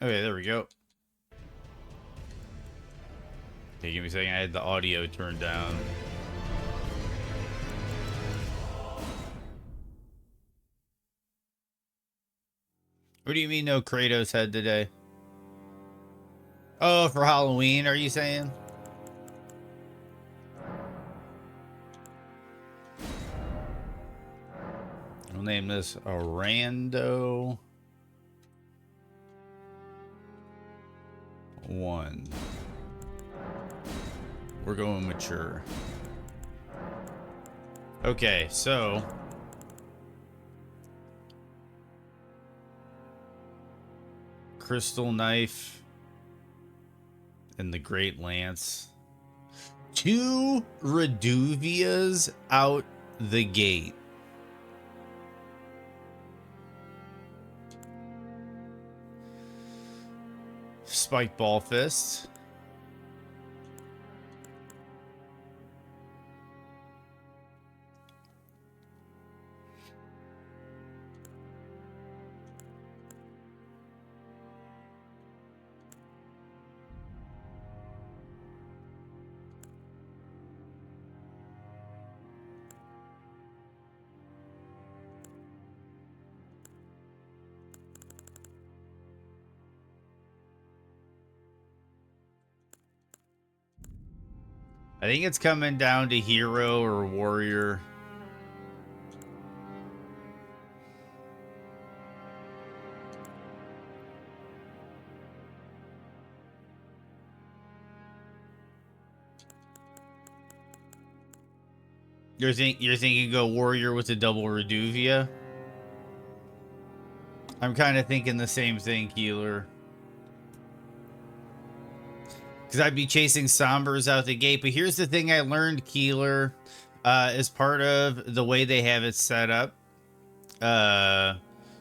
Okay, there we go. Okay, give me a second. I had the audio turned down. What do you mean no Kratos head today? Oh, for Halloween, are you saying? We'll name this a Rando 1. We're going mature. Okay, so Crystal Knife and the Great Lance. 2 Reduvias out the gate. Spike Ball Fist. I think it's coming down to hero or warrior. You're thinking go warrior with a double Reduvia? I'm kind of thinking the same thing, Keeler. Because I'd be chasing Sombers out the gate. But here's the thing I learned, Keeler, as part of the way they have it set up. So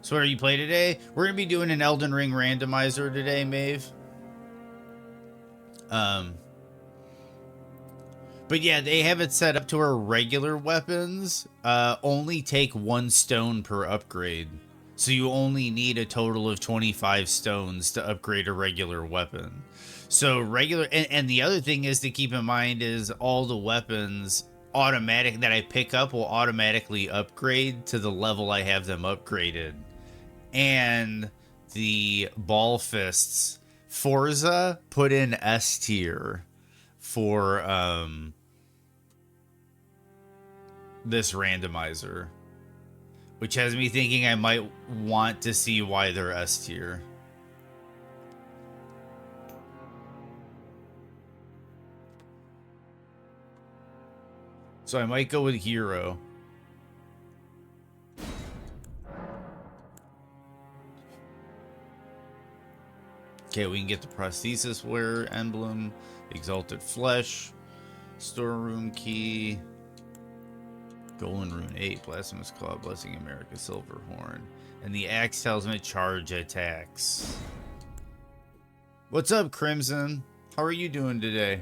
what are you play today? We're going to be doing an Elden Ring randomizer today, Maeve. But yeah, they have it set up to where regular weapons only take 1 stone per upgrade. So you only need a total of 25 stones to upgrade a regular weapon. So regular, and the other thing is to keep in mind is all the weapons automatic that I pick up will automatically upgrade to the level I have them upgraded. And the ball fists, Forsa put in S tier for this randomizer, which has me thinking I might want to see why they're S tier. So I might go with hero. Okay, we can get the prosthesis wearer emblem, exalted flesh, storeroom key, golden rune 8, blasphemous claw, blessing America, silver horn, and the axe tells me charge attacks. What's up, Crimson? How are you doing today?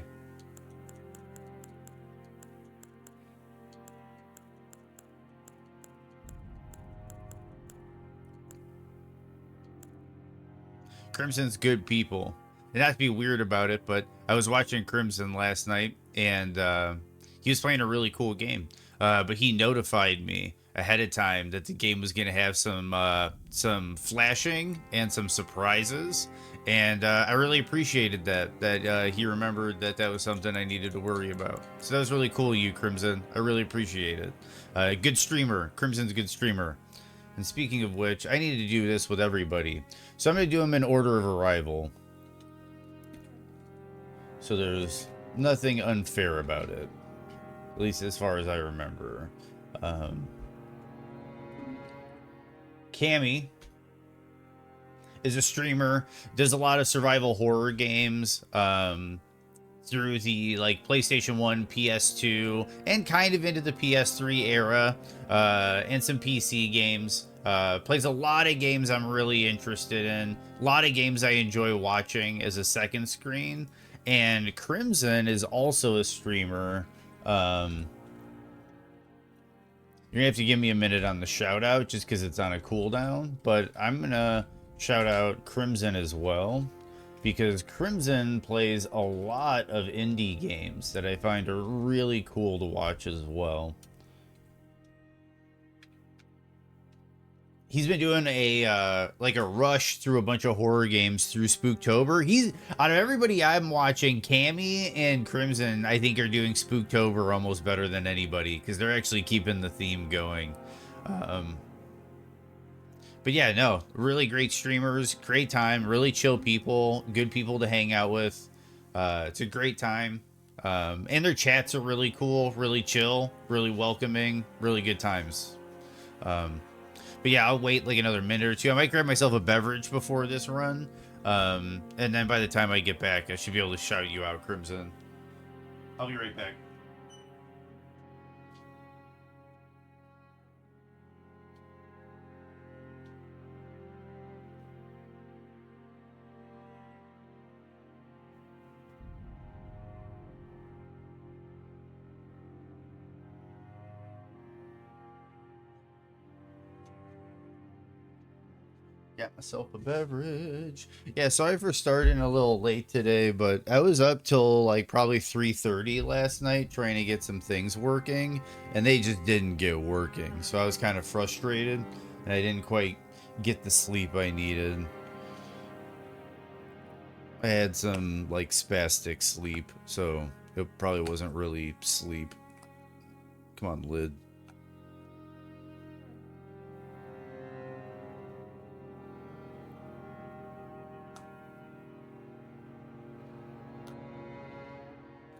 Crimson's good people. And not to be weird about it, but I was watching Crimson last night, and he was playing a really cool game. But he notified me ahead of time that the game was going to have some flashing and some surprises, and I really appreciated that he remembered that was something I needed to worry about. So that was really cool, you Crimson. I really appreciate it. Good streamer. Crimson's a good streamer. And speaking of which, I need to do this with everybody. So I'm going to do them in order of arrival. So there's nothing unfair about it. At least as far as I remember. Cammy is a streamer, does a lot of survival horror games through the like PlayStation 1, PS2, and kind of into the PS3 era, and some PC games. Plays a lot of games I'm really interested in. A lot of games I enjoy watching as a second screen. And Crimson is also a streamer. You're gonna have to give me a minute on the shout out just because it's on a cooldown, but I'm gonna shout out Crimson as well, because Crimson plays a lot of indie games that I find are really cool to watch as well. He's been doing a like a rush through a bunch of horror games through Spooktober. He's out of everybody I'm watching, Cammy and Crimson, I think, are doing Spooktober almost better than anybody because they're actually keeping the theme going. But yeah, no, really great streamers, great time, really chill people, good people to hang out with. It's a great time. And their chats are really cool, really chill, really welcoming, really good times. But yeah, I'll wait like another minute or two. I might grab myself a beverage before this run. And then by the time I get back, I should be able to shout you out, Crimson. I'll be right back. Got myself a beverage. Yeah, sorry for starting a little late today, but I was up till like probably 3:30 last night trying to get some things working, and they just didn't get working. So I was kind of frustrated, and I didn't quite get the sleep I needed. I had some like spastic sleep, so it probably wasn't really sleep. Come on, lid.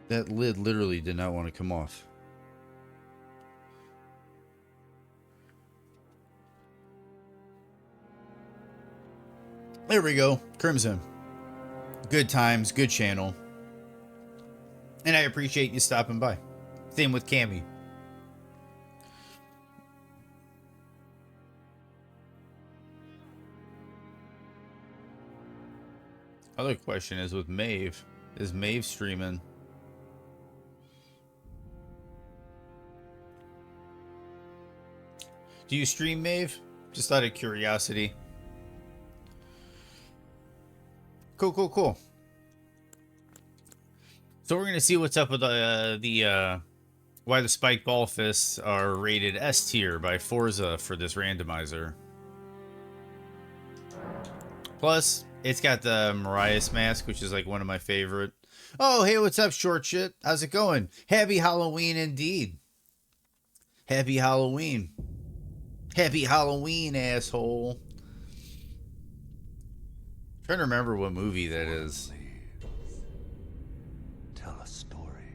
That lid literally did not want to come off. There we go. Crimson. Good times, good channel. And I appreciate you stopping by. Same with Cammy. Other question is with Maeve. Is Maeve streaming? Do you stream, Maeve? Just out of curiosity. Cool, cool, cool. So we're gonna see what's up with why the spiked ball fists are rated S tier by Forsa for this randomizer. Plus, it's got the Mariah's mask, which is like one of my favorite. Oh, hey, what's up, short shit? How's it going? Happy Halloween indeed. Happy Halloween. Happy Halloween, asshole. I'm trying to remember what movie that is. Tell a story.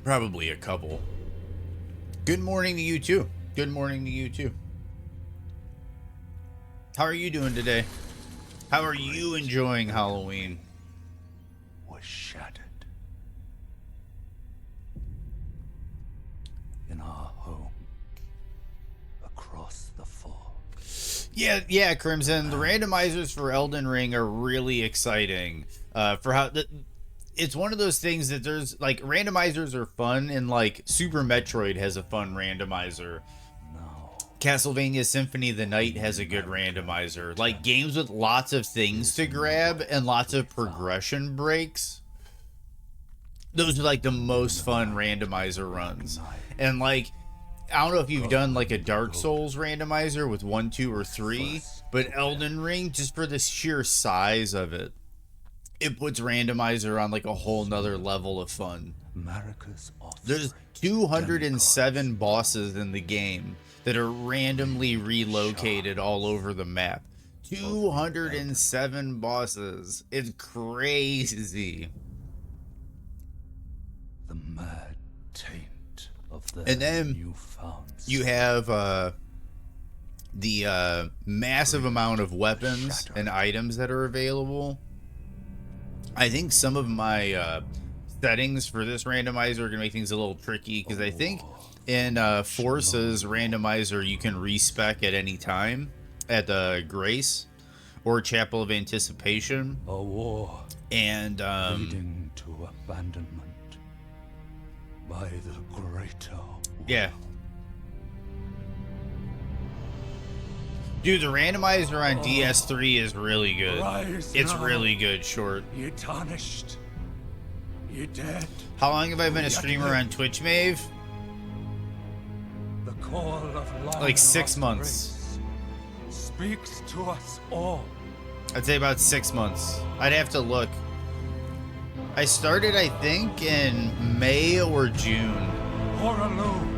Probably a couple. Good morning to you too. Good morning to you too. How are you doing today? How are you enjoying Halloween? Was shattered in our home across the fall. Yeah, Crimson. The randomizers for Elden Ring are really exciting. For how it's one of those things that there's like randomizers are fun, and like Super Metroid has a fun randomizer. Castlevania Symphony of the Night has a good randomizer. Like games with lots of things to grab and lots of progression breaks. Those are like the most fun randomizer runs. And like, I don't know if you've done like a Dark Souls randomizer with 1, 2, or 3, but Elden Ring, just for the sheer size of it, it puts randomizer on like a whole nother level of fun. There's 207 bosses in the game that are randomly relocated all over the map. 207 bosses. It's crazy. The mad taint of the And then you have the massive amount of weapons and items that are available. I think some of my settings for this randomizer are gonna make things a little tricky, because I think in Forsa's randomizer you can respec at any time at Grace or Chapel of Anticipation. A war and leading to abandonment by the greater. Yeah. Dude, the randomizer on DS3 is really good. Rise It's now, really good, Short. ye tarnished, ye dead. How long have I been a streamer on Twitch, Maeve? The call of Like 6 long-lost months. race speaks to us all. I'd say about 6 months. I'd have to look. I started, I think, in May or June. Horaloo,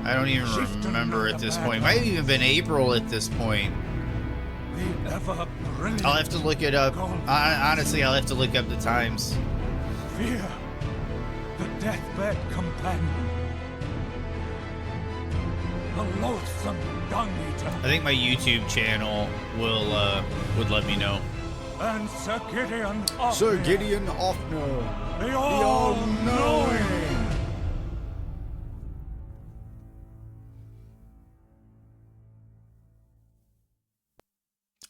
I don't even remember at this point. It might have even been April at this point. the ever brilliant. I'll have to look it up. Honestly, I'll have to look up the times. Fear, the deathbed companion. The loathsome dung eater. I think my YouTube channel would let me know. And Sir Gideon Offner, Sir Gideon Offner. the all-knowing.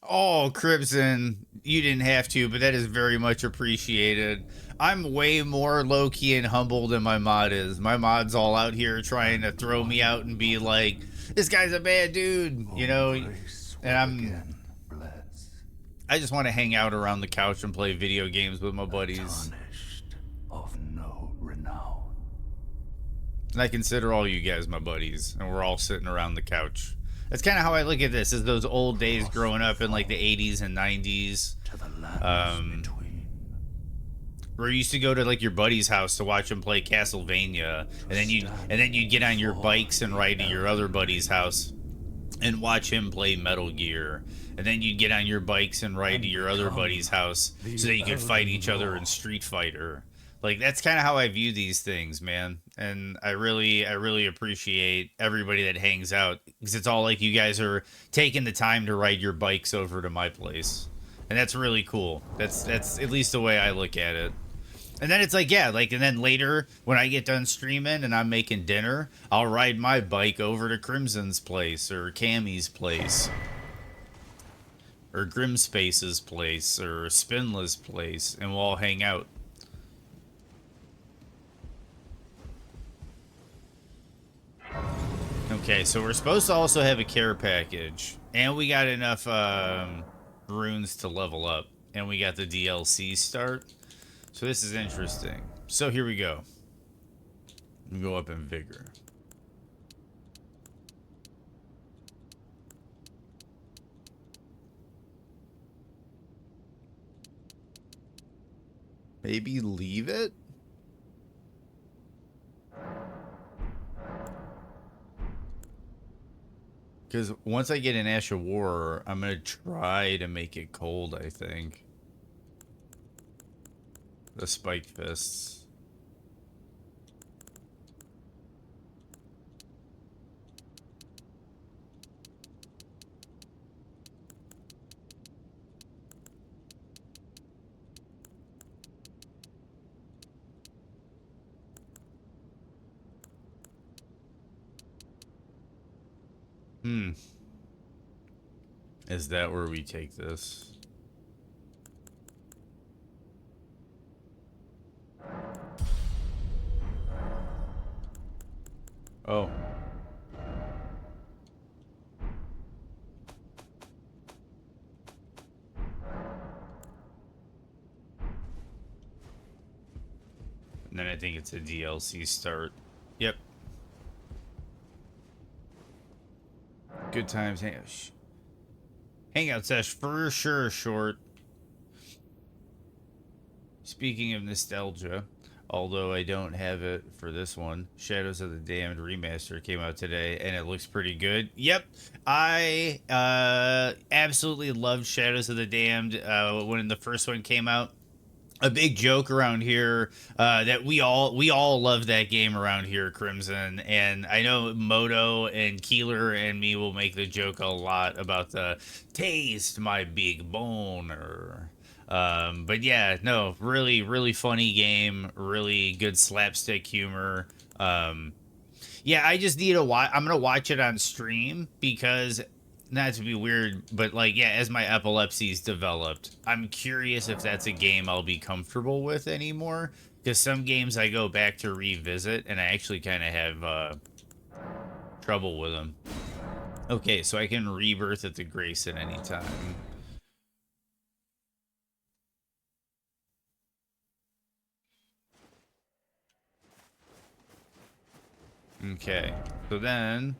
Oh, Crimson, you didn't have to, but that is very much appreciated. I'm way more low-key and humble than my mod is. My mod's all out here trying to throw me out and be like, this guy's a bad dude, you know? And I just want to hang out around the couch and play video games with my buddies. Tarnished of no renown. And I consider all you guys my buddies, and we're all sitting around the couch. That's kind of how I look at this, is those old days growing up in like the 80s and 90s. To the lands between. Where you used to go to like your buddy's house to watch him play Castlevania, and then you'd get on your bikes and ride to your other buddy's house and watch him play Metal Gear. And then you'd get on your bikes and ride to your other buddy's house so that you could fight each other in Street Fighter. Like, that's kind of how I view these things, man. And I really appreciate everybody that hangs out, because it's all like you guys are taking the time to ride your bikes over to my place. And that's really cool. That's at least the way I look at it. And then it's like, yeah, like, and then later when I get done streaming and I'm making dinner, I'll ride my bike over to Crimson's place or Cammy's place or Grimspace's place or Spinla's place, and we'll all hang out. Okay, so we're supposed to also have a care package, and we got enough runes to level up, and we got the DLC start. So this is interesting. So here we go. We go up in vigor. Maybe leave it? Because once I get an Ash of War, I'm going to try to make it cold, I think. The spiked fists. Is that where we take this? Oh. And then I think it's a DLC start. Yep. Good times. Hangout sesh for sure, Short. Speaking of nostalgia, although I don't have it for this one, Shadows of the Damned Remaster came out today, and it looks pretty good. Yep, I absolutely loved Shadows of the Damned when the first one came out. A big joke around here that we all love that game around here, Crimson, and I know Moto and Keeler and me will make the joke a lot about the taste my big boner. But yeah, no, really funny game, really good slapstick humor. Yeah, I just need to watch. I'm gonna watch it on stream because, not to be weird, but like, yeah, as my epilepsy's developed, I'm curious if that's a game I'll be comfortable with anymore. Because some games I go back to revisit, and I actually kind of have trouble with them. Okay, so I can rebirth at the Grace at any time. Okay, so then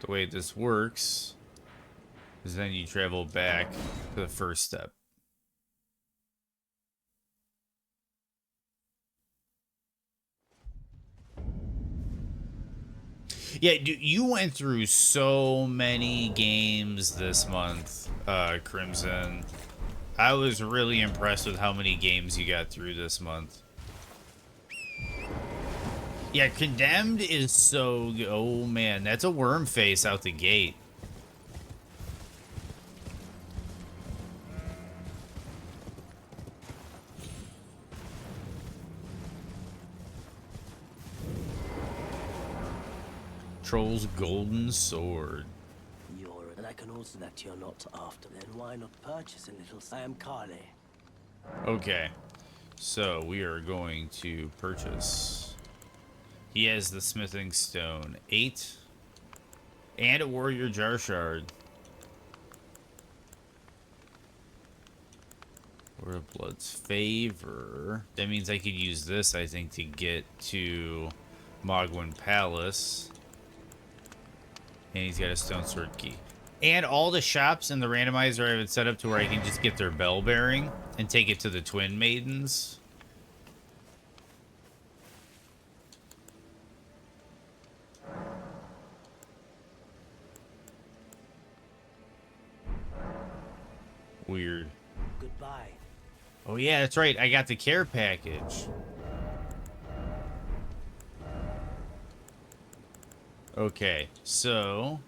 the way this works is then you travel back to the first step. Yeah, dude, you went through so many games this month, Crimson. I was really impressed with how many games you got through this month. Yeah, Condemned is so... Oh, man, that's a worm face out the gate. Troll's Golden Sword. And I can also that you're not after. Then why not purchase a little? I am Carly. Okay, so we are going to purchase. He has the smithing stone, 8, and a warrior jar shard. Or a blood's favor. That means I could use this, I think, to get to Mogwin Palace. And he's got a stone sword key. And all the shops in the randomizer I have it set up to where I can just get their bell bearing and take it to the Twin Maidens. Weird. Goodbye. Oh yeah, that's right. I got the care package. Okay, so...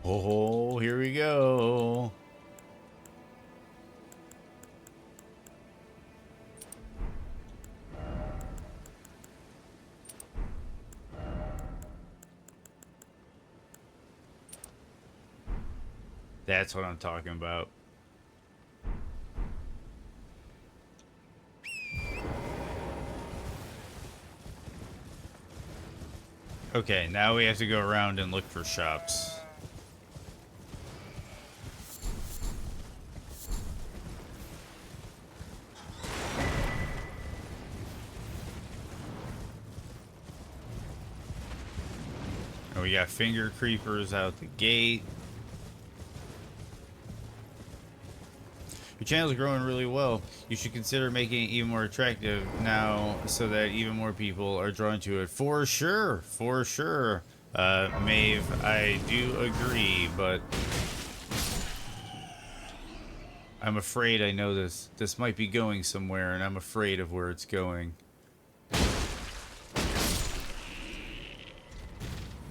Oh, here we go. That's what I'm talking about. Okay, now we have to go around and look for shops. And we got finger creepers out the gate. Your channel's growing really well. You should consider making it even more attractive now so that even more people are drawn to it. For sure, for sure. Maeve, I do agree, but I'm afraid I know this might be going somewhere, and I'm afraid of where it's going.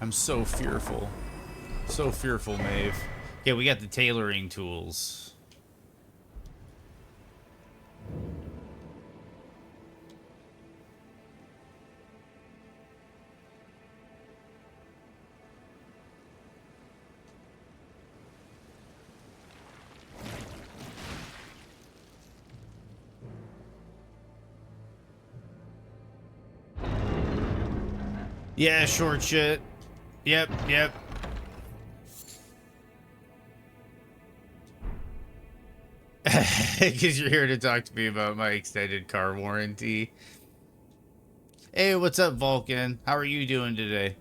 I'm so fearful. So fearful, Maeve. Yeah, we got the tailoring tools. Yeah, short shit. Yep, yep. Because you're here to talk to me about my extended car warranty. Hey, what's up, Vulcan? How are you doing today?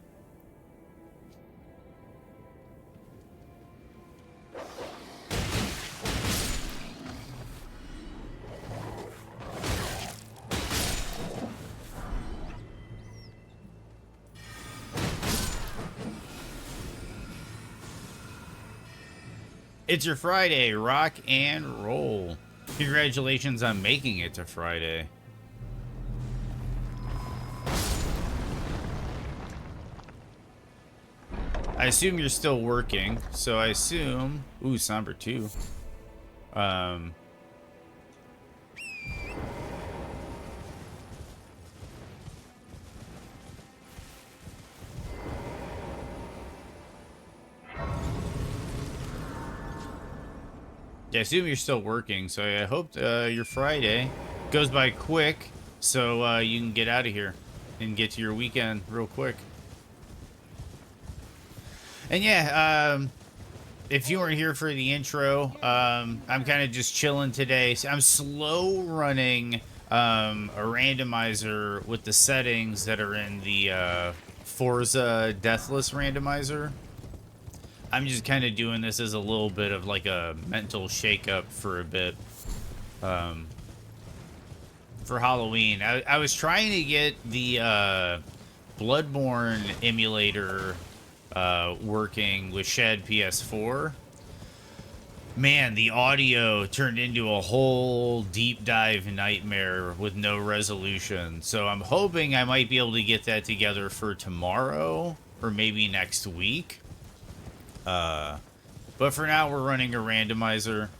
It's your Friday, rock and roll. Congratulations on making it to Friday. I assume you're still working, so I assume... Ooh, Somber 2. Yeah, I assume you're still working, so I hope your Friday goes by quick so you can get out of here and get to your weekend real quick. And yeah, if you weren't here for the intro, I'm kind of just chilling today. So I'm slow running a randomizer with the settings that are in the Forsa Deathless randomizer. I'm just kind of doing this as a little bit of like a mental shakeup for a bit. For Halloween, I was trying to get the Bloodborne emulator working with Shed PS4. Man, the audio turned into a whole deep dive nightmare with no resolution. So I'm hoping I might be able to get that together for tomorrow or maybe next week. But for now, we're running a randomizer.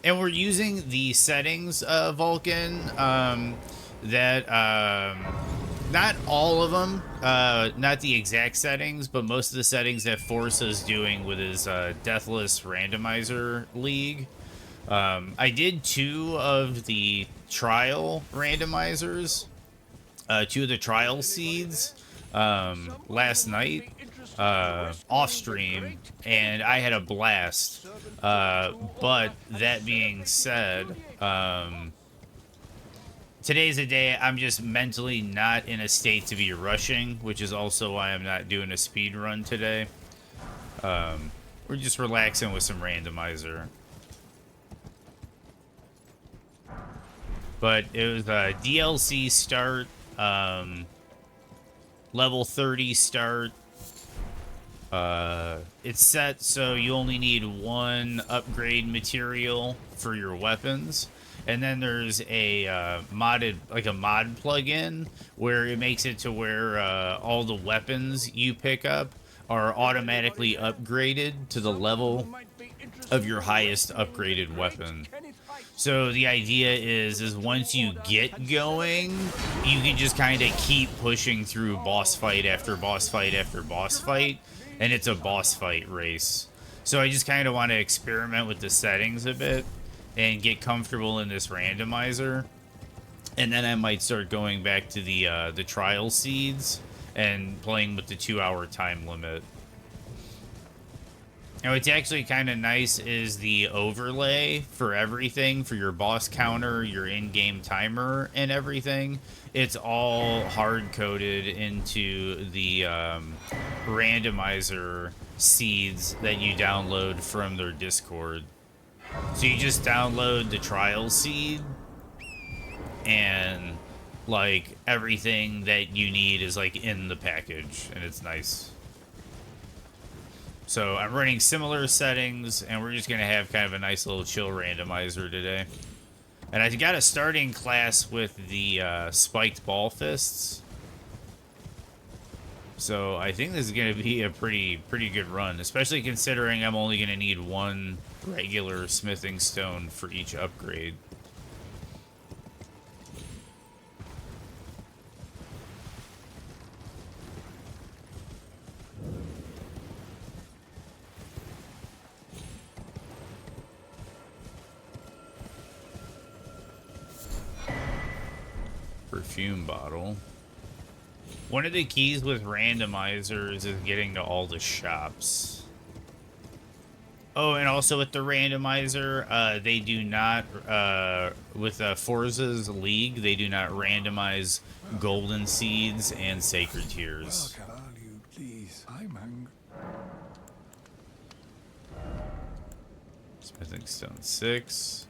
And we're using the settings, Vulcan, not all of them, not the exact settings, but most of the settings that Forsa is doing with his Deathless Randomizer League. I did 2 of the trial randomizers, 2 of the trial seeds last night. Off stream, and I had a blast. But that being said, today's a day I'm just mentally not in a state to be rushing, which is also why I'm not doing a speed run today. We're just relaxing with some randomizer. But it was a DLC start, level 30 start. It's set so you only need 1 upgrade material for your weapons, and then there's a mod plugin where it makes it to where all the weapons you pick up are automatically upgraded to the level of your highest upgraded weapon. So the idea is once you get going, you can just kind of keep pushing through boss fight after boss fight after boss fight, and it's a boss fight race. So I just kind of want to experiment with the settings a bit and get comfortable in this randomizer, and then I might start going back to the trial seeds and playing with the 2-hour time limit. Now, what's actually kind of nice is the overlay for everything, for your boss counter, your in-game timer, and everything. It's all hard-coded into the randomizer seeds that you download from their Discord. So you just download the trial seed, and, like, everything that you need is, like, in the package, and it's nice. So I'm running similar settings, and we're just going to have kind of a nice little chill randomizer today. And I got a starting class with the spiked ball fists. So I think this is going to be a pretty good run, especially considering I'm only going to need 1 regular smithing stone for each upgrade. Perfume bottle. One of the keys with randomizers is getting to all the shops. Oh, and also with the randomizer, they do not, with Forza's League, they do not randomize golden seeds and sacred tears. Please, I'm angry. Smithing stone 6.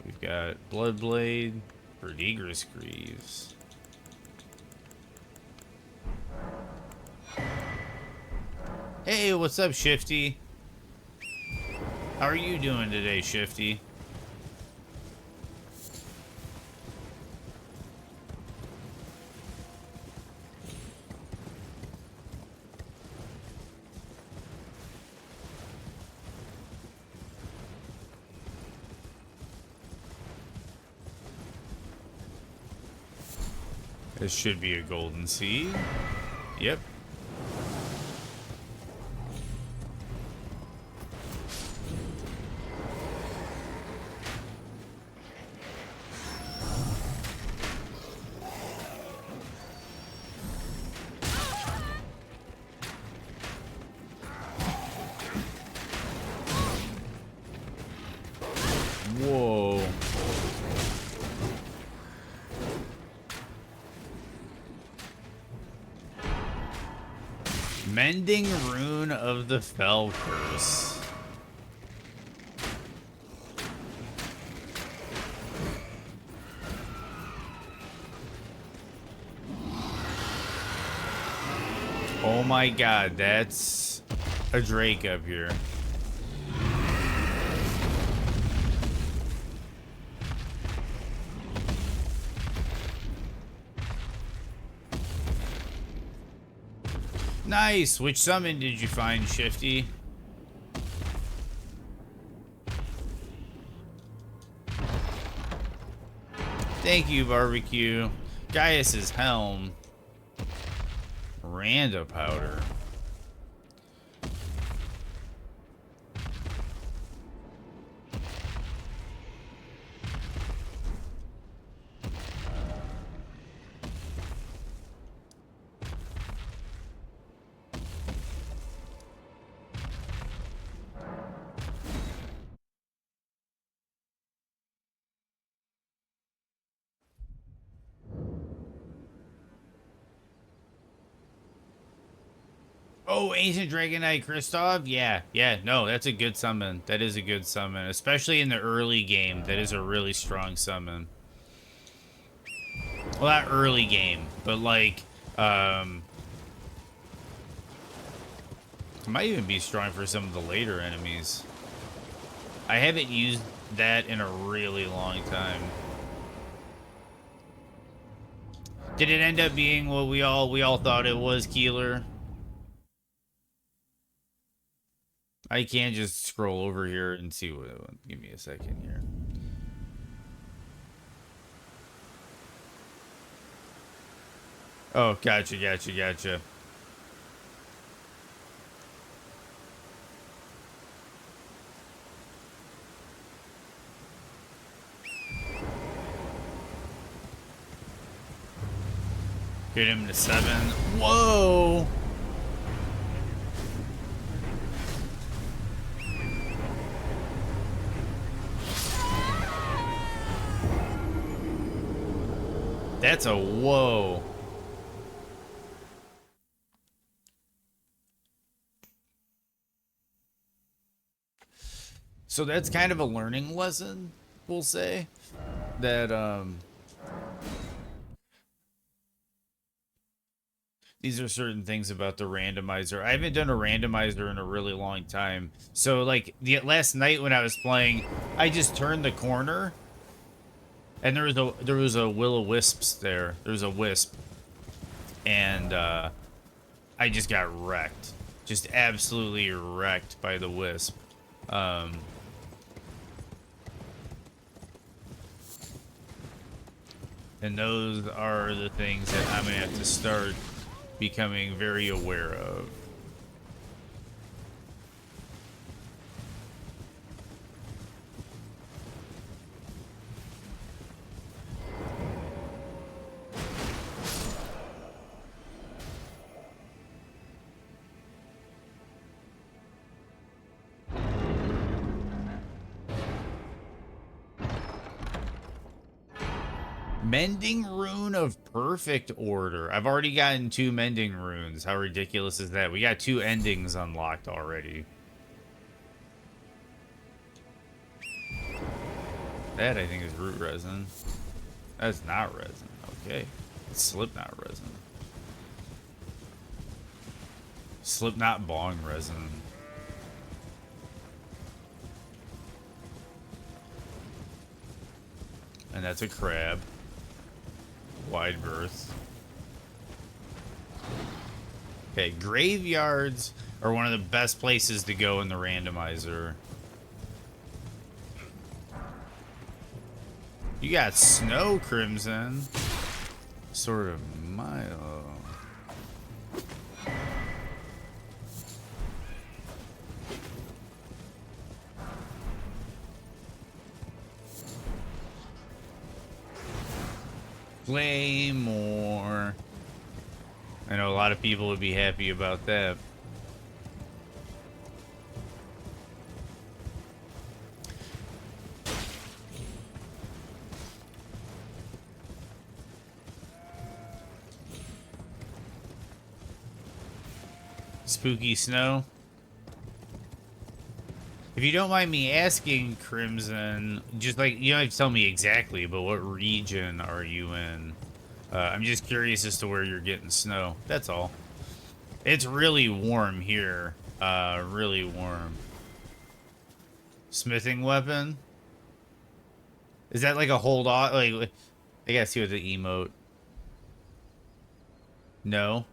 We've got Bloodblade. Verdigris Greaves. Hey, what's up, Shifty? How are you doing today, Shifty? This should be a golden seed. Yep. Whoa. Mending Rune of the Fell Curse. Oh my god, that's a Drake up here. Nice! Which summon did you find, Shifty? Thank you, Barbecue. Gaius's Helm. Rando Powder. Oh, Ancient Dragonite Kristoff? Yeah, no, that's a good summon. That is a good summon. Especially in the early game. That is a really strong summon. Well, not early game, but like, it might even be strong for some of the later enemies. I haven't used that in a really long time. Did it end up being what we all thought it was, Keeler? I can just scroll over here and see what. Give me a second here. Oh, gotcha. Get him to 7. Whoa! That's a whoa. So that's kind of a learning lesson, we'll say. That, these are certain things about the randomizer. I haven't done a randomizer in a really long time. So, like, the last night when I was playing, I just turned the corner, and there was a will-o-wisps there. There was a wisp, and I just got wrecked, just absolutely wrecked by the wisp. And those are the things that I'm gonna have to start becoming very aware of. Mending Rune of Perfect Order. I've already gotten 2 Mending Runes. How ridiculous is that? We got 2 endings unlocked already. That, I think, is root resin. That's not resin. Okay. It's Slipknot resin. Slipknot bong resin. and that's a crab. Wide berth. Okay, graveyards are one of the best places to go in the randomizer. You got snow, Crimson. Sort of Milo. Play more. I know a lot of people would be happy about that. Spooky snow. If you don't mind me asking, Crimson, just like, you don't have to tell me exactly, but what region are you in? I'm just curious as to where you're getting snow. That's all. It's really warm here. Really warm. Smithing weapon? Is that like a hold on? Like, I gotta see what the emote. No.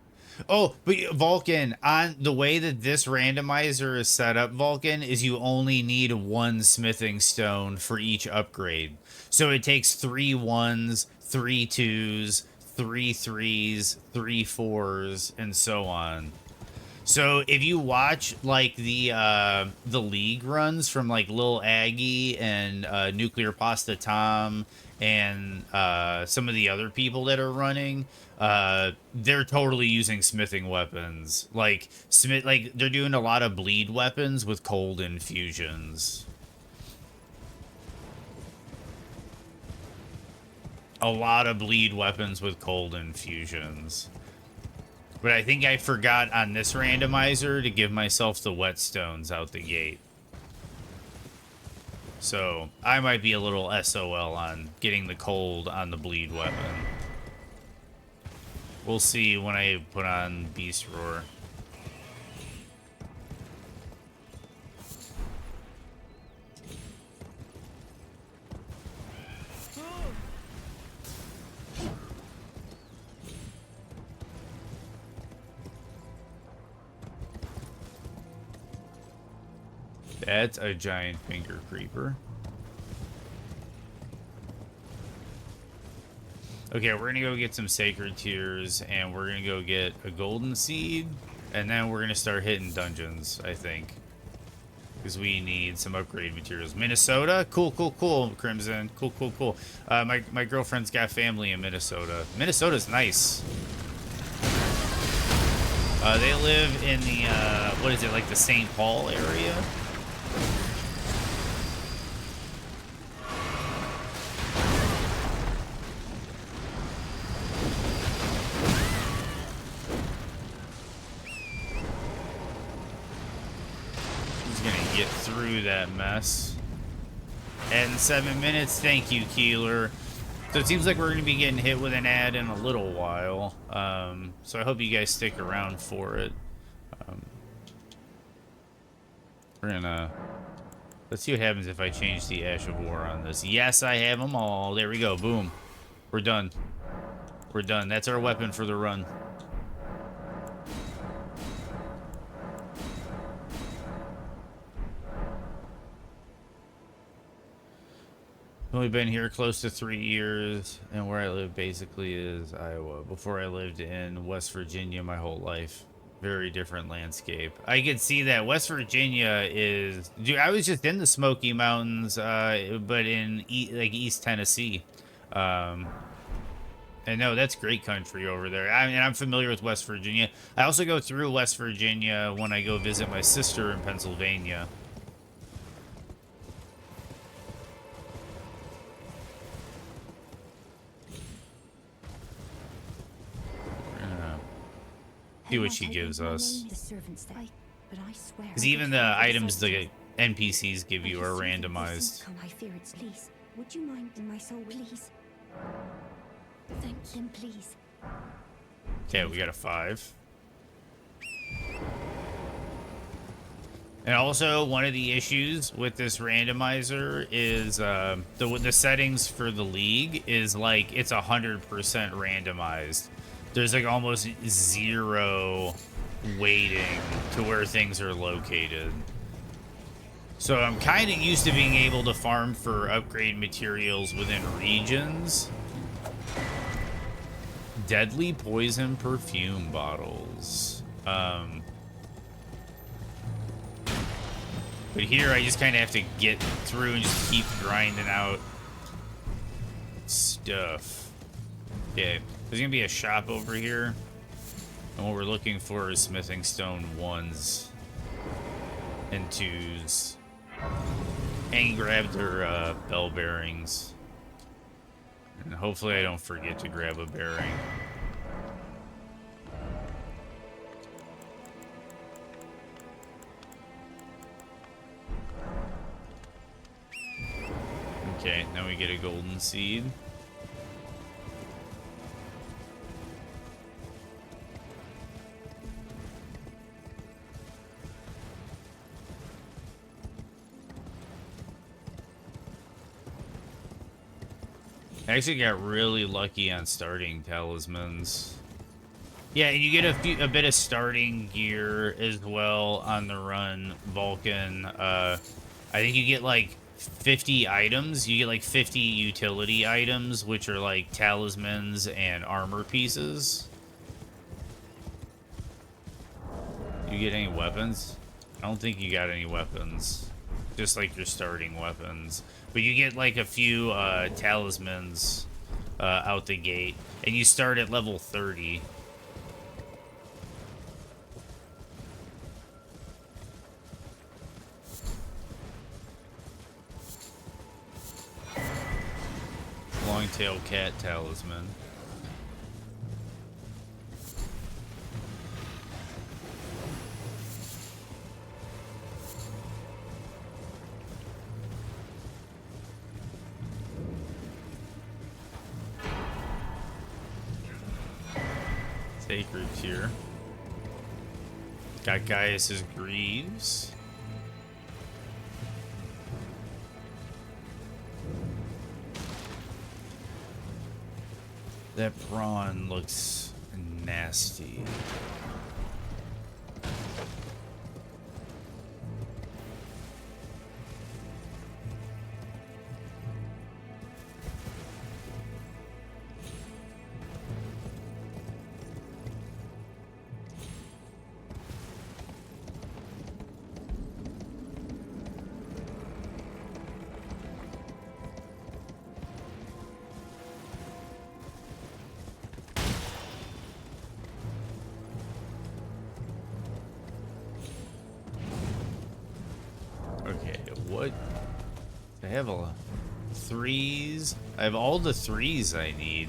Oh, but Vulcan, on the way that this randomizer is set up, Vulcan, is you only need one smithing stone for each upgrade. So it takes 3 1s, 3 2s, 3 3s, 3 4s, and so on. So if you watch like the league runs from like Lil Aggie and Nuclear Pasta Tom and some of the other people that are running, they're totally using smithing weapons. Like they're doing a lot of bleed weapons with cold infusions. A lot of bleed weapons with cold infusions. But I think I forgot on this randomizer to give myself the whetstones out the gate. So I might be a little SOL on getting the cold on the bleed weapon. We'll see when I put on Beast Roar. That's a giant finger creeper. Okay, we're gonna go get some sacred tears, and we're gonna go get a golden seed, and then we're gonna start hitting dungeons, I think. Because we need some upgrade materials. Minnesota? Cool, cool, cool, Crimson. Cool, cool, cool. My girlfriend's got family in Minnesota. Minnesota's nice. They live in the, what is it, like the St. Paul area? Get through that mess. And 7 minutes, thank you, Keeler. So it seems like we're going to be getting hit with an ad in a little while. So I hope you guys stick around for it. We're gonna... Let's see what happens if I change the Ash of War on this. Yes, I have them all. There we go. Boom. We're done. We're done. That's our weapon for the run. Only been here close to 3 years, and where I live basically is Iowa. Before I lived in West Virginia my whole life. Very different landscape. I could see that West Virginia is... Dude, I was just in the Smoky Mountains, but in like East Tennessee. And no, that's great country over there. I mean, I'm familiar with West Virginia. I also go through West Virginia when I go visit my sister in Pennsylvania. See what she gives us. Because even the items the NPCs give you are randomized. I fear its lease. Would you mind in my soul, please? Thank him, please. Okay, we got a 5. And also, one of the issues with this randomizer is the settings for the league is like it's 100% randomized. There's like almost zero weighting to where things are located. So I'm kind of used to being able to farm for upgrade materials within regions. Deadly poison perfume bottles. But here I just kind of have to get through and just keep grinding out stuff. Okay, there's gonna be a shop over here. And what we're looking for is smithing stone 1s and 2s. And grab their bell bearings. And hopefully I don't forget to grab a bearing. Okay, now we get a golden seed. I actually got really lucky on starting talismans. Yeah, and you get a bit of starting gear as well on the run, Vulcan. I think you get like 50 items. You get like 50 utility items, which are like talismans and armor pieces. You get any weapons? I don't think you got any weapons. Just like your starting weapons. But you get like a few talismans out the gate. And you start at level 30. Long-tail cat talisman. Sacred tier. Got Gaius's Greaves. That prawn looks nasty. Okay, what? I have a 3s. I have all the 3s I need.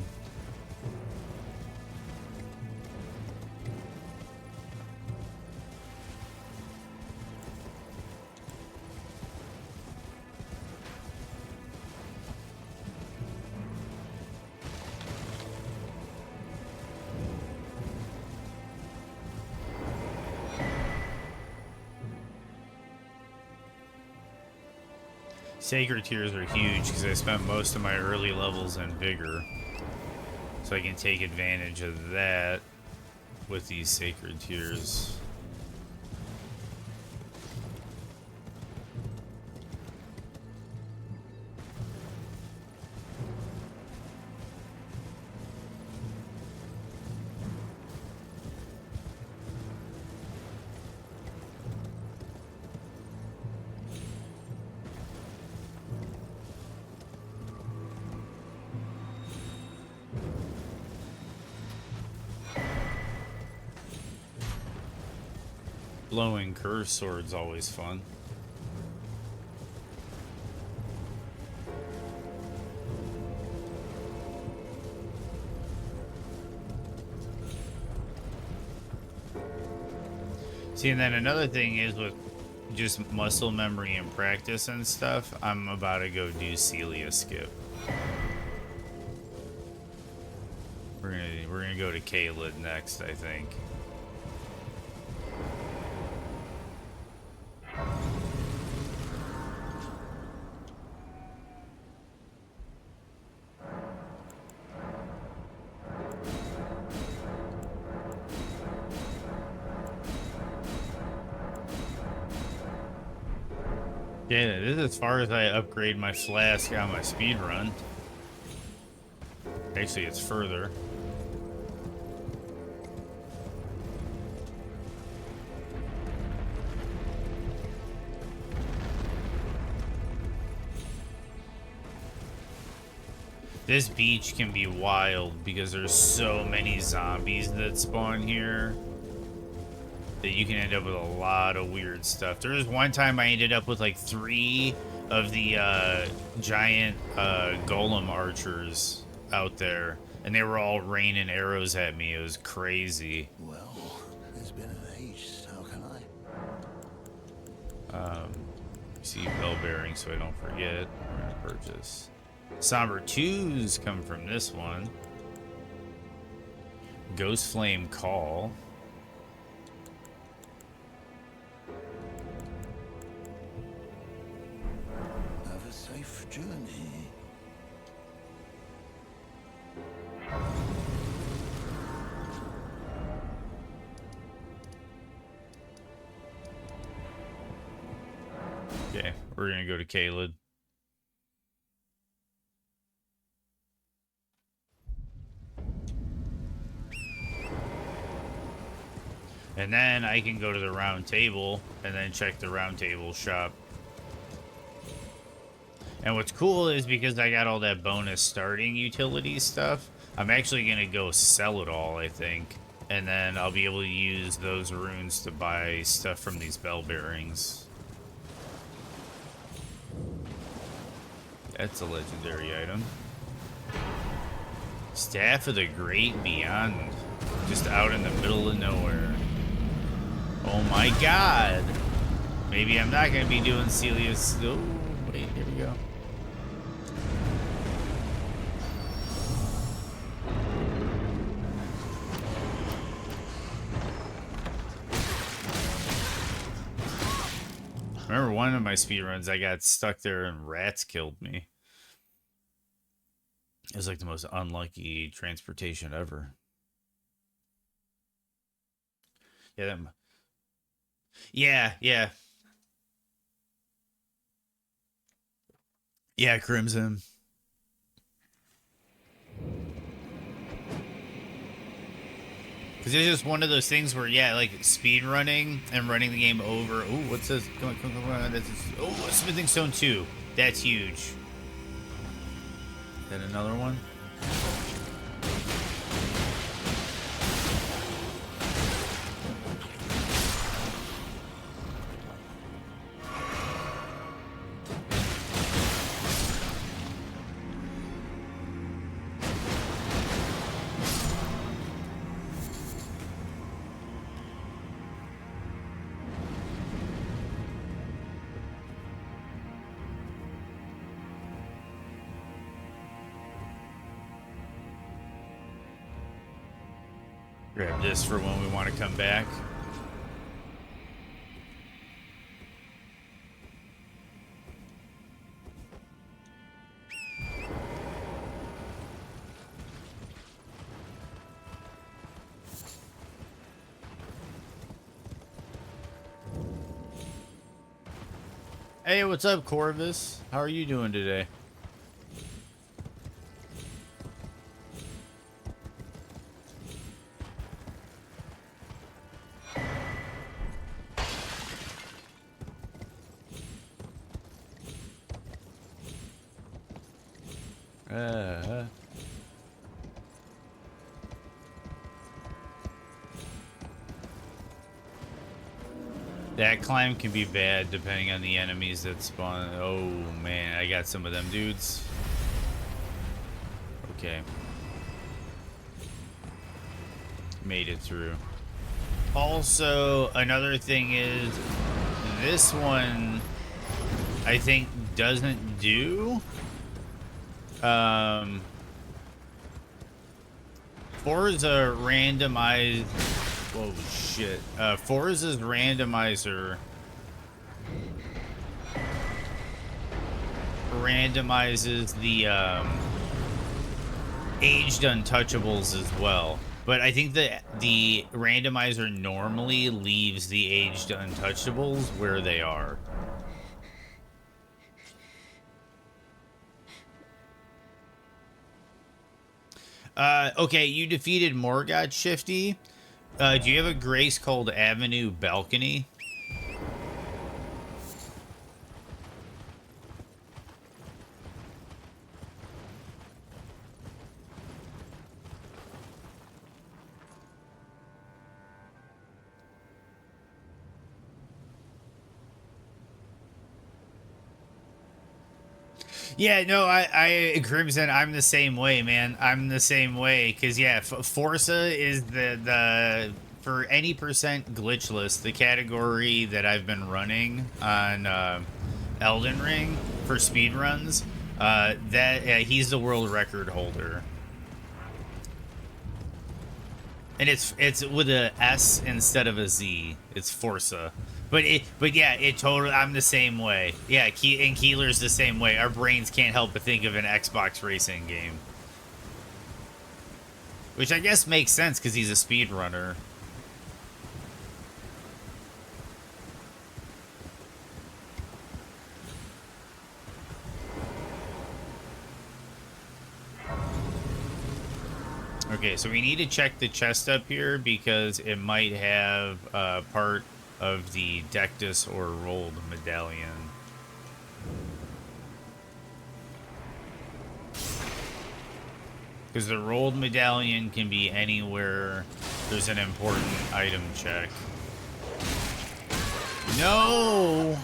Sacred tiers are huge because I spent most of my early levels in Vigor. So I can take advantage of that with these sacred tiers. Blowing curse sword's always fun. See, and then another thing is with just muscle memory and practice and stuff, I'm about to go do Celia skip. We're gonna go to Caelid next, I think. Yeah, this is as far as I upgrade my flask on my speed run. Actually, it's further. This beach can be wild because there's so many zombies that spawn here that you can end up with a lot of weird stuff. There was one time I ended up with like 3 of the giant golem archers out there, and they were all raining arrows at me. It was crazy. Well, it's been an age, how can I? See bell bearings so I don't forget. We're gonna purchase. Somber 2s come from this one. Ghost Flame Call. Have a safe journey. Okay, we're gonna go to Caled. And then I can go to the round table and then check the round table shop. And what's cool is because I got all that bonus starting utility stuff, I'm actually going to go sell it all, I think. And then I'll be able to use those runes to buy stuff from these bell bearings. That's a legendary item. Staff of the Great Beyond. Just out in the middle of nowhere. Oh my god! Maybe I'm not gonna be doing Celia's. Oh, wait, here we go. Remember one of my speedruns, I got stuck there and rats killed me. It was like the most unlucky transportation ever. Yeah, that. Yeah. Yeah, Crimson. Because it's just one of those things where, yeah, like speed running and running the game over. Ooh, what's this? Come on. This is, oh, Smithing Stone 2. That's huge. Is that another one? Grab this for when we want to come back. Hey, what's up, Corvus? How are you doing today? That climb can be bad depending on the enemies that spawn. Oh man, I got some of them dudes. Okay. Made it through. Also, another thing is, this one, I think, doesn't do Forza randomized. Whoa, shit. Forza's randomizer randomizes the aged untouchables as well. But I think that the randomizer normally leaves the aged untouchables where they are. Okay, you defeated Morgoth Shifty. Do you have a grace called Avenue Balcony? Yeah, no, I Crimson, I'm the same way, man. I'm the same way, because, yeah, Forsa is for any percent glitchless, the category that I've been running on Elden Ring for speedruns. He's the world record holder. And it's with a S instead of a Z. It's Forsa. But yeah, it totally. I'm the same way. Yeah, and Keeler's the same way. Our brains can't help but think of an Xbox racing game, which I guess makes sense because he's a speedrunner. Okay, so we need to check the chest up here because it might have part of the Dectus or rolled medallion. Because the rolled medallion can be anywhere there's an important item check. No!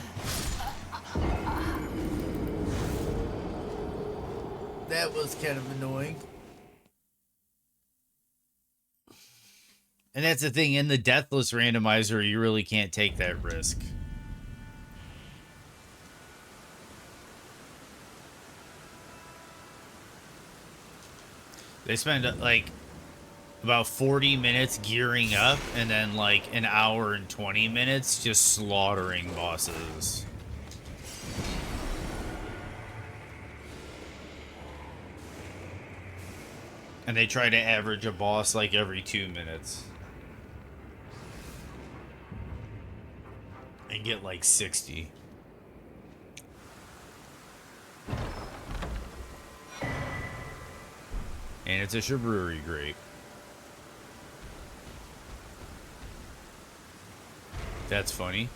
That was kind of annoying. And that's the thing, in the Deathless Randomizer, you really can't take that risk. They spend, like, about 40 minutes gearing up, and then, like, an hour and 20 minutes just slaughtering bosses. And they try to average a boss, like, every 2 minutes. And get like 60. And it's a Shabrewery grape. That's funny.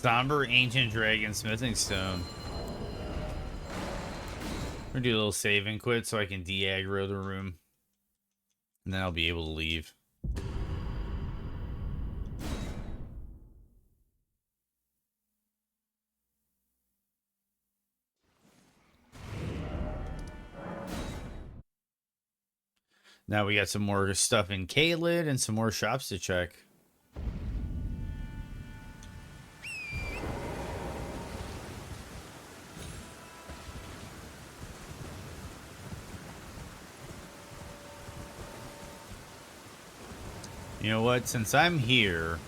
Somber Ancient Dragon Smithing Stone. I'm gonna do a little save and quit so I can de-aggro the room. And then I'll be able to leave. Now we got some more stuff in K-Lid and some more shops to check. You know what? Since I'm here...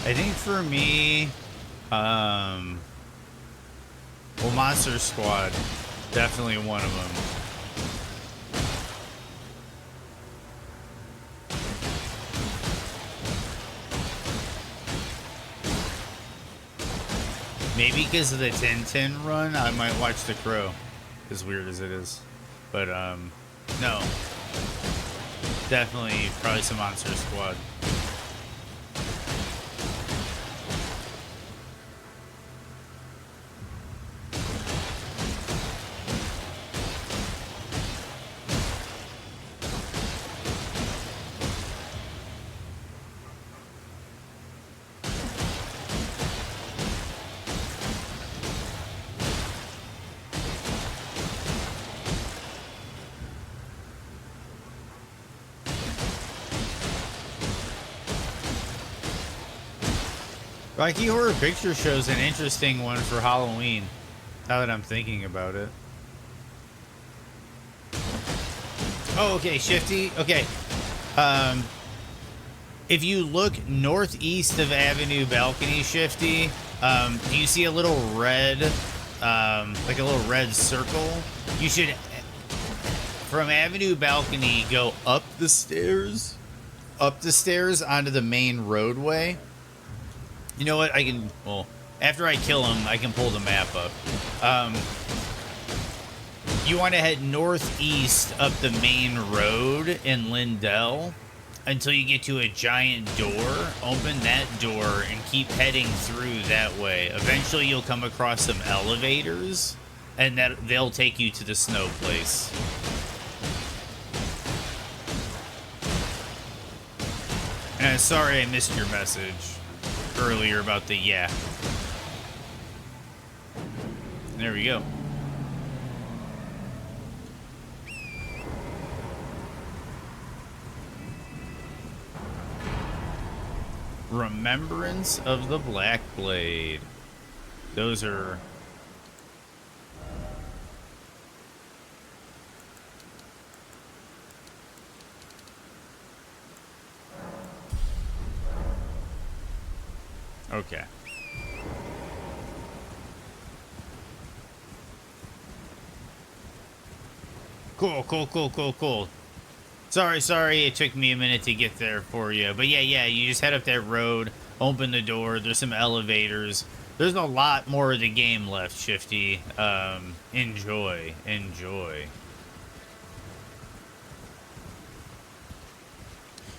I think for me, well, Monster Squad, definitely one of them. Maybe because of the 10-10 run, I might watch The Crow, as weird as it is. But, no. Definitely, probably some Monster Squad. Rocky Horror Picture Show's an interesting one for Halloween. Now that I'm thinking about it. Oh, okay, Shifty. Okay. If you look northeast of Avenue Balcony, Shifty, do you see a little red, like a little red circle? You should, from Avenue Balcony, go up the stairs onto the main roadway. You know what? I can, well, after I kill him, I can pull the map up. You want to head northeast up the main road in Lindell until you get to a giant door. Open that door and keep heading through that way. Eventually, you'll come across some elevators, and they'll take you to the snow place. And I'm sorry I missed your message earlier about the yeah. There we go. Remembrance of the Black Blade. Those are... Okay. Cool. Sorry, it took me a minute to get there for you. But yeah, you just head up that road, open the door, there's some elevators. There's a lot more of the game left, Shifty. Enjoy.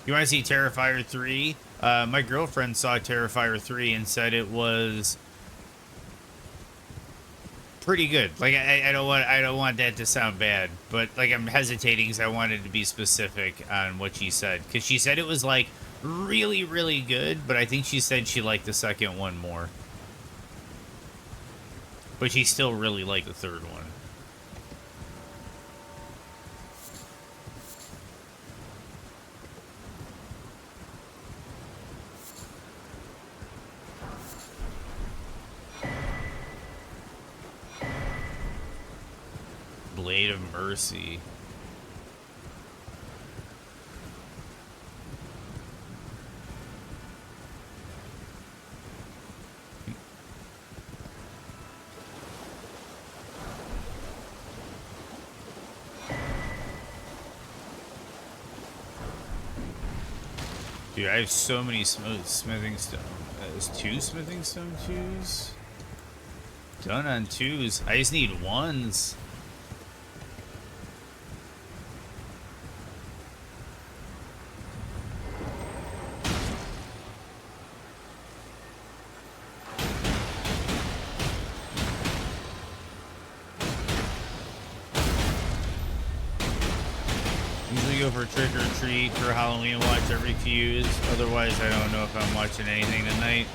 You want to see Terrifier 3? My girlfriend saw Terrifier 3 and said it was pretty good. Like I don't want that to sound bad, but like I'm hesitating because I wanted to be specific on what she said, because she said it was like really good, but I think she said she liked the second one more, but she still really liked the third one. Blade of Mercy. Dude, I have so many smithing stone. There's 2 smithing stone 2s. Done on 2s. I just need 1s. Go for trick or treat for Halloween watch every fuse. Otherwise, I don't know if I'm watching anything tonight.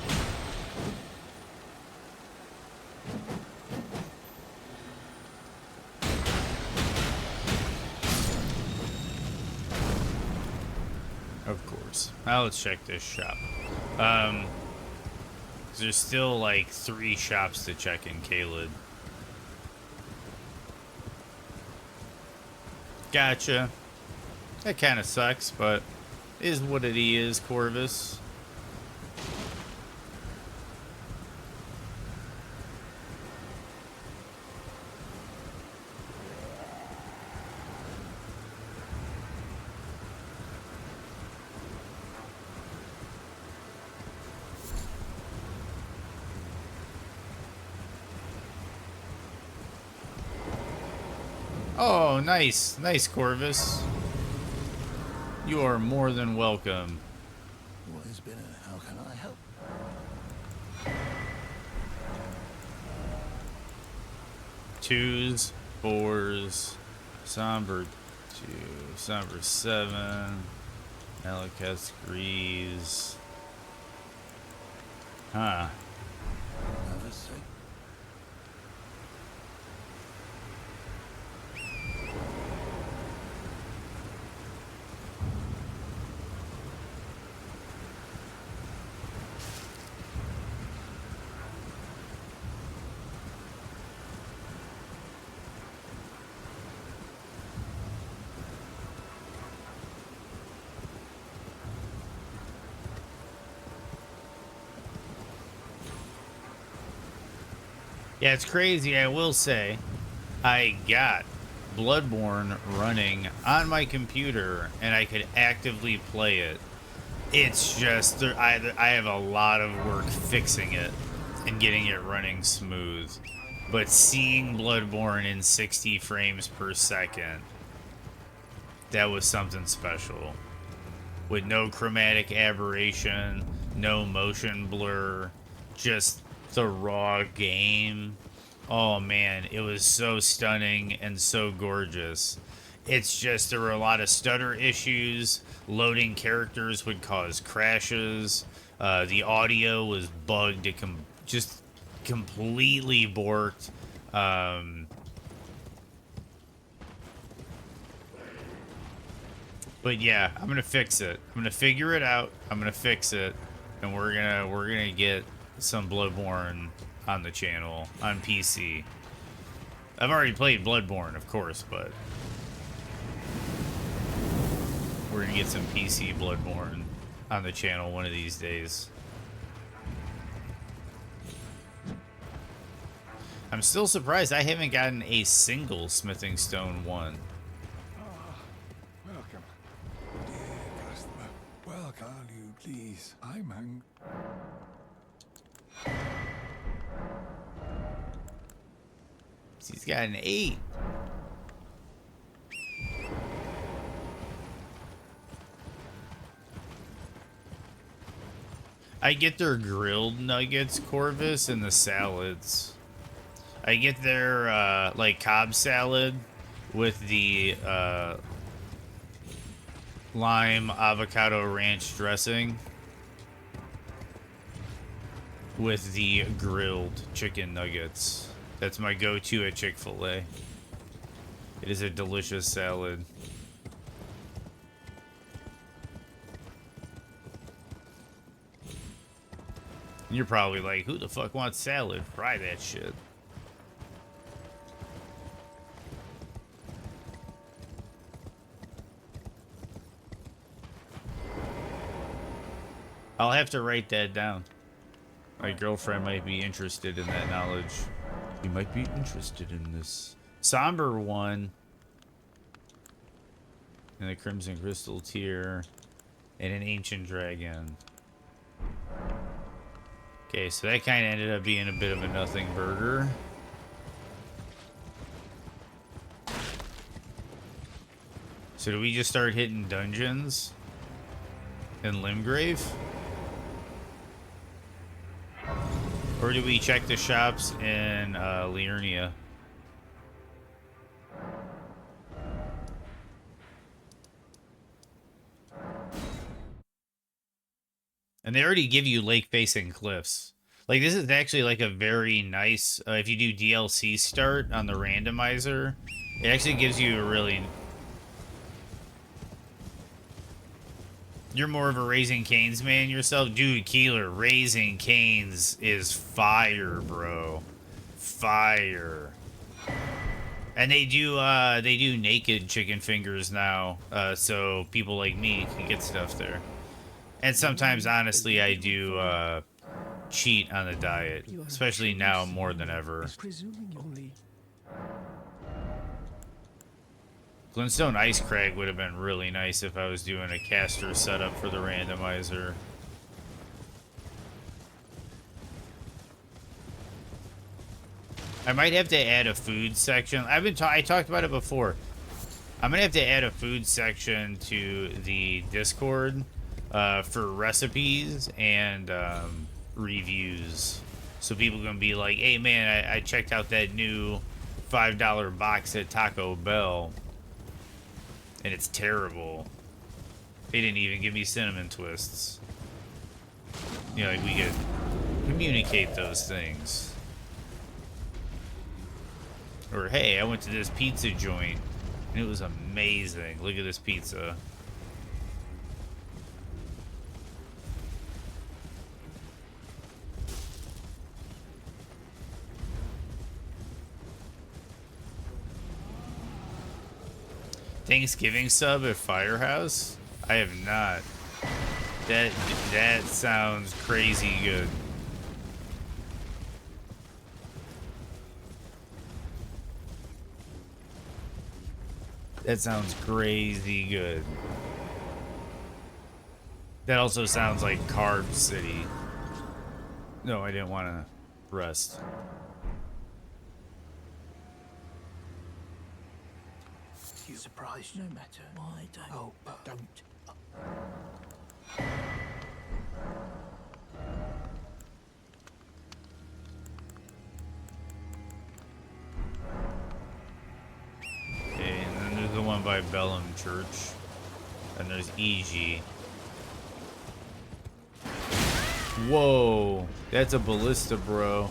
Of course. Now let's check this shop. There's still like 3 shops to check in Caelid. Gotcha. That kind of sucks, but is what it is, Corvus. Oh, nice. Nice, Corvus. You are more than welcome. What has been and how can I help? Twos, 4s, Somber 2, Somber 7, Malekith Grease. Huh. Have a seat. Yeah, it's crazy. I will say, I got Bloodborne running on my computer, and I could actively play it. It's just I have a lot of work fixing it and getting it running smooth. But seeing Bloodborne in 60 frames per second, that was something special. With no chromatic aberration, no motion blur, just the raw game. Oh man, it was so stunning and so gorgeous. It's just there were a lot of stutter issues. Loading characters would cause crashes. The audio was bugged. It just completely borked. But yeah, I'm gonna fix it. I'm gonna figure it out. I'm gonna fix it, and we're gonna get some Bloodborne on the channel on PC. I've already played Bloodborne, of course, but we're gonna get some PC Bloodborne on the channel one of these days. I'm still surprised I haven't gotten a single Smithing Stone 1. Welcome. Dear customer, well, can you please? I'm He's got an 8. I get their grilled nuggets, Corvus, and the salads. I get their, like, Cobb salad with the, lime avocado ranch dressing with the grilled chicken nuggets. That's my go-to at Chick-fil-A. It is a delicious salad. You're probably like, who the fuck wants salad? Fry that shit. I'll have to write that down. My girlfriend might be interested in that knowledge. You might be interested in this. Somber one. And the Crimson Crystal tier. And an Ancient Dragon. Okay, so that kind of ended up being a bit of a nothing burger. So do we just start hitting dungeons? In Limgrave? Or do we check the shops in Liurnia? And they already give you lake-facing cliffs. Like, this is actually like a very nice, if you do DLC start on the randomizer, it actually gives you a really... You're more of a Raising Cane's man yourself? Dude, Keeler, Raising Cane's is fire, bro. Fire. And they do naked chicken fingers now, so people like me can get stuff there. And sometimes, honestly, I do cheat on the diet, especially now more than ever. Glintstone Ice Crag would have been really nice if I was doing a caster setup for the randomizer. I might have to add a food section. I talked about it before. I'm gonna have to add a food section to the Discord for recipes and reviews, so people can be like, "Hey man, I checked out that new $5 box at Taco Bell, and it's terrible. They didn't even give me cinnamon twists." You know, like, we could communicate those things. Or, hey, I went to this pizza joint and it was amazing. Look at this pizza. Thanksgiving sub at Firehouse? I have not. That sounds crazy good. That sounds crazy good. That also sounds like Carb City. No, I didn't want to rest. You surprised no matter. Why don't? Oh, don't. Okay, and then there's the one by Bellum Church. And there's EG. Whoa, that's a ballista, bro.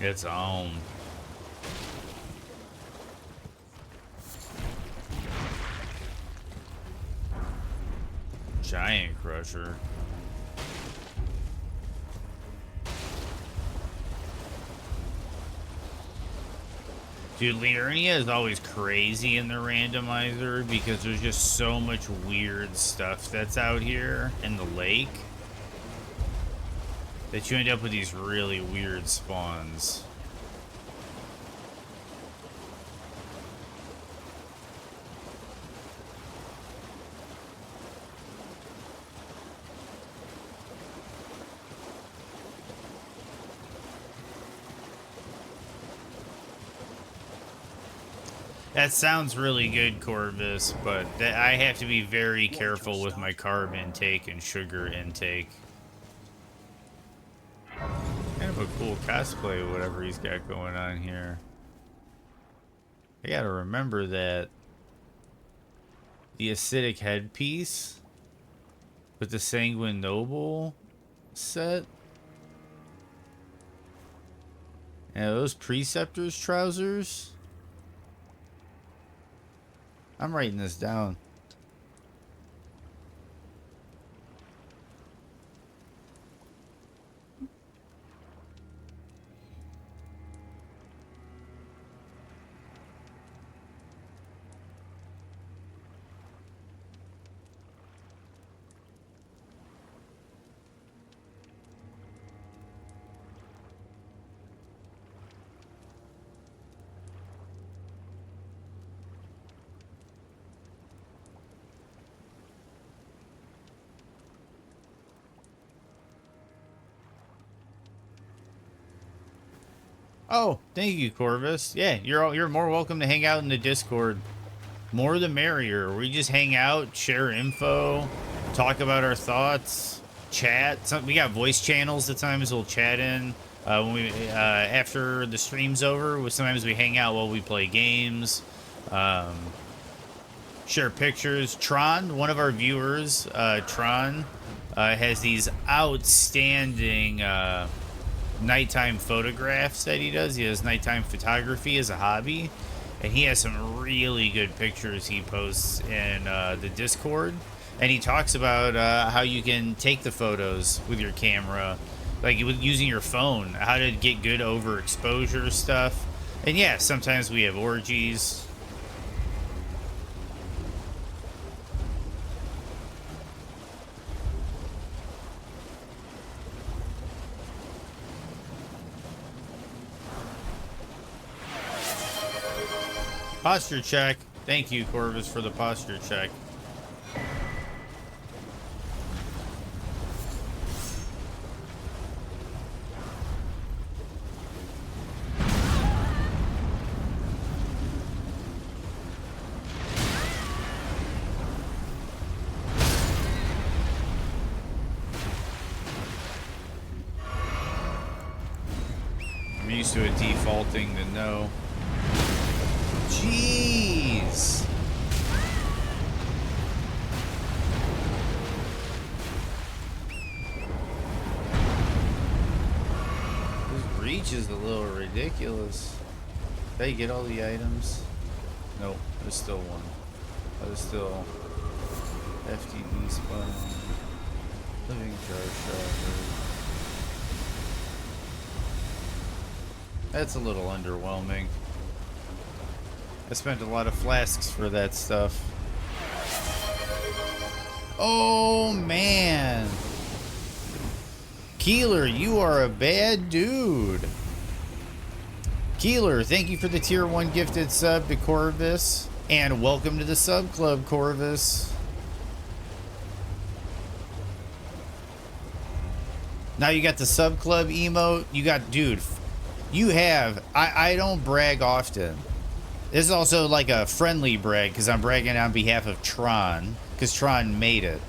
It's on. Giant Crusher. Dude, Liurnia is always crazy in the randomizer because there's just so much weird stuff that's out here in the lake that you end up with these really weird spawns. That sounds really good, Corvus, but I have to be very careful with my carb intake and sugar intake. Kind of a cool cosplay, whatever he's got going on here. I gotta remember that the acidic headpiece with the Sanguine Noble set. And those Preceptor's trousers. I'm writing this down. Oh, thank you, Corvus. Yeah, you're more welcome to hang out in the Discord. More the merrier. We just hang out, share info, talk about our thoughts, chat. We got voice channels at times we'll chat in when we after the stream's over. Sometimes we hang out while we play games. Share pictures. Tron, one of our viewers, Tron, has these outstanding nighttime photographs that he does. He does nighttime photography as a hobby, and he has some really good pictures he posts in the Discord. And he talks about how you can take the photos with your camera, like using your phone, how to get good overexposure stuff. And yeah, sometimes we have orgies. Posture check. Thank you, Corvus, for the posture check. I'm used to it defaulting to no. Jeez. This reach is a little ridiculous. Did I get all the items? Nope, there's still one. There's still FTE spawn. Living jar shopper. That's a little underwhelming. I spent a lot of flasks for that stuff. Oh man. Keeler, you are a bad dude. Keeler, thank you for the tier 1 gifted sub to Corvus. And welcome to the sub club, Corvus. Now you got the sub club emote. You got, dude, you have, I don't brag often. This is also like a friendly brag because I'm bragging on behalf of Tron because Tron made it.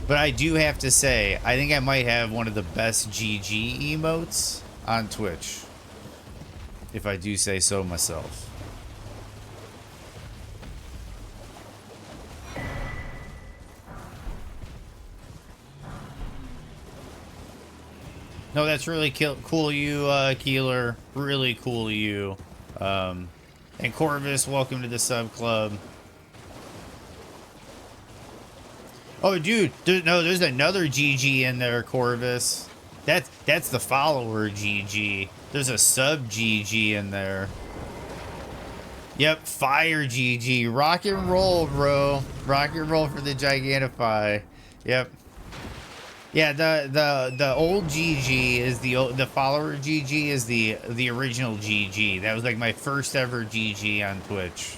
But I do have to say, I think I might have one of the best GG emotes on Twitch. If I do say so myself. No, that's really cool you, Keeler. Really cool you. And Corvus, welcome to the sub club. Oh, dude, there's another GG in there, Corvus. That's the follower GG. There's a sub GG in there. Yep, fire GG. Rock and roll, bro. Rock and roll for the Gigantify. Yep. Yeah, the old GG is the follower GG is the original GG. That was like my first ever GG on Twitch.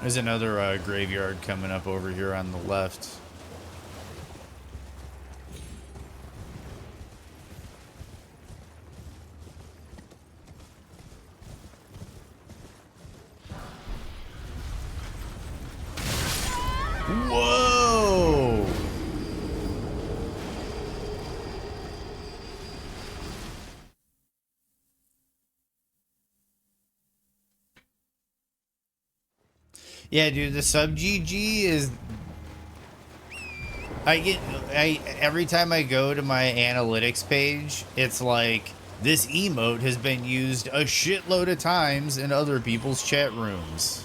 There's another graveyard coming up over here on the left. Whoa! Yeah, dude, the sub GG is... every time I go to my analytics page, it's like, this emote has been used a shitload of times in other people's chat rooms.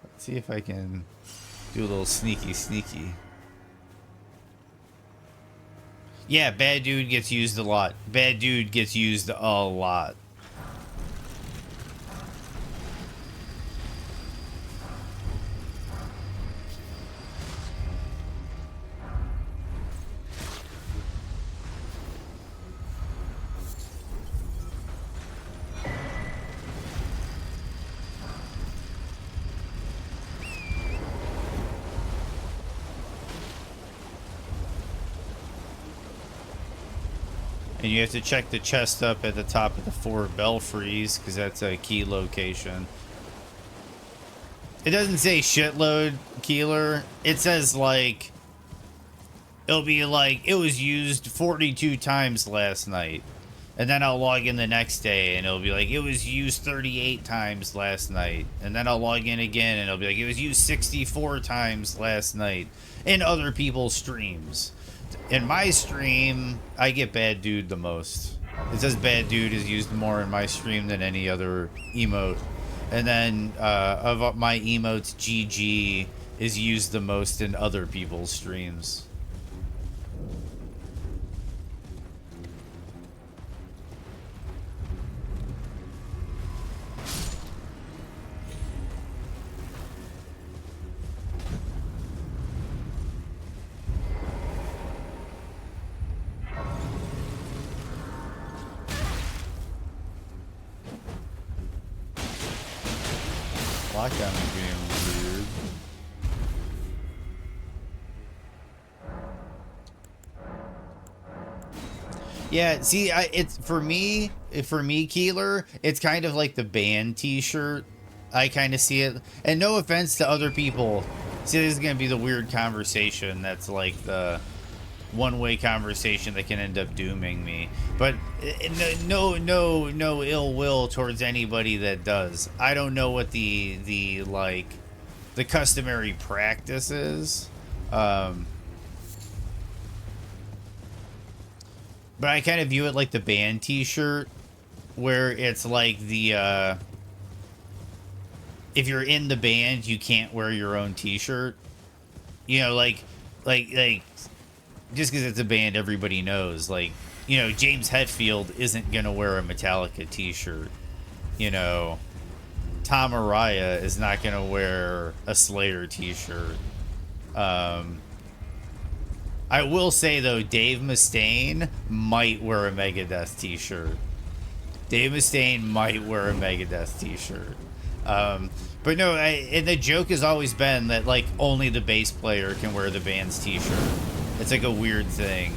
Let's see if I can do a little sneaky. Yeah, bad dude gets used a lot. Bad dude gets used a lot. And you have to check the chest up at the top of the 4 belfries, because that's a key location. It doesn't say shitload, Keeler. It says, like, it'll be like, it was used 42 times last night. And then I'll log in the next day, and it'll be like, it was used 38 times last night. And then I'll log in again, and it'll be like, it was used 64 times last night in other people's streams. In my stream, I get bad dude the most. It says bad dude is used more in my stream than any other emote. And then of my emotes, GG is used the most in other people's streams. Lockdown is being weird. Yeah, see, it's for me, Keeler, it's kind of like the band t-shirt. I kind of see it. And no offense to other people. See, this is going to be the weird conversation that's like the one-way conversation that can end up dooming me. But no ill will towards anybody that does. I don't know what the like the customary practices. But I kind of view it like the band t-shirt, where it's like the, if you're in the band, you can't wear your own t-shirt. You know, like, just because it's a band everybody knows. Like, you know, James Hetfield isn't going to wear a Metallica t-shirt. You know, Tom Araya is not going to wear a Slayer t-shirt. I will say, though, Dave Mustaine might wear a Megadeth t-shirt. Dave Mustaine might wear a Megadeth t-shirt. But no, and the joke has always been that, like, only the bass player can wear the band's t-shirt. It's like a weird thing.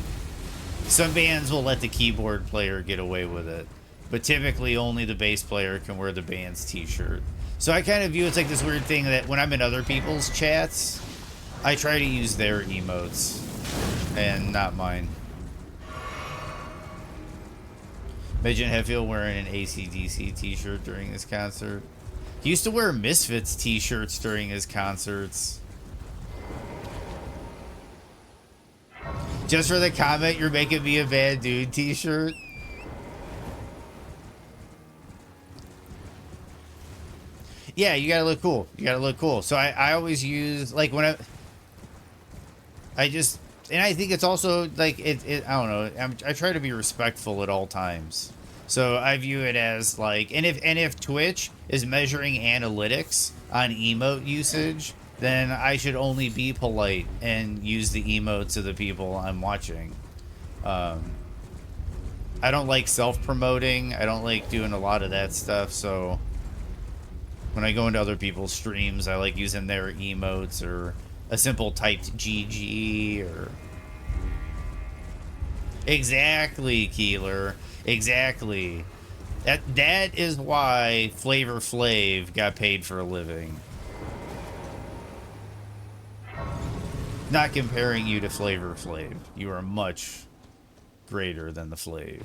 Some bands will let the keyboard player get away with it, but typically only the bass player can wear the band's t-shirt. So I kind of view it's like this weird thing that when I'm in other people's chats, I try to use their emotes and not mine. Imagine Hetfield wearing an AC/DC t-shirt during his concert. He used to wear Misfits t-shirts during his concerts. Just for the comment, you're making me a bad dude t-shirt. Yeah, you gotta look cool. You gotta look cool. So I always use, like, when I just, and I think it's also, like, I don't know, I try to be respectful at all times. So I view it as, like, and if Twitch is measuring analytics on emote usage, then I should only be polite and use the emotes of the people I'm watching. I don't like self-promoting. I don't like doing a lot of that stuff, so when I go into other people's streams, I like using their emotes or a simple typed GG or... Exactly, Keeler. Exactly. That is why Flavor Flav got paid for a living. Not comparing you to Flavor Flav. You are much greater than the Flav.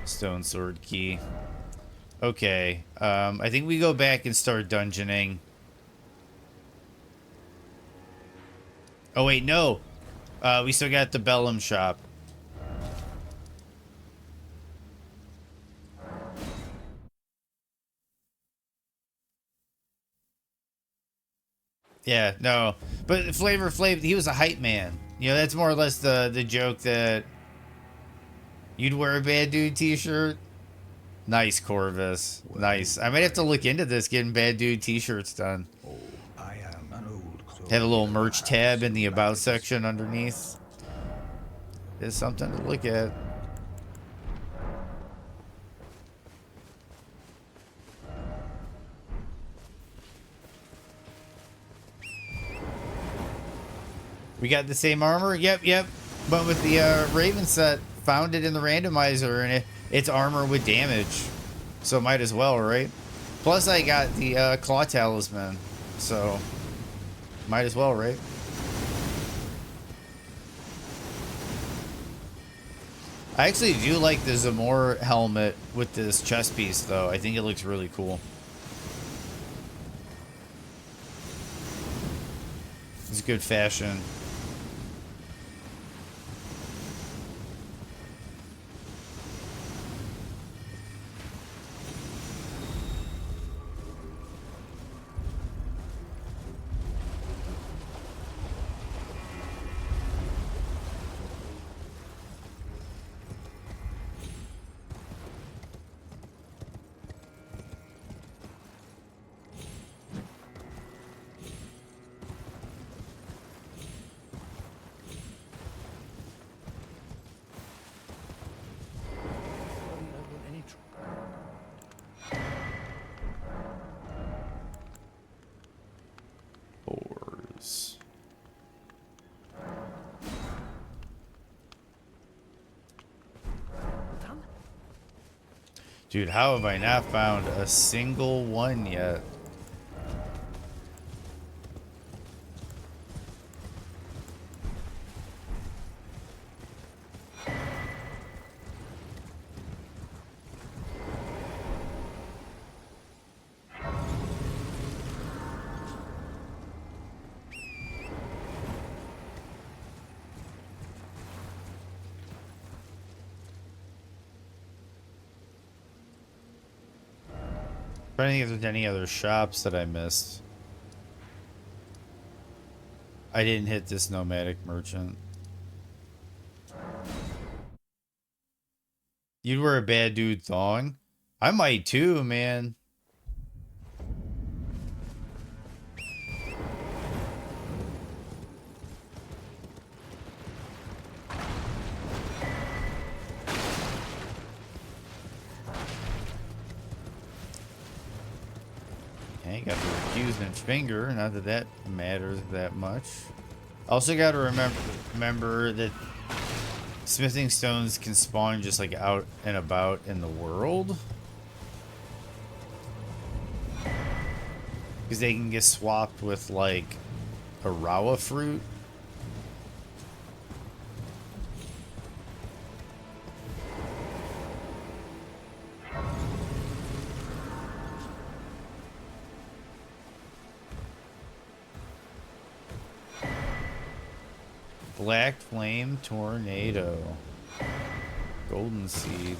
Stone Sword Key. Okay. I think we go back and start dungeoning. Oh, wait, no. We still got the Bellum shop. Yeah, no. But Flavor Flav, he was a hype man. You know, that's more or less the joke that you'd wear a Bad Dude t-shirt. Nice, Corvus. Nice. I might have to look into this, getting Bad Dude t-shirts done. I am an old clothes. Have a little merch tab in the About section underneath. It's something to look at. We got the same armor? Yep. But with the Raven set, found it in the randomizer, and it's armor with damage. So might as well, right? Plus I got the Claw Talisman, so might as well, right? I actually do like the Zamor helmet with this chest piece, though. I think it looks really cool. It's good fashion. Dude, how have I not found a single one yet? Trying to think if there's any other shops that I missed. I didn't hit this nomadic merchant. You'd wear a bad dude thong? I might too, man. Okay, got the accusing finger. Not that that matters that much. Also got to remember that smithing stones can spawn just like out and about in the world. Because they can get swapped with like a rawa fruit. Black Flame Tornado. Golden Seed.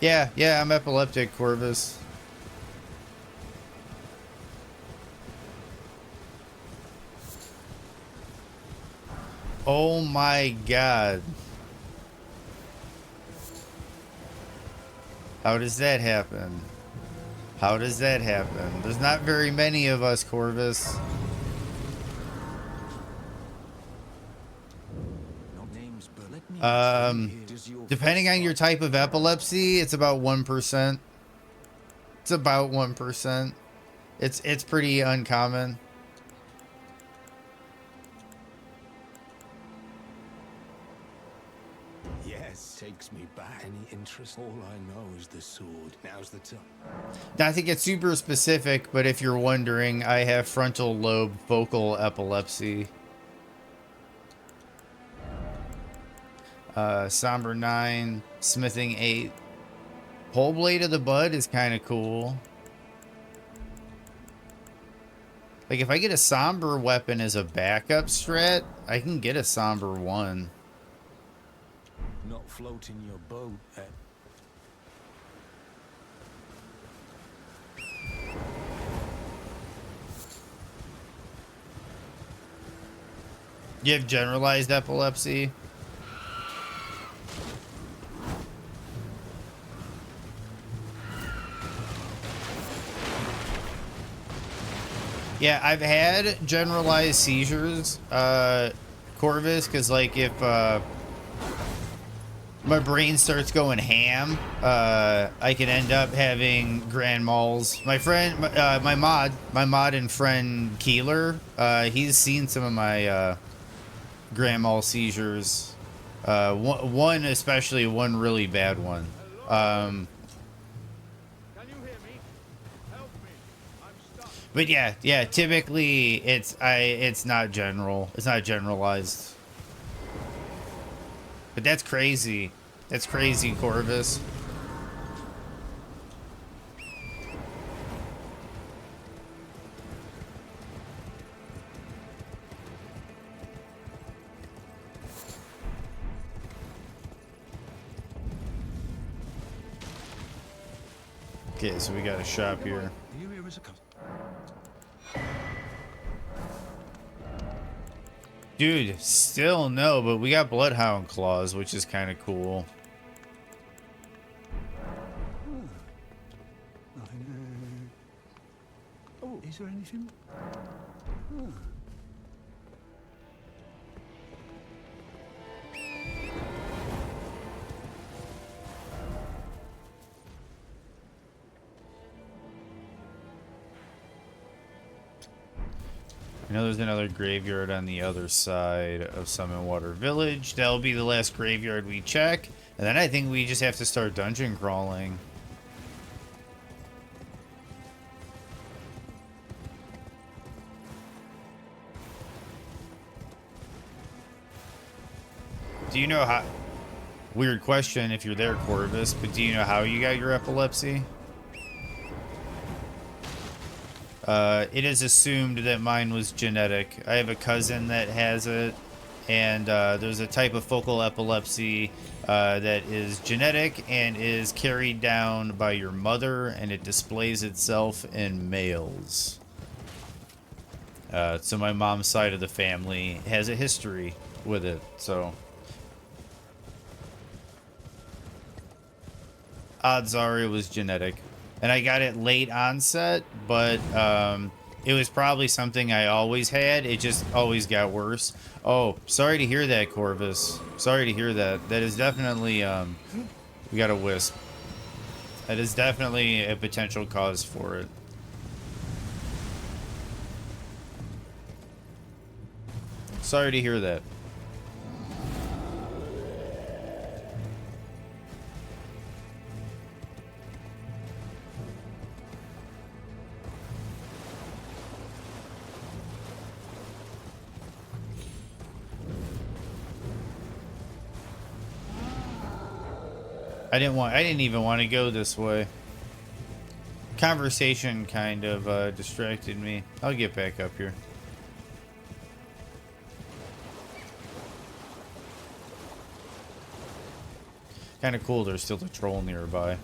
Yeah, I'm epileptic, Corvus. Oh my god. How does that happen? How does that happen? There's not very many of us, Corvus. Depending on your type of epilepsy, it's about 1%. It's about 1%. It's pretty uncommon. Yes, takes me back. Any interest? All I know is the sword. Now's the time. Now, I think it's super specific, but if you're wondering, I have frontal lobe focal epilepsy. Somber 9, Smithing 8. Whole Blade of the Bud is kind of cool. Like, if I get a Somber weapon as a backup strat, I can get a Somber 1. Not floating your boat, eh? You have generalized epilepsy? Yeah, I've had generalized seizures, Corvus, because, like, if, my brain starts going ham, I can end up having grand mals. My friend, my mod and friend Keeler, he's seen some of my, grand mal seizures. One especially, one really bad one. But yeah, typically it's not general. It's not generalized. But that's crazy. That's crazy, Corvus. Okay, so we got a shop here. Are you here as a customer? Dude, still no, but we got Bloodhound Claws, which is kind of cool. Nothing. Oh, is there anything? I know there's another graveyard on the other side of Summon Water Village. That'll be the last graveyard we check. And then I think we just have to start dungeon crawling. Do you know how... Weird question if you're there, Corvus, but do you know how you got your epilepsy? It is assumed that mine was genetic. I have a cousin that has it, and there's a type of focal epilepsy that is genetic and is carried down by your mother, and it displays itself in males. So my mom's side of the family has a history with it, so odds are it was genetic. And I got it late onset, but it was probably something I always had. It just always got worse. Oh, sorry to hear that, Corvus. Sorry to hear that. That is definitely, we got a wisp. That is definitely a potential cause for it. Sorry to hear that. I didn't even want to go this way. Conversation kind of distracted me. I'll get back up here. Kind of cool there's still a troll nearby.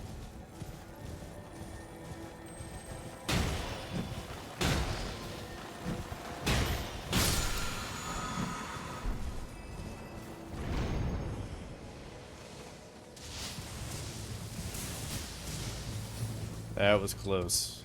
That was close.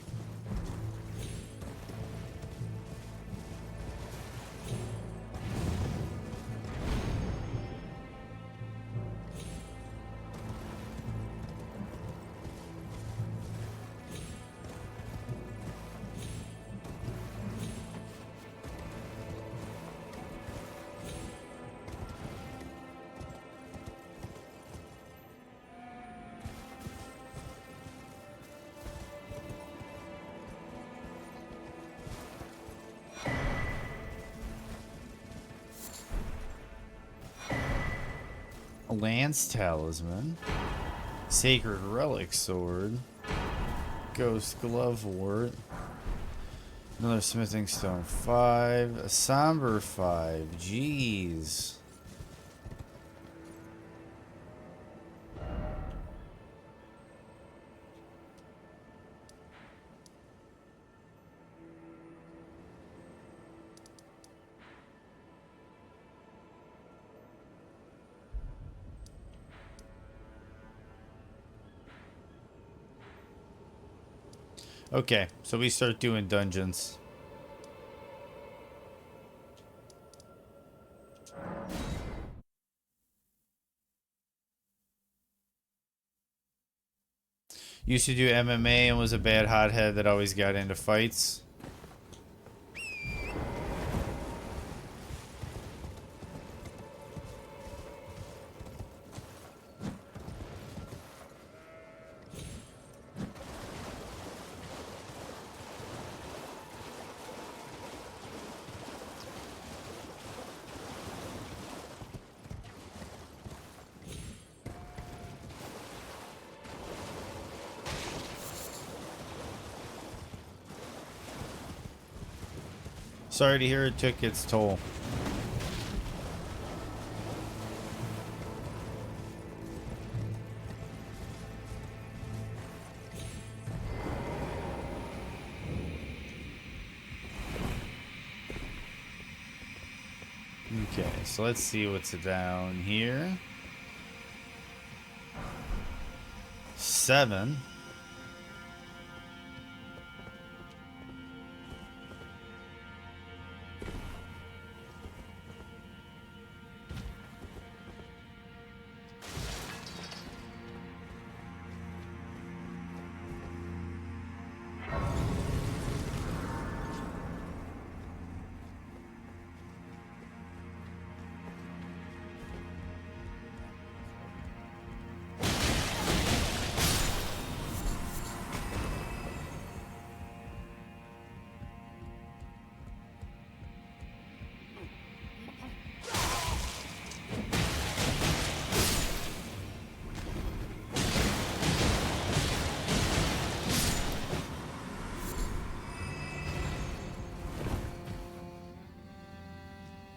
A lance talisman, sacred relic sword, ghost glove wart, another smithing stone 5, a somber 5. Jeez. Okay, so we start doing dungeons. Used to do MMA and was a bad hothead that always got into fights. Sorry to hear it took its toll. Okay, so let's see what's down here. 7.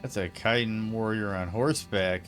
That's a Kaidan warrior on horseback.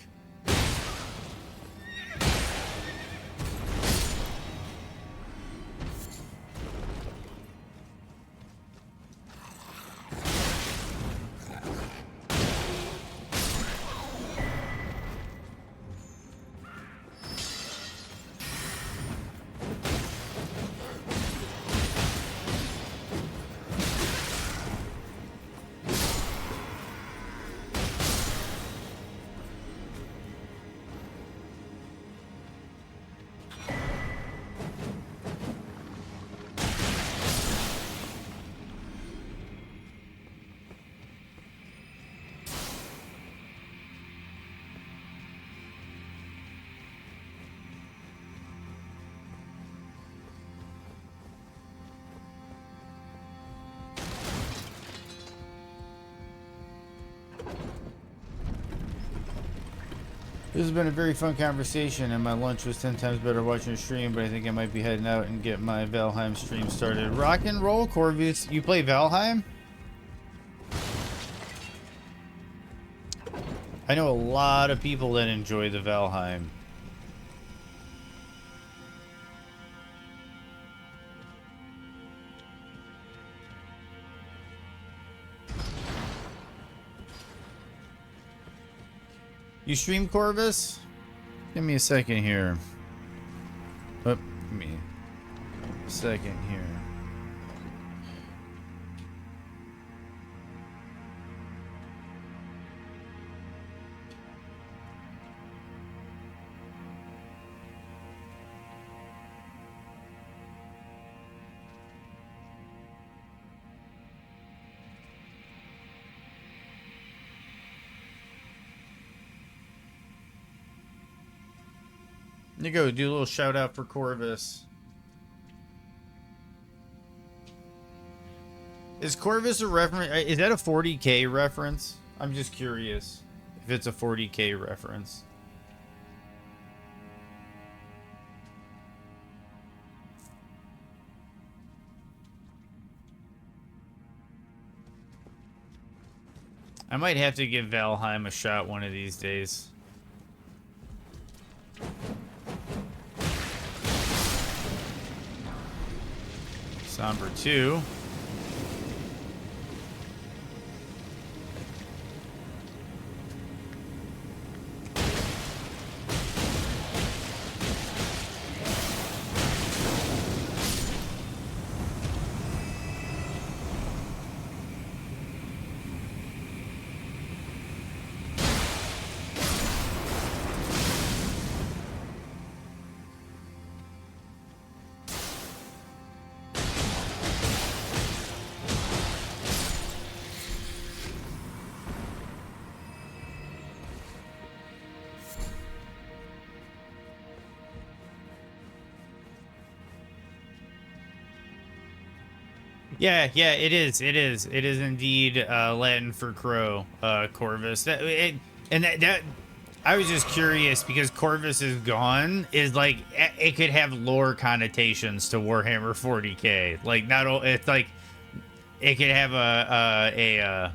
This has been a very fun conversation, and my lunch was 10 times better watching a stream, but I think I might be heading out and get my Valheim stream started. Rock and roll, Corvus. You play Valheim? I know a lot of people that enjoy the Valheim. You stream, Corvus? Give me a second here. Oh, give me a second here. You go, do a little shout out for Corvus. Is Corvus a reference? Is that a 40K reference? I'm just curious if it's a 40K reference. I might have to give Valheim a shot one of these days. Somber 2. Yeah, it is. It is indeed Latin for crow, Corvus. I was just curious because Corvus is gone. Is like it could have lore connotations to Warhammer 40K. Like it's like it could have a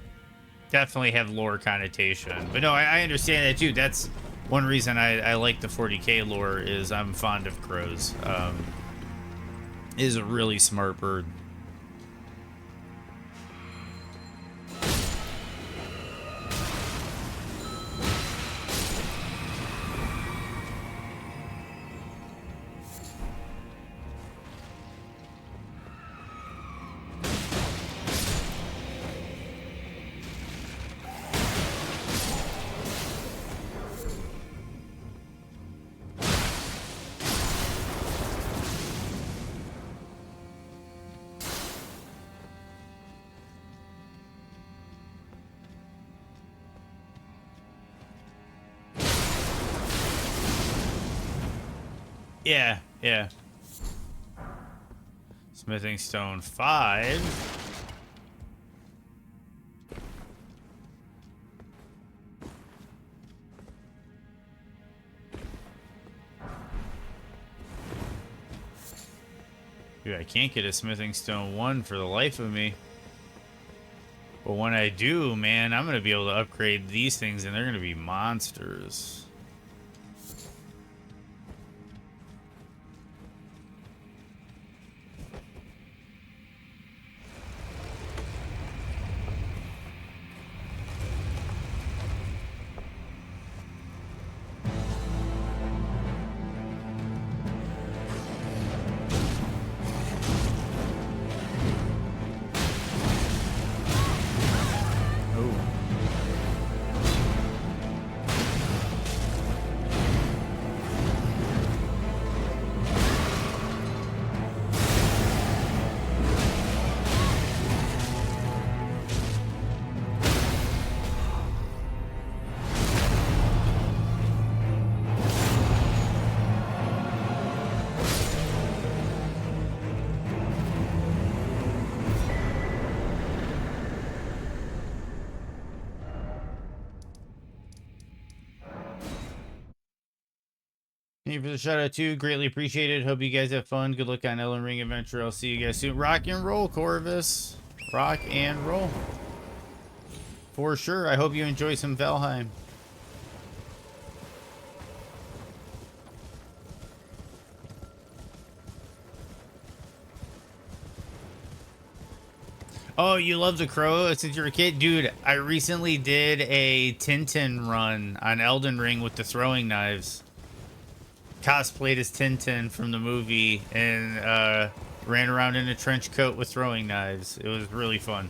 definitely have lore connotation. But no, I understand that too. That's one reason I like the 40K lore is I'm fond of crows. Is a really smart bird. Yeah. Smithing stone 5. Dude, I can't get a smithing stone 1 for the life of me. But when I do, man, I'm going to be able to upgrade these things, and they're going to be monsters. Thank you for the shout out too. Greatly appreciated. Hope you guys have fun. Good luck on Elden Ring Adventure. I'll see you guys soon. Rock and roll, Corvus. Rock and roll. For sure. I hope you enjoy some Valheim. Oh, you love the Crow since you're a kid? Dude, I recently did a Tintin run on Elden Ring with the throwing knives. Cosplayed as Tintin from the movie and ran around in a trench coat with throwing knives. It was really fun.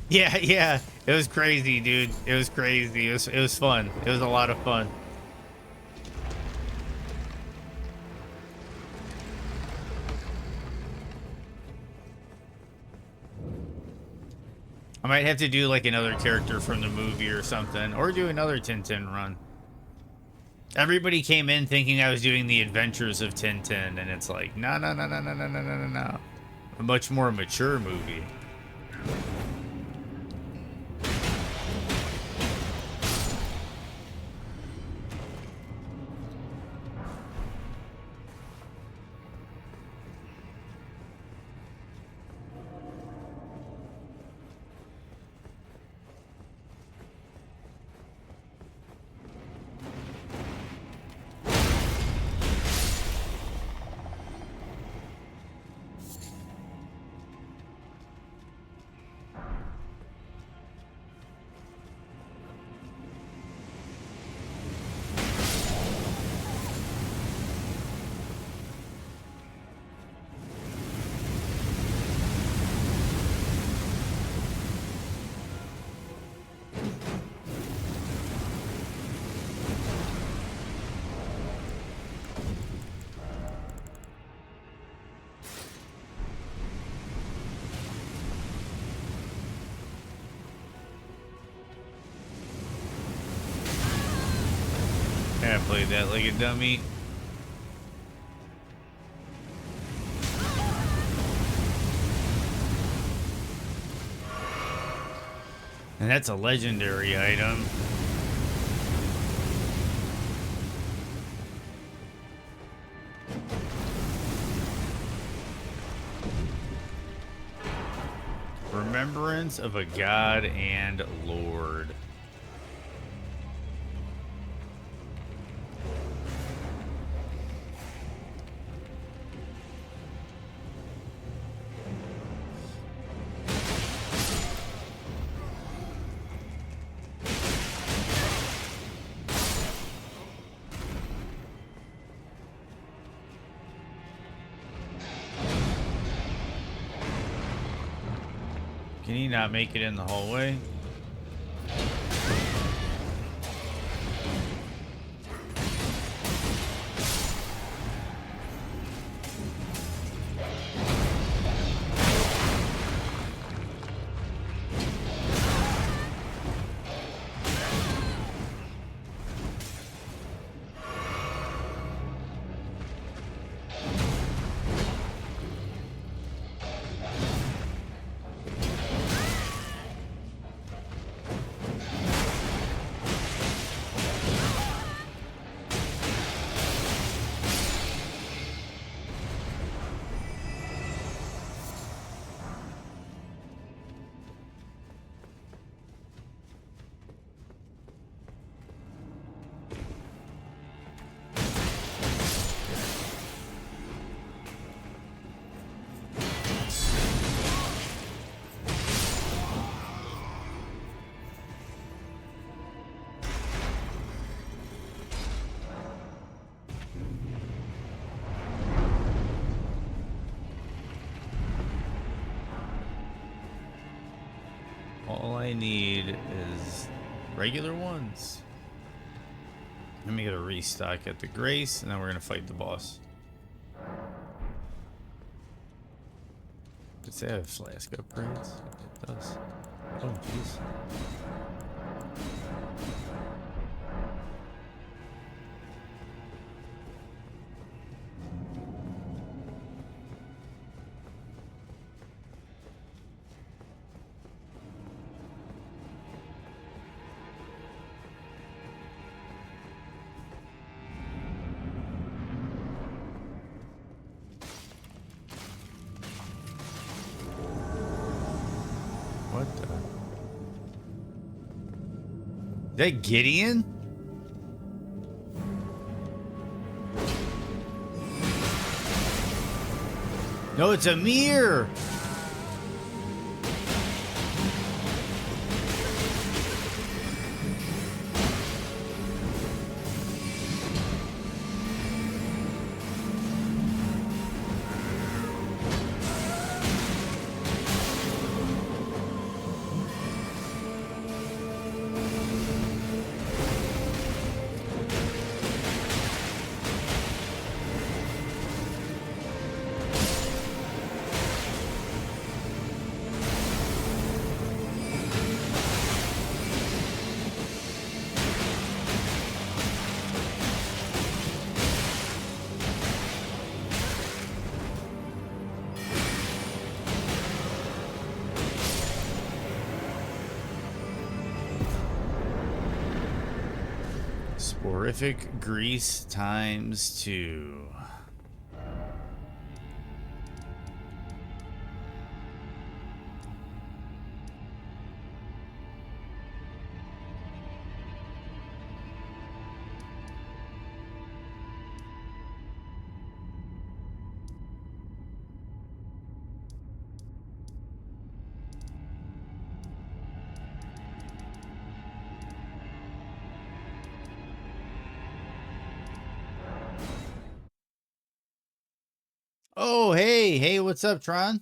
Yeah, yeah. It was crazy, dude. It was crazy. It was fun. It was a lot of fun. I might have to do like another character from the movie or something, or do another Tintin run. Everybody came in thinking I was doing the adventures of Tintin, and it's like, no, no, no, no, no, no, no, no, no, no. A much more mature movie. I played that like a dummy. And that's a legendary item. Remembrance of a God and Lord. Can he not make it in the hallway? All I need is regular ones. Let me get a restock at the Grace, and then we're gonna fight the boss. Does it have flask upgrades? It does. Oh, jeez. What the? Is that Gideon? No, it's Amir. Sporific grease ×2. Oh, hey, what's up, Tron?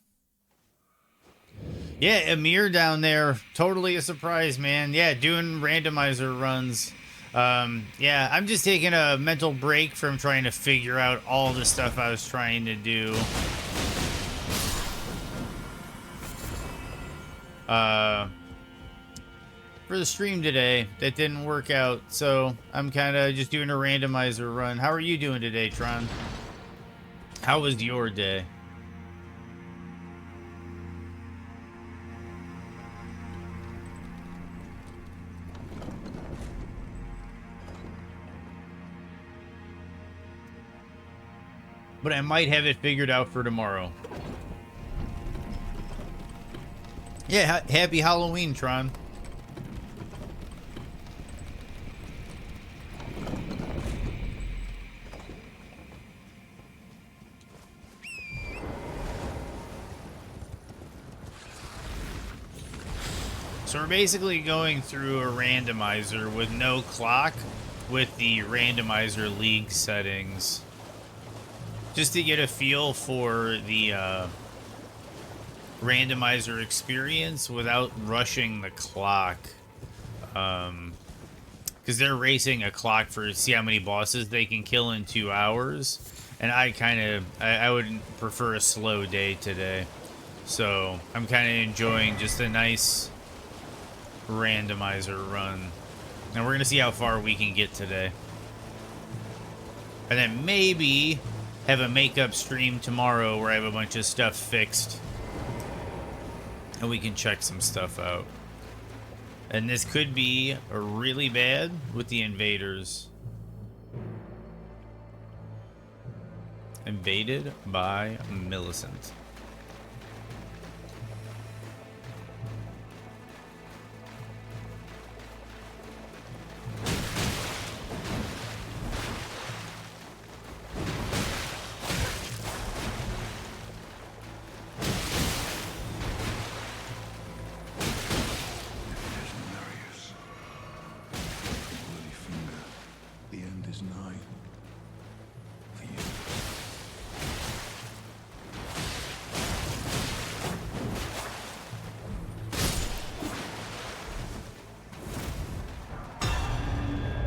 Yeah, Amir down there. Totally a surprise, man. Yeah, doing randomizer runs. Yeah, I'm just taking a mental break from trying to figure out all the stuff I was trying to do. For the stream today, that didn't work out, so I'm kind of just doing a randomizer run. How are you doing today, Tron? How was your day? But I might have it figured out for tomorrow. Yeah, happy Halloween, Tron. So we're basically going through a randomizer with no clock with the randomizer league settings. Just to get a feel for the randomizer experience without rushing the clock. Because they're racing a clock for see how many bosses they can kill in 2 hours. And I would prefer a slow day today. So I'm kind of enjoying just a nice randomizer run. And we're going to see how far we can get today. And then maybe have a makeup stream tomorrow where I have a bunch of stuff fixed. And we can check some stuff out. And this could be really bad with the invaders. Invaded by Millicent.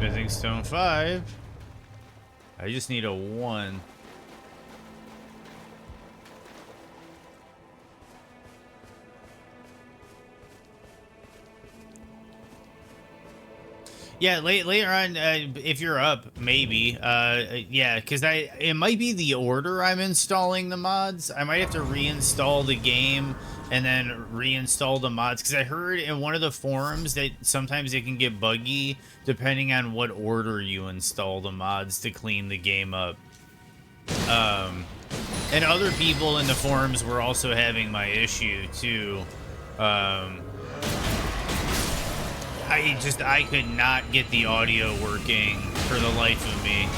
Smithing stone 5. I just need a 1. Yeah, later on, if you're up, maybe. Yeah, because it might be the order I'm installing the mods. I might have to reinstall the game and then reinstall the mods, because I heard in one of the forums that sometimes it can get buggy depending on what order you install the mods to clean the game up. And other people in the forums were also having my issue too. I could not get the audio working for the life of me.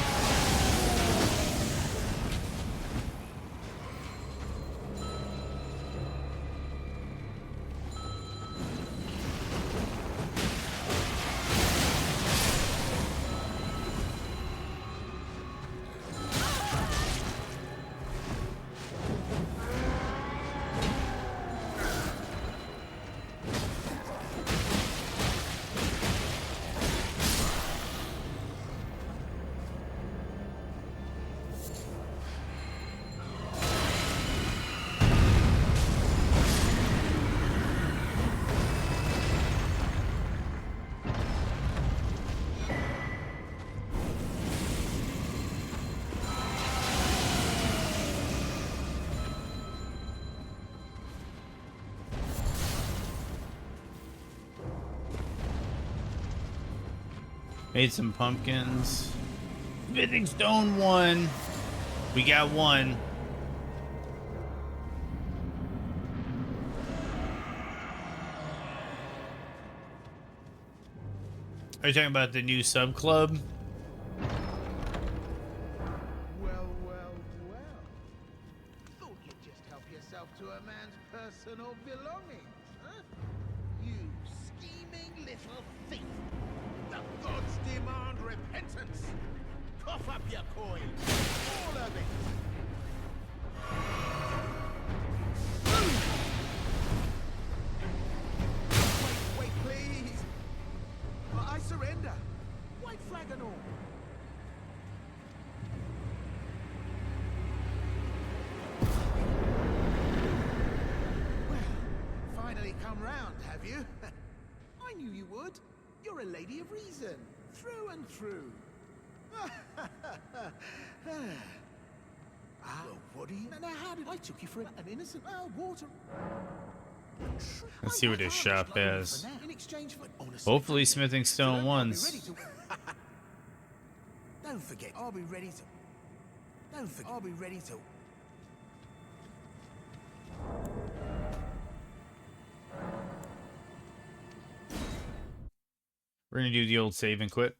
Made some pumpkins. Smithing stone 1. We got 1. Are you talking about the new sub club? Well, well, well. Thought you'd just help yourself to a man's personal belongings, huh? You scheming little thief. The gods demand repentance. Cough up your coin. All of it. Wait, please. I surrender. White flag and all. Well, finally come round, have you? I knew you would. You're a lady of reason, through and through. Well, what do you... Now, how did I took you for an innocent water... Let's see what his shop has. In exchange for... Hopefully smithing stone 1s. Don't forget, I'll be ready to... Don't forget, I'll be ready to... We're gonna do the old save and quit.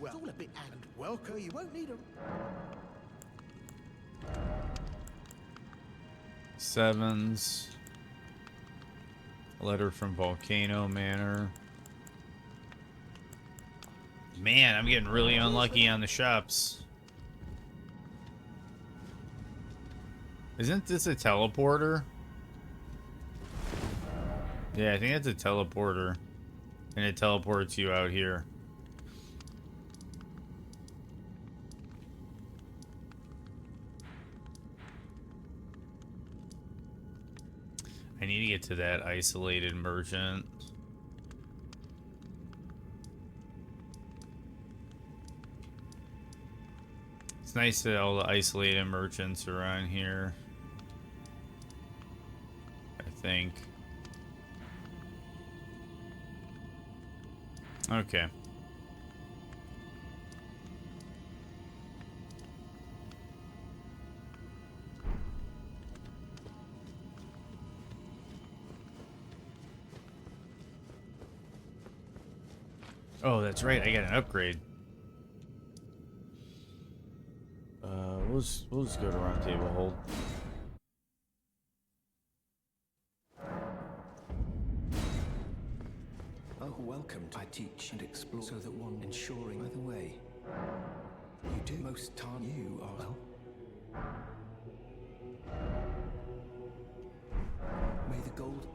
Well, it's all a bit and welcome. You won't need a... 7s. A letter from Volcano Manor. Man, I'm getting really unlucky on the shops. Isn't this a teleporter? Yeah, I think it's a teleporter. And it teleports you out here. I need to get to that isolated merchant. It's nice that all the isolated merchants are around here. I think. Okay. Oh, that's right. I got an upgrade. We'll just go to round table hold. Oh, welcome. I teach and explore so that one ensuring by the way. You do. Most time you are. Well. May the gold.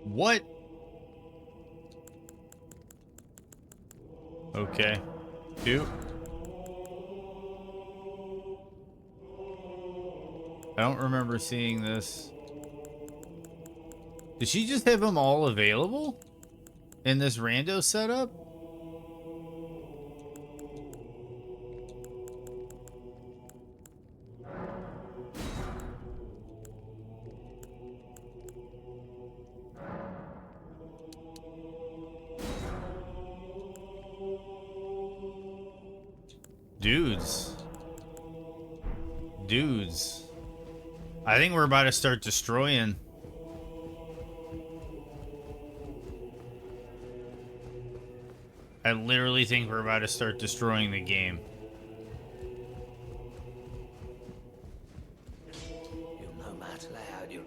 What? Okay. Two. I don't remember seeing this. Did she just have them all available in this rando setup? Dudes. Dudes. I think we're about to start destroying. I literally think we're about to start destroying the game. You'll no matter how you.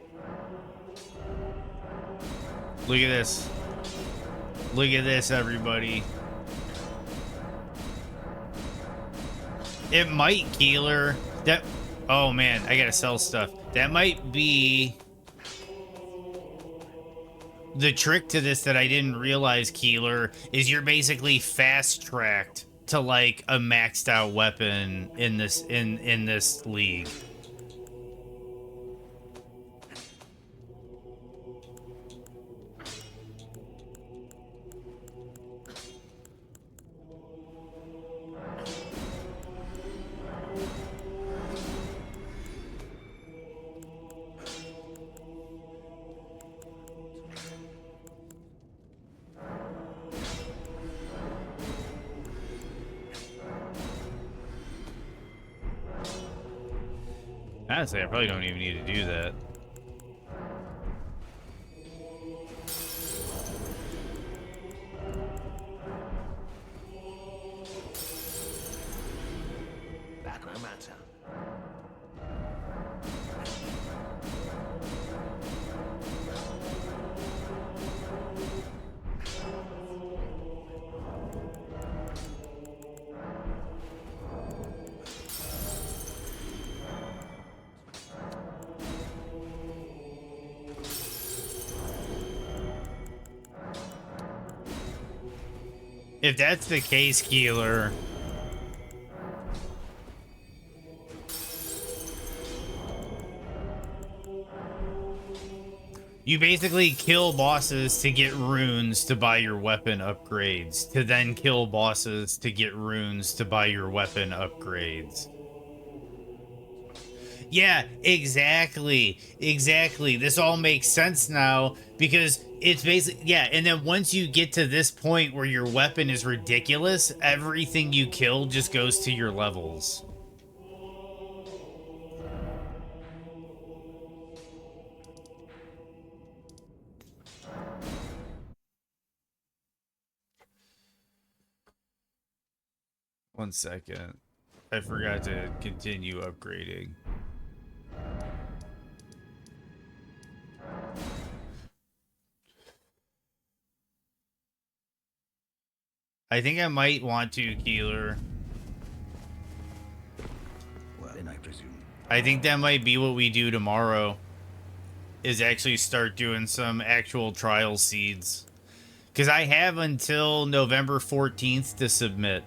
Look at this. Look at this, everybody. It might, Keeler. That. Oh man, I gotta sell stuff. That might be the trick to this that I didn't realize, Keeler, is you're basically fast-tracked to like a maxed out weapon in this league. Honestly, I probably don't even need to do that. That no matter. If that's the case, Keeler, you basically kill bosses to get runes to buy your weapon upgrades, to then kill bosses to get runes to buy your weapon upgrades. Yeah, exactly. Exactly. This all makes sense now because it's basically, yeah, and then once you get to this point where your weapon is ridiculous, everything you kill just goes to your levels. One second. I forgot to continue upgrading. I think I might want to, Keeler. Well, then I presume. I think that might be what we do tomorrow. Is actually start doing some actual trial seeds. Because I have until November 14th to submit.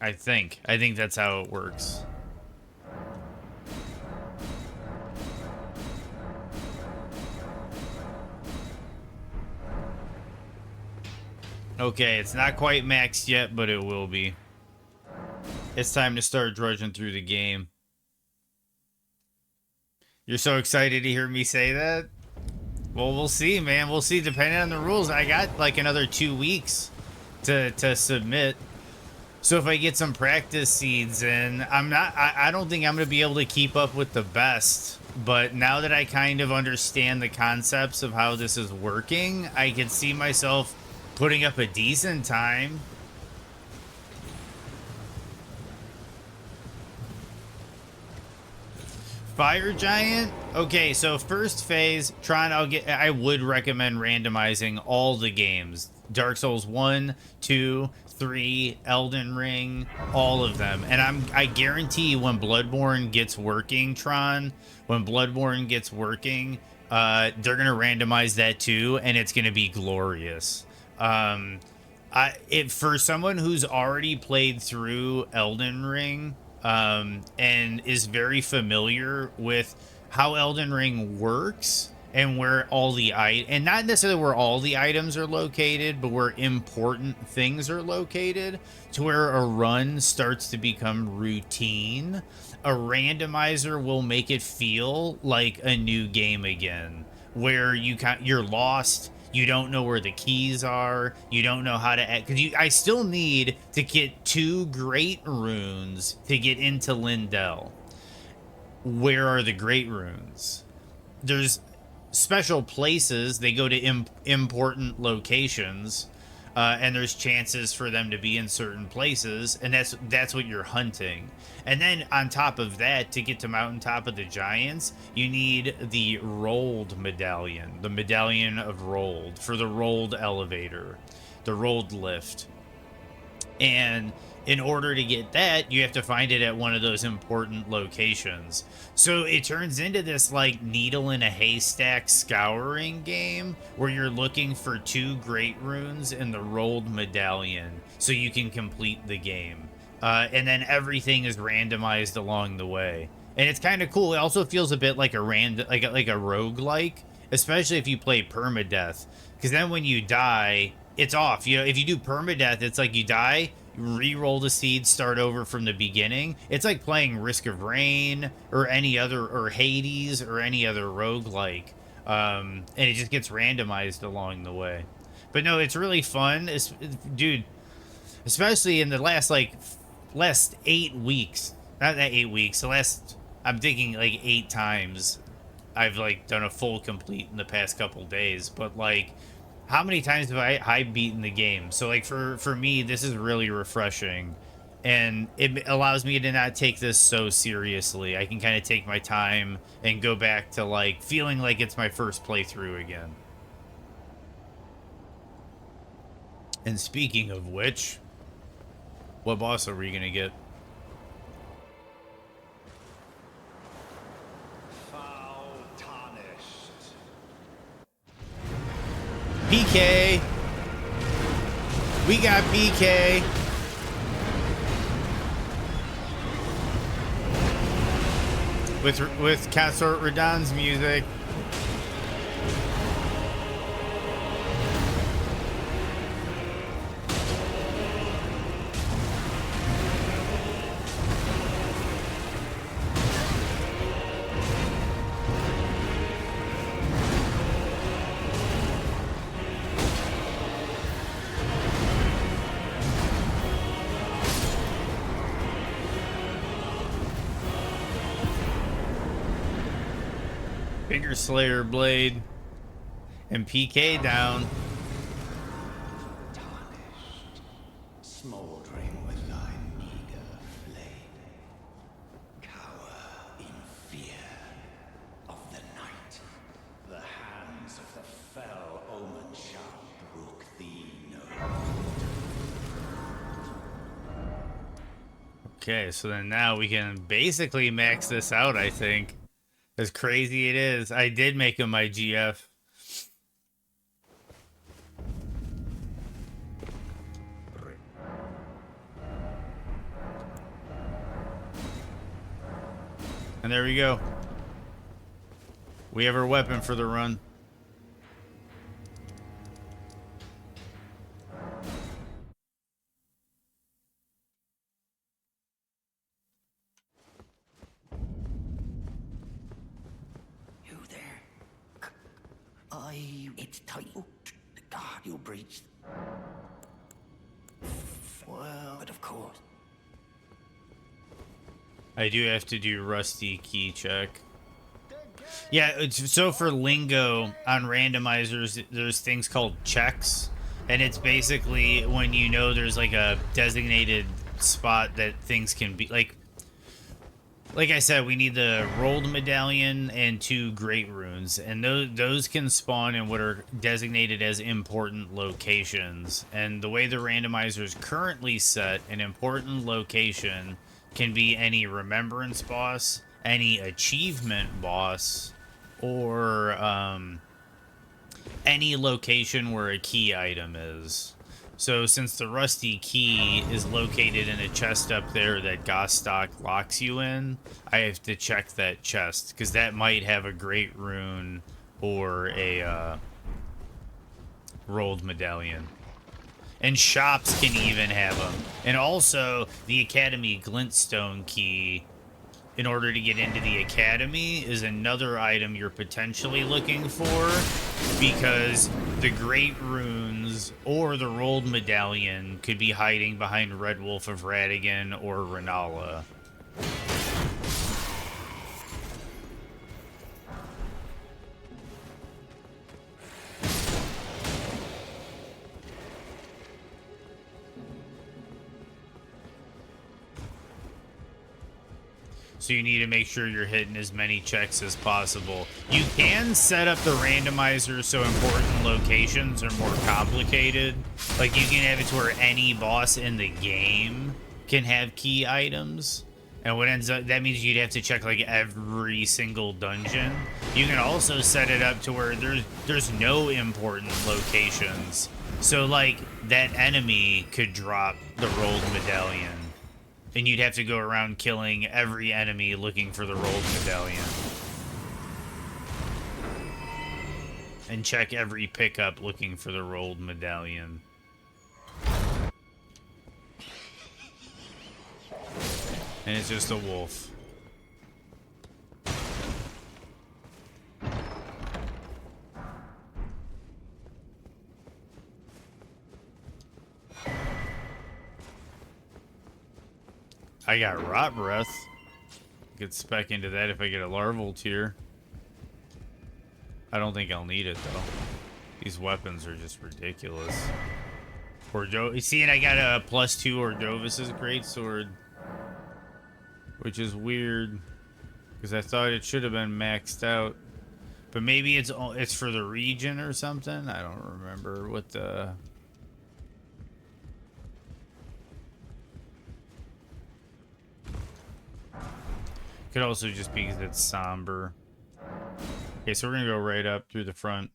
I think that's how it works. Okay, it's not quite maxed yet, but it will be. It's time to start drudging through the game. You're so excited to hear me say that? Well, we'll see, man. We'll see. Depending on the rules, I got like another 2 weeks to submit. So if I get some practice seeds in, I don't think I'm going to be able to keep up with the best. But now that I kind of understand the concepts of how this is working, I can see myself putting up a decent time. Fire Giant? Okay, so first phase, Tron, I would recommend randomizing all the games. Dark Souls 1, 2, 3, Elden Ring, all of them. And I guarantee when Bloodborne gets working, Tron, when Bloodborne gets working, they're gonna randomize that too, and it's gonna be glorious. For someone who's already played through Elden Ring, and is very familiar with how Elden Ring works and where all the and not necessarily where all the items are located, but where important things are located, to where a run starts to become routine. A randomizer will make it feel like a new game again, where you're lost. You don't know where the keys are. You don't know how to, because I still need to get 2 great runes to get into Lindell. Where are the great runes? There's special places. They go to important locations, and there's chances for them to be in certain places, and that's what you're hunting. And then on top of that, to get to Mountaintop of the Giants, you need the rolled medallion, the medallion of rolled, for the rolled elevator, the rolled lift. And in order to get that, you have to find it at one of those important locations. So it turns into this like needle in a haystack scouring game where you're looking for 2 great runes in the rolled medallion so you can complete the game. And then everything is randomized along the way. And it's kind of cool. It also feels a bit like a roguelike, especially if you play permadeath. Because then when you die, it's off. You know, if you do permadeath, it's like you die, re-roll the seed, start over from the beginning. It's like playing Risk of Rain or any other, or Hades or any other roguelike. And it just gets randomized along the way. But no, it's really fun. Dude, especially in the last 8 weeks. Not that 8 weeks. I'm thinking like 8 times I've like done a full complete in the past couple days. But like, how many times have I beaten the game? So like for me, this is really refreshing, and it allows me to not take this so seriously. I can kind of take my time and go back to like feeling like it's my first playthrough again. And speaking of which, what boss are we gonna get? Foul tarnished. PK. We got PK. With Consort Radon's music. Finger Slayer Blade. And PK down. Tarnished, smoldering with thy meager flame. Cower in fear of the night. The hands of the fell omen shall brook thee no more. Okay, so then now we can basically max this out, I think. As crazy it is. I did make him my GF. And there we go. We have our weapon for the run. It's tight. Oh, God, you'll breach. Well, but of course. I do have to do rusty key check. Yeah, so for lingo on randomizers, there's things called checks, and it's basically when you know there's like a designated spot that things can be like I said, we need the rolled medallion and 2 great runes, and those can spawn in what are designated as important locations. And the way the randomizer is currently set, an important location can be any remembrance boss, any achievement boss, or any location where a key item is. So since the rusty key is located in a chest up there that Gostock locks you in, I have to check that chest, because that might have a great rune or a rolled medallion. And shops can even have them. And also, the Academy Glintstone key, in order to get into the Academy, is another item you're potentially looking for, because the Great Runes or the Rolled Medallion could be hiding behind Red Wolf of Radigan or Renala. So you need to make sure you're hitting as many checks as possible. You can set up the randomizer so important locations are more complicated. Like you can have it to where any boss in the game can have key items. And what ends up, that means you'd have to check like every single dungeon. You can also set it up to where there's no important locations. So like that enemy could drop the rolled medallion. And you'd have to go around killing every enemy looking for the rolled medallion. And check every pickup looking for the rolled medallion. And it's just a wolf. I got Rot Breath. I could spec into that if I get a larval tier. I don't think I'll need it though. These weapons are just ridiculous. See, and I got a +2 Ordovis's greatsword, which is weird because I thought it should have been maxed out. But maybe it's for the region or something. I don't remember what the. Could also just be because it's somber. Okay, so we're gonna go right up through the front.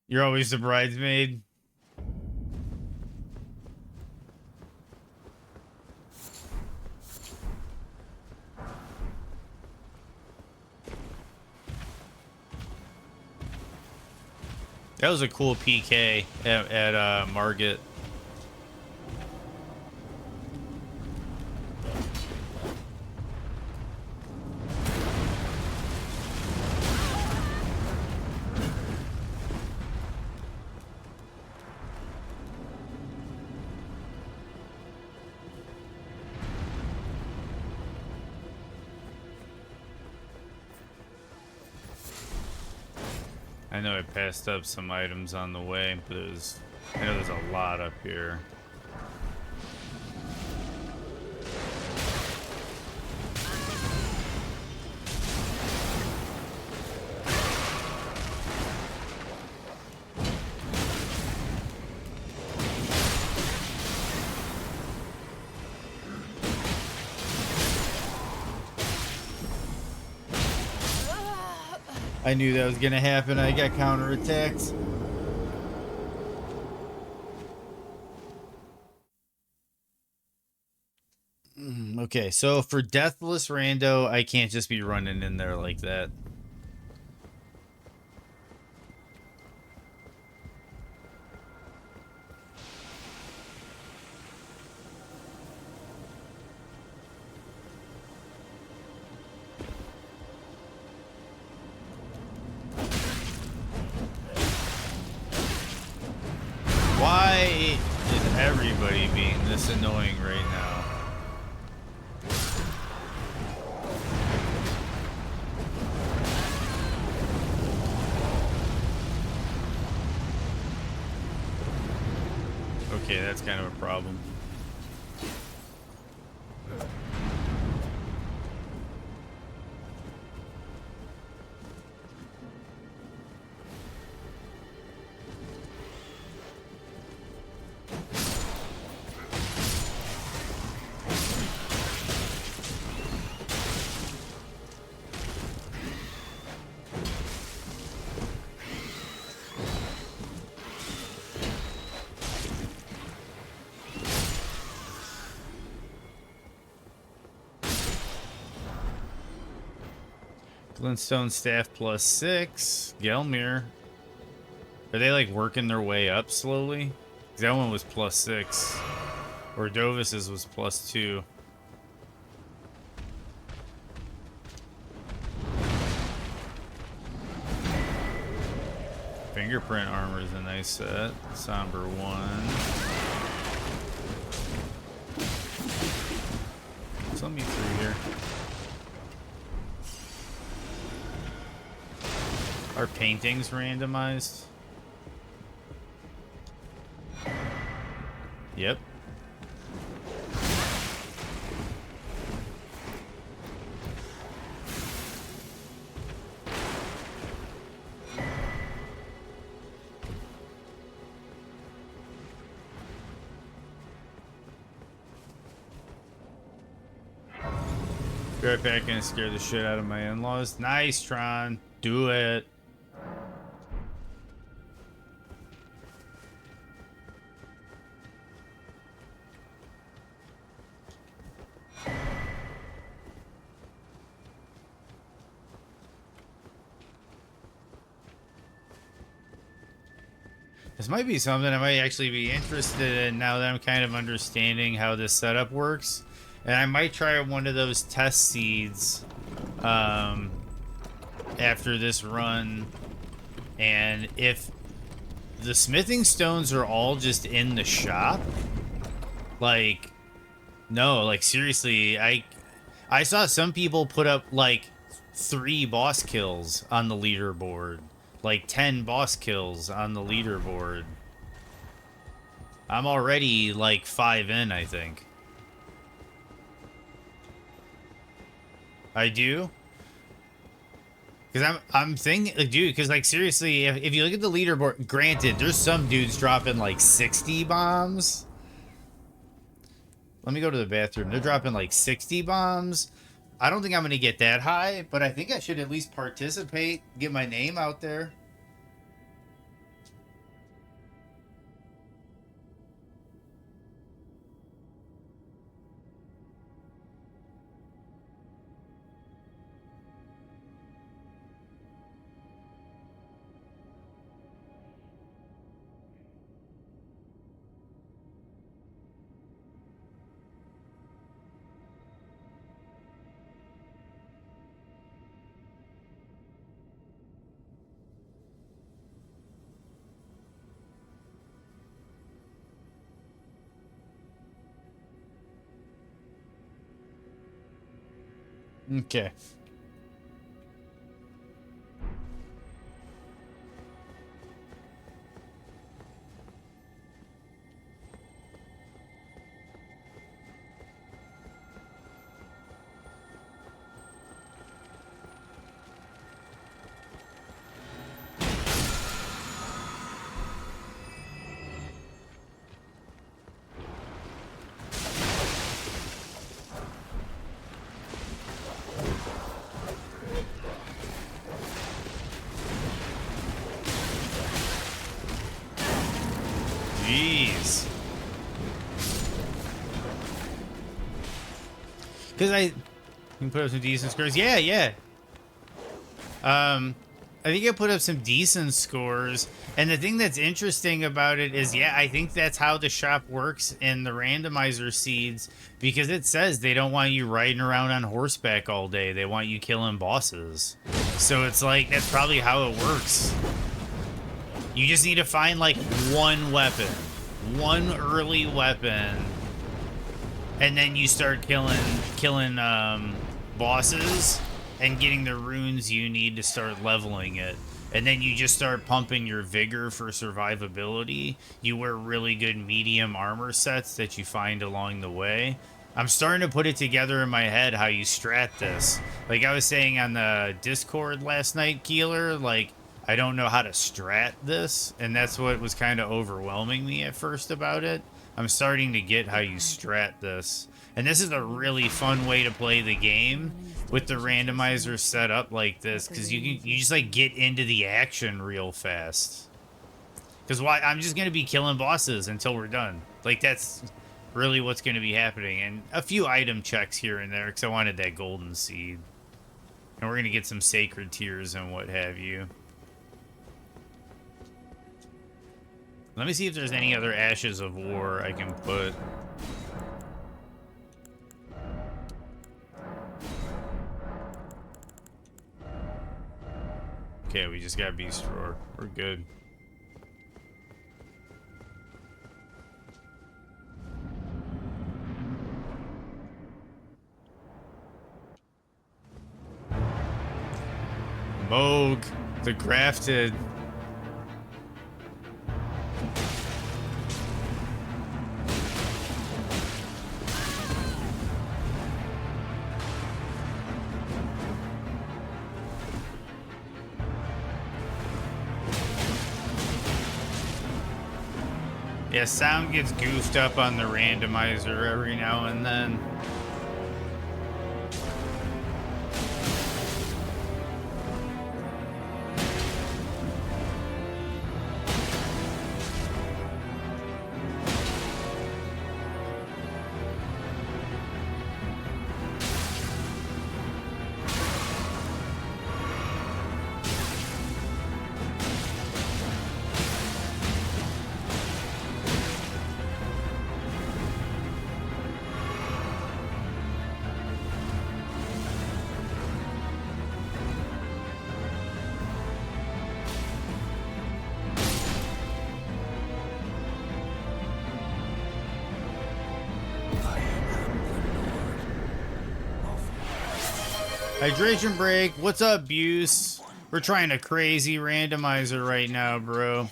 You're always the bridesmaid. That was a cool PK at Margit. I know I passed up some items on the way, but I know there's a lot up here. I knew that was gonna happen. I got counterattacks. Okay, so for Deathless Rando, I can't just be running in there like that. everybody being this annoying right now. Okay, that's kind of a problem. Glintstone staff +6. Gelmir. Are they like working their way up slowly? 'Cause that one was +6. Or Dovis's was +2. Fingerprint armor is a nice set. Somber 1. Just let me through here. Are paintings randomized? Yep. Be right back and scare the shit out of my in-laws. Nice, Tron. Do it. This might be something I might actually be interested in now that I'm kind of understanding how this setup works. And I might try one of those test seeds after this run. And if the smithing stones are all just in the shop, like, no, like seriously, I saw some people put up like 3 boss kills on the leaderboard. Like 10 boss kills on the leaderboard. I'm already like 5 in, I think. I do? Because I'm thinking, like, dude, because like seriously, if you look at the leaderboard, granted, there's some dudes dropping like 60 bombs. Let me go to the bathroom. They're dropping like 60 bombs. I don't think I'm going to get that high, but I think I should at least participate, get my name out there. Okay. Jeez. Because I can put up some decent scores. Yeah, yeah. I think I put up some decent scores. And the thing that's interesting about it is, yeah, I think that's how the shop works in the randomizer seeds. Because it says they don't want you riding around on horseback all day. They want you killing bosses. So it's like, that's probably how it works. You just need to find like one weapon. one early weapon, and then you start killing bosses and getting the runes you need to start leveling it. And then you just start pumping your vigor for survivability. You wear really good medium armor sets that you find along the way. I'm starting to put it together in my head how you strat this. Like I was saying on the Discord last night, Keeler, like, I don't know how to strat this, and that's what was kind of overwhelming me at first about it. I'm starting to get how you strat this. And this is a really fun way to play the game with the randomizer set up like this, because you just like get into the action real fast. Because I'm just going to be killing bosses until we're done. Like, that's really what's going to be happening. And a few item checks here and there, because I wanted that golden seed. And we're going to get some sacred tears and what have you. Let me see if there's any other ashes of war I can put. Okay, we just got beast roar. We're good. Moog, the grafted. Yeah, sound gets goofed up on the randomizer every now and then. Hydration break. What's up, Buse? We're trying a crazy randomizer right now, bro.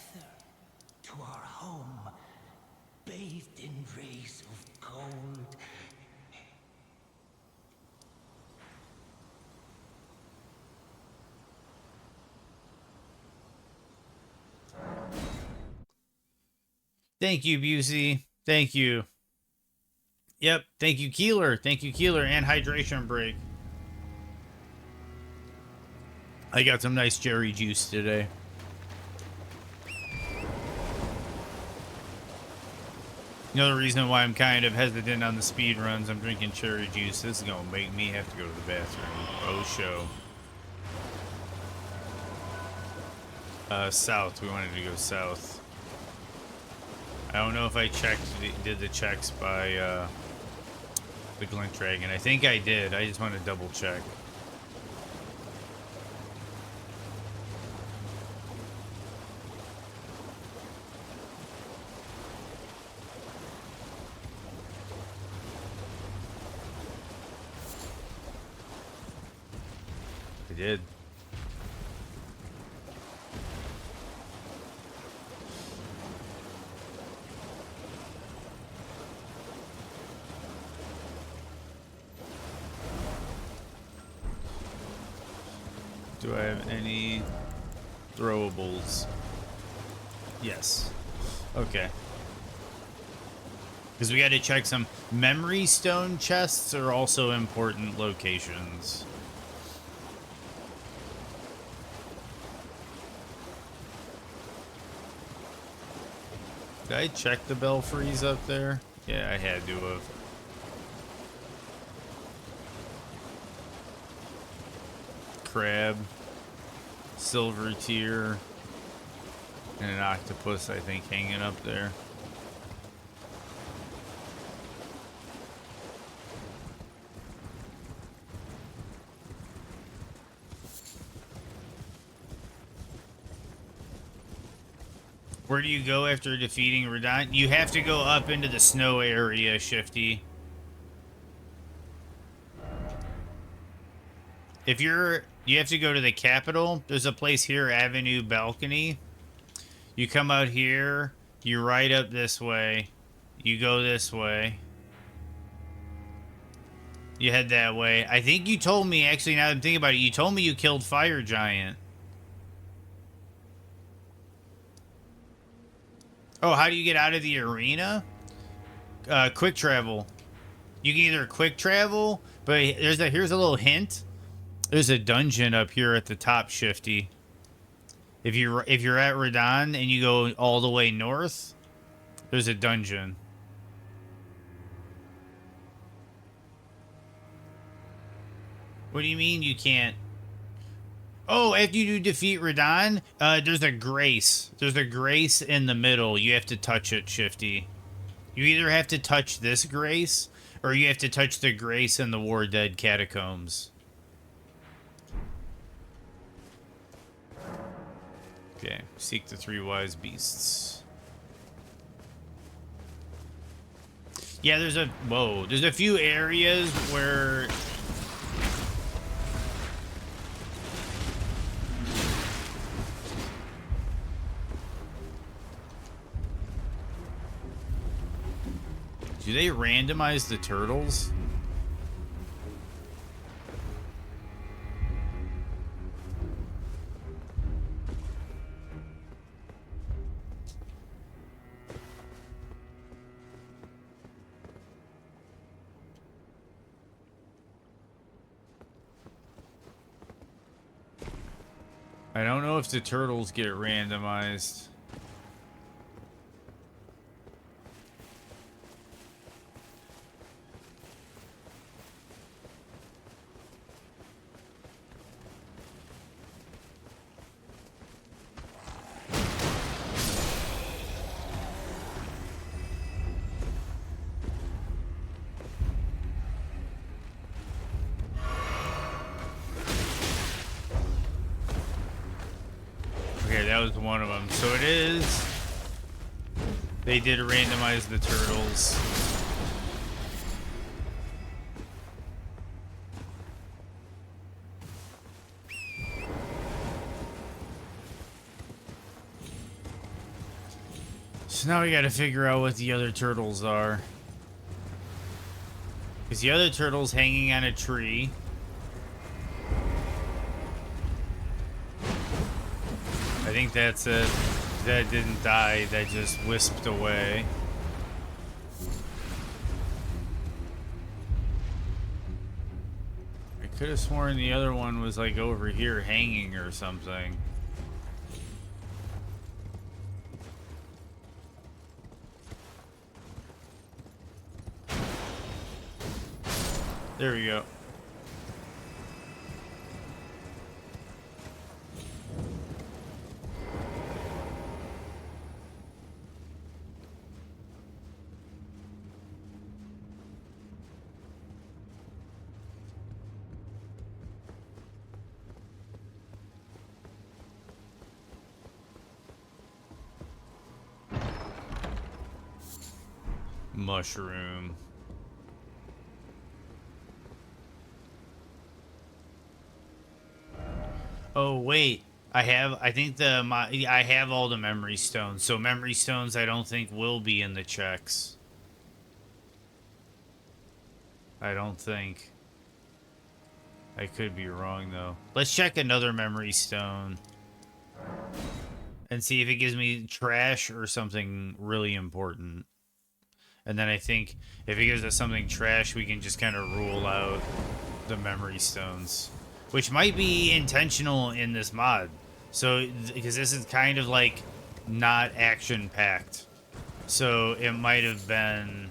To our home, bathed in rays of gold. Thank you, Busey. Thank you. Yep. Thank you, Keeler. Thank you, Keeler. And hydration break. I got some nice cherry juice today. Another reason why I'm kind of hesitant on the speed runs, I'm drinking cherry juice. This is going to make me have to go to the bathroom. Oh, show. South. We wanted to go south. I don't know if I did the checks by the Glint Dragon. I think I did. I just want to double check. I did. Do I have any throwables? Yes. Okay. Because we got to check some memory stone chests are also important locations. Did I check the belfries up there? Yeah, I had to have. Crab, silver tier, and an octopus, I think, hanging up there. Where do you go after defeating Radon? You have to go up into the snow area, Shifty. If you have to go to the capital. There's a place here, Avenue Balcony. You come out here, you ride up this way, you go this way. You head that way. I think you told me, actually, now that I'm thinking about it, you told me you killed Fire Giant. Oh, how do you get out of the arena? Quick travel. You can either quick travel, but here's a little hint. There's a dungeon up here at the top, Shifty. If you're at Radon and you go all the way north, there's a dungeon. What do you mean you can't? Oh, after you defeat Radon, there's a grace. There's a grace in the middle. You have to touch it, Shifty. You either have to touch this grace, or you have to touch the grace in the War Dead catacombs. Okay, seek the 3 wise beasts. Yeah, there's a few areas where... Do they randomize the turtles? I don't know if the turtles get randomized. Okay, that was one of them. So it is... They did randomize the turtles. So now we gotta figure out what the other turtles are. Because the other turtle's hanging on a tree. I think that's it. That didn't die, that just wisped away. I could have sworn the other one was like over here hanging or something. There we go. Mushroom. Oh wait, I have all the memory stones. So memory stones I don't think will be in the checks. I don't think. I could be wrong though. Let's check another memory stone and see if it gives me trash or something really important. And then I think if it gives us something trash, we can just kind of rule out the memory stones. Which might be intentional in this mod. So, because this is kind of like not action-packed. So, it might have been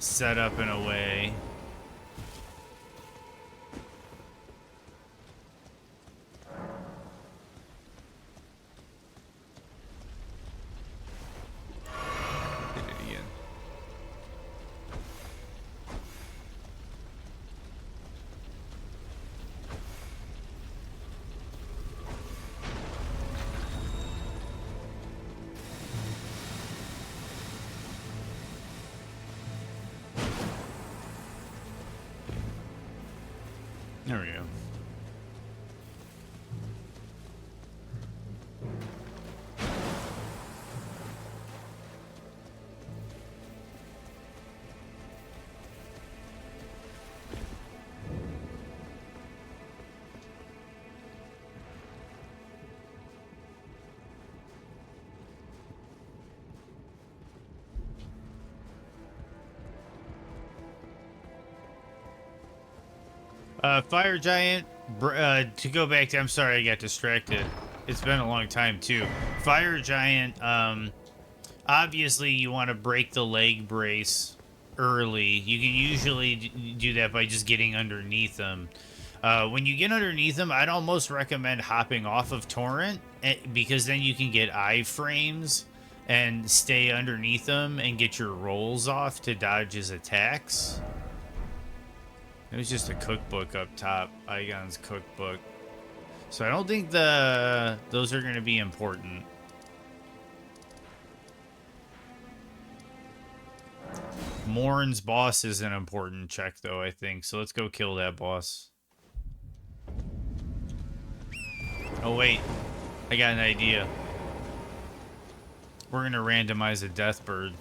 set up in a way. Did it again. There we go. Fire Giant, to go back to, I'm sorry I got distracted. It's been a long time too. Fire Giant, obviously you want to break the leg brace early. You can usually do that by just getting underneath them. When you get underneath them, I'd almost recommend hopping off of Torrent, because then you can get iframes and stay underneath them and get your rolls off to dodge his attacks. It was just a cookbook up top, Igon's cookbook. So I don't think those are going to be important. Morn's boss is an important check, though, I think. So let's go kill that boss. Oh, wait. I got an idea. We're going to randomize a death bird.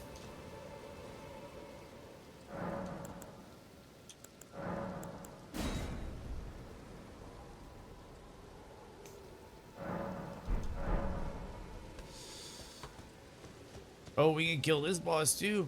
Oh, we can kill this boss too.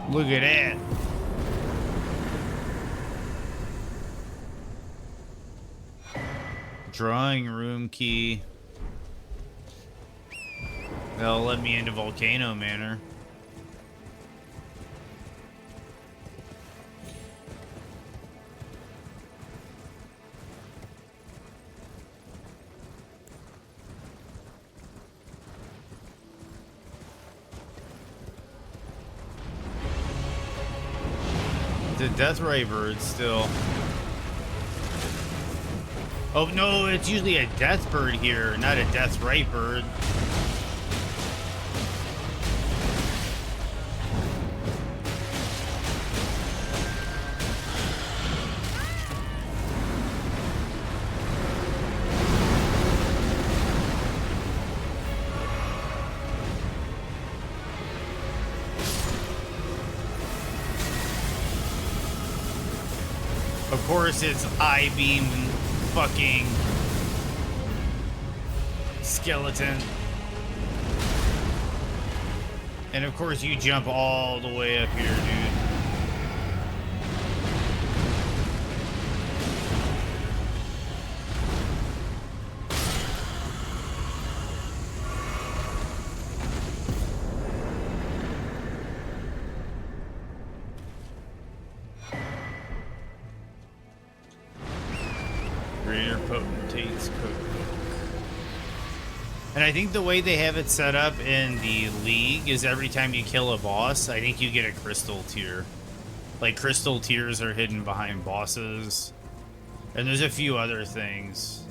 Look at that. Drawing room key. They'll let me into Volcano Manor. The Death Ray bird still. Oh no, it's usually a death bird here, not a death ray bird. Of course, it's I-beam fucking skeleton. And of course, you jump all the way up here, dude. And I think the way they have it set up in the League is every time you kill a boss, I think you get a crystal tier. Like, crystal tiers are hidden behind bosses. And there's a few other things.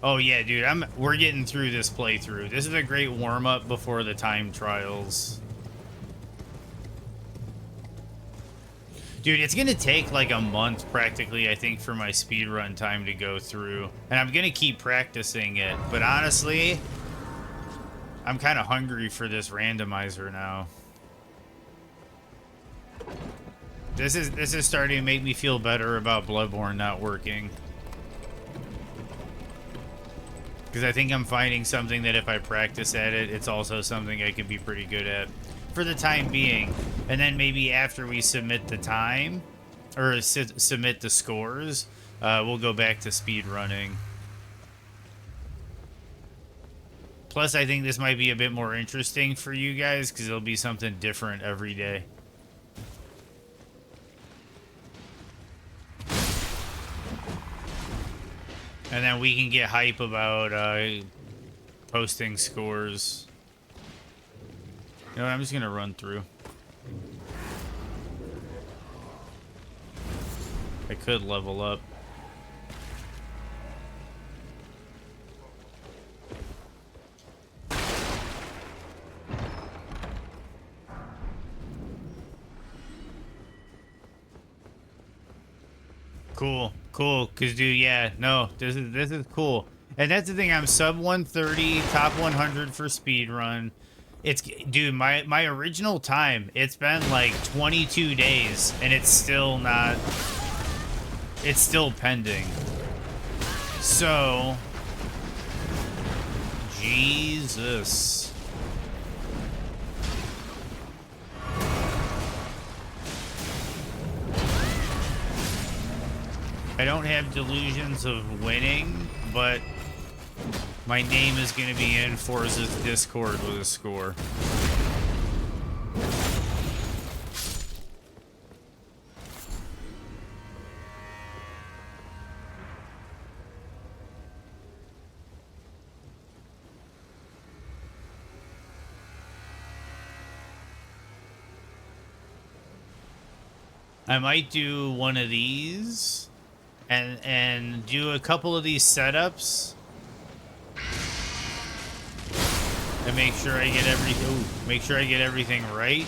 Oh yeah, dude, we're getting through this playthrough. This is a great warm-up before the time trials. Dude, it's gonna take like a month practically, I think, for my speedrun time to go through. And I'm gonna keep practicing it. But honestly, I'm kind of hungry for this randomizer now. This is starting to make me feel better about Bloodborne not working. Because I think I'm finding something that if I practice at it, it's also something I can be pretty good at. For the time being. And then maybe after we submit the time, or submit the scores, we'll go back to speed running. Plus, I think this might be a bit more interesting for you guys, because it'll be something different every day. And then we can get hype about posting scores. You know what, I'm just gonna run through. I could level up. Cool, cool. Cause dude, yeah, no, this is cool. And that's the thing. I'm sub 130, top 100 for speed run. It's dude, my original time. It's been like 22 days, and it's still not. It's still pending. So, Jesus. I don't have delusions of winning, but my name is going to be in Forsa's Discord with a score. I might do one of these and do a couple of these setups and make sure I get everything right.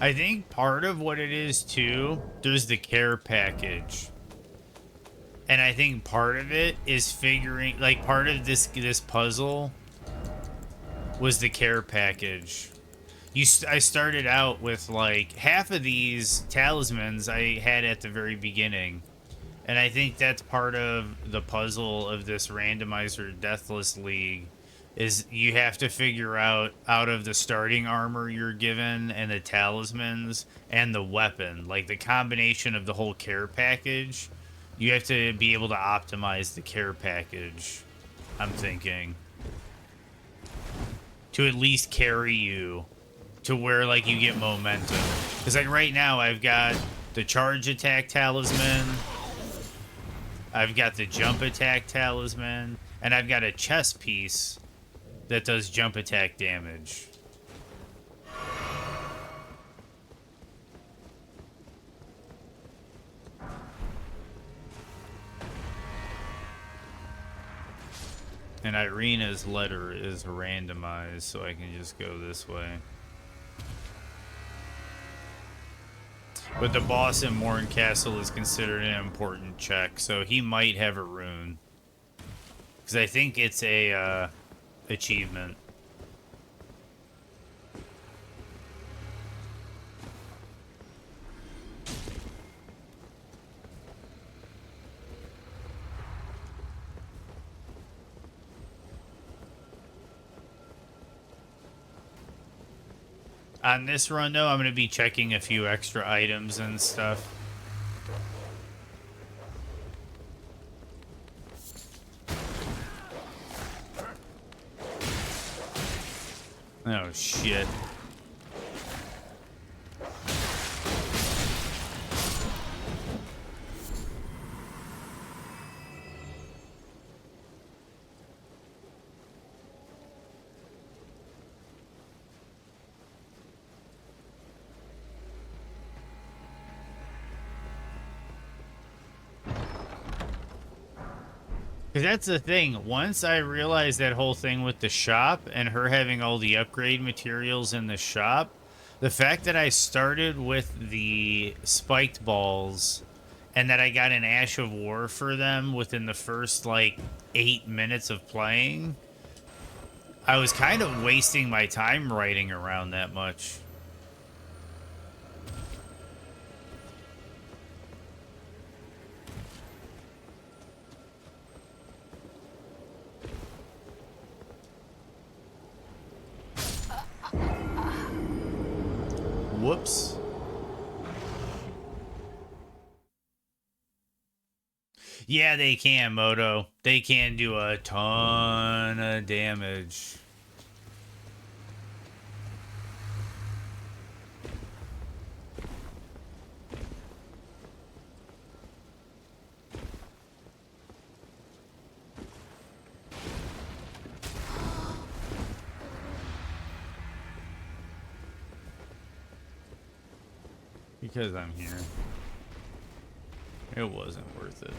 I think part of what it is too, there's the care package. And I think part of it is figuring, like, part of this puzzle was the care package. I started out with like half of these talismans I had at the very beginning. And I think that's part of the puzzle of this randomizer Deathless League. Is you have to figure out of the starting armor you're given and the talismans and the weapon, like the combination of the whole care package, you have to be able to optimize the care package, I'm thinking, to at least carry you to where like you get momentum. Because like right now I've got the charge attack talisman, I've got the jump attack talisman, and I've got a chest piece that does jump attack damage. And Irina's letter is randomized, so I can just go this way. But the boss in Morn Castle is considered an important check, so he might have a rune. Because I think it's a achievement. On this run, though, I'm going to be checking a few extra items and stuff. Oh, shit. Because that's the thing. Once I realized that whole thing with the shop and her having all the upgrade materials in the shop, the fact that I started with the spiked balls and that I got an Ash of War for them within the first, like, 8 minutes of playing, I was kind of wasting my time writing around that much. Whoops. Yeah, they can, Moto. They can do a ton of damage. Because I'm here. It wasn't worth it.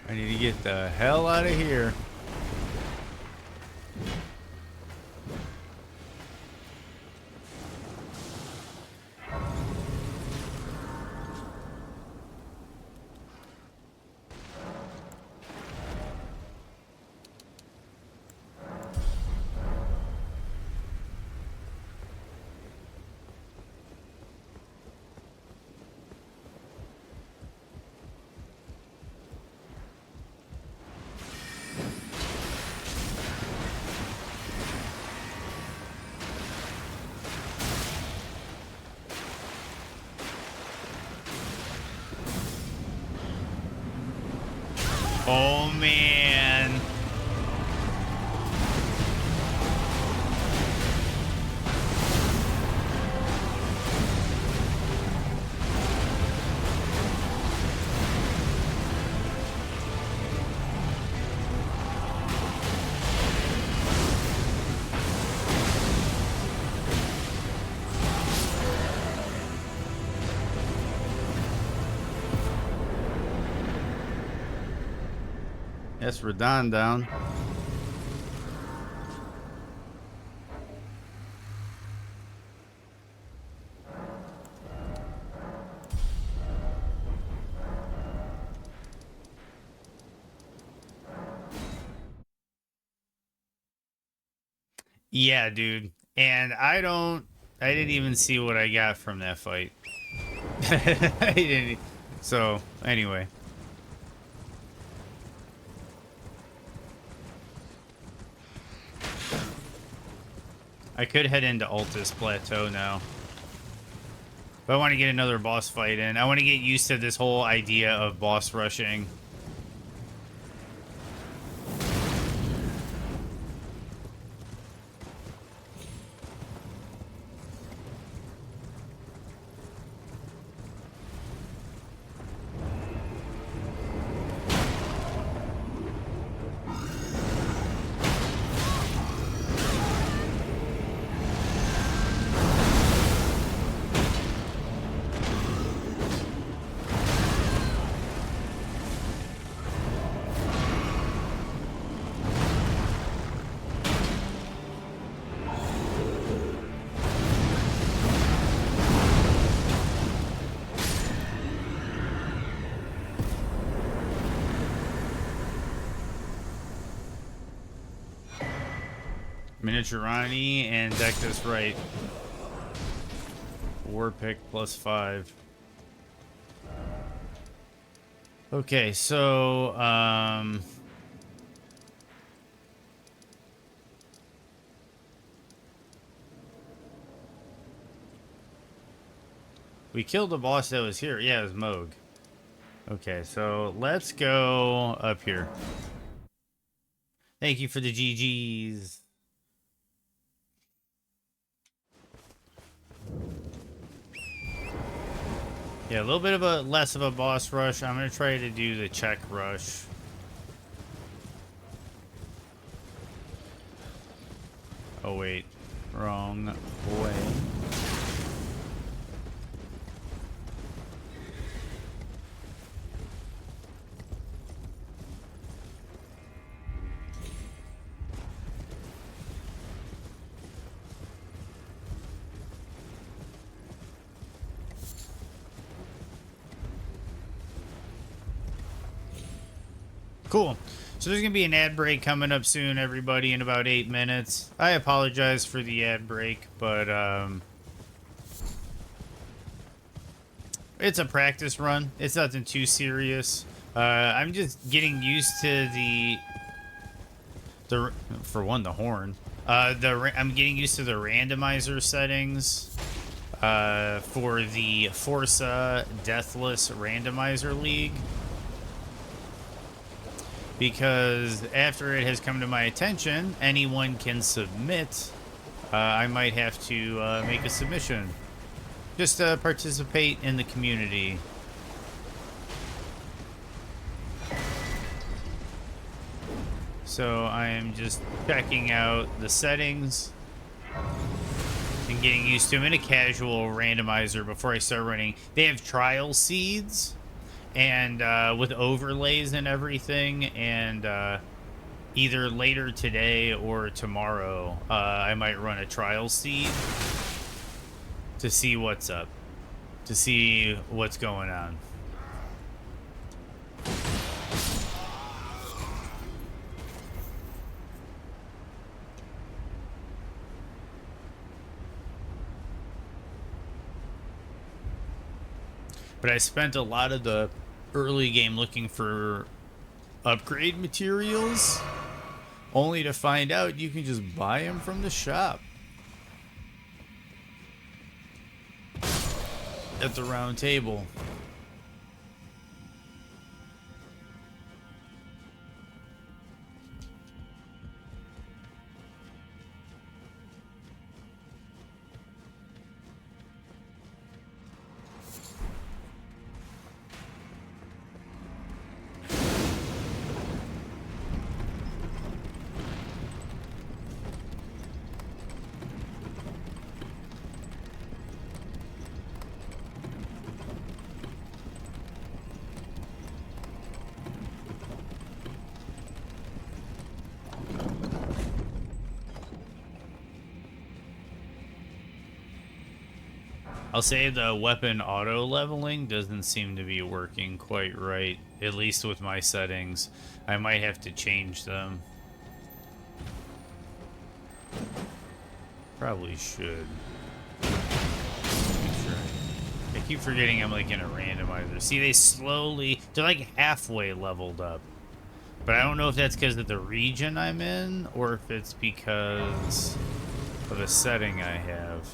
I need to get the hell out of here. Oh man. That's Radon down. Yeah, dude. And I didn't even see what I got from that fight. I didn't. So, anyway. I could head into Altus Plateau now. But I want to get another boss fight in. I want to get used to this whole idea of boss rushing. Miniaturani and deck this right. War pick +5. Okay, so we killed the boss that was here. Yeah, it was Moog. Okay, so let's go up here. Thank you for the GGs. Yeah, a little bit of a less of a boss rush. I'm gonna try to do the check rush. Oh wait, wrong way. Cool. So there's going to be an ad break coming up soon, everybody, in about 8 minutes. I apologize for the ad break, but it's a practice run. It's nothing too serious. I'm just getting used to the for one, the horn. I'm getting used to the randomizer settings for the Forsa Deathless Randomizer League. Because after it has come to my attention, anyone can submit. I might have to make a submission. Just to participate in the community. So I am just checking out the settings and getting used to them in a casual randomizer before I start running. They have trial seeds and with overlays and everything, and either later today or tomorrow I might run a trial seed to see what's up, to see what's going on. But I spent a lot of the early game looking for upgrade materials, only to find out you can just buy them from the shop at the round table. I'll say the weapon auto leveling doesn't seem to be working quite right, at least with my settings. I might have to change them. Probably should. I keep forgetting I'm like in a randomizer. See, they're like halfway leveled up. But I don't know if that's because of the region I'm in or if it's because of a setting I have.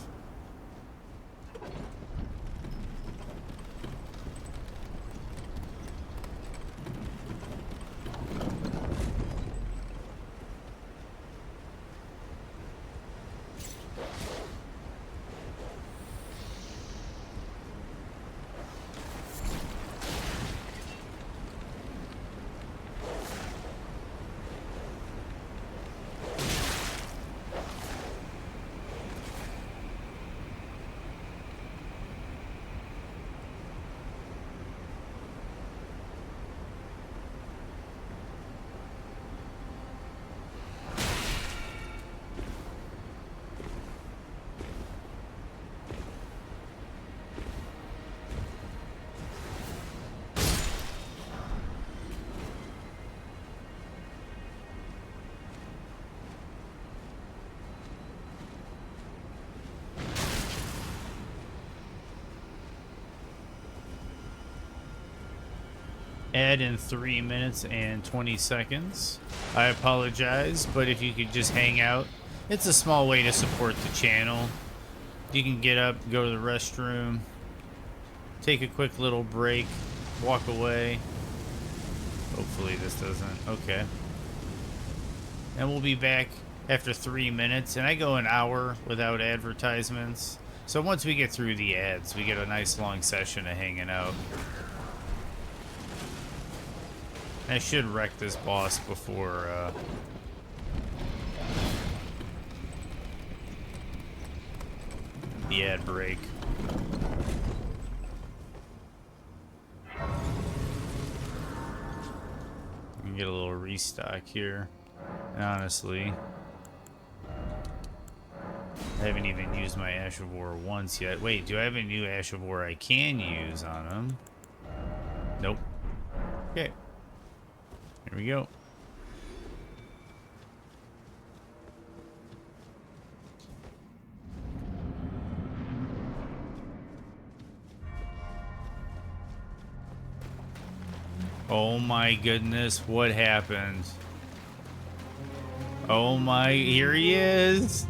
Ad in 3 minutes and 20 seconds. I apologize, but if you could just hang out, it's a small way to support the channel. You can get up, go to the restroom, take a quick little break, walk away. Hopefully this doesn't. Okay. And we'll be back after 3 minutes, and I go an hour without advertisements. So once we get through the ads, we get a nice long session of hanging out. I should wreck this boss before the ad break. We can get a little restock here. And honestly, I haven't even used my Ash of War once yet. Wait, do I have a new Ash of War I can use on him? Nope. Okay. Here we go. Oh my goodness, what happened? Oh my, here he is.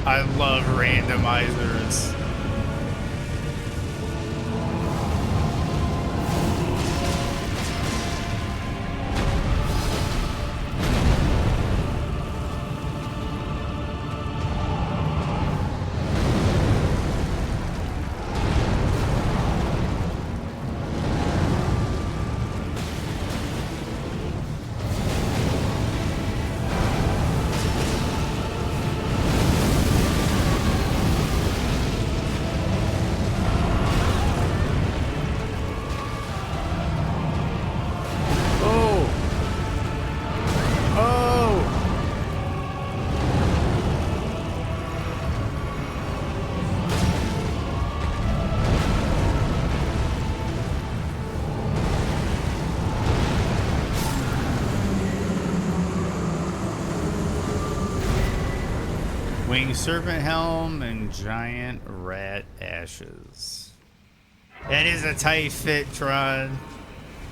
I love randomizers. Winged serpent helm and giant rat ashes. That is a tight fit, Tron.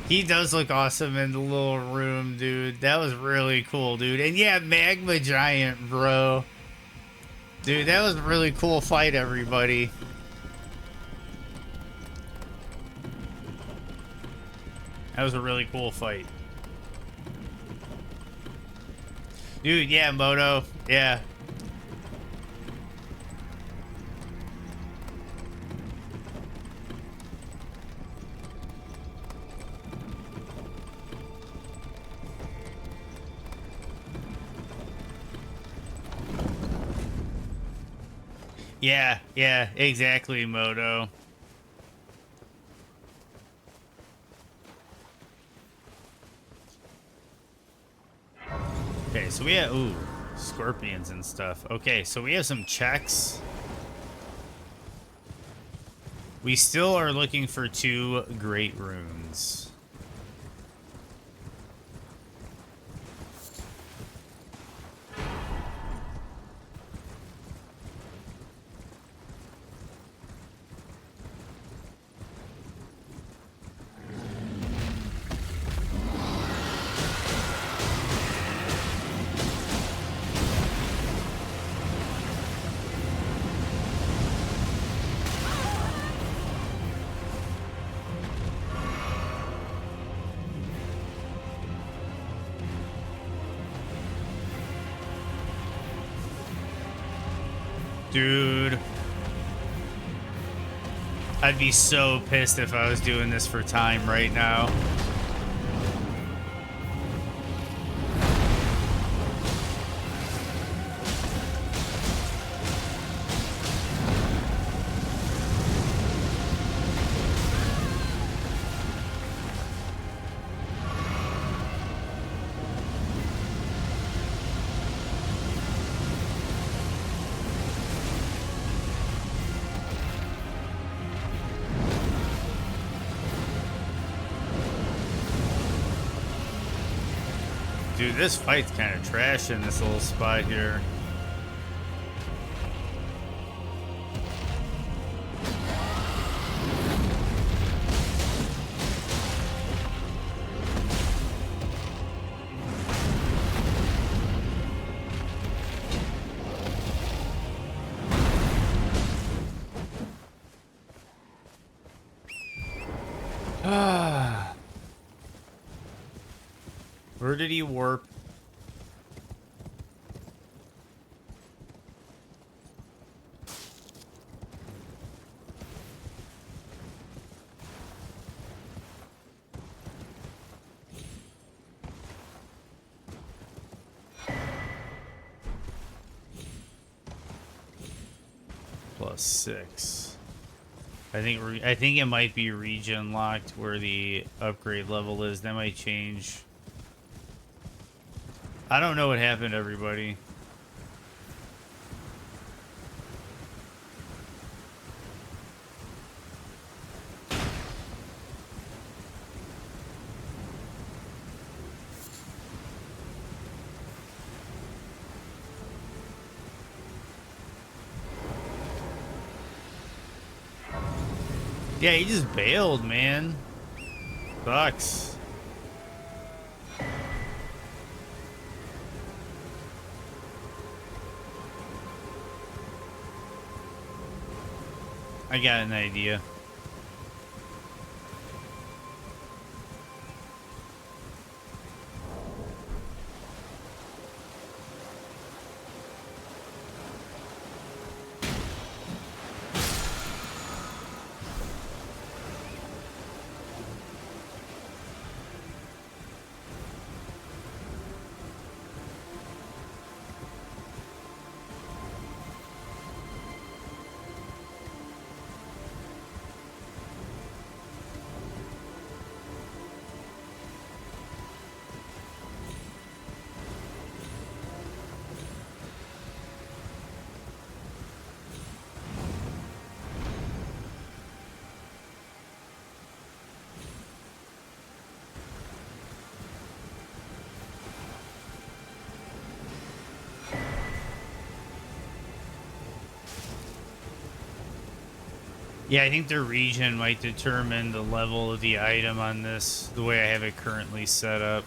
He does look awesome in the little room, dude. That was really cool, dude. And yeah, magma giant, bro. Dude, that was a really cool fight, everybody. That was a really cool fight. Dude, yeah, Moto. Yeah. Yeah, exactly, Moto. Okay, so we have, ooh, scorpions and stuff. Okay, so we have some checks. We still are looking for 2 great runes. Dude. I'd be so pissed if I was doing this for time right now. Dude, this fight's kind of trash in this little spot here. Where did he warp? +6. I think it might be region locked where the upgrade level is. That might change. I don't know what happened, everybody. Yeah, he just bailed, man. Sucks. I got an idea. Yeah, I think the region might determine the level of the item on this, the way I have it currently set up.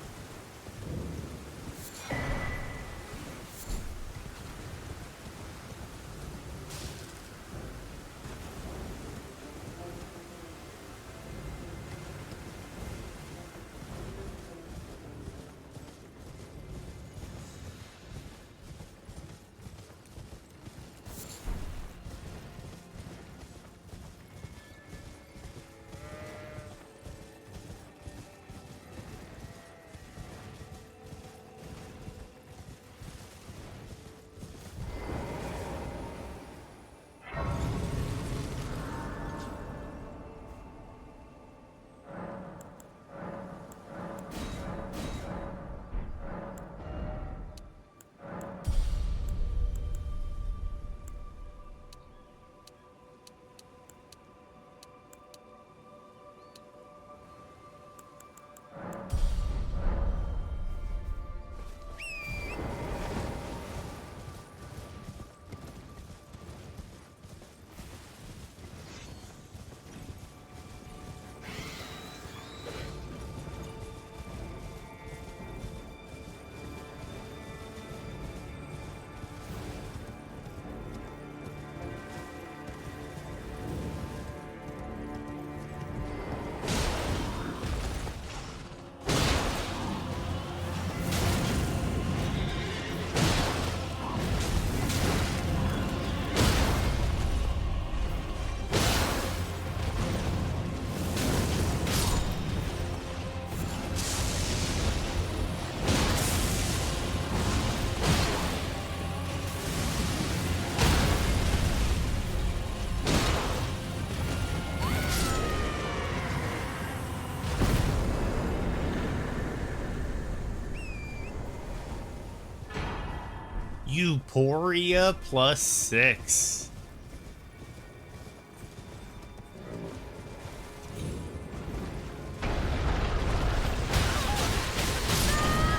Euphoria +6.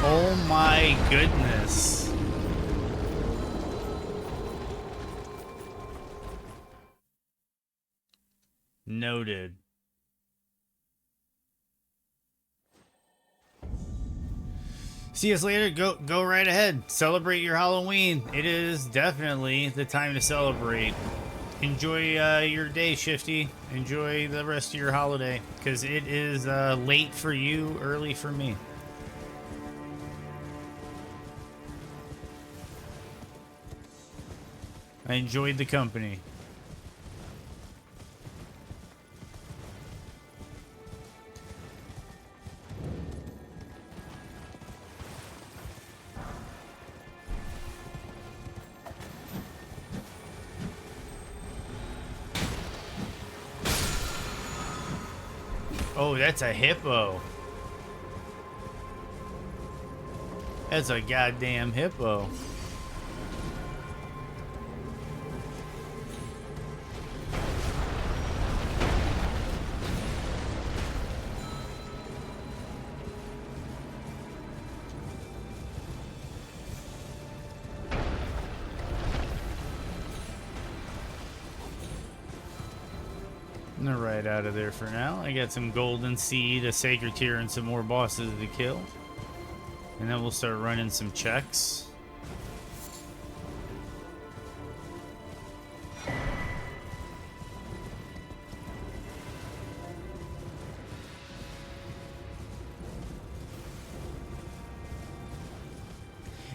Oh my goodness. Noted. See us later. Go right ahead. Celebrate your Halloween. It is definitely the time to celebrate. Enjoy your day, Shifty. Enjoy the rest of your holiday, because it is late for you, early for me. I enjoyed the company. Oh, that's a hippo. That's a goddamn hippo. They're right out of there for now. I got some golden seed, a sacred tear, and some more bosses to kill. And then we'll start running some checks.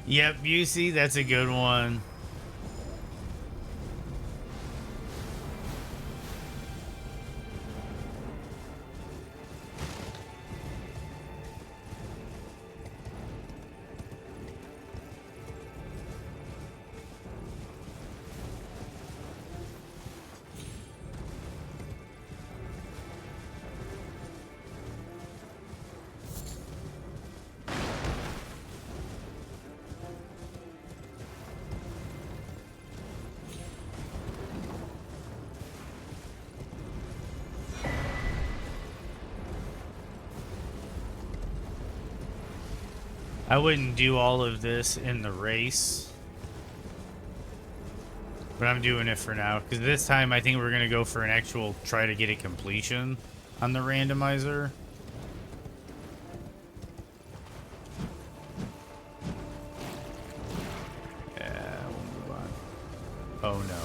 Yep, you see, that's a good one. I wouldn't do all of this in the race, but I'm doing it for now because this time I think we're gonna go for an actual try to get a completion on the randomizer. Yeah, we'll move on. Oh no.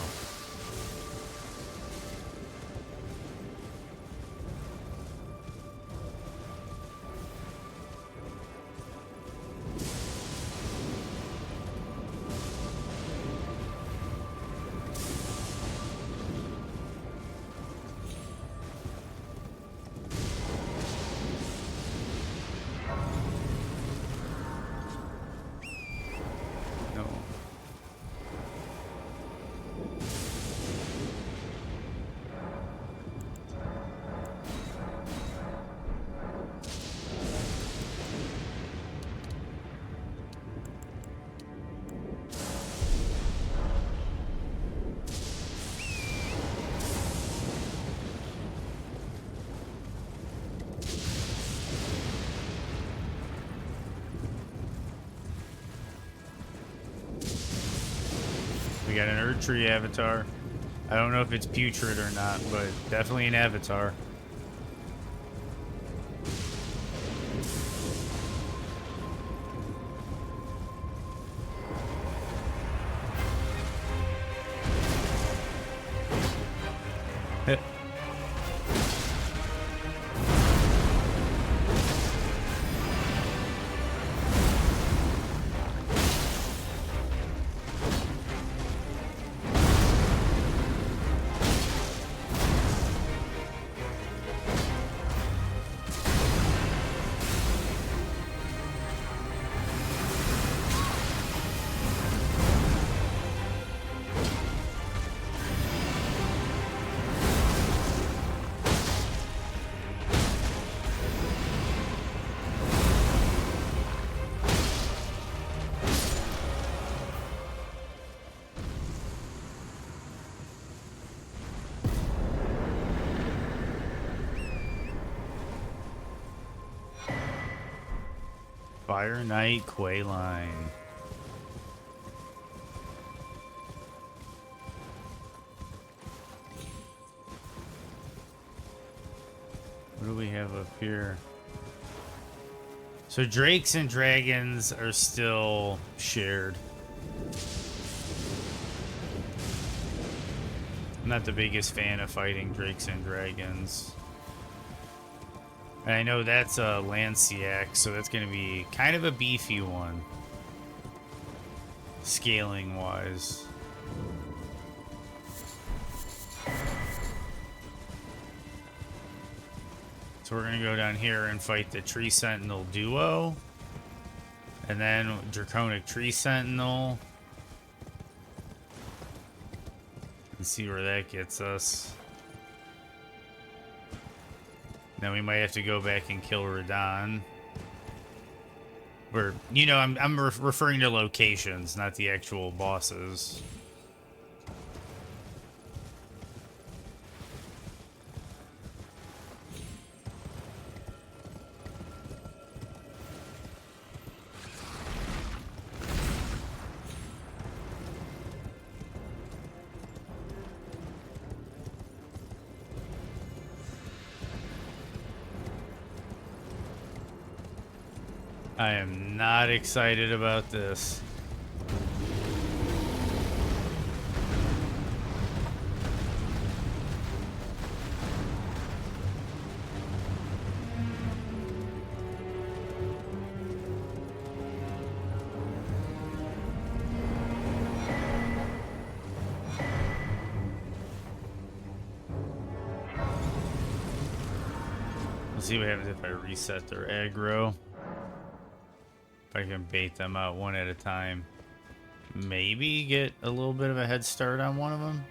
We got an Earth Tree avatar. I don't know if it's putrid or not, but definitely an avatar. Fire Knight Quayline. What do we have up here? So drakes and dragons are still shared. I'm not the biggest fan of fighting drakes and dragons. And I know that's a Lanciac, so that's going to be kind of a beefy one. Scaling wise. So we're going to go down here and fight the Tree Sentinel duo. And then Draconic Tree Sentinel. And see where that gets us. Then we might have to go back and kill Radon. Or, you know, I'm referring to locations, not the actual bosses. I am not excited about this. Let's see what happens if I reset their aggro. If I can bait them out one at a time. Maybe get a little bit of a head start on one of them.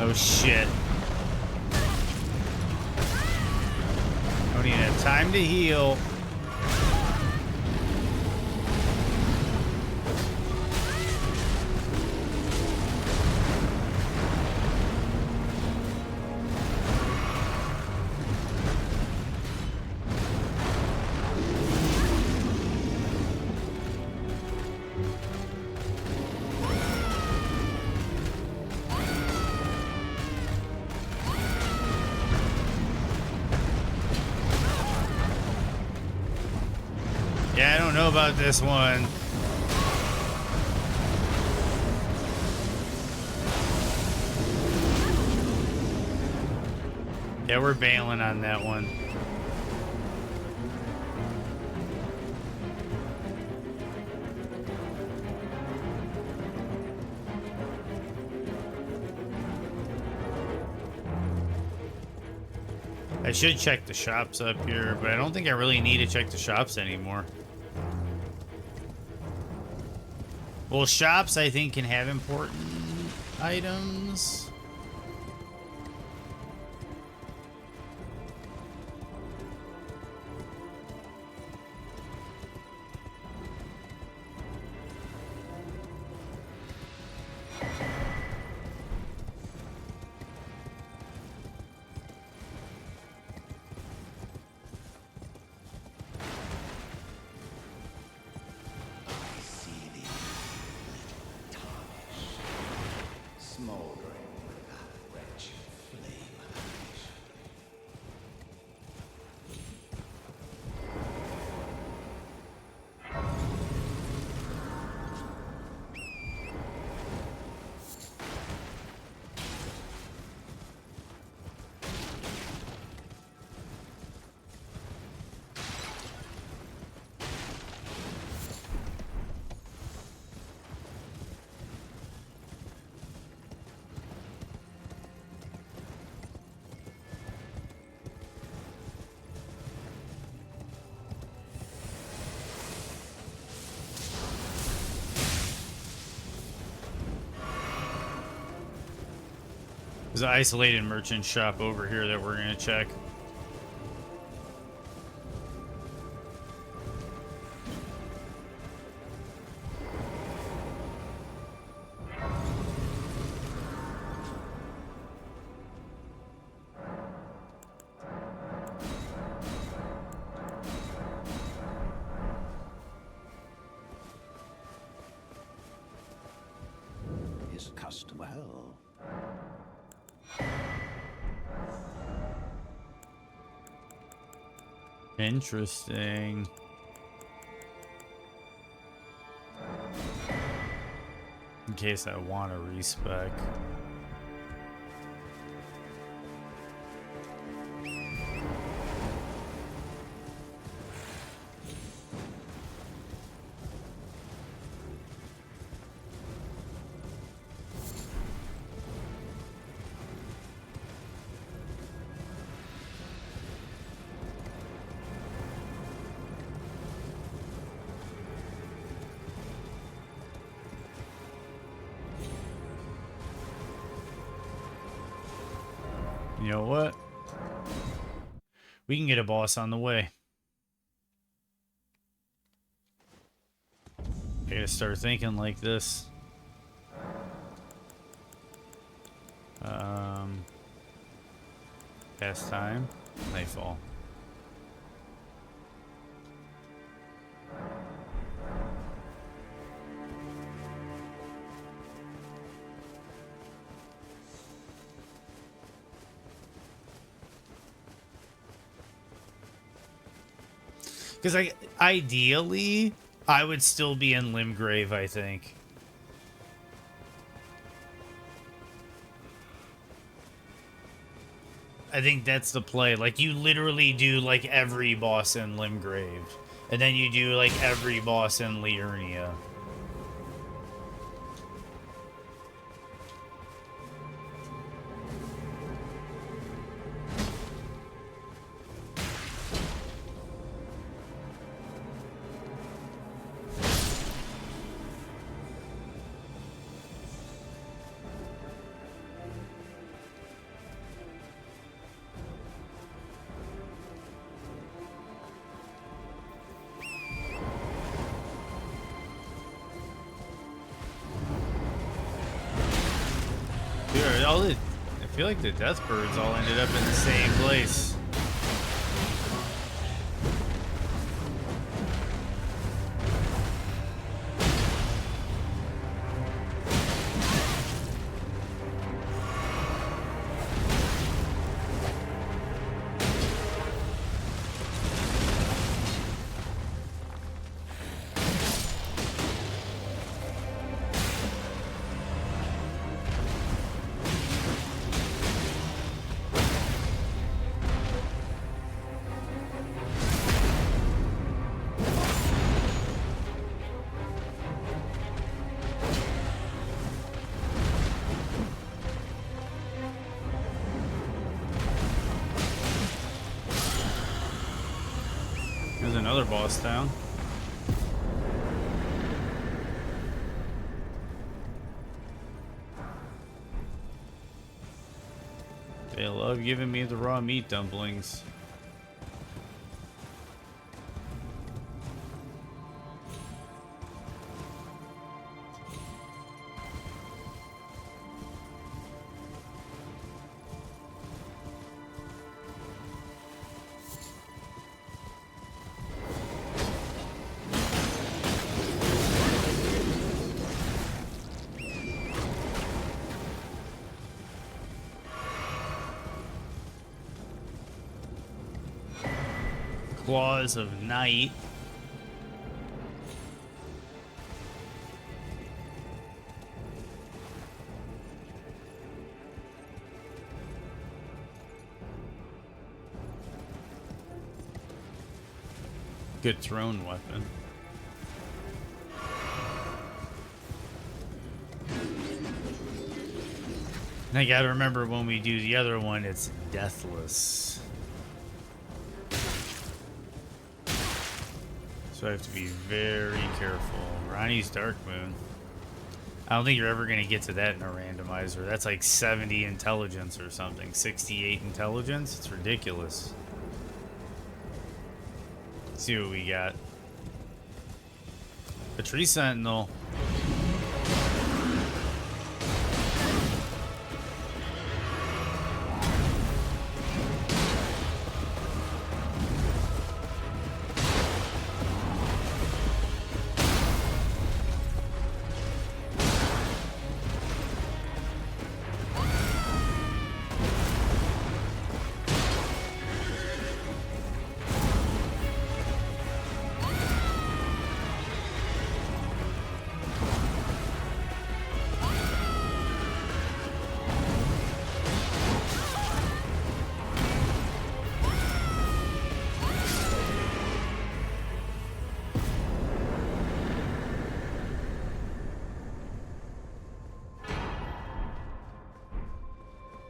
Oh shit. Don't even have time to heal. Yeah, I don't know about this one. Yeah, we're bailing on that one. I should check the shops up here, but I don't think I really need to check the shops anymore. Well, shops, I think, can have important items. There's an isolated merchant shop over here that we're gonna check. His custom well. Interesting. In case I want to respec. You know what? We can get a boss on the way. I gotta start thinking like this. Past time, nightfall. Because ideally, I would still be in Limgrave, I think. I think that's the play. Like, you literally do, like, every boss in Limgrave. And then you do, like, every boss in Liurnia. I feel like the death birds all ended up in the same place. There's another boss down. They love giving me the raw meat dumplings. Claws of Night. Good thrown weapon. And I gotta remember when we do the other one, it's deathless. So I have to be very careful. Ronnie's Dark Moon. I don't think you're ever going to get to that in a randomizer. That's like 70 intelligence or something. 68 intelligence? It's ridiculous. Let's see what we got. A Tree Sentinel.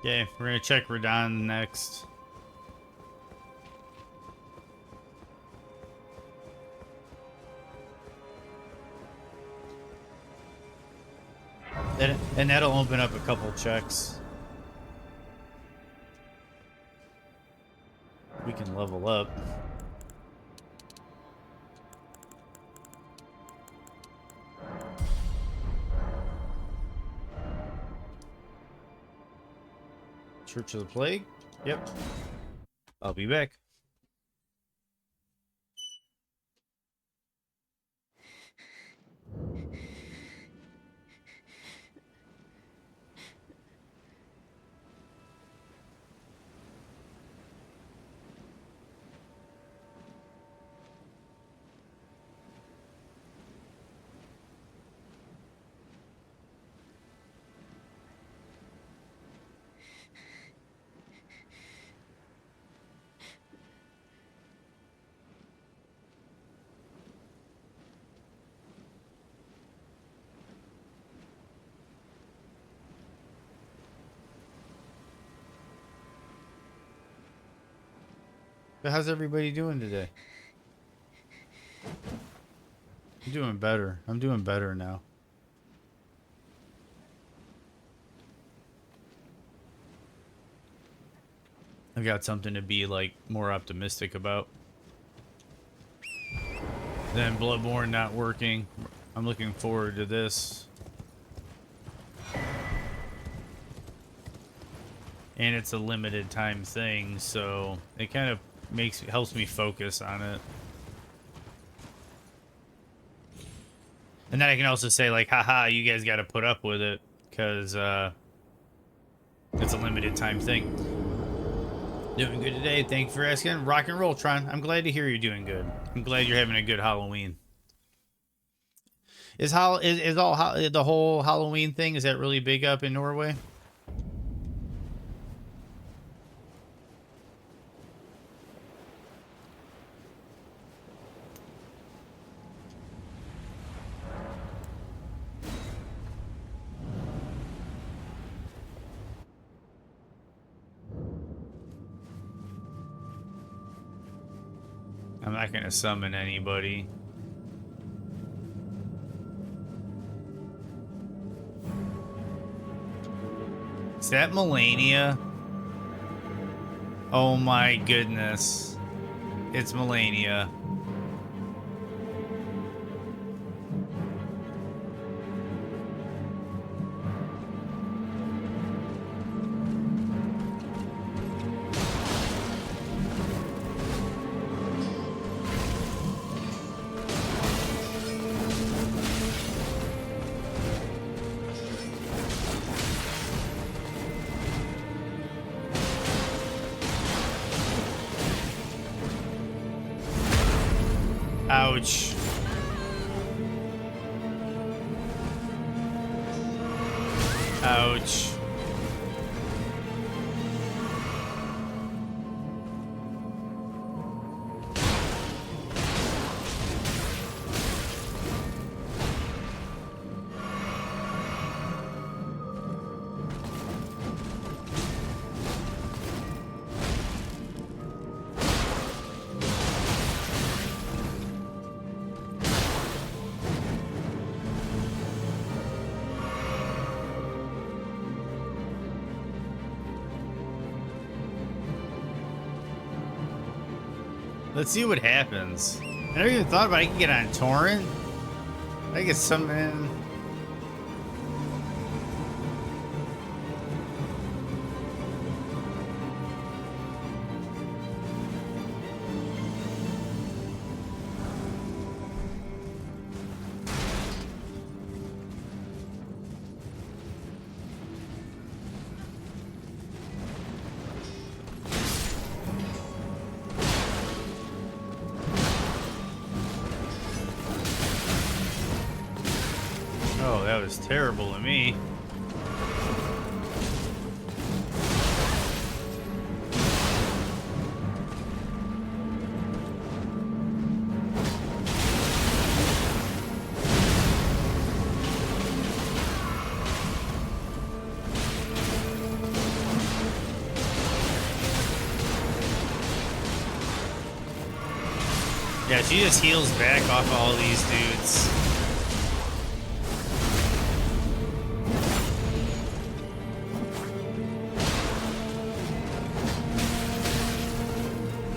Okay, we're gonna check Radon next. And that'll open up a couple checks. We can level up. Church of the Plague? Yep. I'll be back. But how's everybody doing today? I'm doing better. I'm doing better now. I've got something to be like more optimistic about. Then Bloodborne not working. I'm looking forward to this. And it's a limited time thing, so it kind of helps me focus on it. And then I can also say like, haha, you guys got to put up with it because it's a limited time thing. Doing good today. Thank you for asking. Rock and roll, Tron. I'm glad to hear you're doing good. I'm glad you're having a good Halloween. Is the whole Halloween thing, is that really big up in Norway? I'm not gonna summon anybody. Is that Melania? Oh my goodness. It's Melania. Ouch. Ouch. Let's see what happens. I never even thought about it. I can get on torrent. I get something. Oh, that was terrible of me. she just heals back off of all these dudes.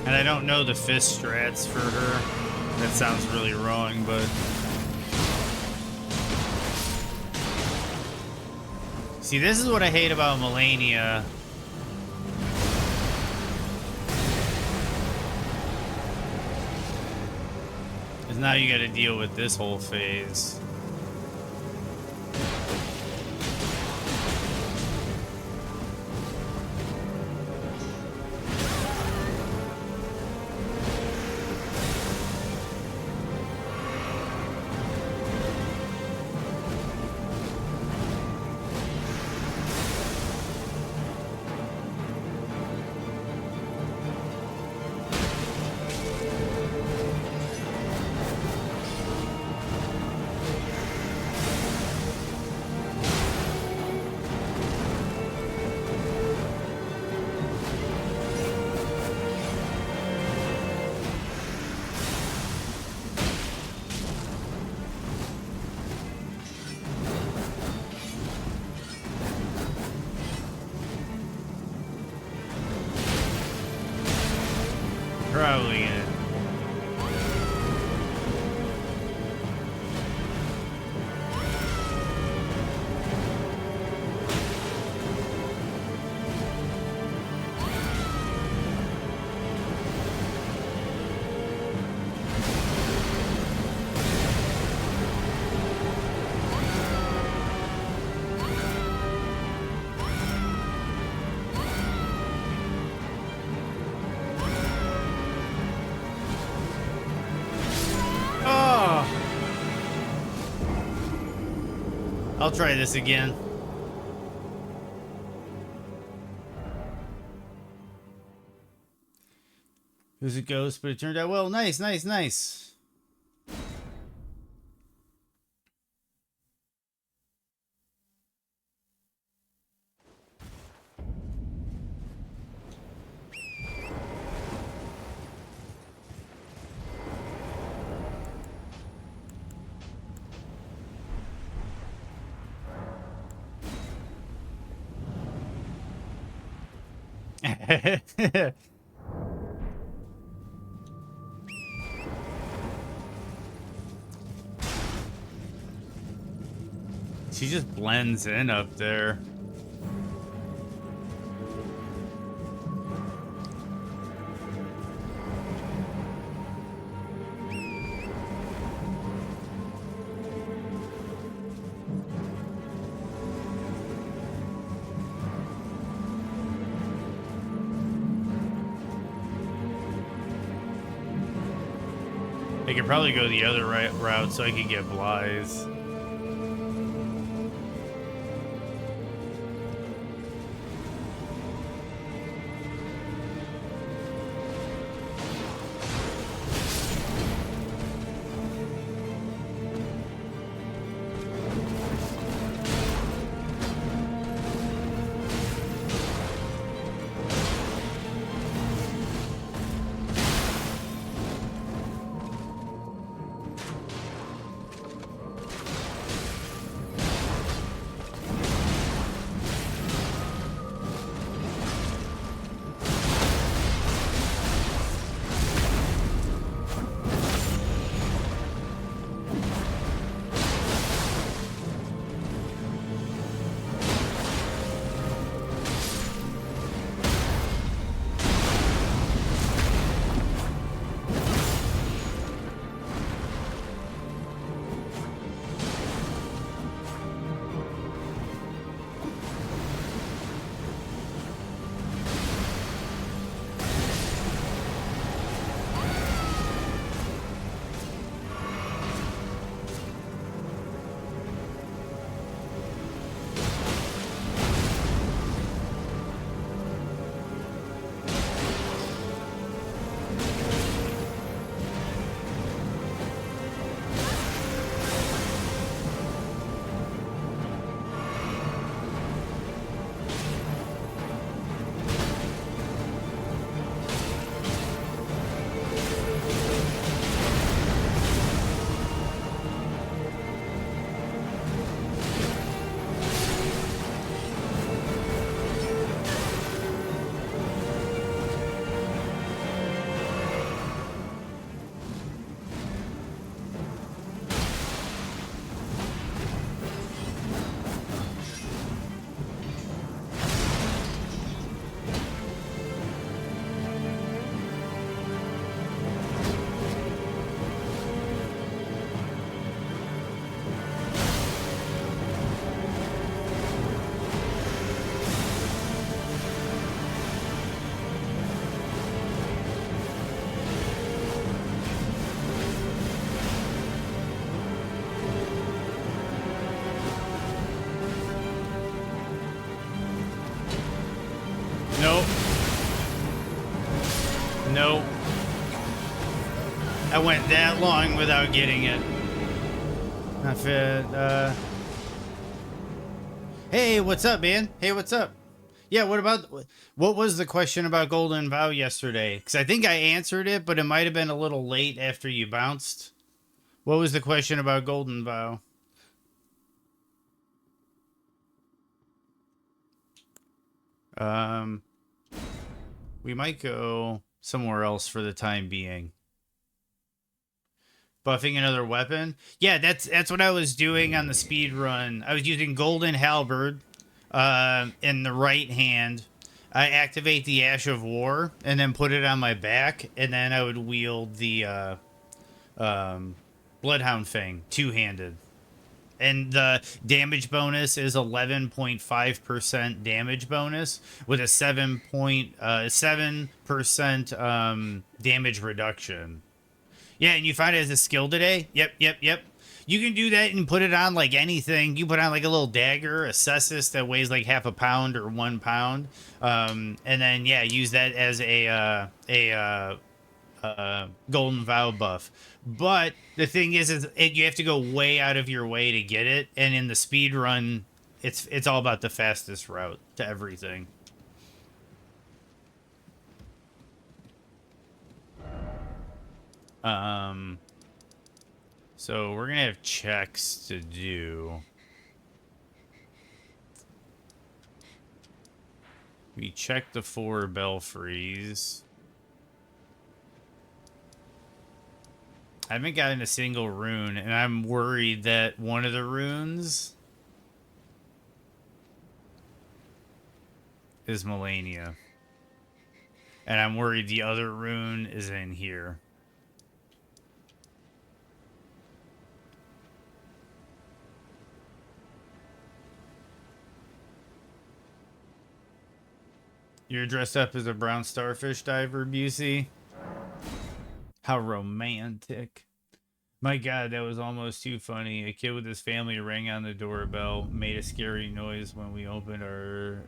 And I don't know the fist strats for her. That sounds really wrong, but... See, this is what I hate about Melania. Because now you gotta deal with this whole phase. Probably gonna... I'll try this again. It was a ghost, but it turned out well. Nice, nice, nice. She just blends in up there. I could probably go the other route so I could get Blythe. Nope. I went that long without getting it. Not fit. Hey, what's up, man? Hey, what's up? Yeah, what was the question about Golden Vow yesterday? Because I think I answered it, but it might have been a little late after you bounced. What was the question about Golden Vow? We might go somewhere else for the time being. Buffing another weapon? Yeah, that's what I was doing on the speed run. I was using Golden Halberd in the right hand. I activate the Ash of War and then put it on my back, and then I would wield the Bloodhound Fang two-handed. And the damage bonus is 11.5% damage bonus with a 7% damage reduction. Yeah, and you find it as a skill today? Yep. You can do that and put it on like anything. You put on like a little dagger, a cestus that weighs like half a pound or 1 pound. And then, yeah, use that as a Golden Vow buff. But the thing is you have to go way out of your way to get it. And in the speed run, it's all about the fastest route to everything. So we're gonna have checks to do. We checked the 4 belfries. I haven't gotten a single rune, and I'm worried that one of the runes is Melania. And I'm worried the other rune is in here. You're dressed up as a brown starfish diver, Busey? How romantic. My God, that was almost too funny. A kid with his family rang on the doorbell, made a scary noise when we opened. Our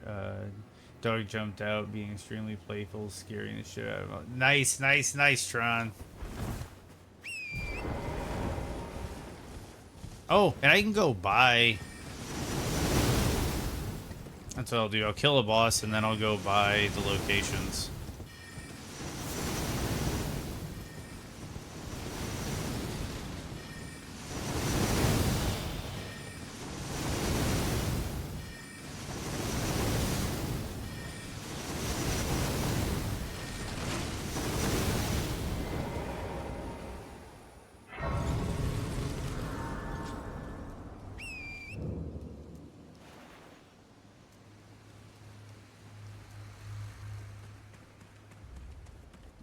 dog jumped out, being extremely playful, scaring the shit out of him. Nice, Tron. Oh, and I can go buy. That's what I'll do. I'll kill a boss, and then I'll go buy the locations.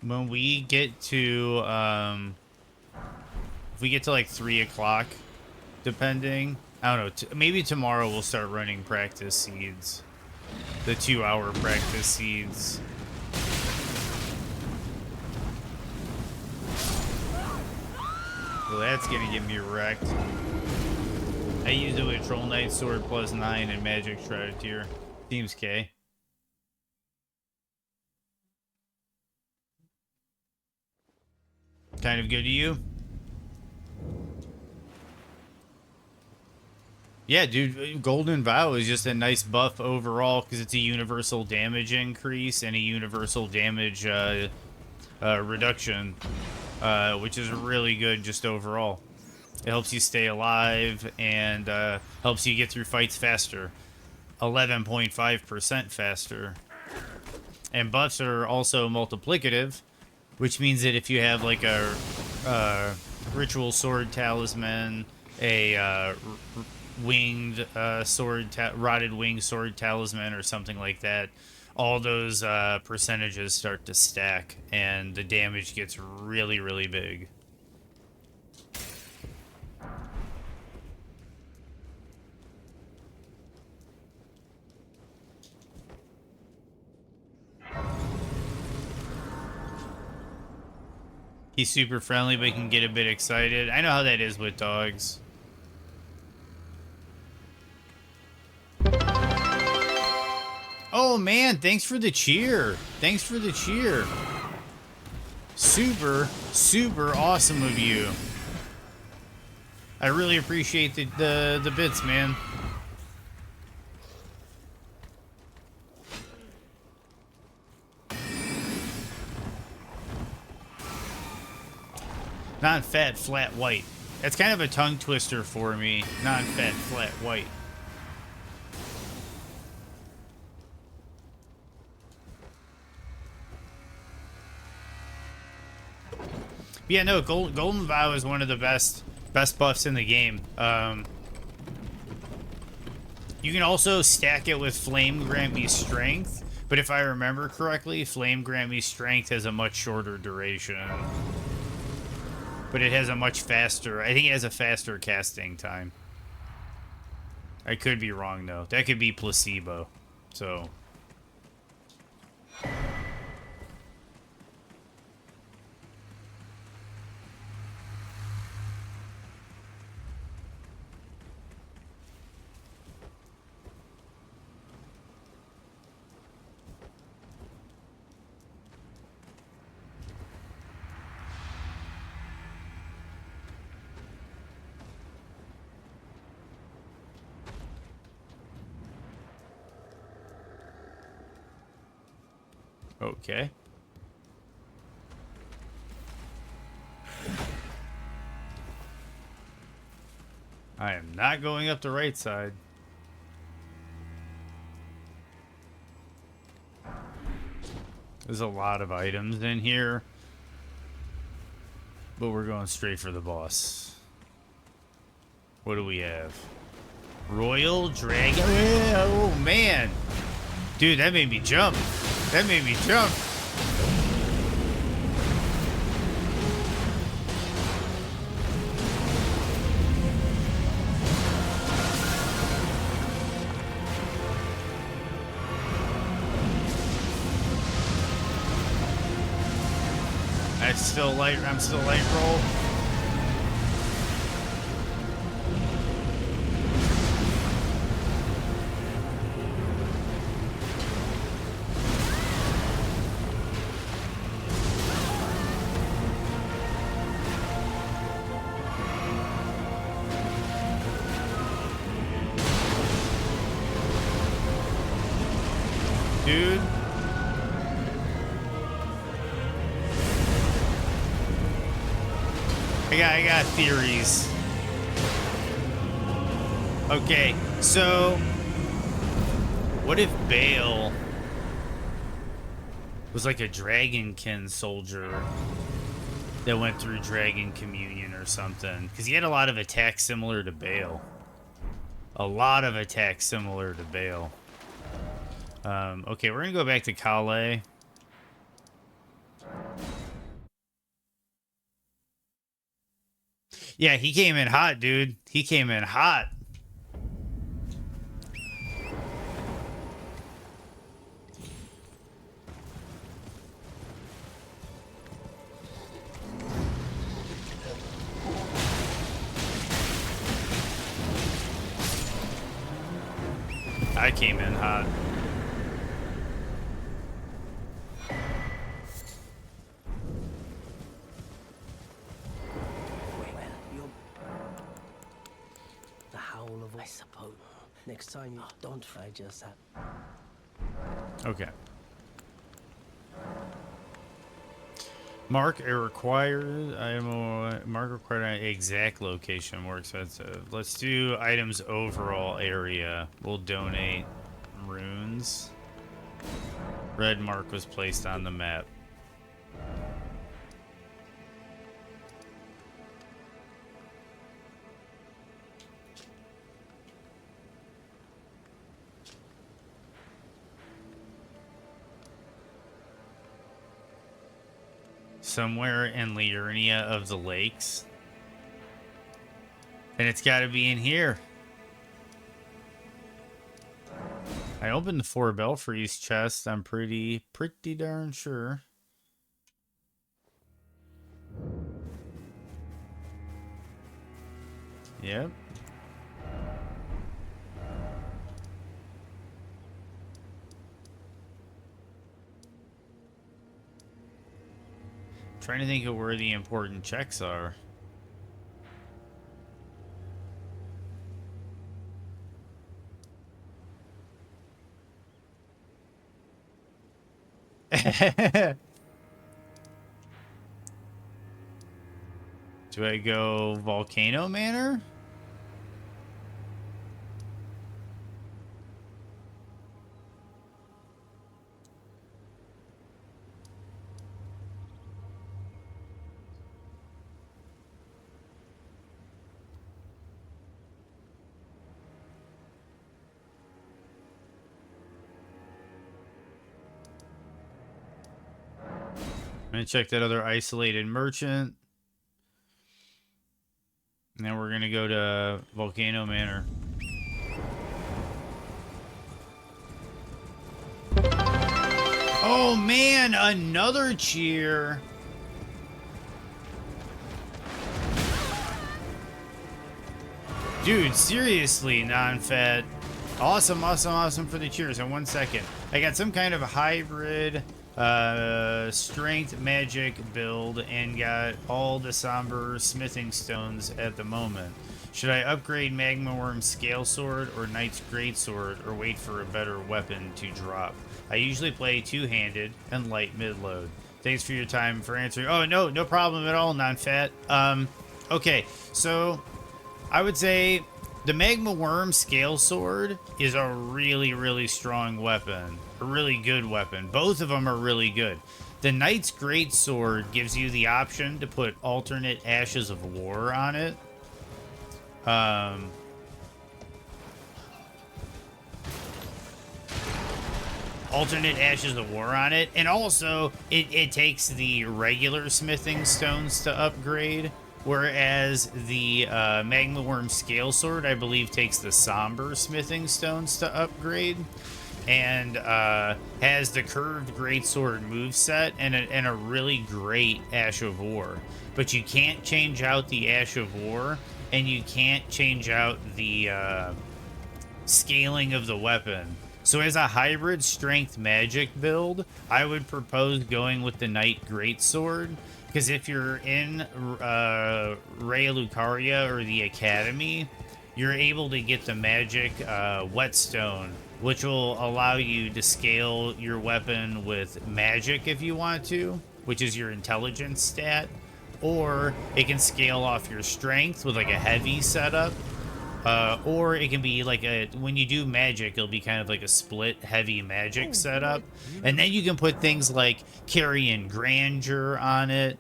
When we get to, if we get to like 3 o'clock, depending, I don't know, maybe tomorrow we'll start running practice seeds. The 2-hour practice seeds. Well, that's gonna get me wrecked. I use it with Troll Knight Sword +9 and Magic Shrouded Tier. Seems K. Kind of good to you? Yeah, dude, Golden Vow is just a nice buff overall because it's a universal damage increase and a universal damage reduction, which is really good just overall. It helps you stay alive and helps you get through fights faster. 11.5% faster. And buffs are also multiplicative, which means that if you have like a ritual sword talisman, a winged rotted wing sword talisman, or something like that, all those percentages start to stack, and the damage gets really, really big. He's super friendly, but he can get a bit excited. I know how that is with dogs. Oh man, thanks for the cheer. Thanks for the cheer. super, super awesome of you. I really appreciate the bits, man. Non-fat, flat white. That's kind of a tongue twister for me. Non-fat, flat white. Yeah, no, Golden Vow is one of the best buffs in the game. You can also stack it with Flame Grant Me Strength, but if I remember correctly, Flame Grant Me Strength has a much shorter duration. But it has a much faster, I think it has a faster casting time. I could be wrong though. That could be placebo. So... Okay. I am not going up the right side. There's a lot of items in here. But we're going straight for the boss. What do we have? Royal Dragon. Oh, man. Dude, that made me jump. That made me jump. I'm still light roll. Dude. I got theories. Okay, so what if Bale was like a Dragonkin soldier that went through Dragon Communion or something? Because he had a lot of attacks similar to Bale. A lot of attacks similar to Bale. Okay, we're gonna go back to Calais. Yeah, he came in hot, dude. He came in hot. I came in hot. I suppose. Next time you don't try just that. Okay. Mark, it requires. Mark required an exact location, more expensive. Let's do items overall area. We'll donate runes. Red mark was placed on the map. Somewhere in Liurnia of the Lakes. And it's got to be in here. I opened the 4 Belfries chest. I'm pretty darn sure. Yep. Trying to think of where the important checks are. Do I go Volcano Manor? I'm gonna check that other isolated merchant. And then we're gonna go to Volcano Manor. Oh man, another cheer. Dude, seriously, non-fat. Awesome, awesome, awesome for the cheers. In 1 second. I got some kind of a hybrid strength magic build and got all the somber smithing stones at the moment. Should I upgrade Magma Worm's Scale Sword or Knight's Greatsword or wait for a better weapon to drop? I usually play two-handed and light mid-load. Thanks for your time for answering. Oh, no problem at all, non-fat. Okay, so I would say the Magma Worm Scale Sword is a really, really strong weapon. A really good weapon. Both of them are really good. The Knight's Greatsword gives you the option to put alternate Ashes of War on it. Alternate Ashes of War on it. And also, it takes the regular smithing stones to upgrade. Whereas the Magma Worm Scale Sword, I believe, takes the somber smithing stones to upgrade. And has the curved greatsword moveset and a really great Ash of War. But you can't change out the Ash of War, and you can't change out the scaling of the weapon. So as a hybrid strength magic build, I would propose going with the Knight Greatsword. Because if you're in Raya Lucaria or the Academy, you're able to get the magic Whetstone, which will allow you to scale your weapon with magic if you want to, which is your intelligence stat. Or it can scale off your strength with like a heavy setup. Or it can be like when you do magic, it'll be kind of like a split heavy magic setup. And then you can put things like Carrion Grandeur on it,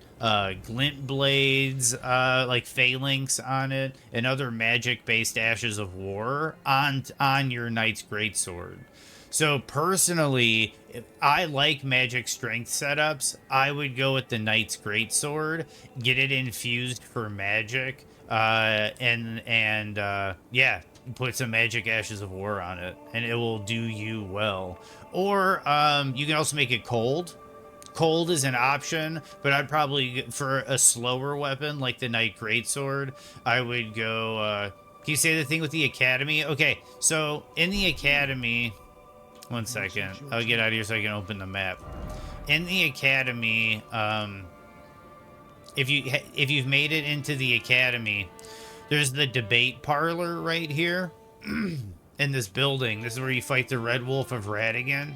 Glint Blades, like Phalanx on it, and other magic-based Ashes of War on your Knight's Greatsword. So personally, if I like magic strength setups, I would go with the Knight's Greatsword, get it infused for magic, yeah, put some magic Ashes of War on it, and it will do you well. Or you can also make it cold. Cold is an option, but I'd probably, for a slower weapon like the Knight Greatsword, I would go. Can you say the thing with the Academy? Okay, so in the Academy, 1 second, I'll get out of here so I can open the map. In the Academy, if you've made it into the Academy, there's the debate parlor right here in this building. This is where you fight the Red Wolf of Radigan.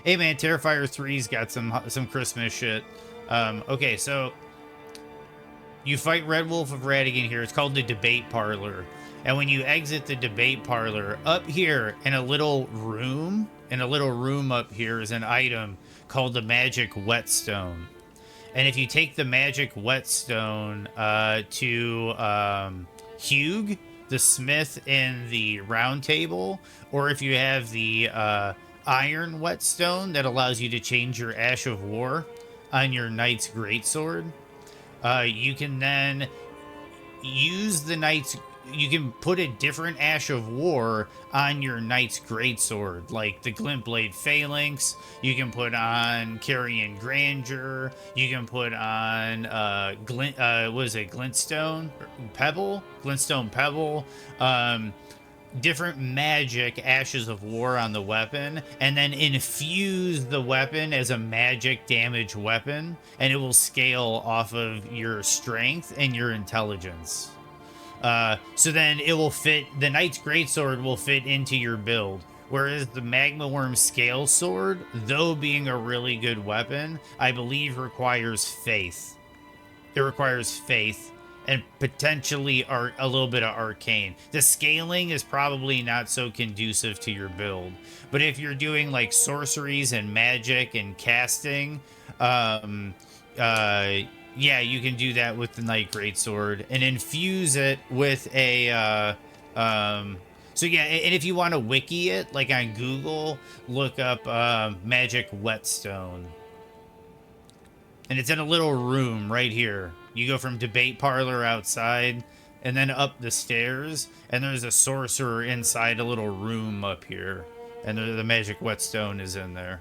Hey man, Terrifier 3's got some Christmas shit. Okay, so you fight Red Wolf of Radigan here. It's called the debate parlor. And when you exit the debate parlor, up here in a little room up here is an item called the Magic Whetstone. And if you take the Magic Whetstone to Hugh, the smith in the round table, or if you have the Iron Whetstone that allows you to change your Ash of War on your Knight's Greatsword, you can then use the Knight's... You can put a different Ash of War on your Knight's Greatsword, like the Glint Blade Phalanx. You can put on Carrion Grandeur. You can put on Glintstone Pebble. different magic ashes of war on the weapon, and then infuse the weapon as a magic damage weapon, and it will scale off of your strength and your intelligence. So then it will fit, the Knight's Greatsword will fit into your build. Whereas the Magma Worm Scale Sword, though being a really good weapon, I believe requires faith. It requires faith and potentially a little bit of arcane. The scaling is probably not so conducive to your build. But if you're doing like sorceries and magic and casting, yeah, you can do that with the Knight Greatsword and infuse it with a so yeah, and if you want to wiki it, like on Google, look up magic whetstone. And it's in a little room right here. You go from debate parlor outside and then up the stairs, and there's a sorcerer inside a little room up here. And the magic whetstone is in there.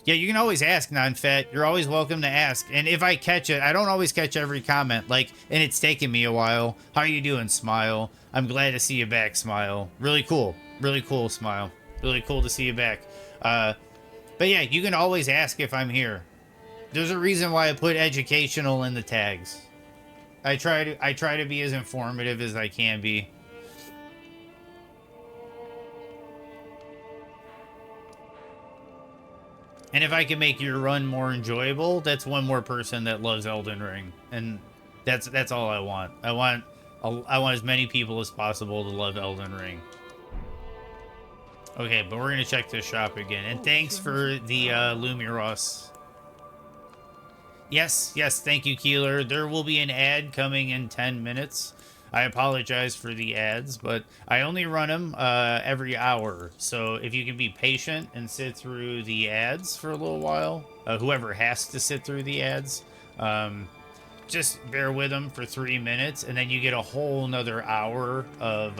Yeah, you can always ask, Non-Fat. You're always welcome to ask. And if I catch it, I don't always catch every comment. Like, and it's taken me a while. How are you doing, Smile? I'm glad to see you back, Smile. Really cool. Really cool, Smile. Really cool to see you back. But yeah, you can always ask if I'm here. There's a reason why I put educational in the tags. I try to be as informative as I can be. And if I can make your run more enjoyable, that's one more person that loves Elden Ring, and that's all I want. I want as many people as possible to love Elden Ring. Okay, but we're gonna check this shop again. And thanks for the Lumiros. Yes, thank you, Keeler. There will be an ad coming in 10 minutes. I apologize for the ads, but I only run them every hour. So if you can be patient and sit through the ads for a little while, whoever has to sit through the ads, just bear with them for 3 minutes, and then you get a whole nother hour of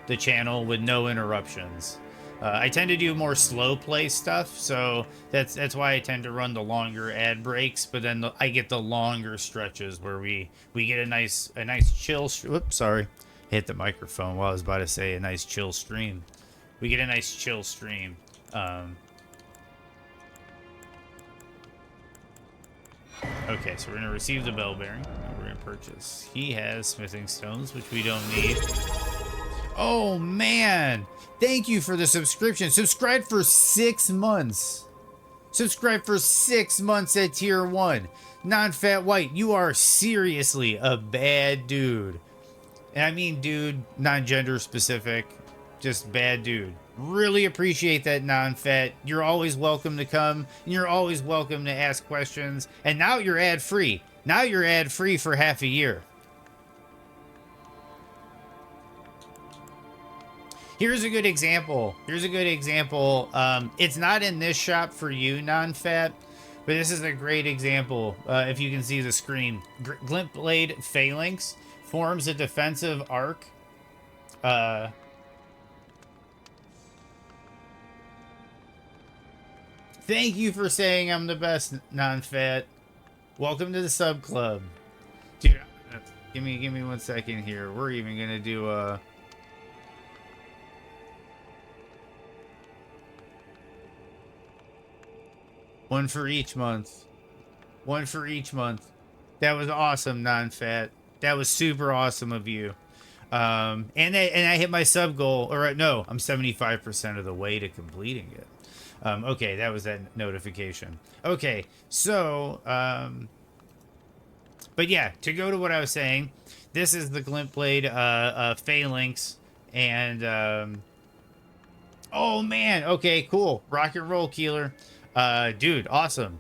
the channel with no interruptions. I tend to do more slow play stuff, so that's why I tend to run the longer ad breaks. But then I get the longer stretches where we get a nice chill. Whoops, sorry, hit the microphone while I was about to say a nice chill stream. We get a nice chill stream. Okay, so we're gonna receive the bell bearing. And we're gonna purchase. He has smithing stones, which we don't need. Oh man, thank you for the subscription. Subscribe for 6 months. Subscribe for 6 months at tier 1. Non-Fat White, you are seriously a bad dude. And I mean dude, non-gender specific, just bad dude. Really appreciate that, Non-Fat. You're always welcome to come, and you're always welcome to ask questions. And now you're ad-free. Now you're ad-free for half a year. Here's a good example. It's not in this shop for you, Non-Fat, but this is a great example. If you can see the screen. Glint Blade Phalanx forms a defensive arc. Thank you for saying I'm the best, Non-Fat. Welcome to the sub club. Dude, give me 1 second here. We're even gonna do a... One for each month. One for each month. That was awesome, Non-Fat. That was super awesome of you. And I hit my sub goal. Or no, I'm 75% of the way to completing it. Okay, that was that notification. Okay, so, but yeah, to go to what I was saying, this is the Glint Blade Phalanx, and, oh man, okay, cool. Rock and roll, Keeler. Dude, awesome.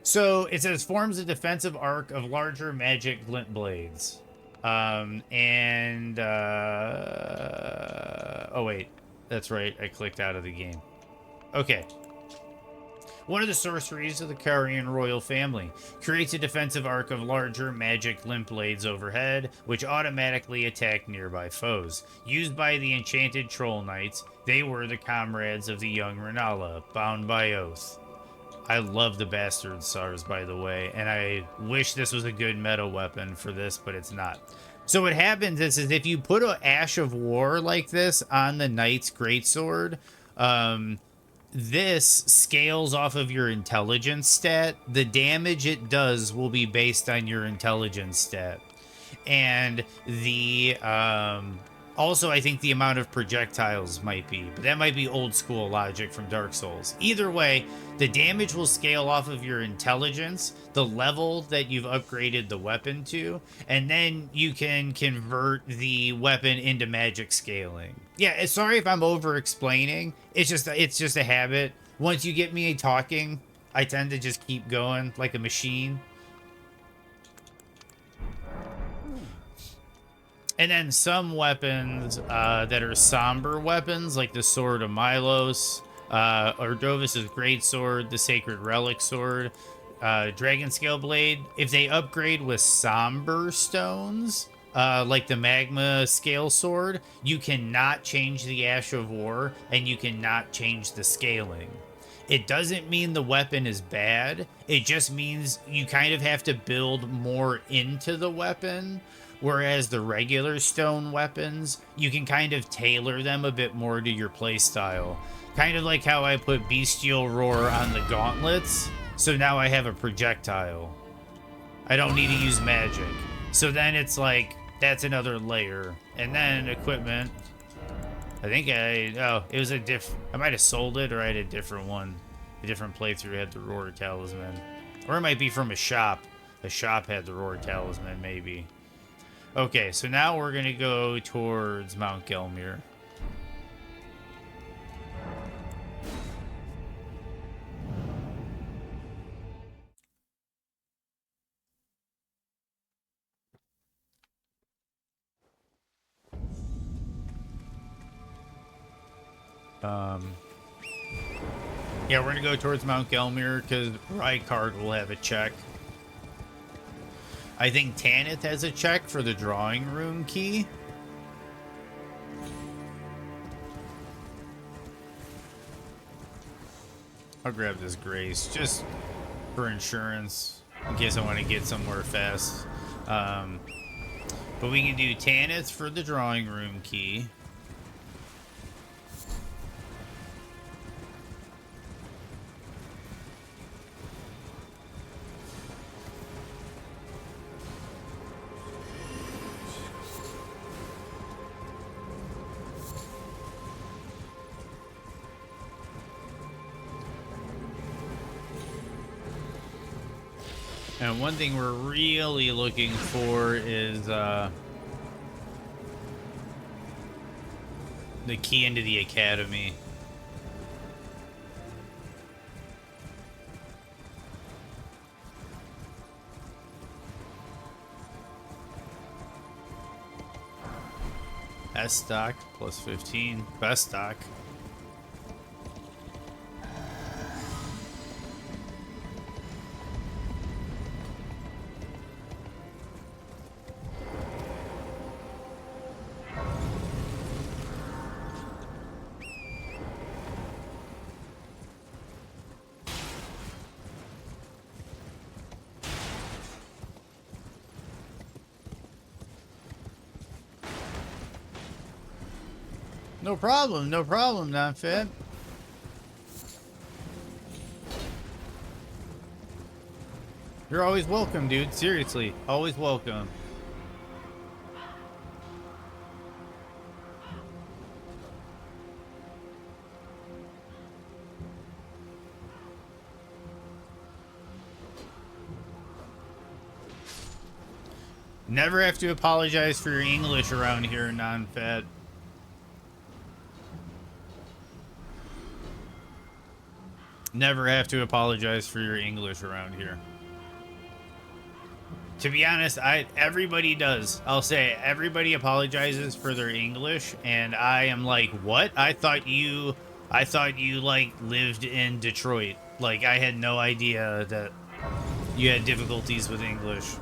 So it says forms a defensive arc of larger magic glint blades. Oh wait, that's right. I clicked out of the game. Okay. One of the sorceries of the Carian royal family creates a defensive arc of larger magic glint blades overhead, which automatically attack nearby foes. Used by the enchanted troll knights, they were the comrades of the young Renala, bound by oath. I love the bastard SARS, by the way, and I wish this was a good meta weapon for this, but it's not. So what happens is if you put an Ash of War like this on the Knight's Greatsword, this scales off of your intelligence stat. The damage it does will be based on your intelligence stat. And the also I think the amount of projectiles might be, but that might be old school logic from Dark Souls. Either way, the damage will scale off of your intelligence, the level that you've upgraded the weapon to, and then you can convert the weapon into magic scaling. Yeah, sorry if I'm over explaining. It's just a habit. Once you get me talking, I tend to just keep going like a machine. And then some weapons that are somber weapons, like the Sword of Milos, Ordovis' Greatsword, the Sacred Relic Sword, Dragon Scale Blade, if they upgrade with somber stones, like the Magma Scale Sword, you cannot change the Ash of War, and you cannot change the scaling. It doesn't mean the weapon is bad. It just means you kind of have to build more into the weapon. Whereas the regular stone weapons, you can kind of tailor them a bit more to your playstyle. Kind of like how I put Bestial Roar on the gauntlets, so now I have a projectile. I don't need to use magic. So then it's like, that's another layer. And then equipment. I think it was I might have sold it, or I had a different one. A different playthrough had the Roar Talisman. Or it might be from a shop. A shop had the Roar Talisman, maybe. Okay, so now we're going to go towards Mount Gelmir. Yeah, we're going to go towards Mount Gelmir because Rykard will have a check. I think Tanith has a check for the drawing room key. I'll grab this Grace just for insurance in case I want to get somewhere fast. But we can do Tanith for the drawing room key. And one thing we're really looking for is the key into the academy. S stock plus 15. Best stock. No problem, non-fit. You're always welcome, dude. Seriously, always welcome. Never have to apologize for your English around here, non-fat. Never have to apologize for your English around here. To be honest, everybody does. I'll say everybody apologizes for their English, and I am like, what? I thought you like lived in Detroit. Like, I had no idea that you had difficulties with English.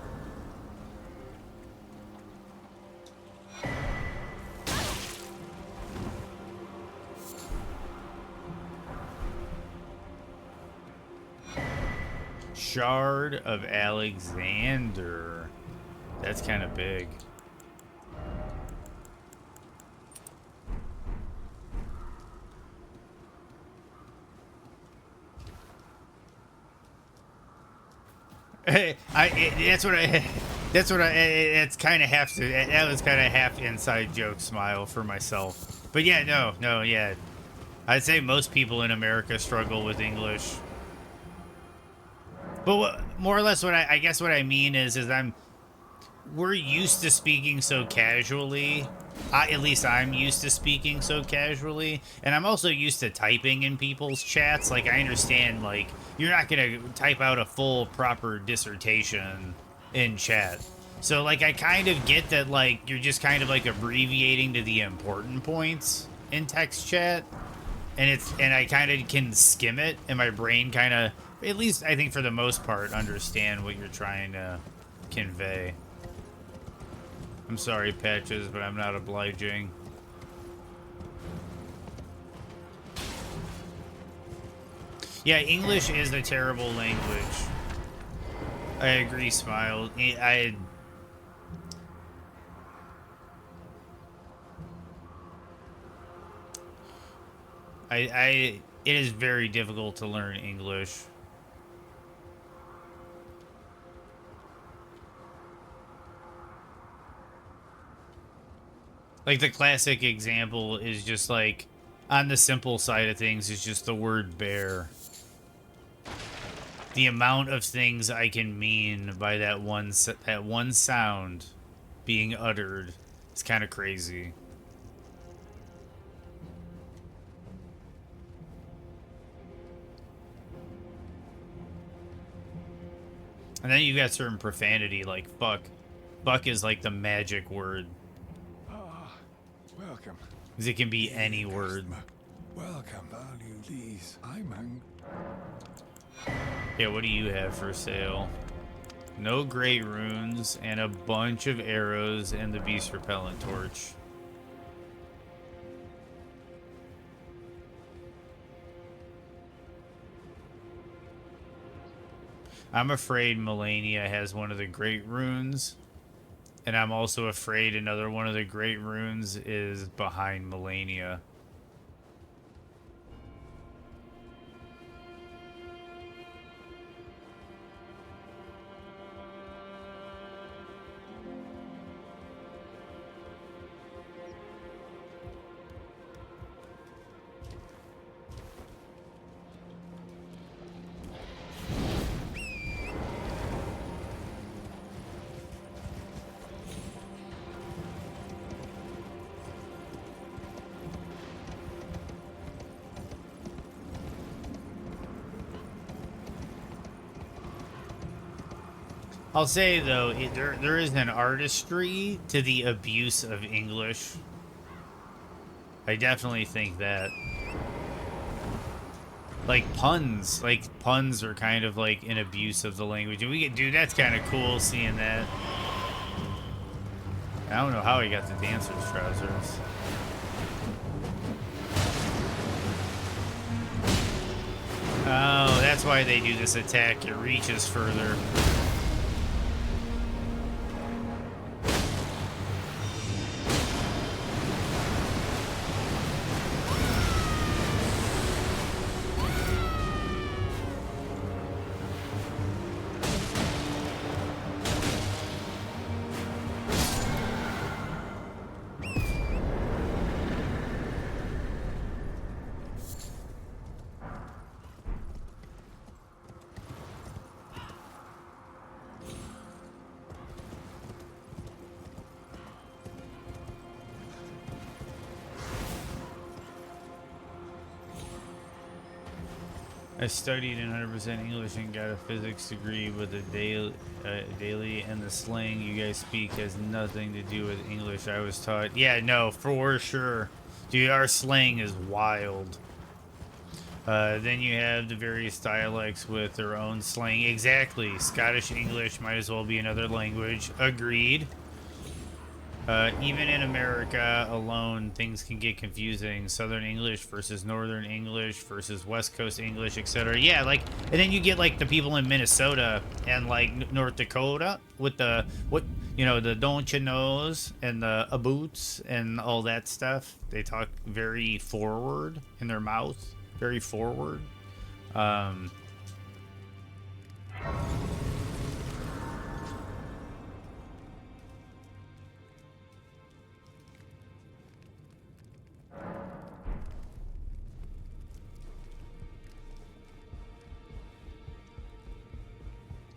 Shard of Alexander. That's kind of big. It's kind of half. That was kind of half inside joke smile for myself. But yeah, no, yeah. I'd say most people in America struggle with English. But more or less, I guess what I mean is we're used to speaking so casually. At least I'm used to speaking so casually, and I'm also used to typing in people's chats. Like, I understand, like, you're not gonna type out a full proper dissertation in chat. So, like, I kind of get that, like, you're just kind of like abbreviating to the important points in text chat, and I kind of can skim it, and my brain kind of, at least I think for the most part, understand what you're trying to convey. I'm sorry, Patches, but I'm not obliging. Yeah, English is a terrible language. I agree, Smile. It is very difficult to learn English. Like, the classic example is just like, on the simple side of things, is just the word bear. The amount of things I can mean by that one sound being uttered is kind of crazy. And then you got certain profanity, like fuck. Fuck is like the magic word. Welcome. Because it can be any word. Welcome, value, please. I'm hungry. Yeah, what do you have for sale? No great runes and a bunch of arrows and the beast repellent torch. I'm afraid Melania has one of the great runes. And I'm also afraid another one of the great runes is behind Melania. I'll say, though, there is an artistry to the abuse of English. I definitely think that. Like puns are kind of like an abuse of the language. And we get, dude, that's kind of cool seeing that. I don't know how he got the dancer's trousers. Oh, that's why they do this attack. It reaches further. I studied in 100% English and got a physics degree with a daily, and the slang you guys speak has nothing to do with English I was taught. Yeah, no, for sure. Dude, our slang is wild. Then you have the various dialects with their own slang. Exactly. Scottish English might as well be another language. Agreed. Even in America alone, things can get confusing. Southern English versus Northern English versus West Coast English, etc. Yeah, like, and then you get like the people in Minnesota and like North Dakota with the the don't you knows and the boots and all that stuff. They talk very forward in their mouth, very forward.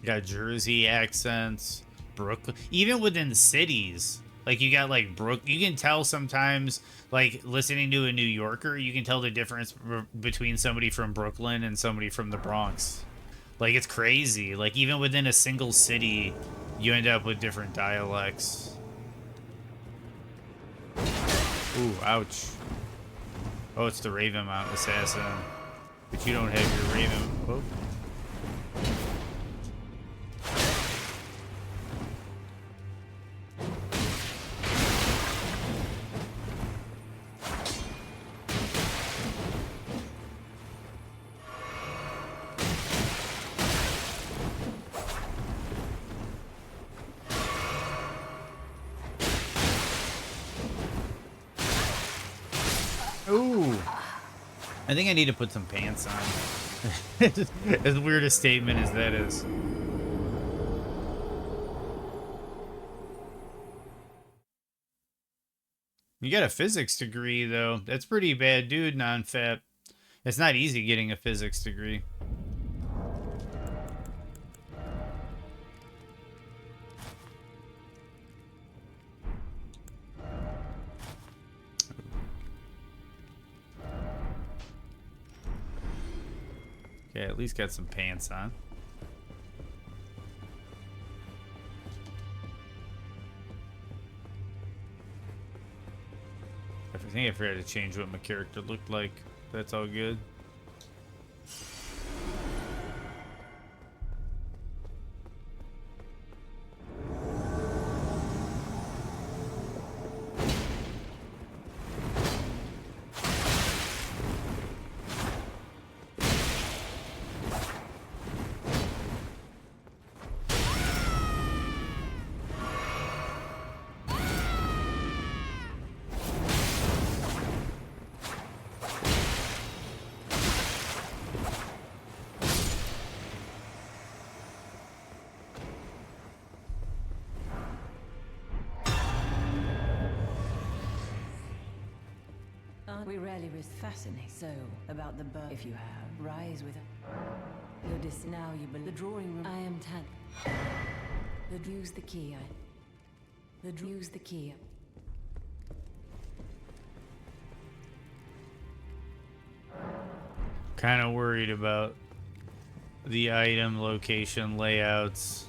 You got Jersey accents, Brooklyn, even within cities. Like you got like you can tell sometimes, like listening to a New Yorker, you can tell the difference between somebody from Brooklyn and somebody from the Bronx. Like it's crazy. Like even within a single city, you end up with different dialects. Ooh, ouch. Oh, it's the Raven Mount Assassin. But you don't have your Raven. Oh. Ooh. I think I need to put some pants on. As weird a statement as that is. You got a physics degree, though. That's pretty bad, dude, non-fat. It's not easy getting a physics degree. Okay, at least got some pants on. I think I forgot to change what my character looked like. That's all good. We rarely risk fascinating. So, about the birth, if you have, rise with it. Now you believe the drawing room. I am Tan. Use the key. Use the key. Kind of worried about the item location layouts.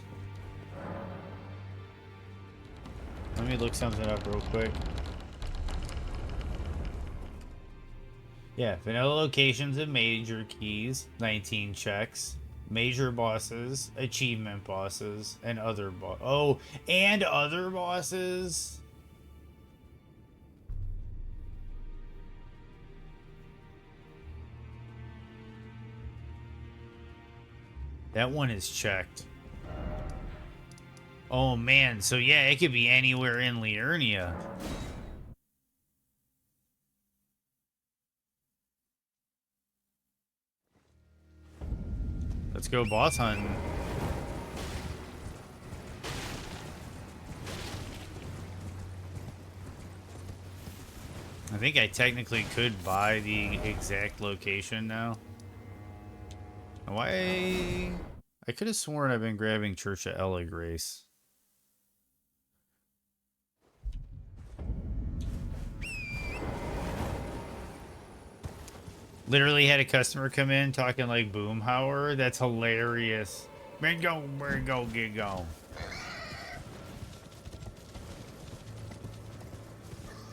Let me look something up real quick. Yeah, vanilla locations and major keys, 19 checks. Major bosses, achievement bosses, and other and other bosses. That one is checked. Oh man, so yeah, it could be anywhere in Liurnia. Let's go boss hunting. I think I technically could buy the exact location now. Why? I could have sworn I've been grabbing Church of Ella Grace. Literally had a customer come in talking like Boomhauer. That's hilarious. Go, get go.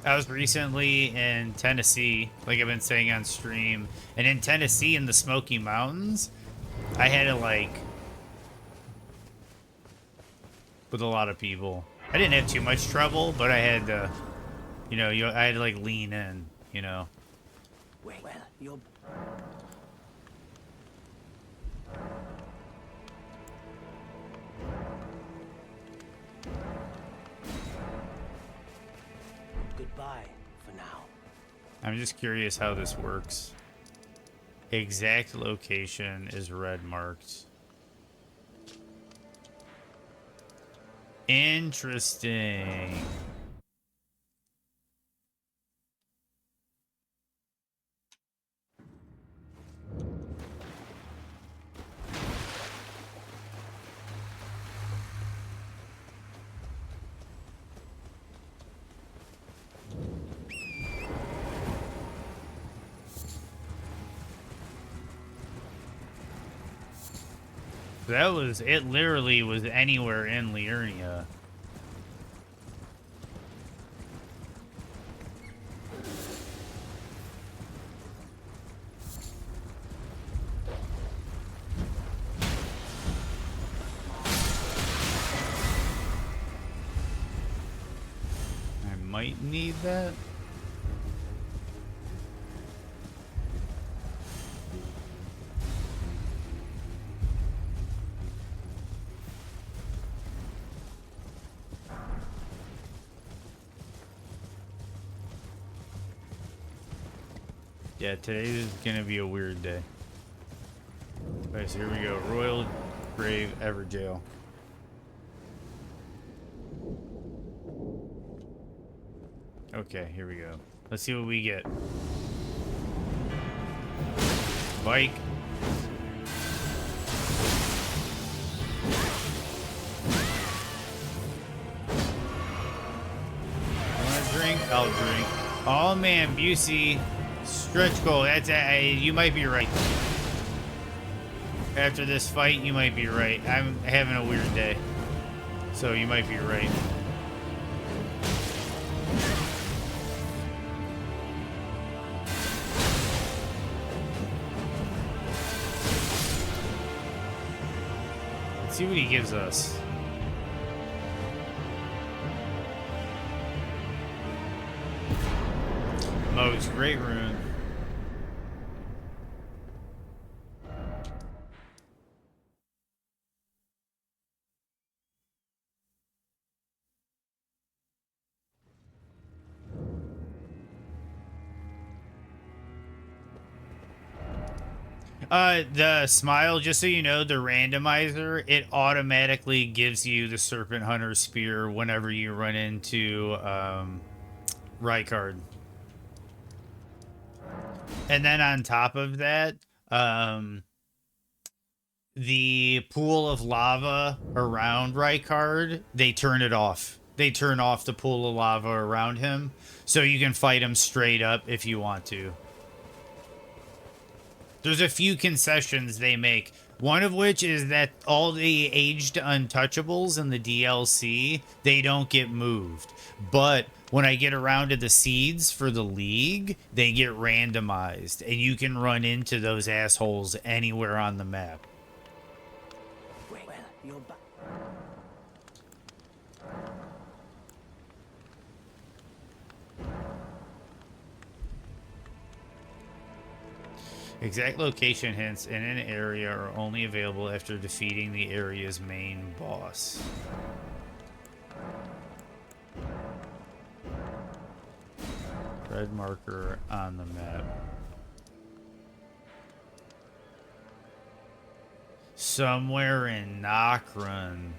I was recently in Tennessee, like I've been saying on stream. And in Tennessee, in the Smoky Mountains, I had to like... with a lot of people. I didn't have too much trouble, but I had to... You know, I had to like lean in, you know. Well, you're... Goodbye for now. I'm just curious how this works. Exact location is red marked. Interesting. That was, it literally was anywhere in Liurnia. I might need that. Yeah, today is gonna be a weird day. Alright, so here we go. Royal Grave Everjail. Okay, here we go. Let's see what we get. Bike. Want a drink? I'll drink. Oh man, Busey. Stretch goal. That's you might be right. After this fight, you might be right. I'm having a weird day. So you might be right. Let's see what he gives us. Most great rune. The smile, just so you know, the randomizer, it automatically gives you the Serpent Hunter Spear whenever you run into, Rykard. And then on top of that, the pool of lava around Rykard, they turn it off. They turn off the pool of lava around him, so you can fight him straight up if you want to. There's a few concessions they make. One of which is that all the aged untouchables in the DLC, they don't get moved. But when I get around to the seeds for the League, they get randomized. And you can run into those assholes anywhere on the map. Well, you're back. Exact location hints in an area are only available after defeating the area's main boss. Red marker on the map. Somewhere in Nokron.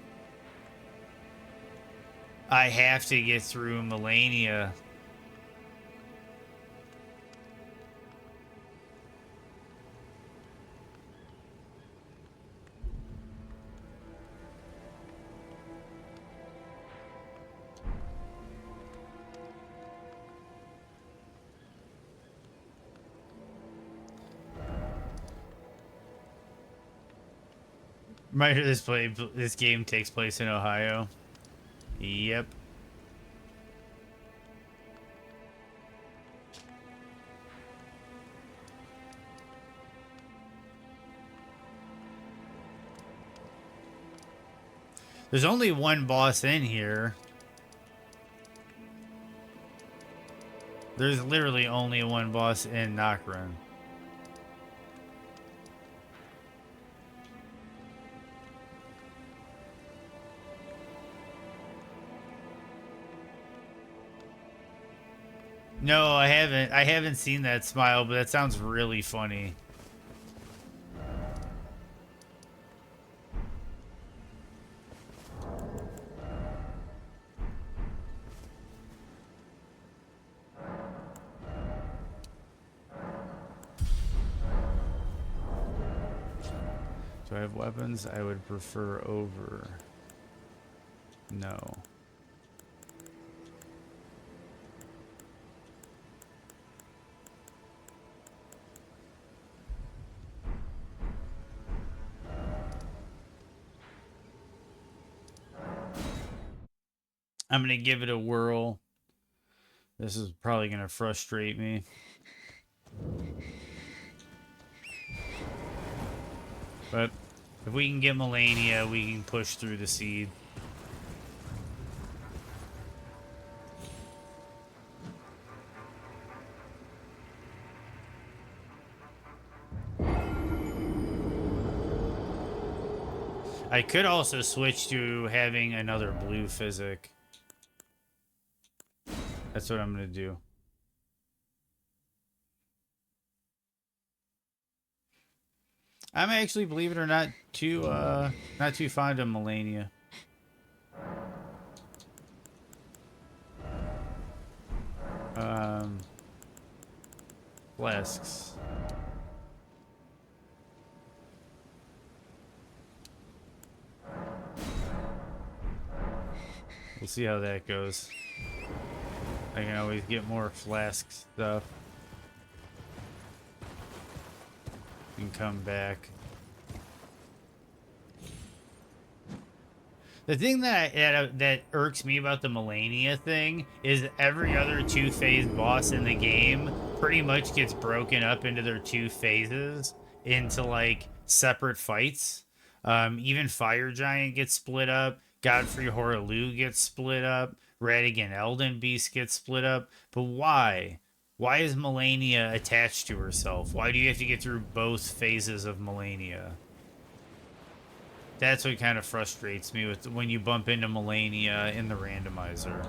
I have to get through Melania. Reminder: this game takes place in Ohio. Yep. There's only one boss in here. There's literally only one boss in Nokron. No, I haven't. I haven't seen that smile, but that sounds really funny. Do I have weapons I would prefer over? No. I'm gonna give it a whirl. This is probably gonna frustrate me. But if we can get Melania, we can push through the seed. I could also switch to having another blue physic. That's what I'm gonna do. I'm actually, believe it or not too fond of Melania. Flasks. We'll see how that goes. I can always get more flask stuff. And come back. The thing that irks me about the Melania thing is every other two-phase boss in the game pretty much gets broken up into their two phases into like separate fights. Even Fire Giant gets split up. Godfrey Horaloo gets split up. Radigan Elden Beast gets split up. But why? Why is Melania attached to herself? Why do you have to get through both phases of Melania? That's what kind of frustrates me with when you bump into Melania in the randomizer.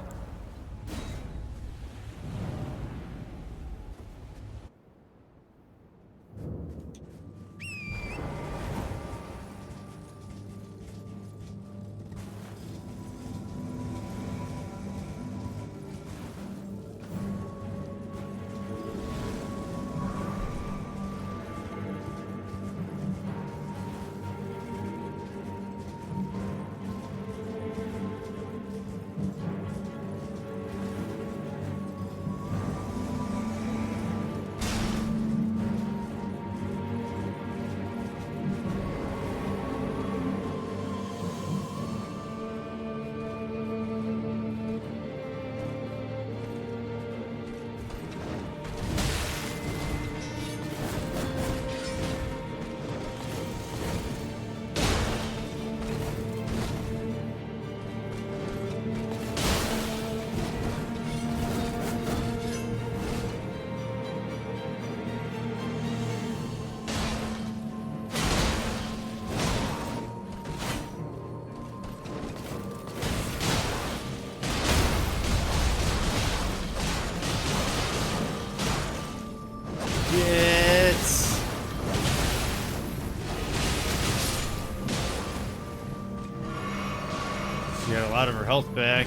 She got a lot of her health back.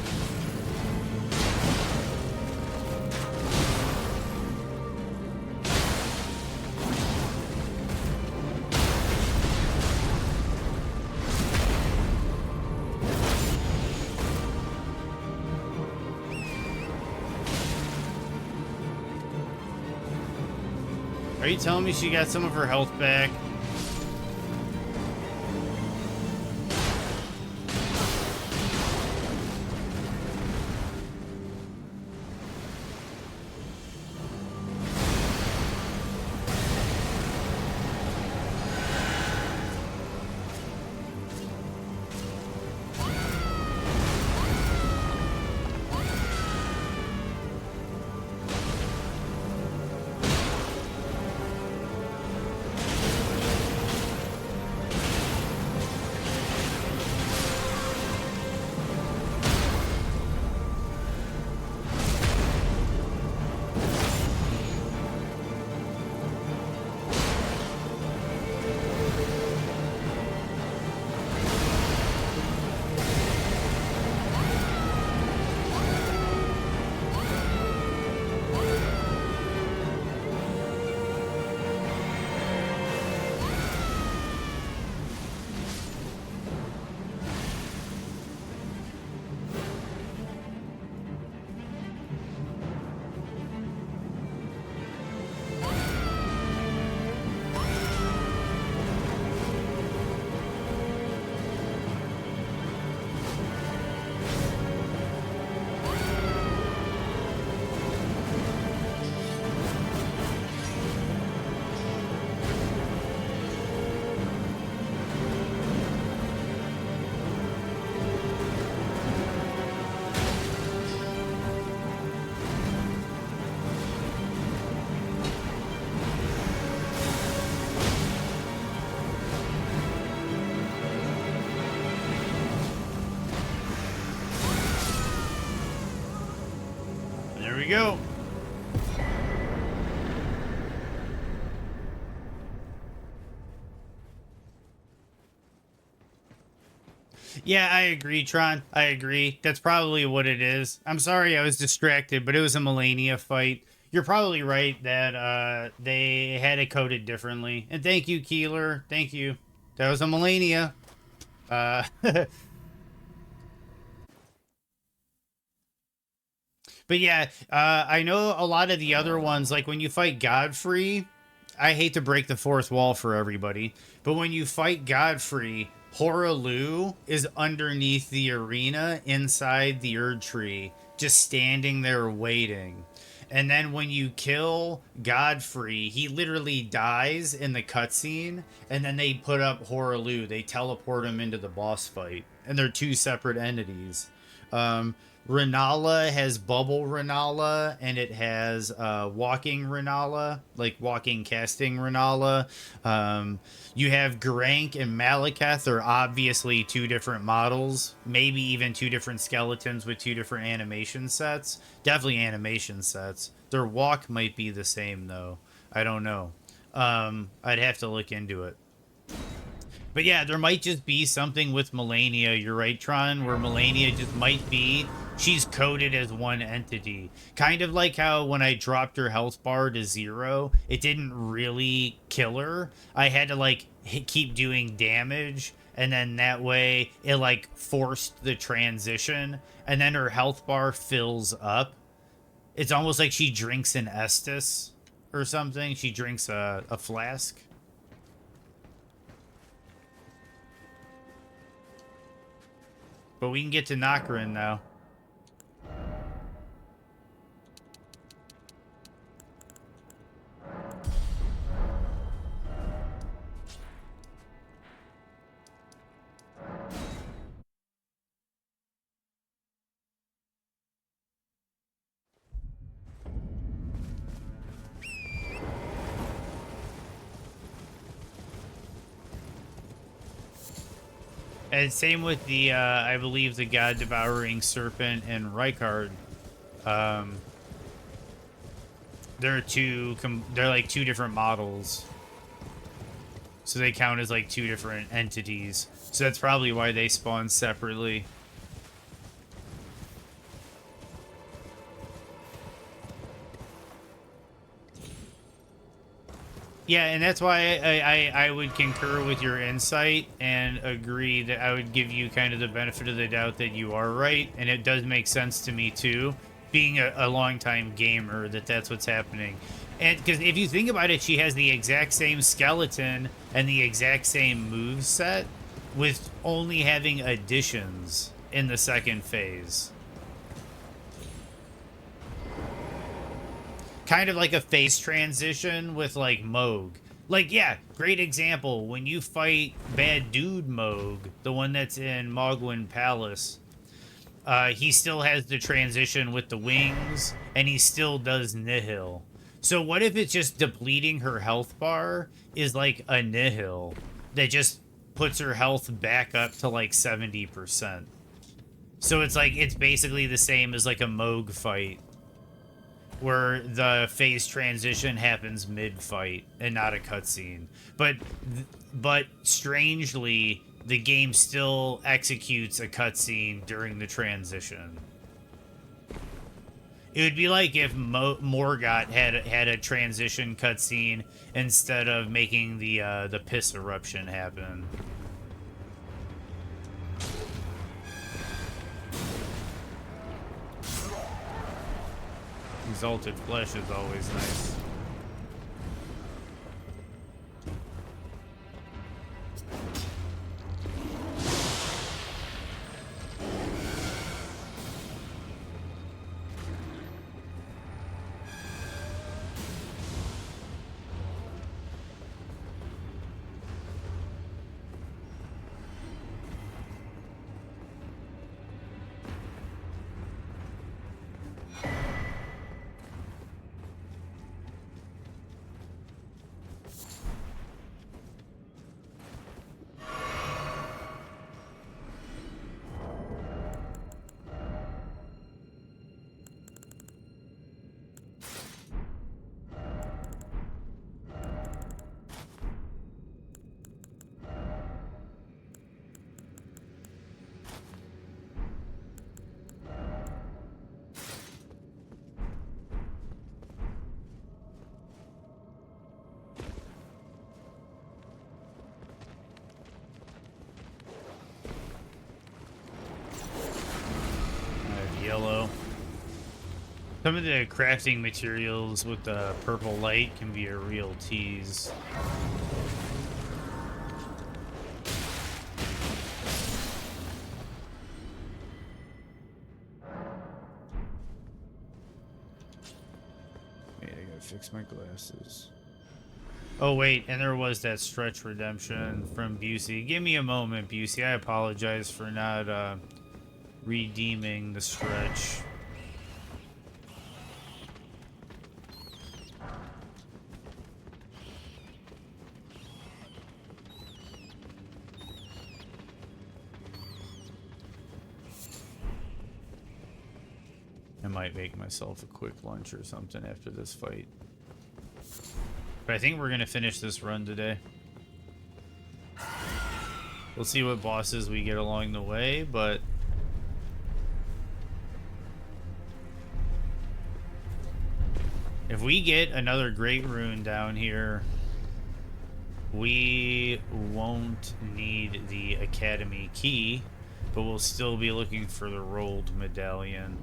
Are you telling me she got some of her health back? we go. Yeah, I agree, Tron. I agree. That's probably what it is. I'm sorry I was distracted, but it was a Melania fight. You're probably right that they had it coded differently. And thank you, Keeler. Thank you. That was a Melania. But yeah, I know a lot of the other ones, like when you fight Godfrey, I hate to break the fourth wall for everybody, but when you fight Godfrey, Horalu is underneath the arena inside the Erd Tree, just standing there waiting. And then when you kill Godfrey, he literally dies in the cutscene, and then they put up Horalu. They teleport him into the boss fight, and they're two separate entities. Um, Renala has Bubble Renala, and it has Walking Renala, like Walking Casting Renala. You have Garank and Malekith are obviously two different models, maybe even two different skeletons with two different animation sets. Definitely animation sets. Their walk might be the same, though. I don't know. I'd have to look into it. But yeah, there might just be something with Melania, you're right, Tron, where Melania just might be, she's coded as one entity. Kind of like how when I dropped her health bar to 0, it didn't really kill her. I had to like keep doing damage, and then that way it like forced the transition, and then her health bar fills up. It's almost like she drinks an Estus or something. She drinks a flask. But we can get to Nokrin now. And same with the, I believe, the God Devouring Serpent and Rykard. They're they're like two different models. So they count as like two different entities. So that's probably why they spawn separately. Yeah, and that's why I would concur with your insight and agree that I would give you kind of the benefit of the doubt that you are right. And it does make sense to me, too, being a longtime gamer, that that's what's happening. And because if you think about it, she has the exact same skeleton and the exact same move set with only having additions in the second phase. Kind of like a phase transition with like Moog. Like, yeah, great example. When you fight Bad Dude Moog, the one that's in Mogwin Palace, he still has the transition with the wings, and he still does Nihil. So what if it's just depleting her health bar is like a Nihil that just puts her health back up to like 70%. So it's like, it's basically the same as like a Moog fight, where the phase transition happens mid-fight and not a cutscene. But strangely, the game still executes a cutscene during the transition. It would be like if Morgott had a transition cutscene instead of making the piss eruption happen. Exalted Flesh is always nice. Some of the crafting materials with the purple light can be a real tease. Wait, I gotta fix my glasses. Oh wait, and there was that stretch redemption from Busey. Give me a moment, Busey. I apologize for not redeeming the stretch. I might make myself a quick lunch or something after this fight. But I think we're gonna finish this run today. We'll see what bosses we get along the way, but if we get another great rune down here, we won't need the academy key, but we'll still be looking for the rolled medallion.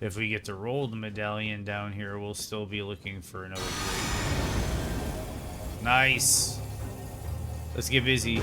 If we get the rolled medallion down here, we'll still be looking for another great. Nice. Let's get busy.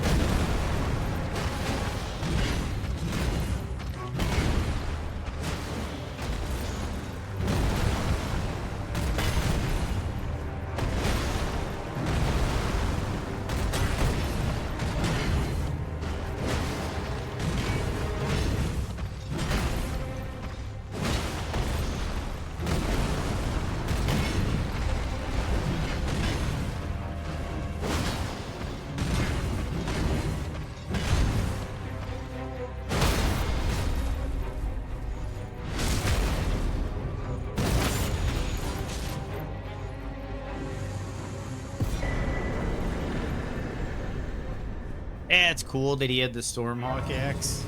Yeah, it's cool that he had the Stormhawk axe.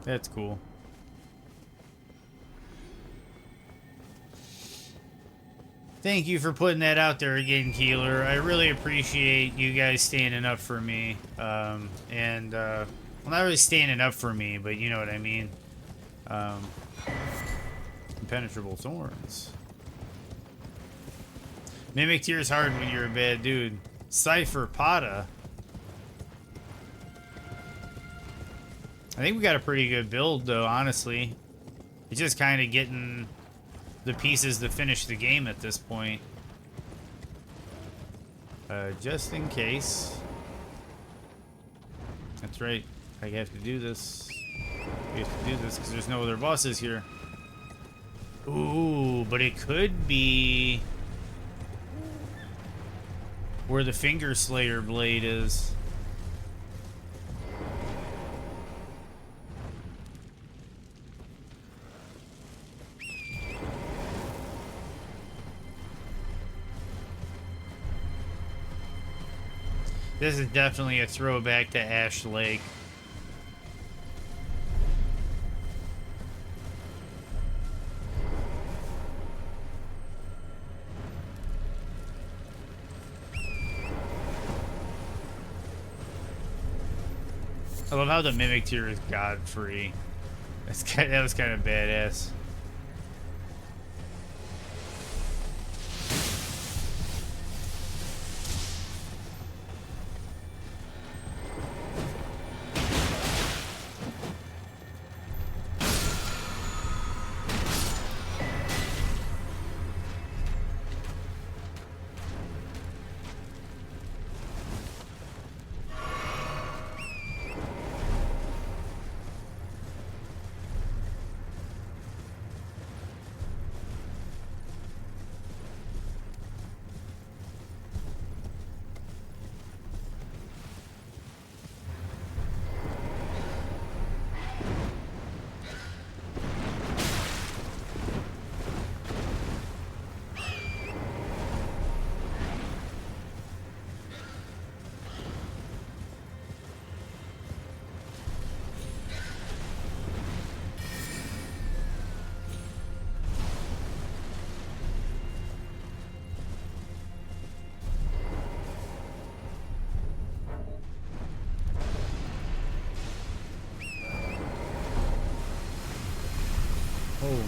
That's cool. Thank you for putting that out there again, Keeler. I really appreciate you guys standing up for me. Well, not really standing up for me, but you know what I mean. Impenetrable thorns. Mimic Tier's hard when you're a bad dude. Cypher Pata. I think we got a pretty good build, though, honestly. It's just kind of getting the pieces to finish the game at this point. Just in case. That's right. I have to do this. We have to do this because there's no other bosses here. Ooh, but it could be where the Finger Slayer blade is. This is definitely a throwback to Ash Lake. I love how the Mimic Tier is God-free. That was kind of badass. Oh.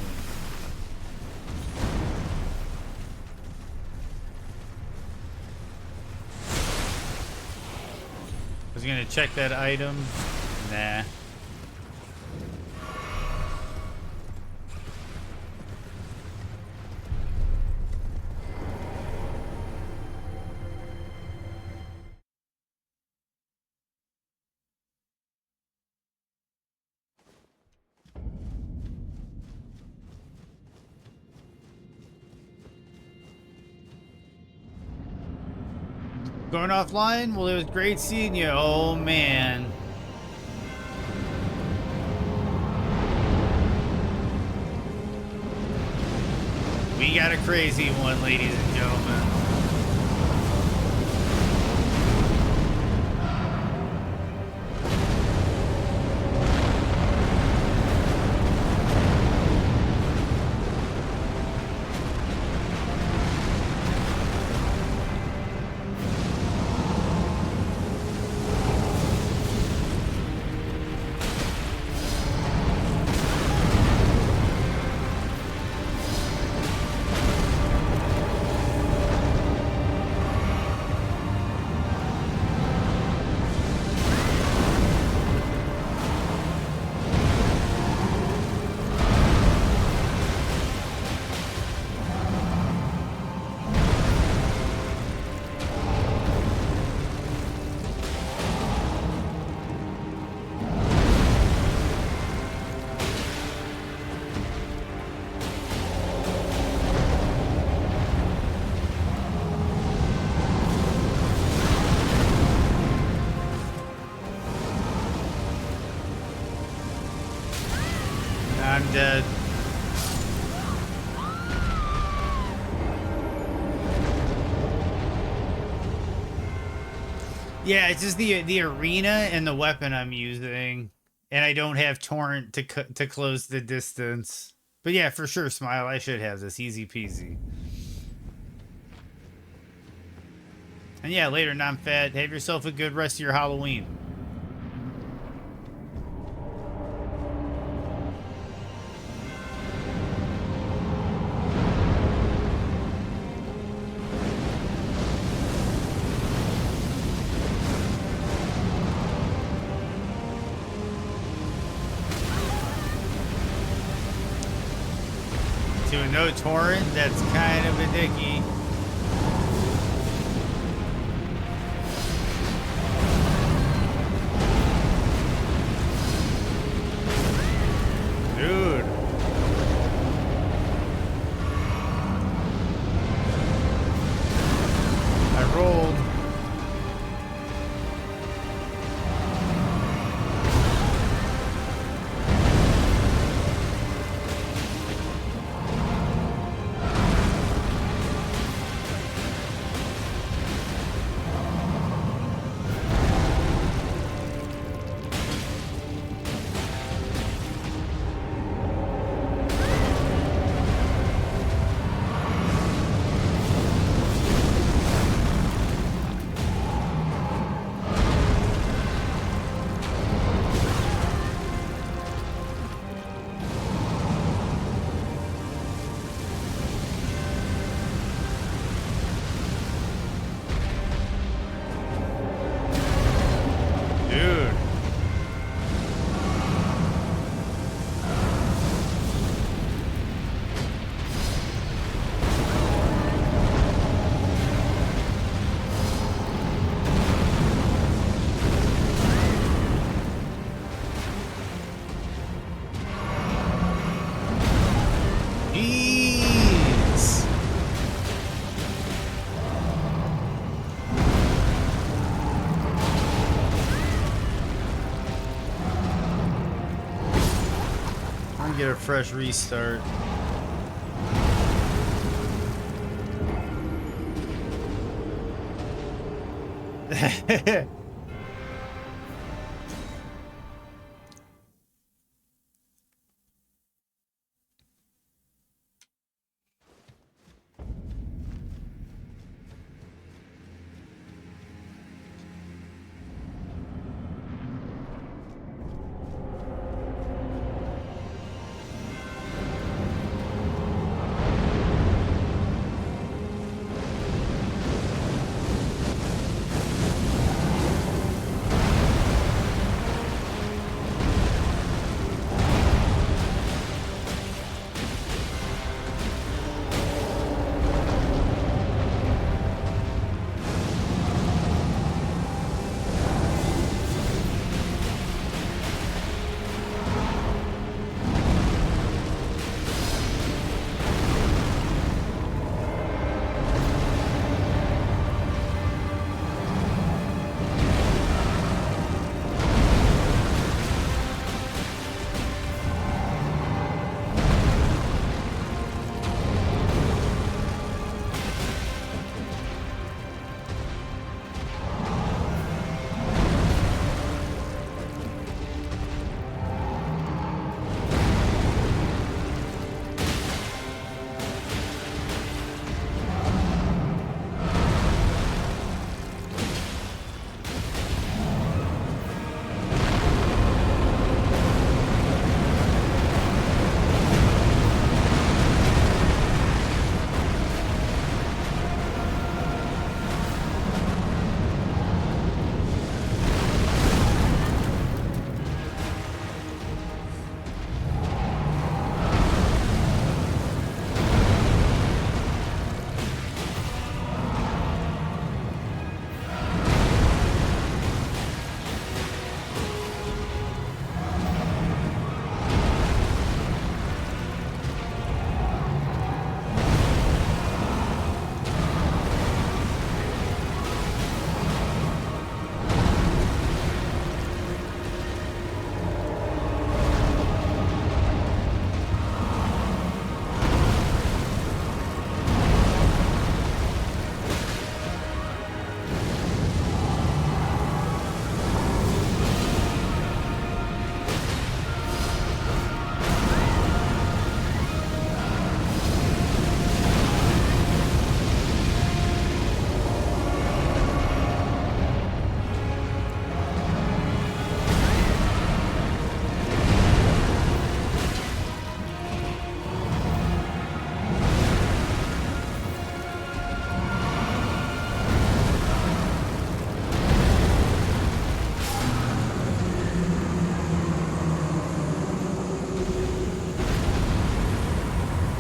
Was gonna check that item. Nah. Going offline? Well, it was great seeing you. Oh, man. We got a crazy one, ladies and gentlemen. I'm dead. Yeah, it's just the arena and the weapon I'm using, and I don't have torrent to close the distance. But yeah, for sure, Smile, I should have this easy peasy. And yeah, later, non-fat. Have yourself a good rest of your Halloween. To a no torrent, that's kind of a dicky. Dude. I rolled. Get a fresh restart.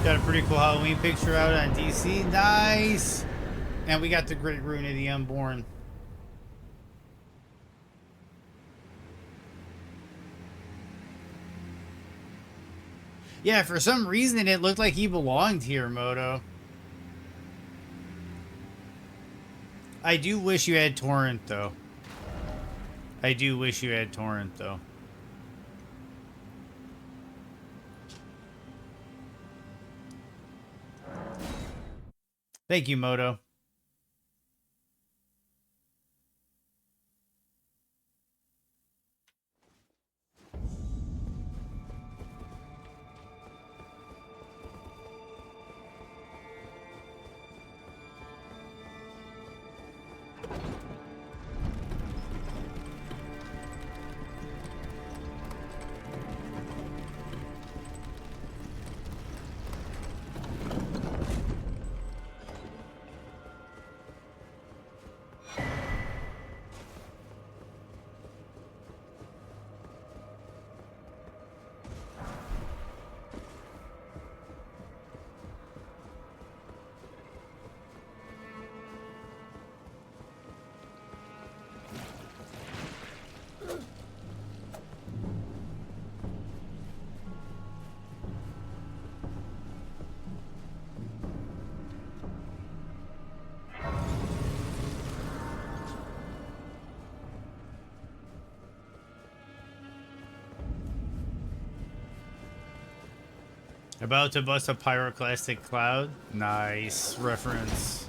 Got a pretty cool Halloween picture out on DC. Nice. And we got the Great Rune of the Unborn. Yeah, for some reason it looked like he belonged here, Moto. I do wish you had Torrent, though. I do wish you had Torrent, though. Thank you, Moto. About to bust a pyroclastic cloud. Nice reference.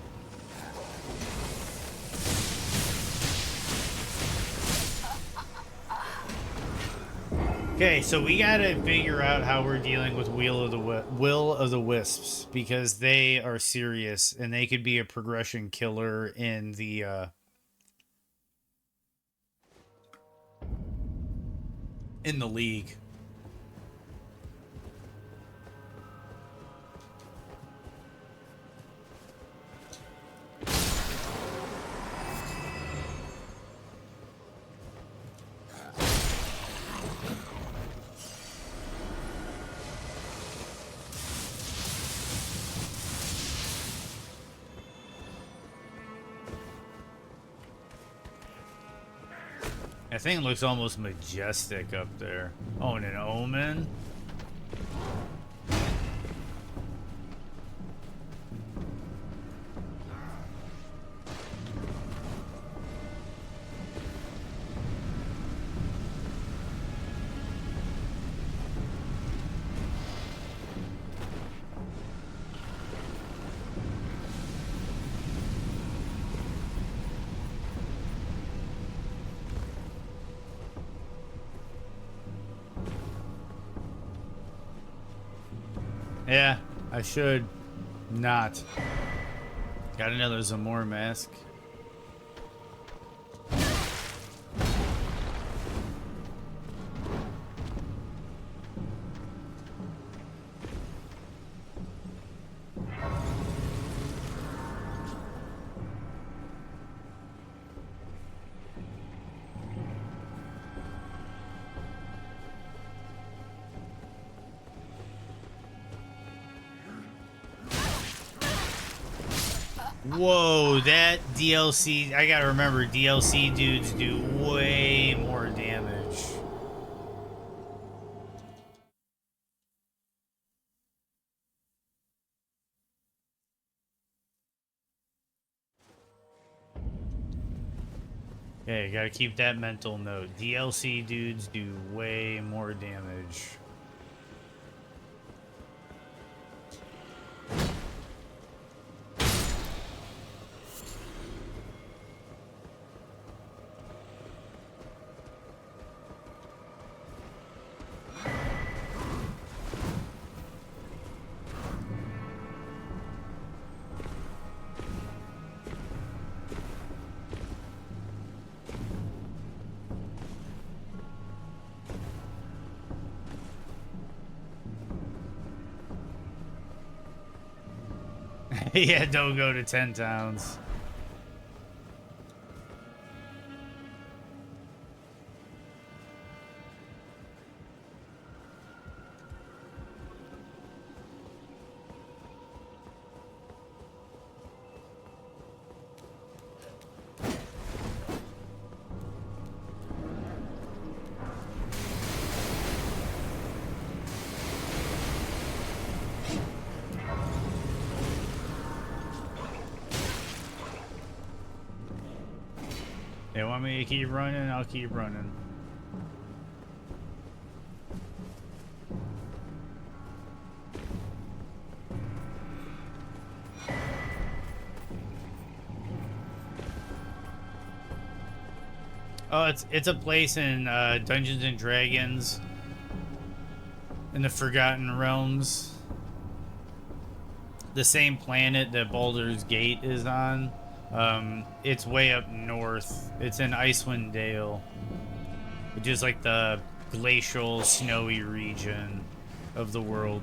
Okay, so we gotta figure out how we're dealing with Will of the Wisps, because they are serious and they could be a progression killer in the league. That thing looks almost majestic up there. Oh, and an omen? Yeah, I should not. Got another Zamor mask. Whoa, that DLC, I gotta remember, DLC dudes do way more damage. Okay, gotta keep that mental note. DLC dudes do way more damage. Yeah, don't go to 10 towns. They want me to keep running, I'll keep running. Oh, it's a place in Dungeons and Dragons in the Forgotten Realms. The same planet that Baldur's Gate is on. It's way up north. It's in Icewind Dale, which is like the glacial, snowy region of the world.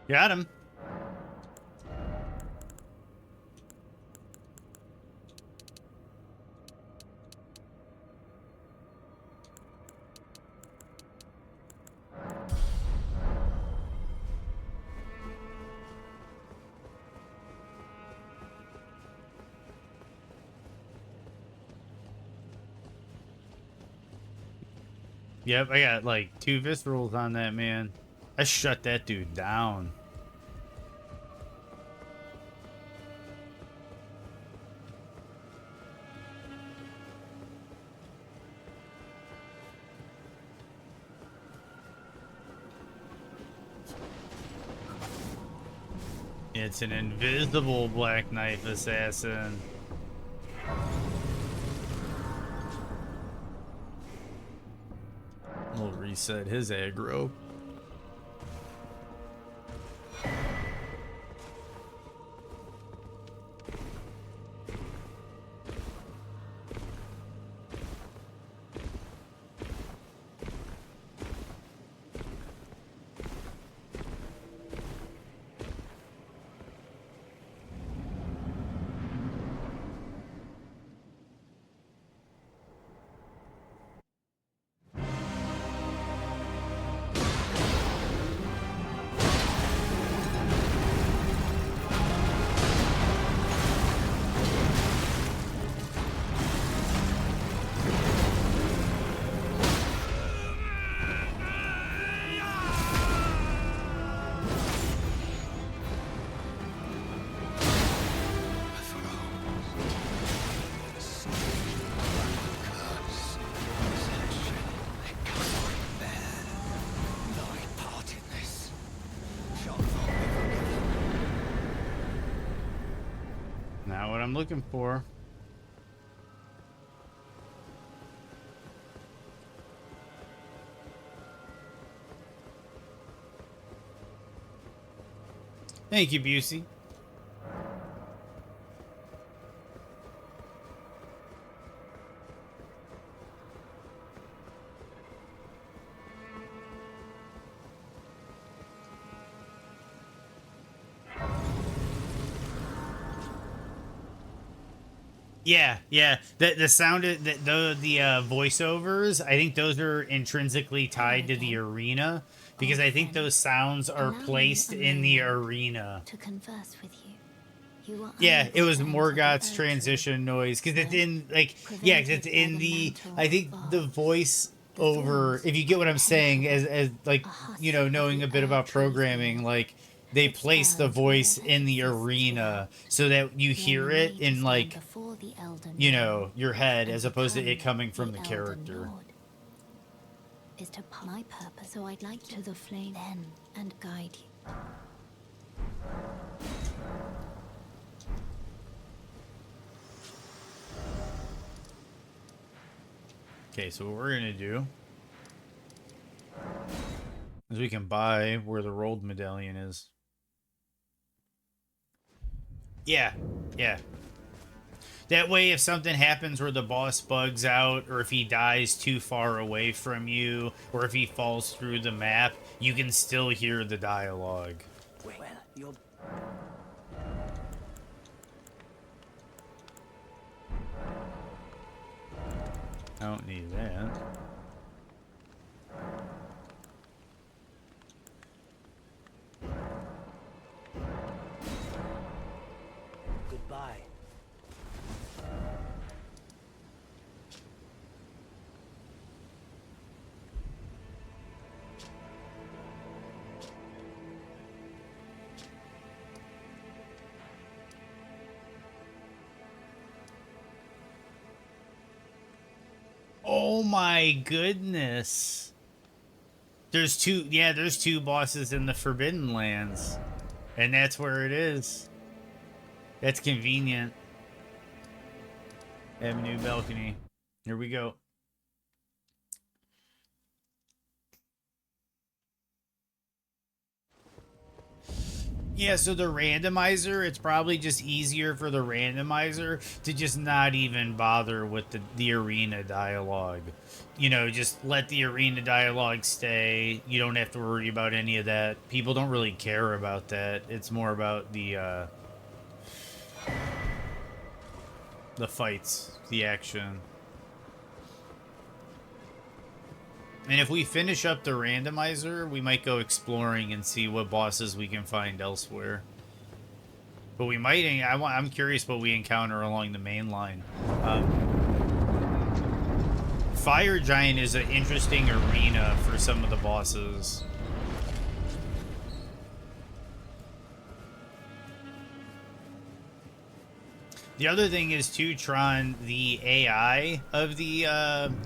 Got him. Yep, I got like 2 viscerals on that man. I shut that dude down. It's an invisible Black Knife assassin. We'll reset his aggro. Not what I'm looking for. Thank you, Busey. Yeah. The sound of the voiceovers, I think those are intrinsically tied to the arena because I think those sounds are placed in the arena. To converse with you. You are Yeah, it was unable to Morgoth's enter transition noise because it's in like yeah, 'cause it's in the I think the voice over if you get what I'm saying as like knowing a bit about programming like they place the voice in the arena so that you hear it in like your head as opposed to it coming from the character. is to my purpose, so I'd like to the flame then and guide you. Okay, so what we're gonna do is we can buy where the rolled medallion is. Yeah, yeah. That way, if something happens where the boss bugs out, or if he dies too far away from you, or if he falls through the map, you can still hear the dialogue. Well, you're... I don't need that. Goodbye. Oh my goodness. There's two bosses in the Forbidden Lands. And that's where it is. That's convenient. Avenue balcony. Here we go. Yeah, so the randomizer, it's probably just easier for the randomizer to just not even bother with the arena dialogue. You know, just let the arena dialogue stay. You don't have to worry about any of that. People don't really care about that. It's more about the fights, the action. And if we finish up the randomizer, we might go exploring and see what bosses we can find elsewhere. But we might... I'm curious what we encounter along the main line. Fire Giant is an interesting arena for some of the bosses. The other thing is, too, Tron, the AI of the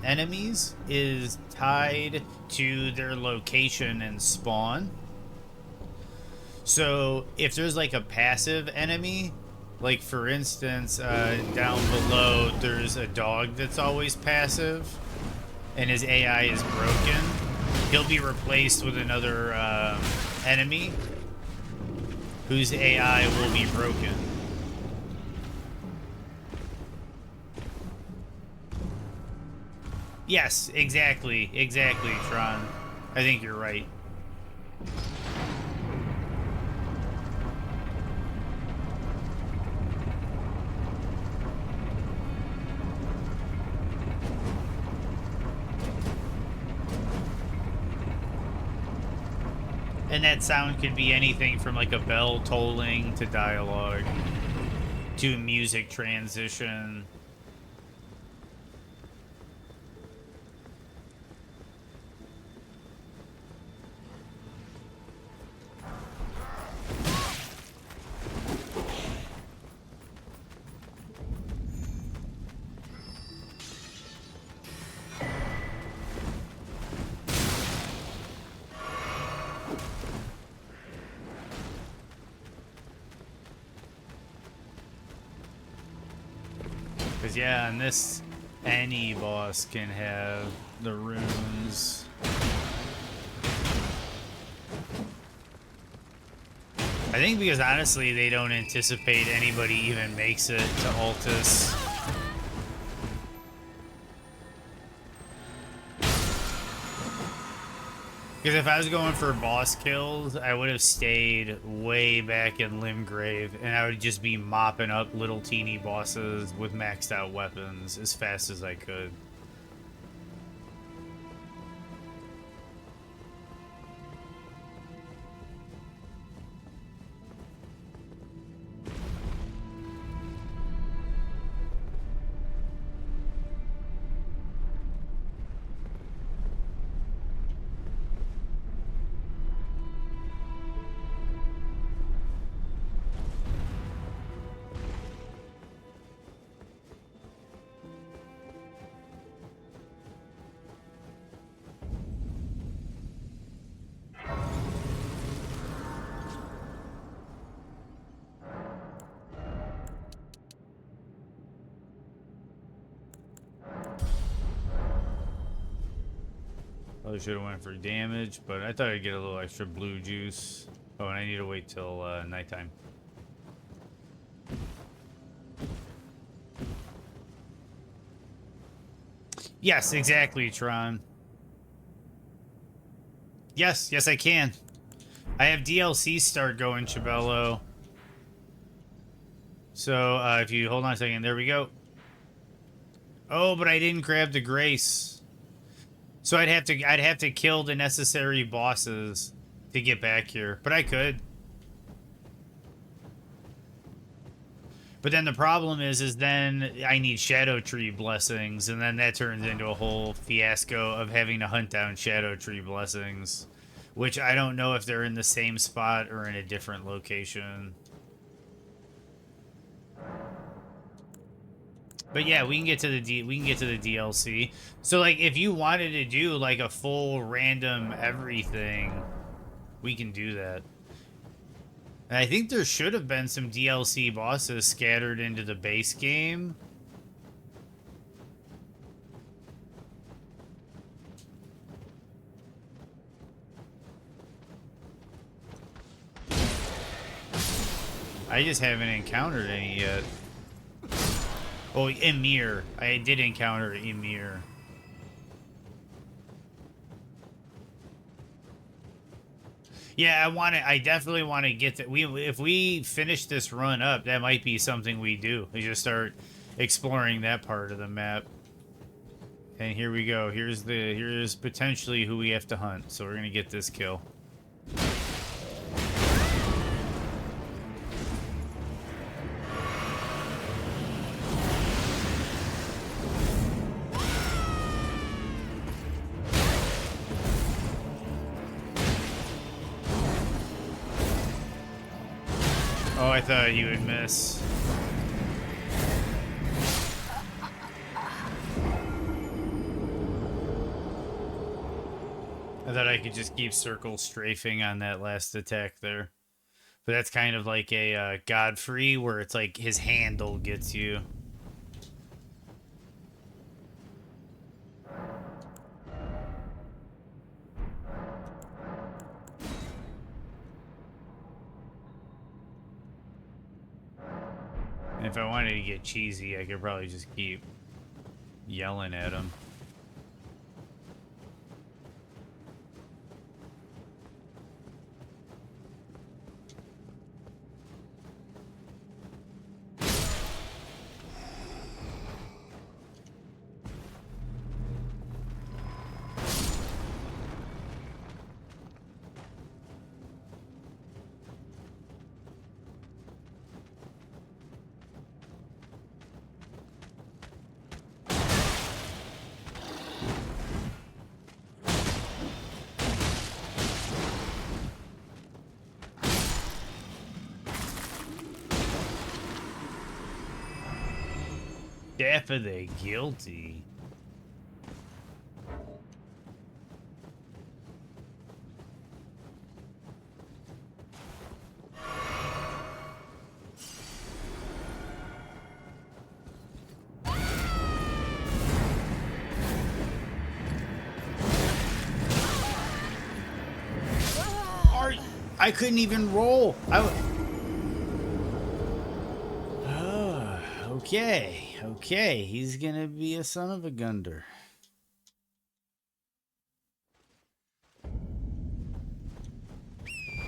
enemies is tied to their location and spawn. So if there's like a passive enemy, like for instance, down below, there's a dog that's always passive and his AI is broken, he'll be replaced with another enemy whose AI will be broken. Yes, exactly, Tron. I think you're right. And that sound could be anything from like a bell tolling to dialogue to music transition. Because, yeah, in this, any boss can have the runes. I think because, honestly, they don't anticipate anybody even makes it to Altus. Because if I was going for boss kills, I would have stayed way back in Limgrave, and I would just be mopping up little teeny bosses with maxed out weapons as fast as I could. Probably should have went for damage, but I thought I'd get a little extra blue juice. Oh, and I need to wait till nighttime. Yes, exactly, Tron. Yes, yes, I can. I have DLC start going, Chabello. So, if you hold on a second, there we go. Oh, but I didn't grab the grace. So I'd have to kill the necessary bosses to get back here. But I could. But then the problem is then I need Shadow Tree blessings, and then that turns into a whole fiasco of having to hunt down Shadow Tree blessings, which I don't know if they're in the same spot or in a different location. But yeah, we can get to the DLC. So like, if you wanted to do like a full random everything, we can do that. And I think there should have been some DLC bosses scattered into the base game. I just haven't encountered any yet. Oh, Emir. I did encounter Emir. Yeah, I definitely want to get that. If we finish this run up, that might be something we do. We just start exploring that part of the map. And here we go. Here's potentially who we have to hunt. So we're gonna get this kill. Oh, I thought you would miss. I thought I could just keep circle strafing on that last attack there. But that's kind of like a Godfrey, where it's like his handle gets you. And if I wanted to get cheesy, I could probably just keep yelling at him. Death of the guilty. I couldn't even roll. Okay, he's gonna be a son of a gunder.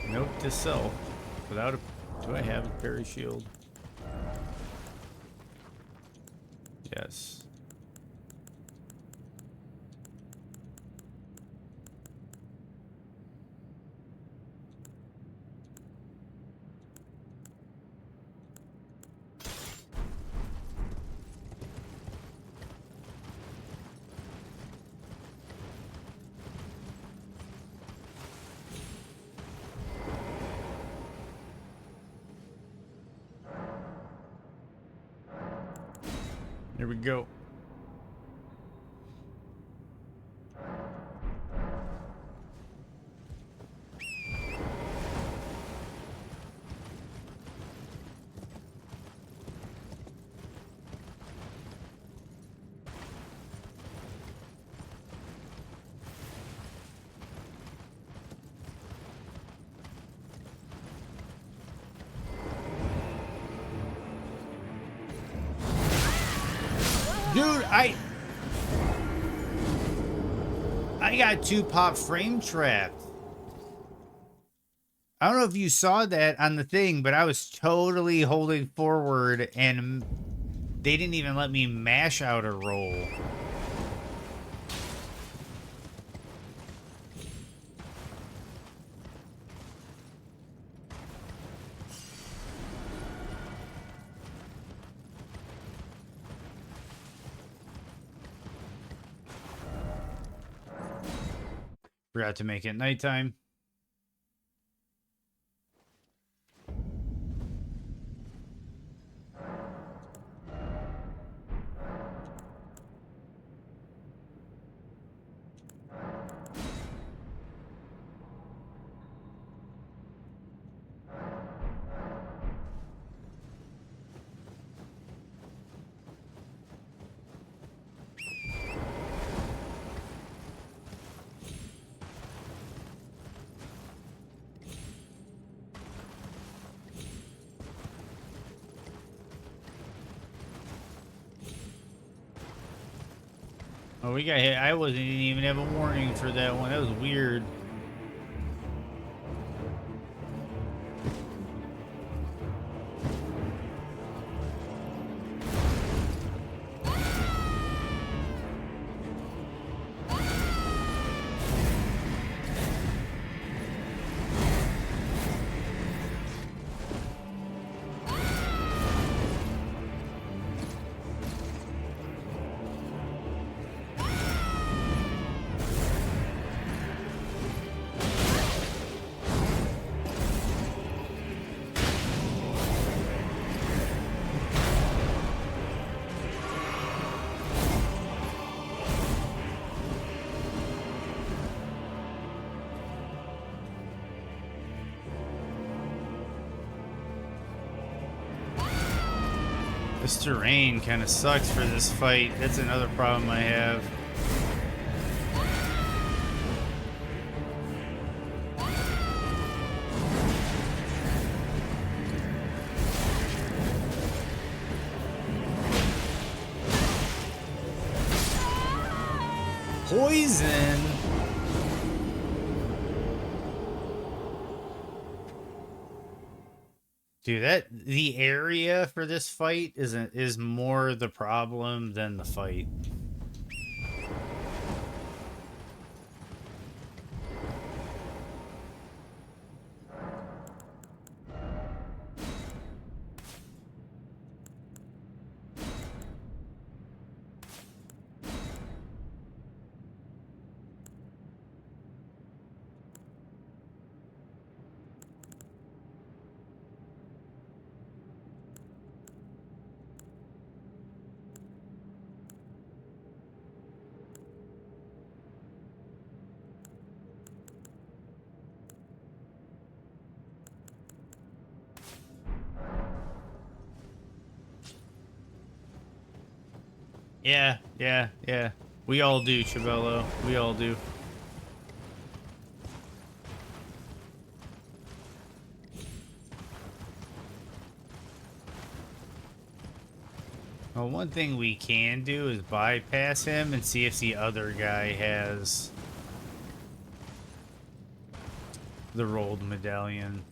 Note to self, without a... Do I have a parry shield? Yes. Here we go. Dude, I got 2 pop frame trapped. I don't know if you saw that on the thing, but I was totally holding forward and they didn't even let me mash out a roll. Forgot to make it nighttime. Oh, we got hit. I didn't even have a warning for that one. That was weird. This terrain kind of sucks for this fight. That's another problem I have. Poison. Dude, the area for this fight is more the problem than the fight. Yeah. We all do, Chabello. We all do. Well, one thing we can do is bypass him and see if the other guy has the rolled medallion.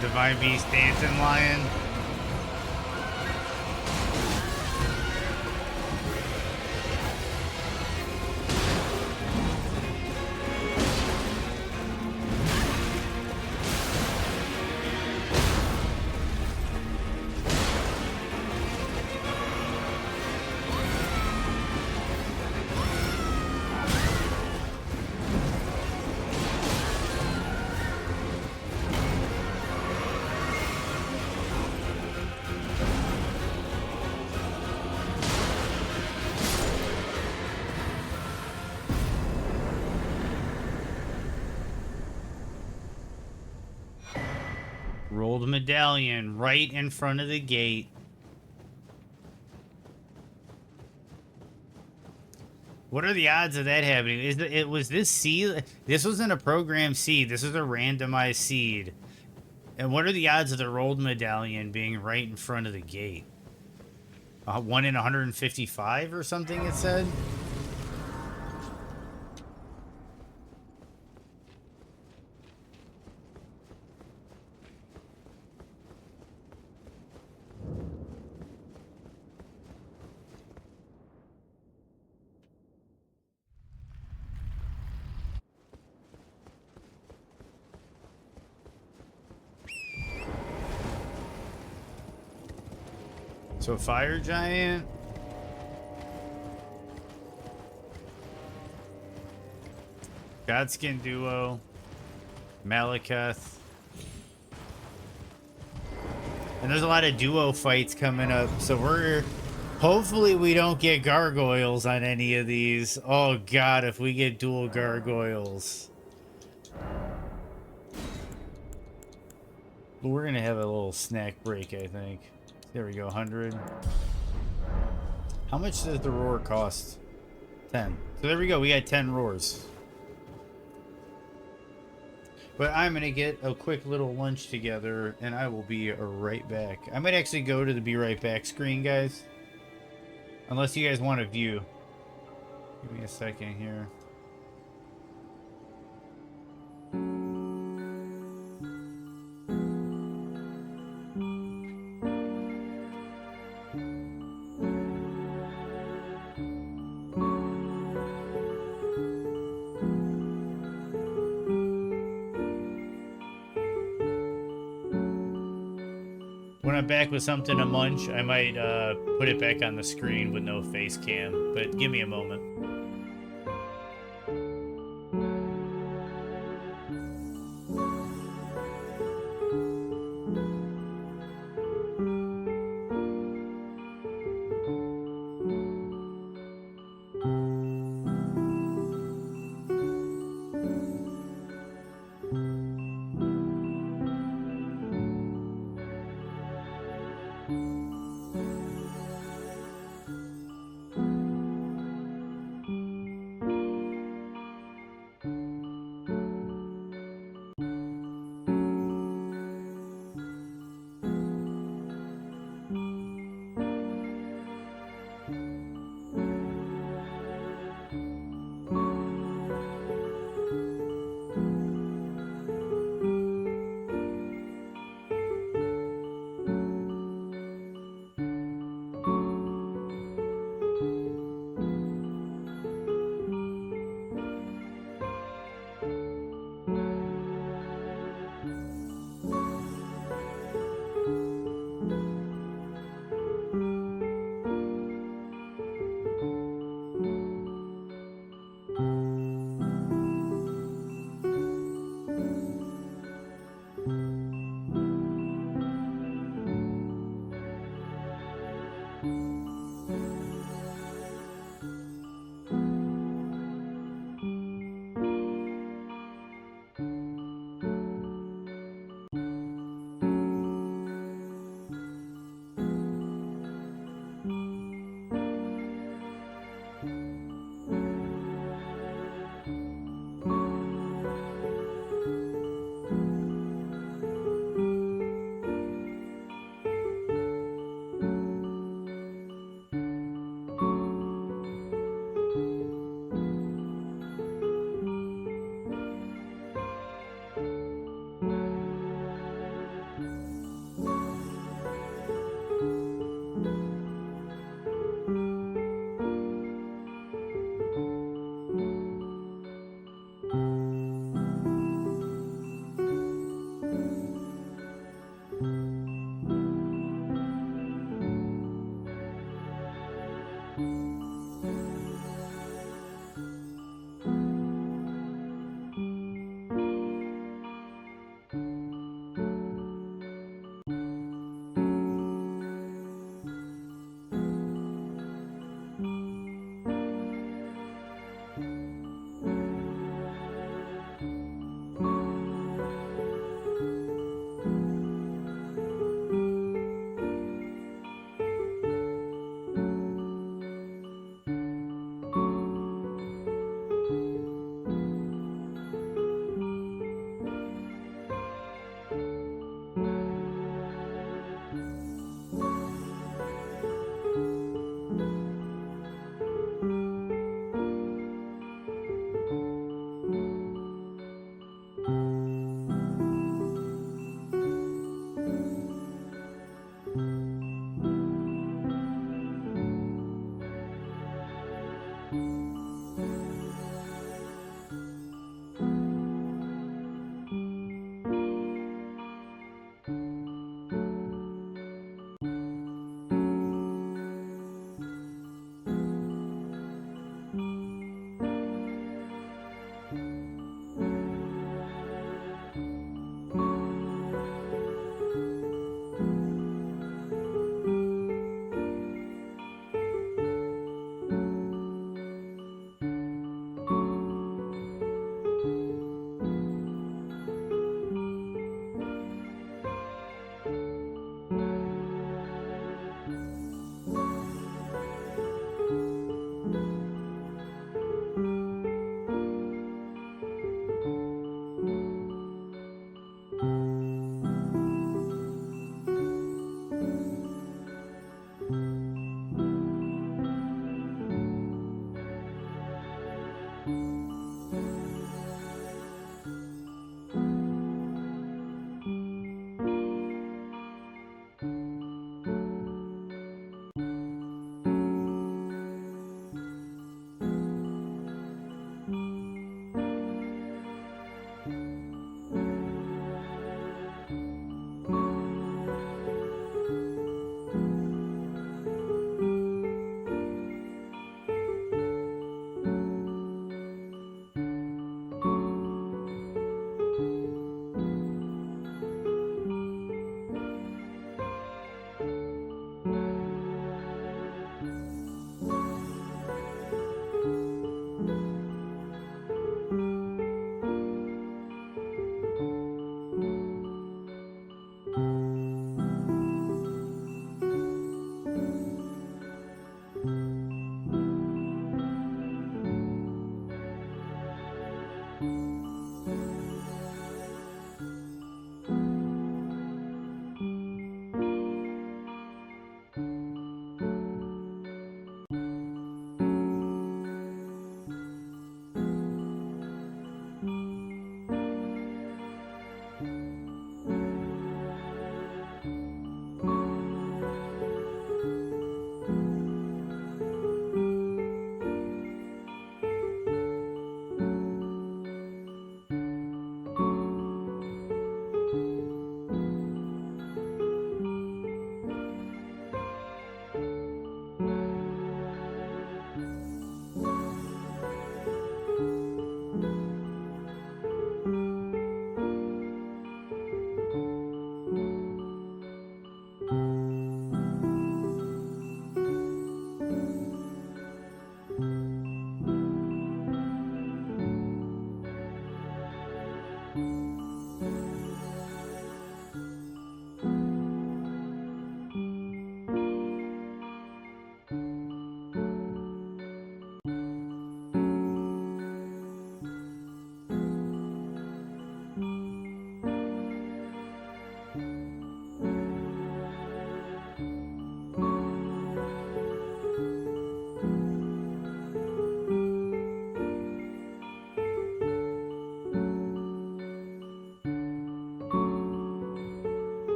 Divine Beast Dancing Lion. Rolled medallion right in front of the gate. What are the odds of that happening? Was this seed? This wasn't a programmed seed. This is a randomized seed. And what are the odds of the rolled medallion being right in front of the gate? 1 in 155 or something, it said? So fire giant. Godskin duo. Malekith. And there's a lot of duo fights coming up, so hopefully we don't get gargoyles on any of these. Oh god, if we get dual gargoyles. But we're gonna have a little snack break, I think. There we go, 100. How much does the roar cost? 10. So there we go, we got 10 roars. But I'm gonna get a quick little lunch together, and I will be right back. I might actually go to the be right back screen, guys. Unless you guys want a view. Give me a second here. When I'm back with something to munch, I might put it back on the screen with no face cam, but give me a moment.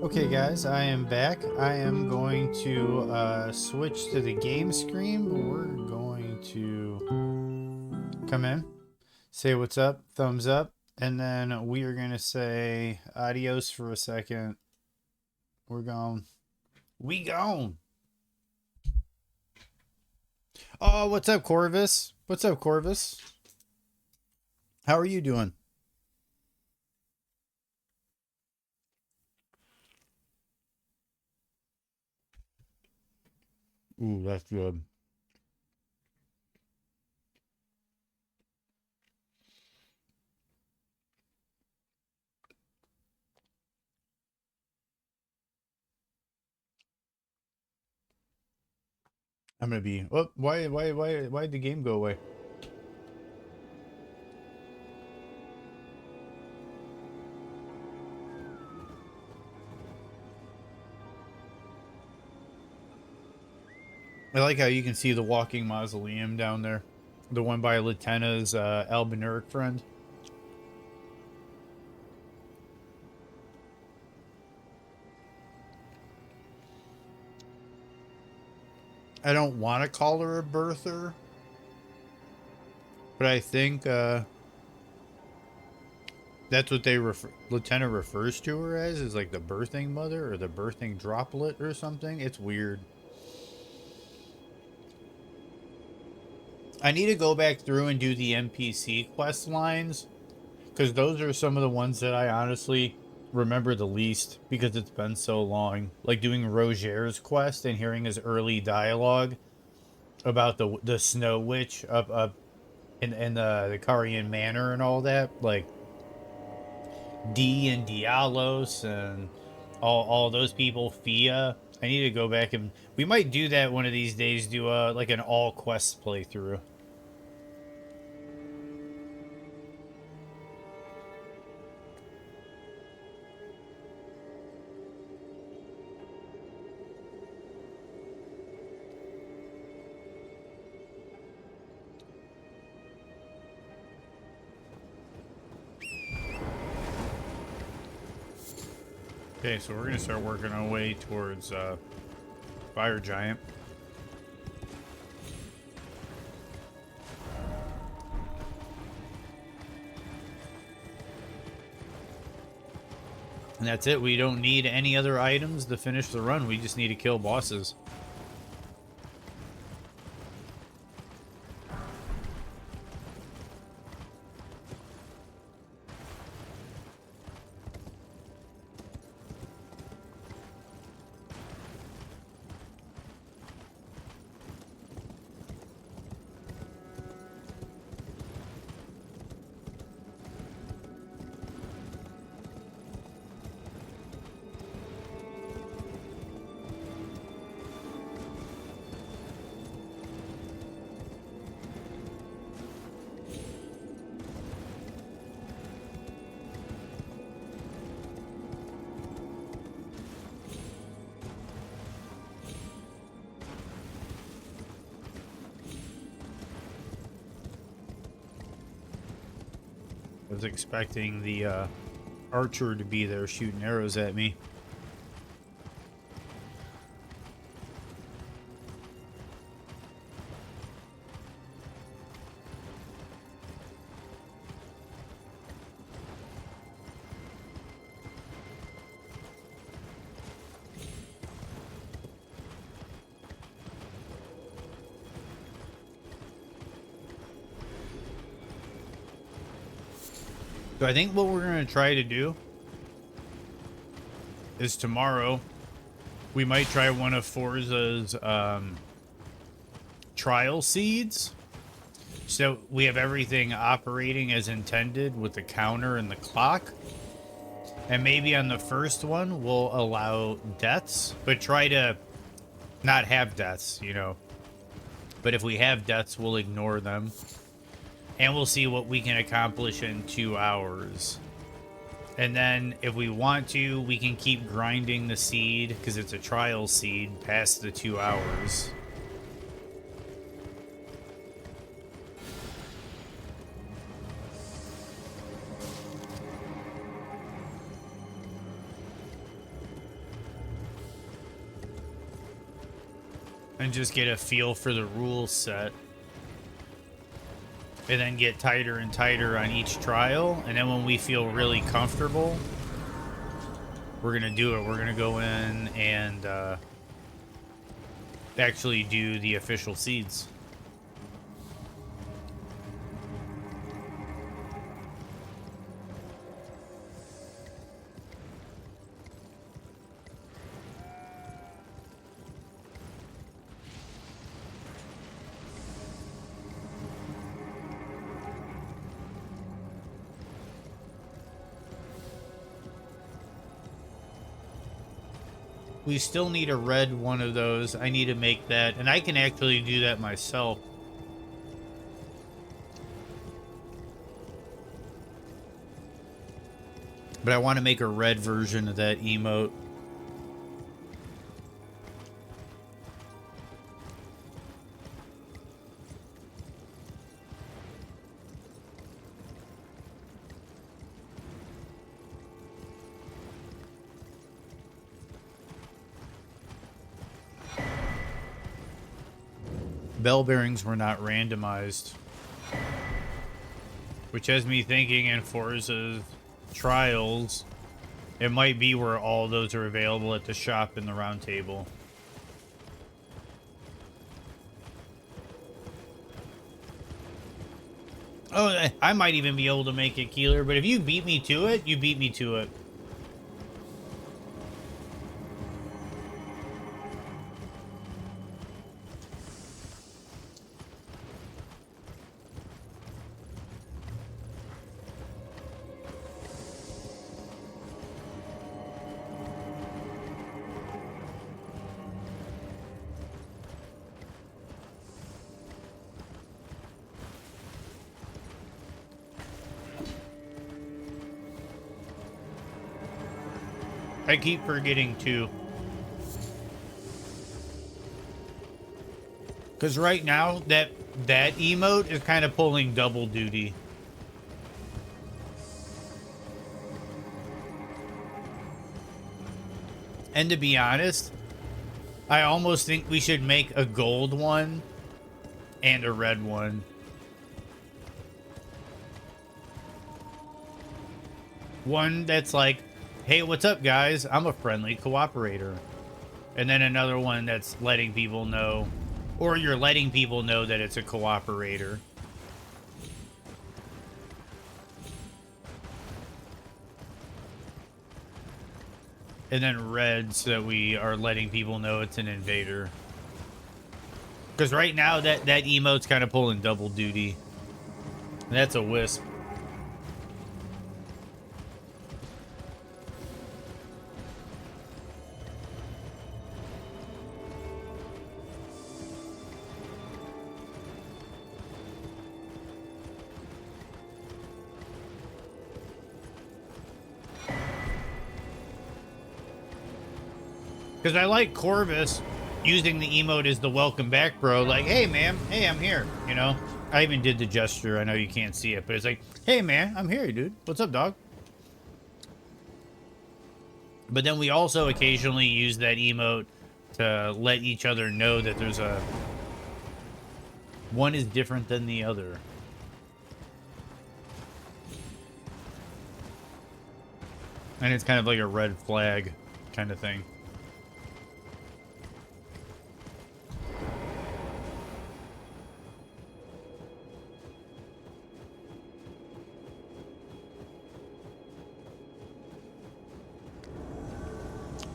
Okay, guys, I am back. I am going to switch to the game screen, but we're going to come in, say what's up, thumbs up, and then we are going to say adios for a second. We're gone. We gone. Oh, what's up, Corvus? What's up, Corvus? How are you doing? Ooh, that's good. I'm gonna be. Oh, why'd the game go away? I like how you can see the walking mausoleum down there. The one by Latenna's albinuric friend. I don't want to call her a birther, but I think that's what Latenna refers to her as, is like the birthing mother or the birthing droplet or something. It's weird. I need to go back through and do the NPC quest lines, because those are some of the ones that I honestly remember the least because it's been so long. Like doing Roger's quest and hearing his early dialogue about the Snow Witch up in the Karian Manor and all that. Like D and Dialos and all those people, Fia. I need to go back and we might do that one of these days, do like an all quests playthrough. Okay, so we're gonna start working our way towards Fire Giant. And that's it. We don't need any other items to finish the run. We just need to kill bosses. I was expecting the archer to be there shooting arrows at me. So I think what we're going to try to do is tomorrow we might try one of Forza's trial seeds. So we have everything operating as intended with the counter and the clock. And maybe on the first one we'll allow deaths, but try to not have deaths, you know. But if we have deaths, we'll ignore them. And we'll see what we can accomplish in 2 hours. And then if we want to, we can keep grinding the seed, because it's a trial seed, past the 2 hours. and just get a feel for the rule set. And then get tighter and tighter on each trial. And then when we feel really comfortable, we're going to do it. We're going to go in and actually do the official seeds. We still need a red one of those. I need to make that, and I can actually do that myself. But I want to make a red version of that emote. Bell bearings were not randomized, which has me thinking in Forsa's trials, it might be where all those are available at the shop in the round table. Oh, I might even be able to make it, Keeler, but if you beat me to it, you beat me to it. I keep forgetting to. Because right now, that emote is kind of pulling double duty. And to be honest, I almost think we should make a gold one and a red one. One that's like, hey, what's up, guys? I'm a friendly cooperator. And then another one that's letting people know, or you're letting people know that it's a cooperator. And then red, so that we are letting people know it's an invader. Because right now, that emote's kind of pulling double duty. And that's a wisp. Because I like Corvus using the emote as the welcome back bro. Like, hey, man. Hey, I'm here. You know? I even did the gesture. I know you can't see it. But it's like, hey, man. I'm here, dude. What's up, dog? But then we also occasionally use that emote to let each other know that there's a... one is different than the other. And it's kind of like a red flag kind of thing.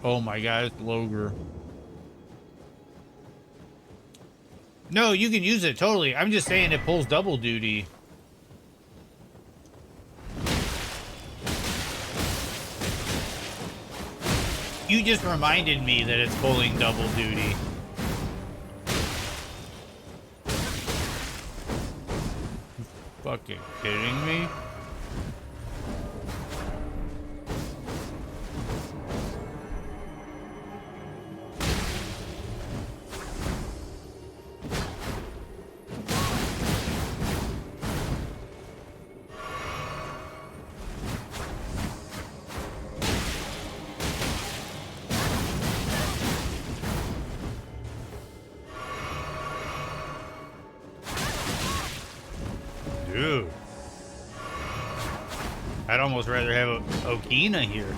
Oh my god, it's Loger. No, you can use it totally. I'm just saying it pulls double duty. You just reminded me that it's pulling double duty. Fucking kidding me? Dude. I'd almost rather have a Okina here.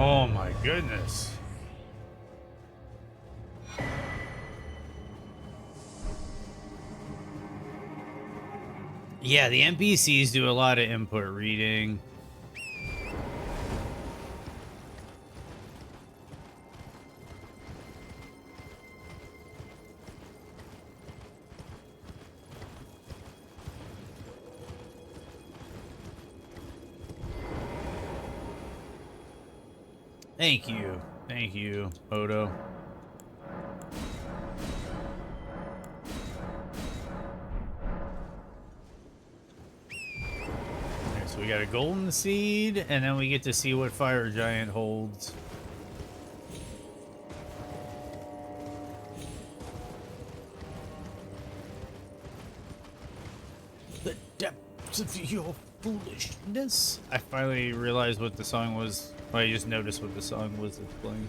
Oh my goodness. Yeah, the NPCs do a lot of input reading. Thank you. Thank you, Odo. Okay, so we got a golden seed, and then we get to see what Fire Giant holds. The depths of your foolishness. I finally realized what the song was. Well, I just noticed what the song was that's playing.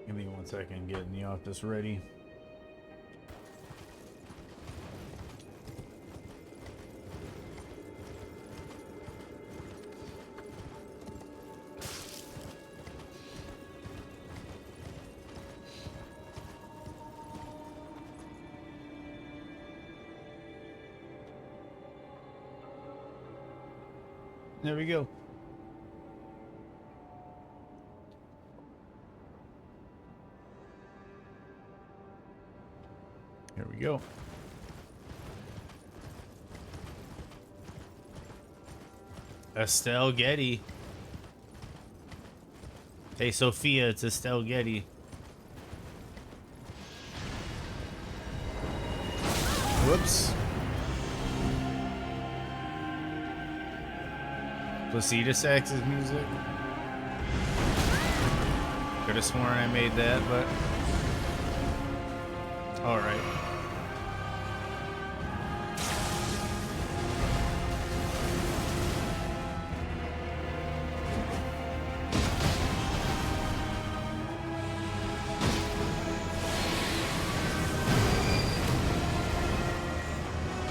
Give me 1 second, getting the office ready. There we go. Here we go. Estelle Getty. Hey, Sophia, it's Estelle Getty. Whoops. Placida Sax's music. Could have sworn I made that, but all right.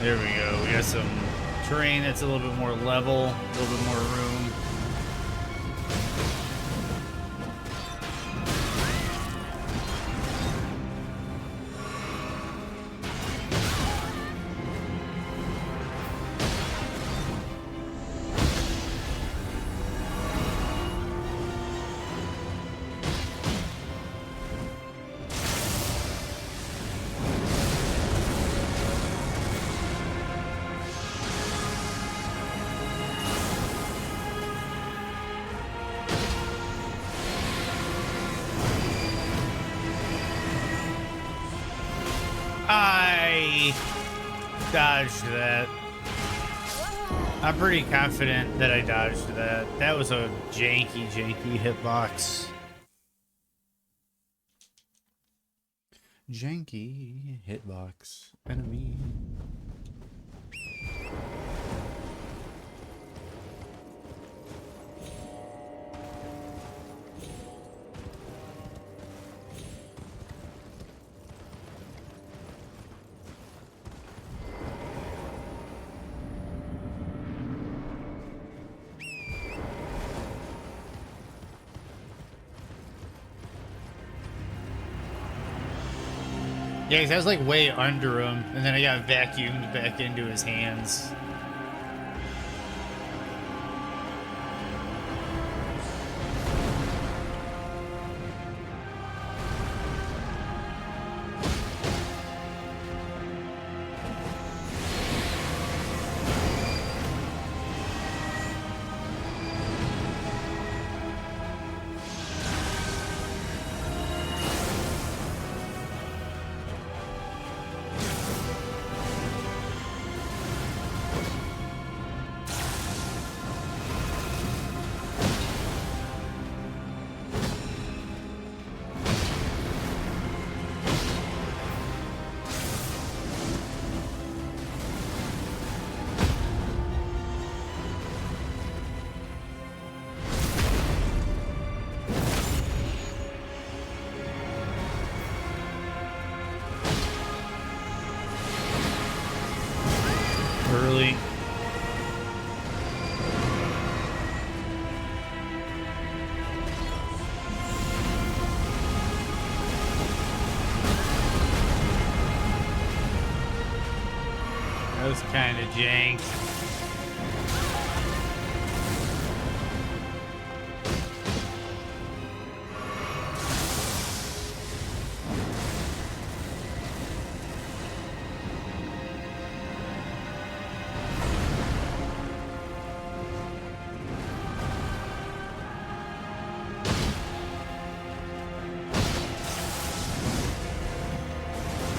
There we go. We got some terrain that's a little bit more level, a little bit more room. I dodged that. I'm pretty confident that I dodged that. That was a janky hitbox. Janky hitbox enemy. Yeah, 'cause I was like way under him, and then I got vacuumed back into his hands. Early. That was kind of jank.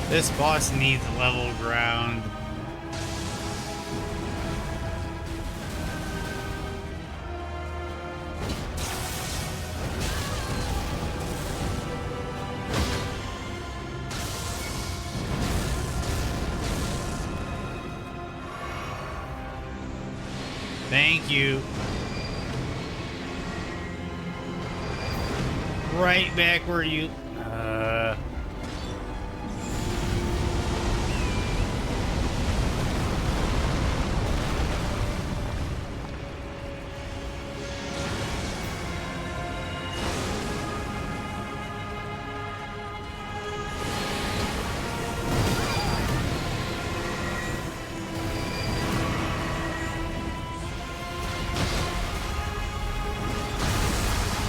This boss needs level ground. Thank you. Right back where you...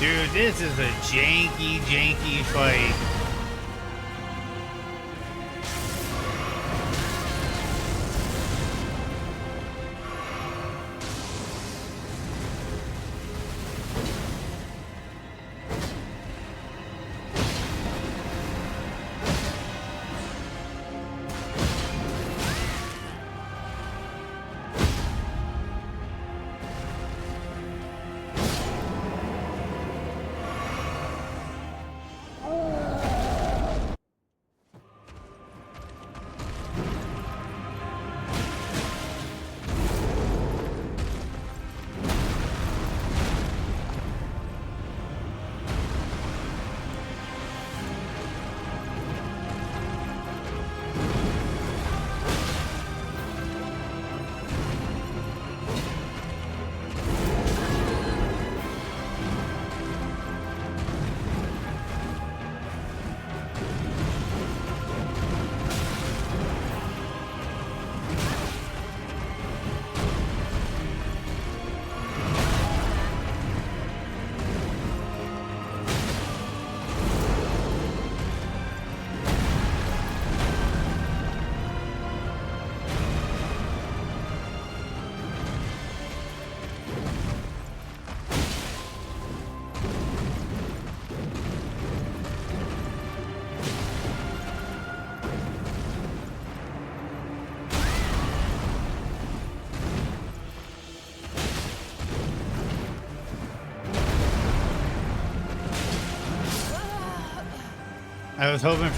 Dude, this is a janky fight. I was hoping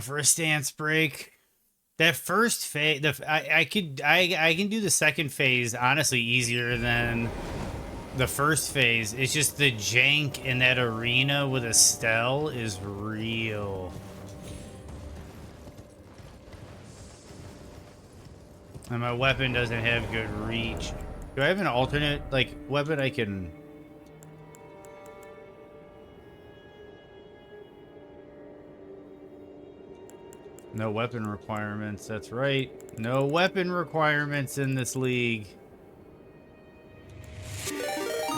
for a stance break. That first phase, I can do the second phase honestly easier than the first phase. It's just the jank in that arena with Estelle is real. And my weapon doesn't have good reach. Do I have an alternate, like, weapon I can... No weapon requirements, that's right. No weapon requirements in this league.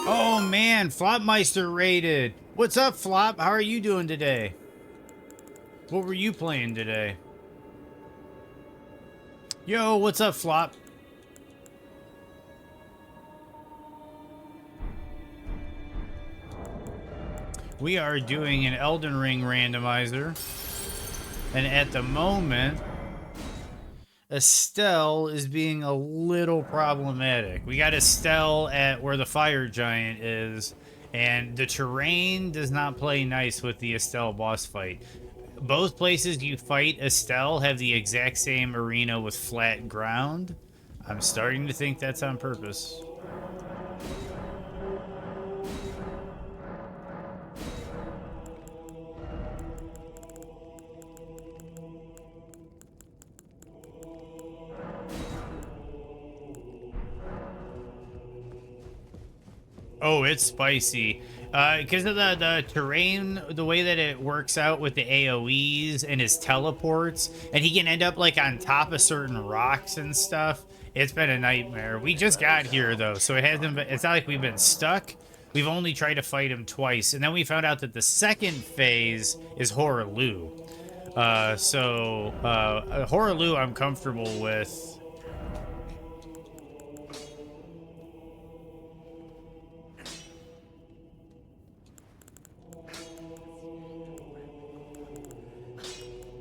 Oh man, Flopmeister raided. What's up, Flop? How are you doing today? What were you playing today? Yo, what's up, Flop? We are doing an Elden Ring randomizer. And at the moment, Estelle is being a little problematic. We got Estelle at where the fire giant is, and the terrain does not play nice with the Estelle boss fight. Both places you fight Estelle have the exact same arena with flat ground. I'm starting to think that's on purpose. Oh, it's spicy. Because of the terrain, the way that it works out with the AoEs and his teleports, and he can end up like on top of certain rocks and stuff. It's been a nightmare. We just got here though, so it hasn't been, it's not like we've been stuck. We've only tried to fight him twice, and then we found out that the second phase is Horaloo. Horaloo I'm comfortable with.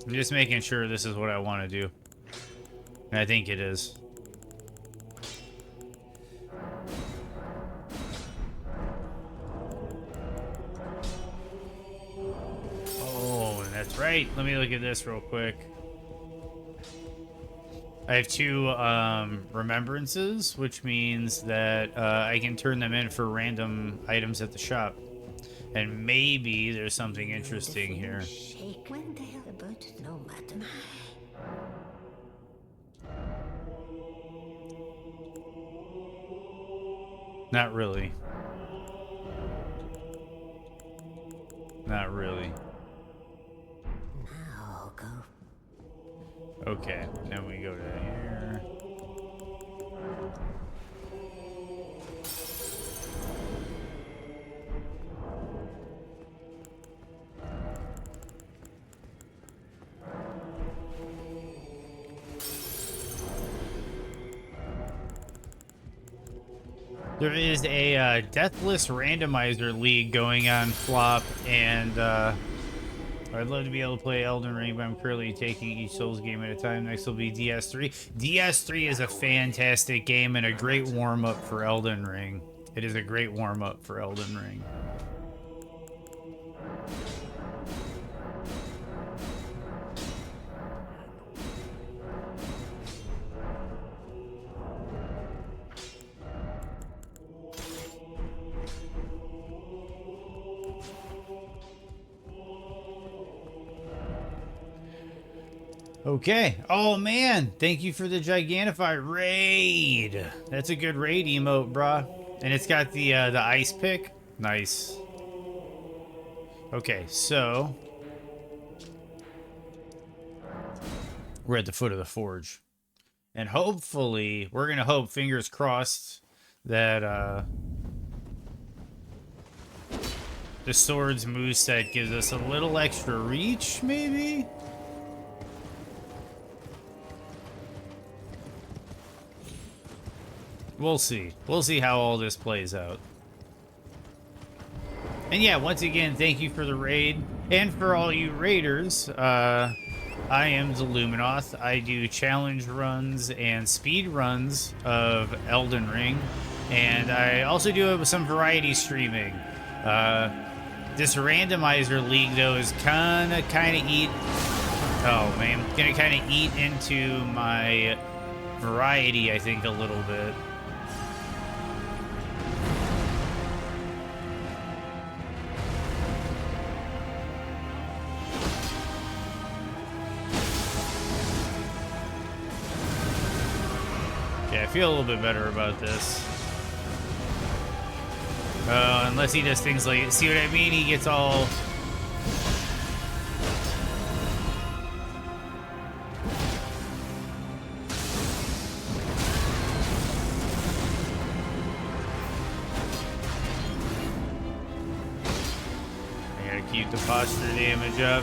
I'm just making sure this is what I want to do. And I think it is. Oh, and that's right. Let me look at this real quick. I have 2 remembrances, which means that I can turn them in for random items at the shop. And maybe there's something interesting here. When they are about no matter. Not really. Not really. Now go. Okay, then we go to here. There is a Deathless Randomizer League going on, Flop, and I'd love to be able to play Elden Ring, but I'm currently taking each Souls game at a time. Next will be DS3. DS3 is a fantastic game and a great warm-up for Elden Ring. It is a great warm-up for Elden Ring. Okay. Oh, man. Thank you for the Gigantify raid. That's a good raid emote, brah. And it's got the ice pick. Nice. Okay, so we're at the foot of the forge. And hopefully, we're going to hope, fingers crossed, that the sword's moveset gives us a little extra reach, maybe? We'll see. We'll see how all this plays out. And yeah, once again, thank you for the raid. And for all you raiders, I am the Luminoth. I do challenge runs and speed runs of Elden Ring. And I also do some variety streaming. This randomizer league, though, is gonna kind of eat... Oh, man. Gonna kind of eat into my variety, I think, a little bit. Yeah, I feel a little bit better about this. Unless he does things like, see what I mean? He gets all... I gotta keep the posture damage up.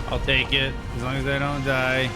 I'll take it, as long as I don't die.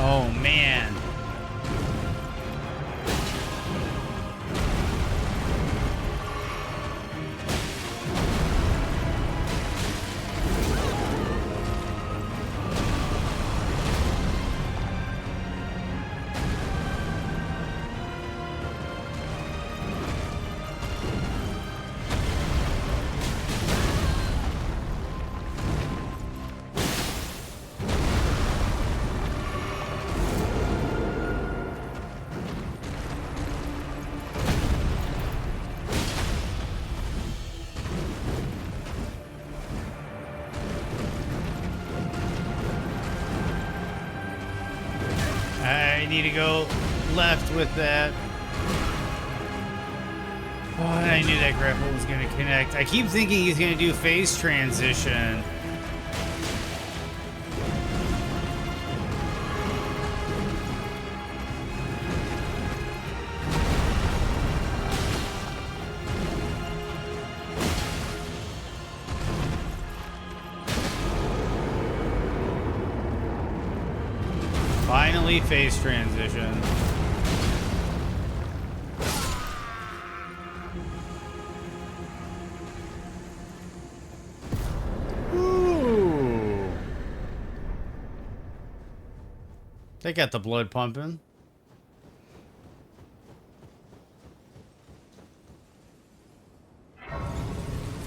Oh man. I need to go left with that. Oh, and I knew that grapple was going to connect. I keep thinking he's going to do phase transition. Finally, phase transition. Ooh. They got the blood pumping.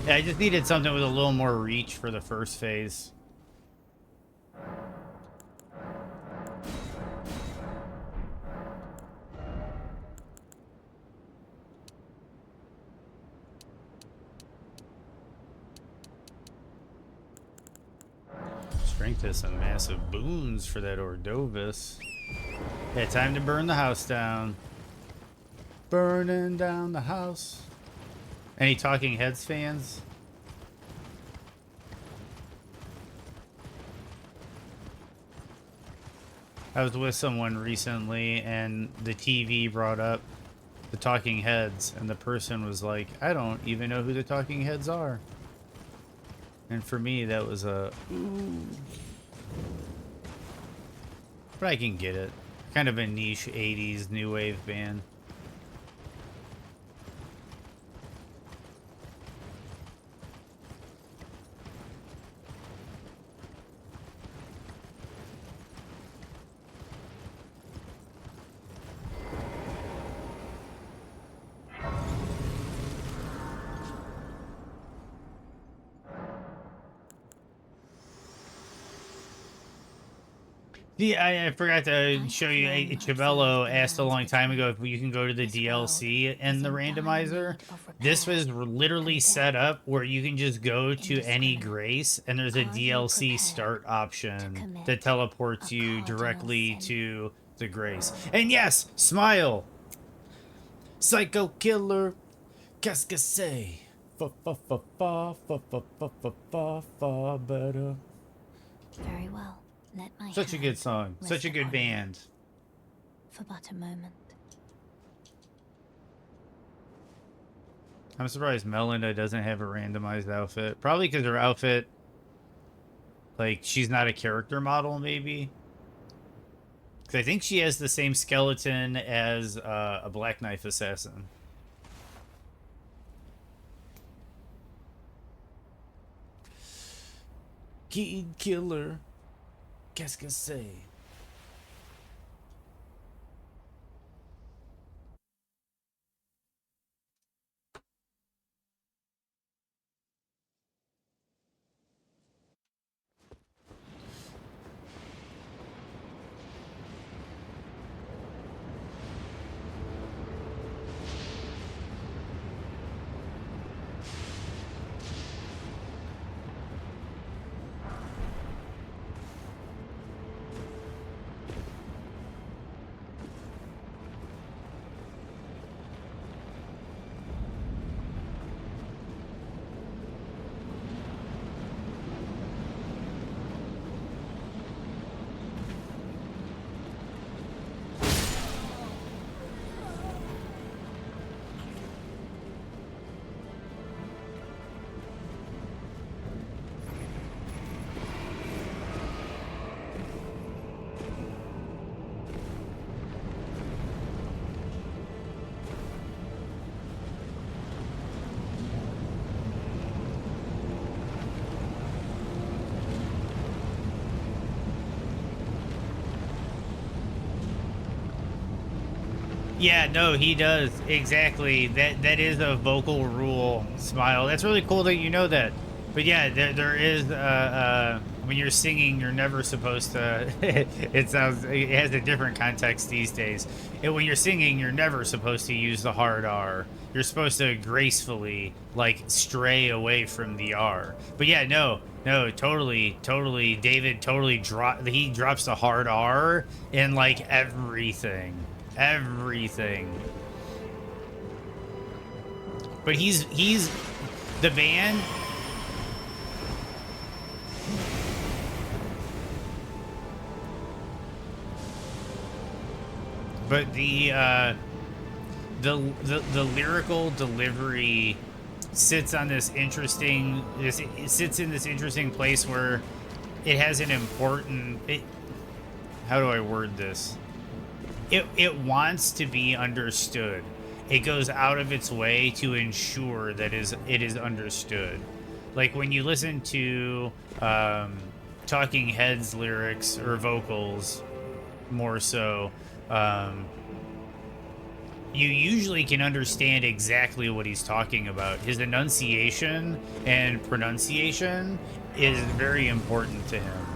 Yeah, I just needed something with a little more reach for the first phase. Strength has some massive boons for that Ordovis. Yeah, time to burn the house down. Burning down the house. Any Talking Heads fans? I was with someone recently and the TV brought up the Talking Heads and the person was like, I don't even know who the Talking Heads are. And for me, that was a ooh. But I can get it. Kind of a niche 80s new wave band. Yeah, I forgot to show you. found myself Chabello asked a long demands time ago if you can go to the This world DLC and is the in dire randomizer. need of This repair was literally and set death. up where you can just go to any Indiscriminate. grace and there's a Are you DLC prepared start to option that commit teleports a you cardinal directly sin? to the grace. And yes, smile. Psycho killer. Qu'est-ce que c'est? Fa fa fa fa fa fa fa fa fa fa better. Very well. Let my Such a hand good song. rest Such a good upon you band. for but a moment. I'm surprised Melinda doesn't have a randomized outfit. Probably because her outfit, like, she's not a character model, maybe. Because I think she has the same skeleton as a Black Knife assassin. Kid killer. Qu'est-ce que c'est? Yeah, no, he does. Exactly. That is a vocal rule, Smile. That's really cool that you know that. But yeah, there is when you're singing, you're never supposed to it has a different context these days. When you're singing, you're never supposed to use the hard R. You're supposed to gracefully like stray away from the R. But yeah, no, totally. David totally drops the hard R in like everything. But he's the band. But the lyrical delivery sits in this interesting place where it has an important how do I word this? It wants to be understood. It goes out of its way to ensure that it is understood. Like when you listen to Talking Heads lyrics or vocals, more so, you usually can understand exactly what he's talking about. His enunciation and pronunciation is very important to him.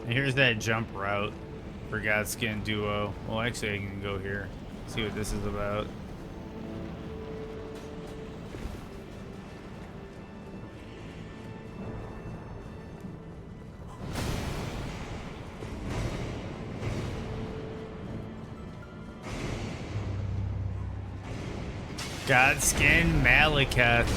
And here's that jump route for Godskin Duo. Well, actually, I can go here, see what this is about. Godskin Malekith.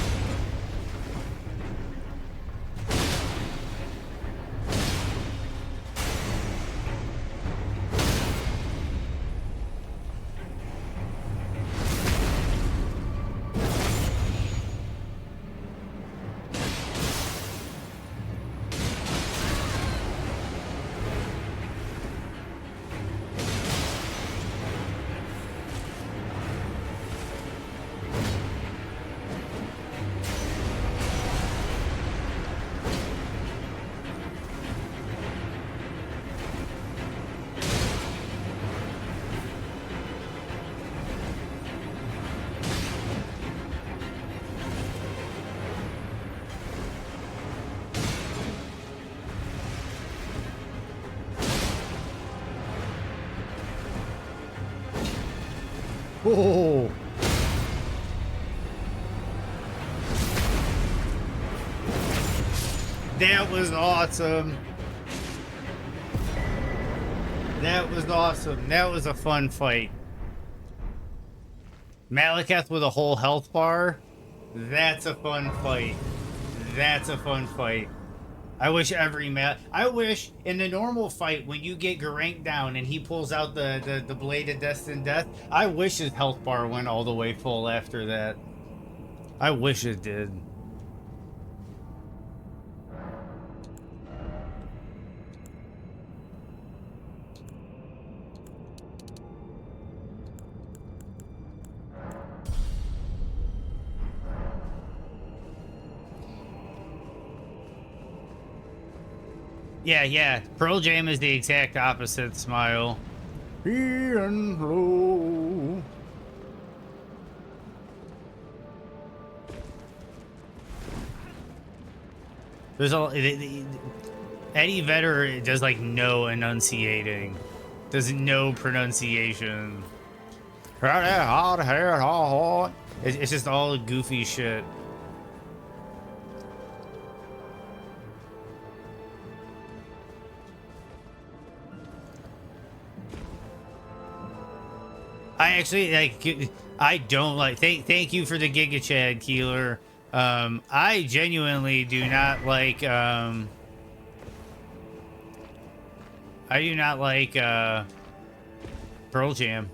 Oh. That was awesome. That was awesome. That was a fun fight. Malekith with a whole health bar. That's a fun fight. That's a fun fight. I wish I wish in the normal fight when you get Garank down and he pulls out the blade of destined death, I wish his health bar went all the way full after that. I wish it did. Yeah. Pearl Jam is the exact opposite smile. High and low. There's Eddie Vedder does like no enunciating. Does no pronunciation. It's just all goofy shit. I actually like. I don't like. Thank you for the Giga Chad, Keeler. I genuinely do not like. I do not like Pearl Jam.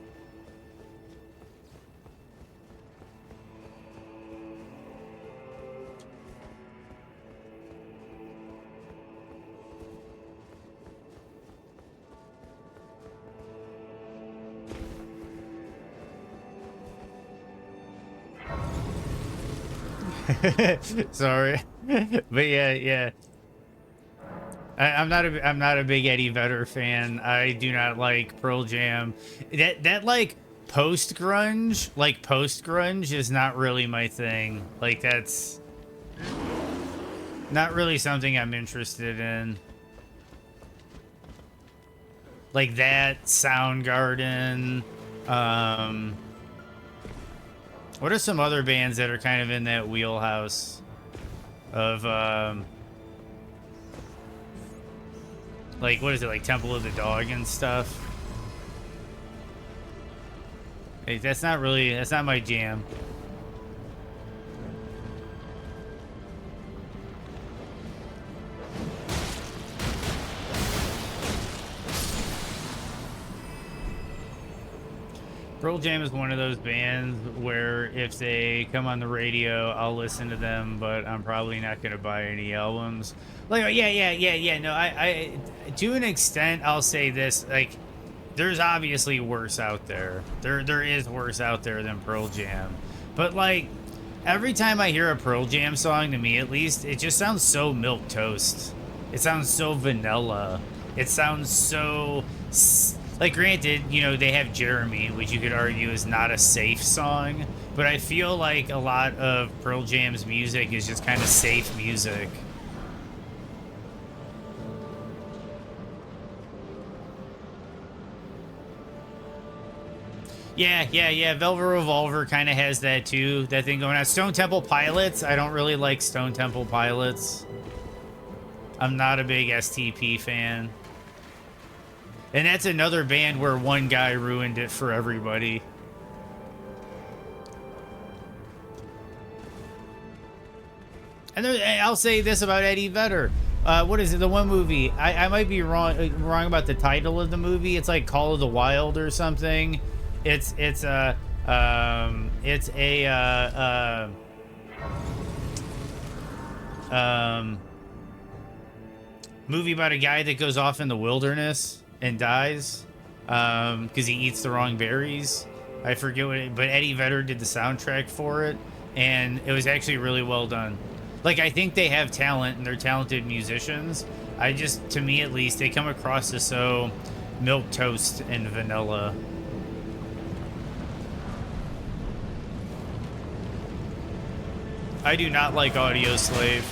Sorry, but yeah. I'm not a big Eddie Vedder fan. I do not like Pearl Jam. That like post grunge is not really my thing. Like that's not really something I'm interested in. Like that, Soundgarden. What are some other bands that are kind of in that wheelhouse of like, what is it, like Temple of the Dog and stuff? Hey, that's not my jam. Pearl Jam is one of those bands where if they come on the radio, I'll listen to them, but I'm probably not going to buy any albums. Like, yeah. No, I to an extent, I'll say this, like, there's obviously worse out there. There is worse out there than Pearl Jam. But, like, every time I hear a Pearl Jam song, to me at least, it just sounds so milquetoast. It sounds so vanilla. It sounds so... Like, granted, you know, they have Jeremy, which you could argue is not a safe song, but I feel like a lot of Pearl Jam's music is just kind of safe music. Yeah. Velvet Revolver kind of has that too, that thing going on. Stone Temple Pilots, I don't really like Stone Temple Pilots. I'm not a big STP fan. And that's another band where one guy ruined it for everybody. And I'll say this about Eddie Vedder. What is it? The one movie? I might be wrong about the title of the movie. It's like Call of the Wild or something. It's a movie about a guy that goes off in the wilderness and dies because he eats the wrong berries. I forget what but Eddie Vedder did the soundtrack for it, and it was actually really well done. Like, I think they have talent and they're talented musicians. To me at least, they come across as so milquetoast and vanilla. I do not like Audio Slave.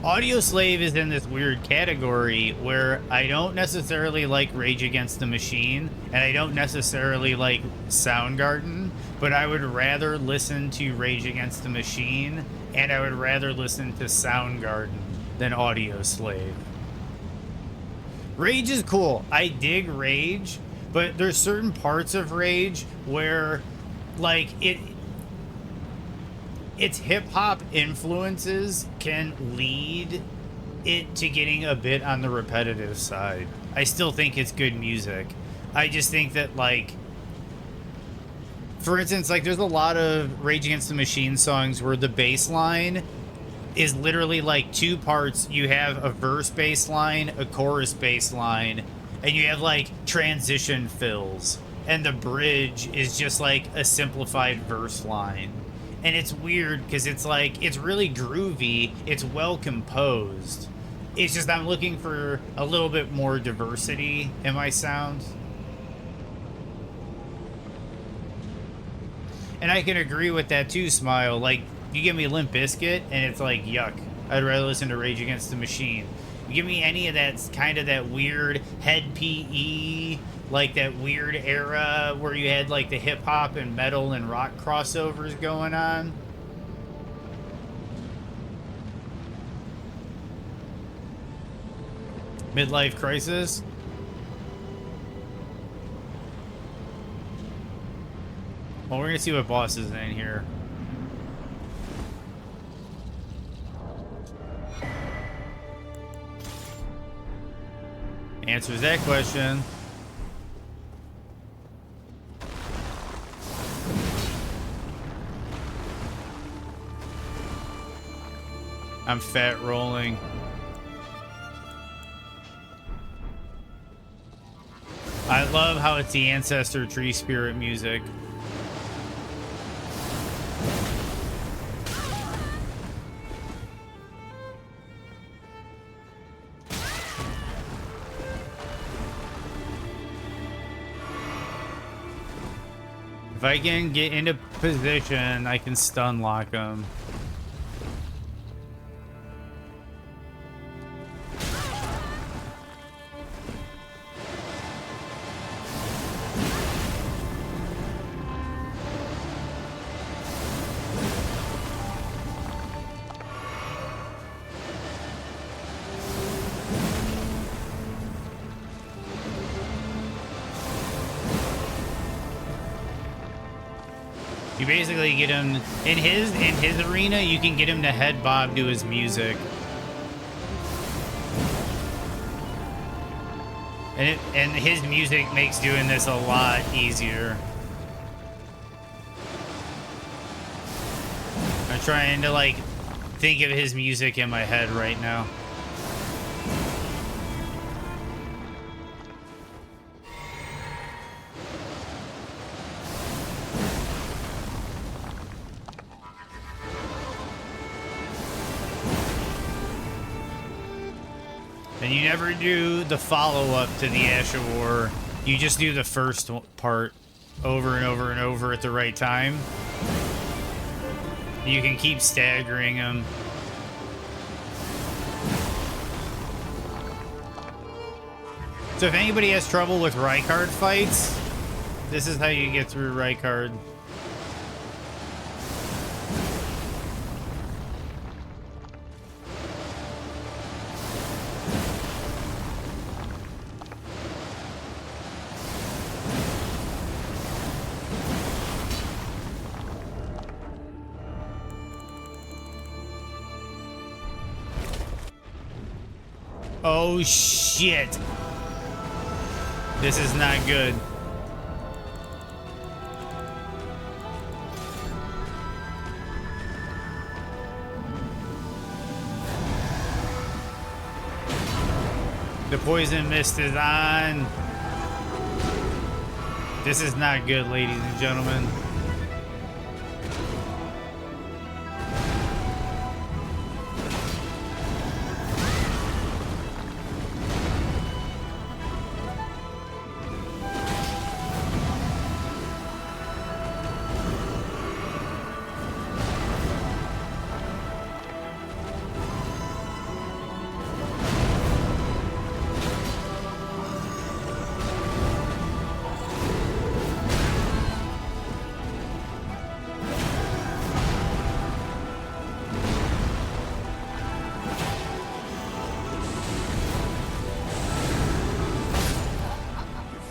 Audio Slave is in this weird category where I don't necessarily like Rage Against the Machine, and I don't necessarily like Soundgarden, but I would rather listen to Rage Against the Machine, and I would rather listen to Soundgarden than Audio Slave. Rage is cool. I dig Rage, but there's certain parts of Rage where, like, its hip-hop influences can lead it to getting a bit on the repetitive side. I still think it's good music. I just think that, like, for instance, like, there's a lot of Rage Against the Machine songs where the bass line is literally like two parts. You have a verse bass line, a chorus bass line, and you have like transition fills, and the bridge is just like a simplified verse line. And it's weird because it's like, it's really groovy, it's well composed. It's just I'm looking for a little bit more diversity in my sound. And I can agree with that too, Smile. Like, you give me Limp Bizkit, and it's like, yuck. I'd rather listen to Rage Against the Machine. You give me any of that kind of that weird head PE, like that weird era where you had like the hip hop and metal and rock crossovers going on. Midlife Crisis. Well, we're gonna see what boss is in here. Answers that question. I'm fat rolling. I love how it's the ancestor tree spirit music. If I can get into position, I can stun lock him. You basically get him in his arena. You can get him to head bob to his music, and his music makes doing this a lot easier. I'm trying to like think of his music in my head right now. And you never do the follow-up to the Ash of War. You just do the first part over and over and over at the right time. You can keep staggering them. So if anybody has trouble with Rykard fights, this is how you get through Rykard. Oh shit. This is not good. The poison mist is on. This is not good, ladies and gentlemen.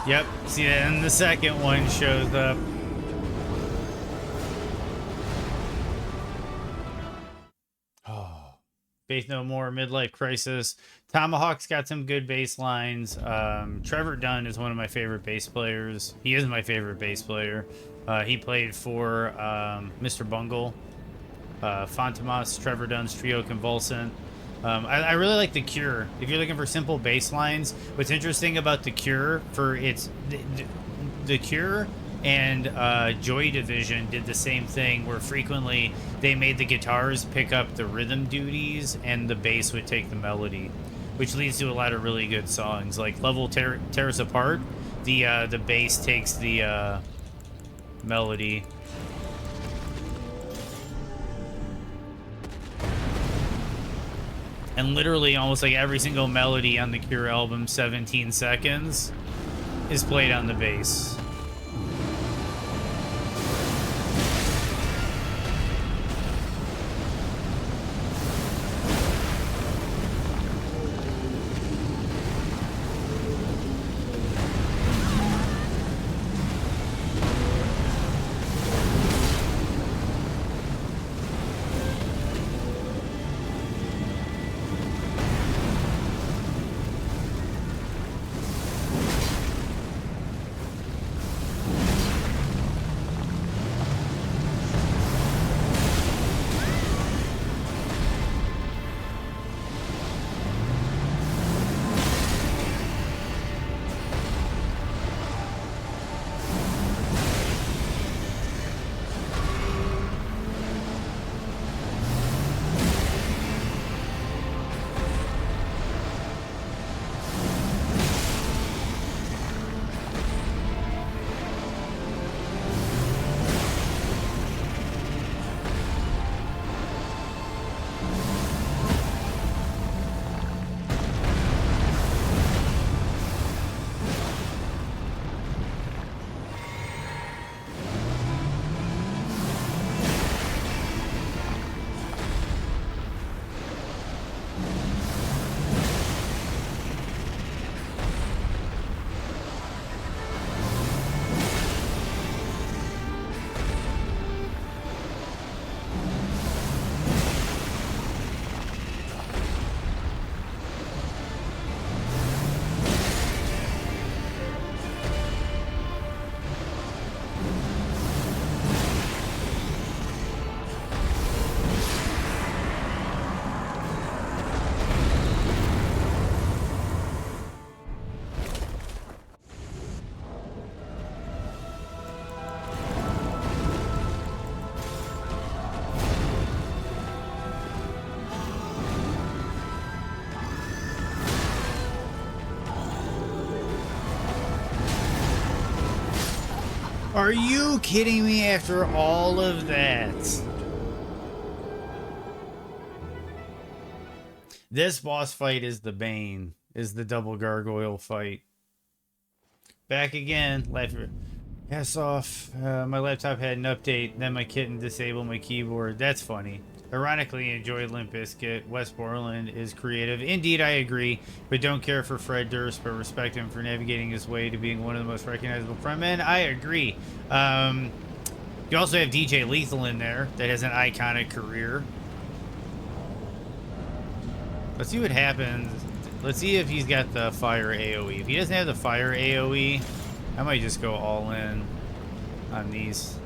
Yep. See, and the second one shows up. Oh, Faith No More, Midlife Crisis. Tomahawk's got some good bass lines. Trevor Dunn is one of my favorite bass players. He is my favorite bass player. He played for Mr. Bungle, Fantomas, Trevor Dunn's Trio Convulsant. I really like The Cure. If you're looking for simple bass lines, what's interesting about The Cure for its The Cure and Joy Division did the same thing, where frequently they made the guitars pick up the rhythm duties and the bass would take the melody, which leads to a lot of really good songs. Like Level Tear Us Apart, the bass takes the melody. And literally almost like every single melody on the Cure album, 17 Seconds, is played on the bass. Are you kidding me after all of that? This boss fight is the bane, is the double gargoyle fight. Back again, ass off. My laptop had an update, then my kitten disabled my keyboard. That's funny. Ironically, enjoy Limp Bizkit. Wes Borland is creative. Indeed, I agree, but don't care for Fred Durst, but respect him for navigating his way to being one of the most recognizable frontmen. I agree. You also have DJ Lethal in there that has an iconic career. Let's see what happens. Let's see if he's got the fire AoE. If he doesn't have the fire AoE, I might just go all in on these.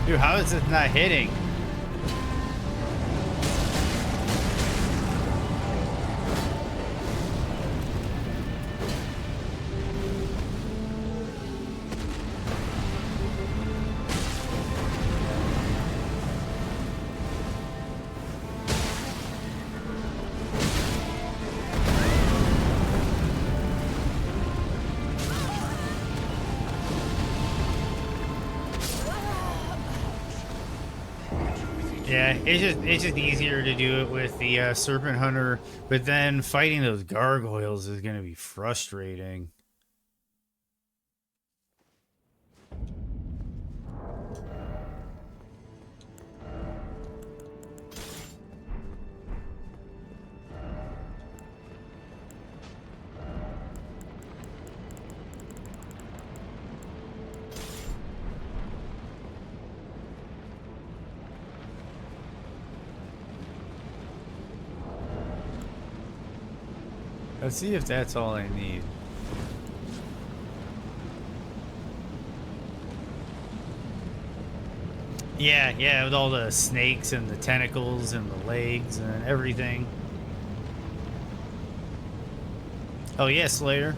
Dude, how is this not hitting? Yeah, it's just easier to do it with the Serpent Hunter, but then fighting those gargoyles is gonna be frustrating. Let's see if that's all I need. Yeah, yeah, with all the snakes and the tentacles and the legs and everything. Oh yeah, Slayer.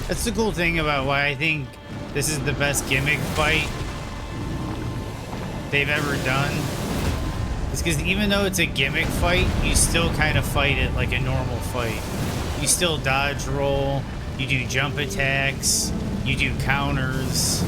That's the cool thing about why I think this is the best gimmick fight they've ever done. It's because even though it's a gimmick fight, you still kind of fight it like a normal fight. You still dodge roll, you do jump attacks, you do counters.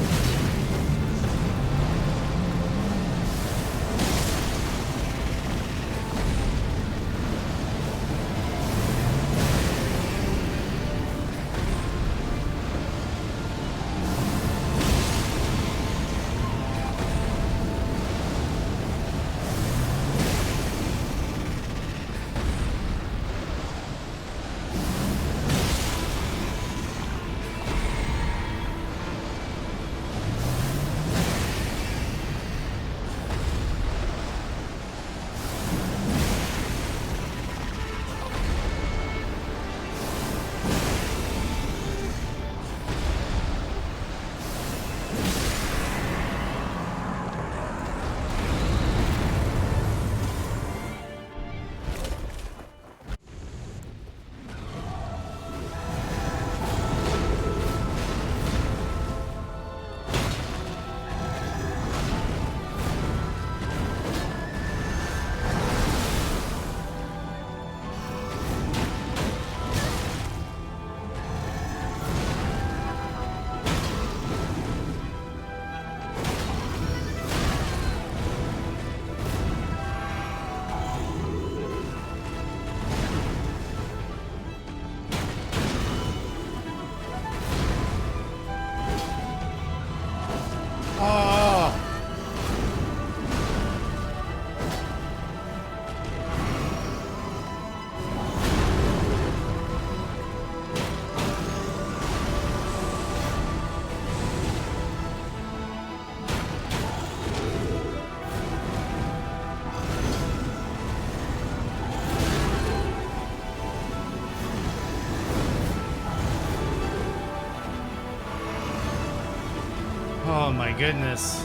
Oh my goodness.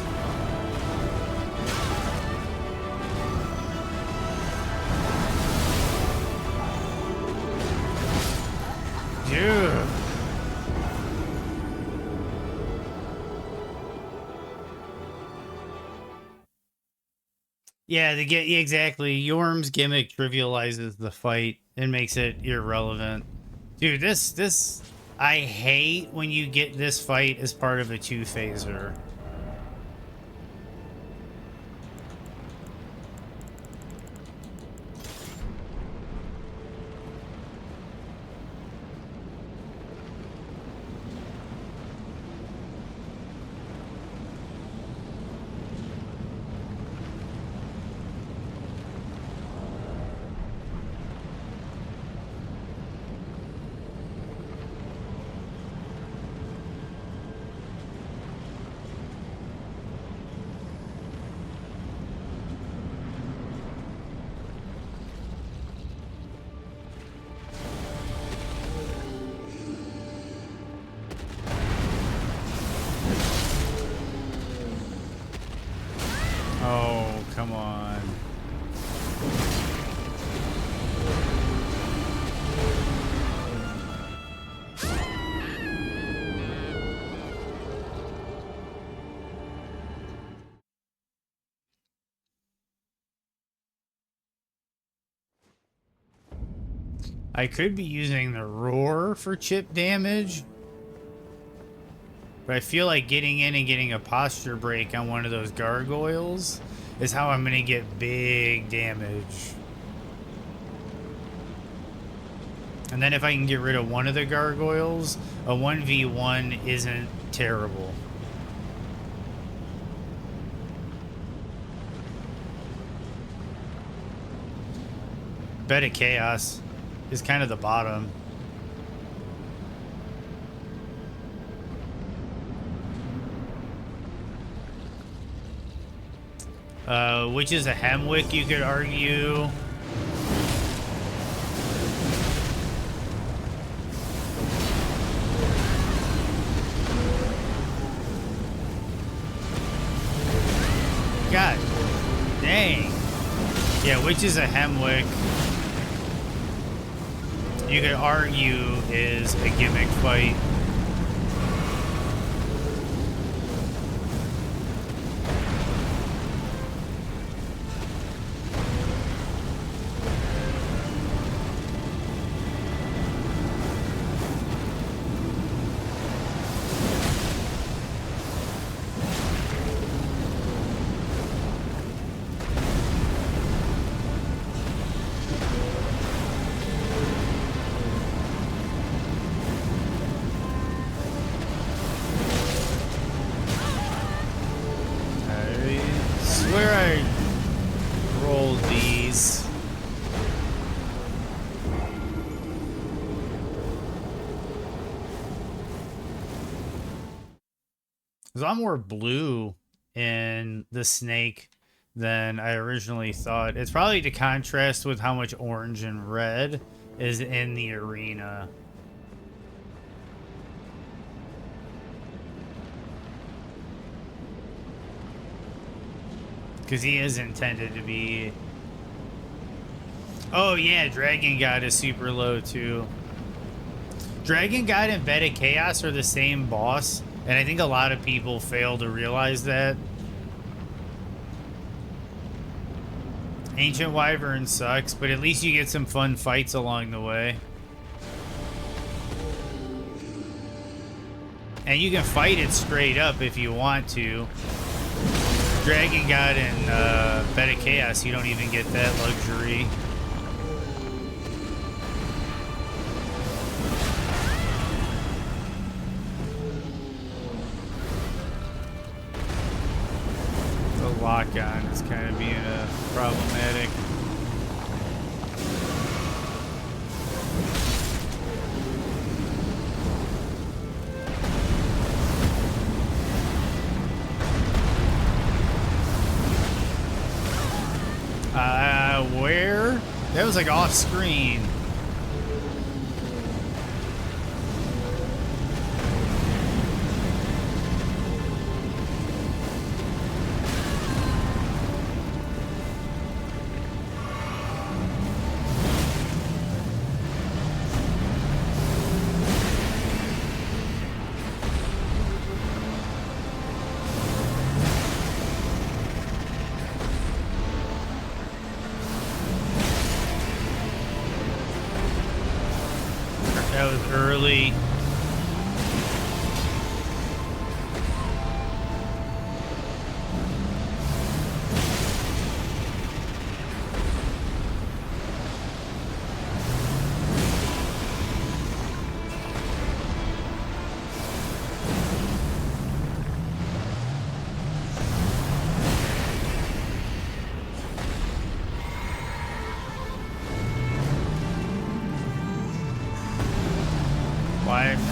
Dude. Yeah, exactly. Yorm's gimmick trivializes the fight and makes it irrelevant Dude, this I hate when you get this fight as part of a two-phaser. Oh, come on. I could be using the roar for chip damage, but I feel like getting in and getting a posture break on one of those gargoyles is how I'm going to get big damage. And then if I can get rid of one of the gargoyles, a 1v1 isn't terrible. Bed of Chaos is kind of the bottom. Which is a Hemwick, you could argue. God dang. Yeah, which is a Hemwick, you could argue is a gimmick fight. There's a lot more blue in the snake than I originally thought. It's probably to contrast with how much orange and red is in the arena. Because he is intended to be... Oh yeah, Dragon God is super low too. Dragon God and Bed of Chaos are the same boss, and I think a lot of people fail to realize that. Ancient Wyvern sucks, but at least you get some fun fights along the way. And you can fight it straight up if you want to. Dragon God and Bed of Chaos, you don't even get that luxury. The lock-on is kind of being problematic. Where? That was like off screen. That was early.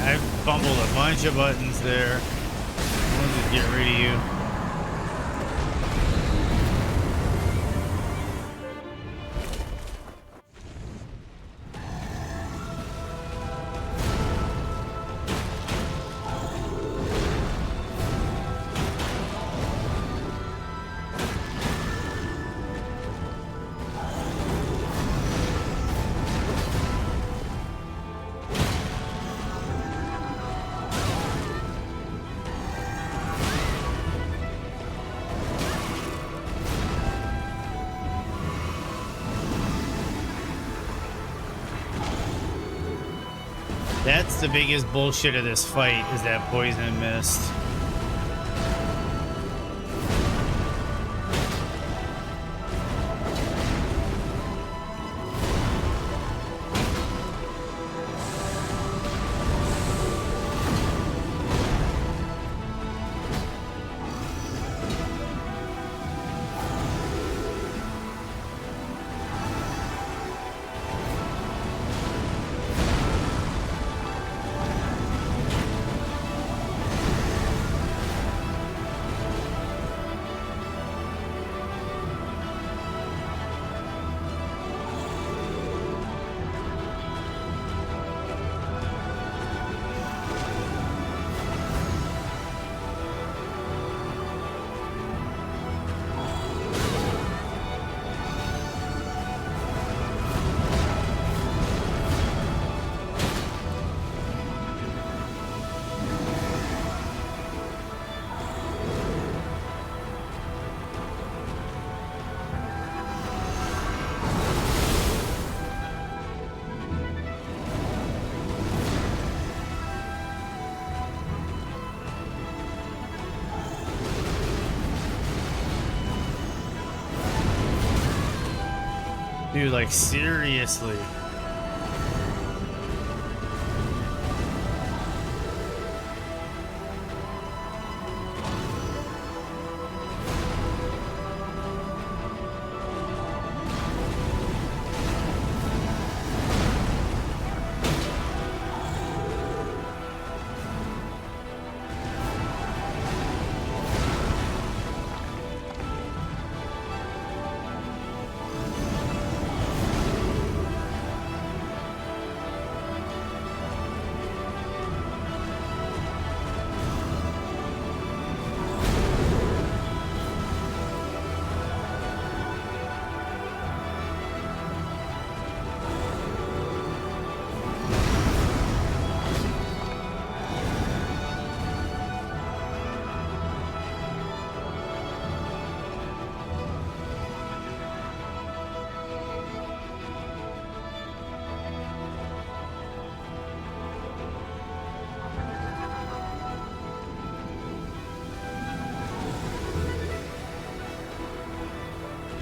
I fumbled a bunch of buttons there. I'll just get rid of you. That's the biggest bullshit of this fight, is that poison mist. Dude, like, seriously.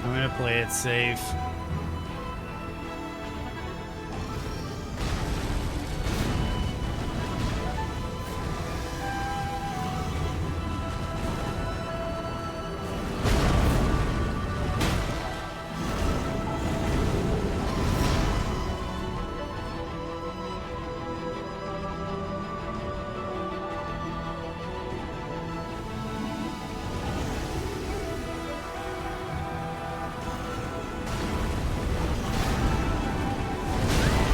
I'm gonna play it safe.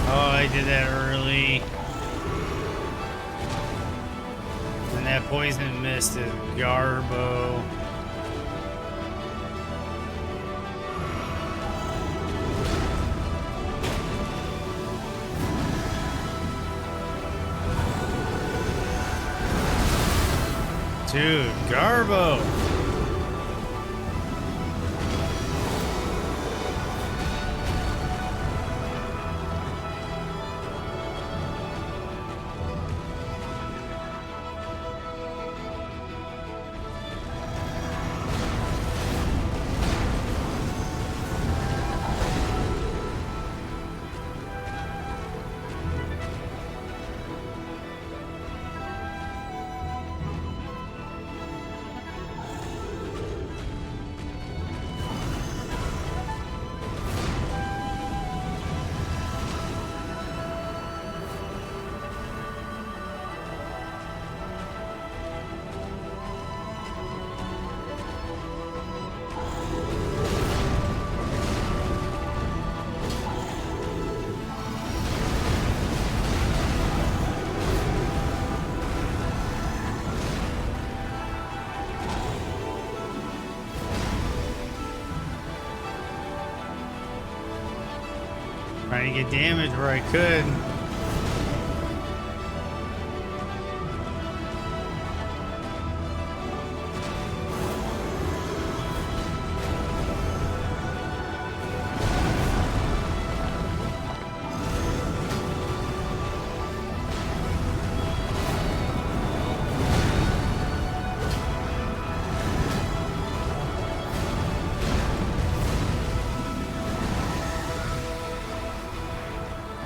I did that early. And that poison mist is garbo. Dude, garbo. Trying to get damage where I could.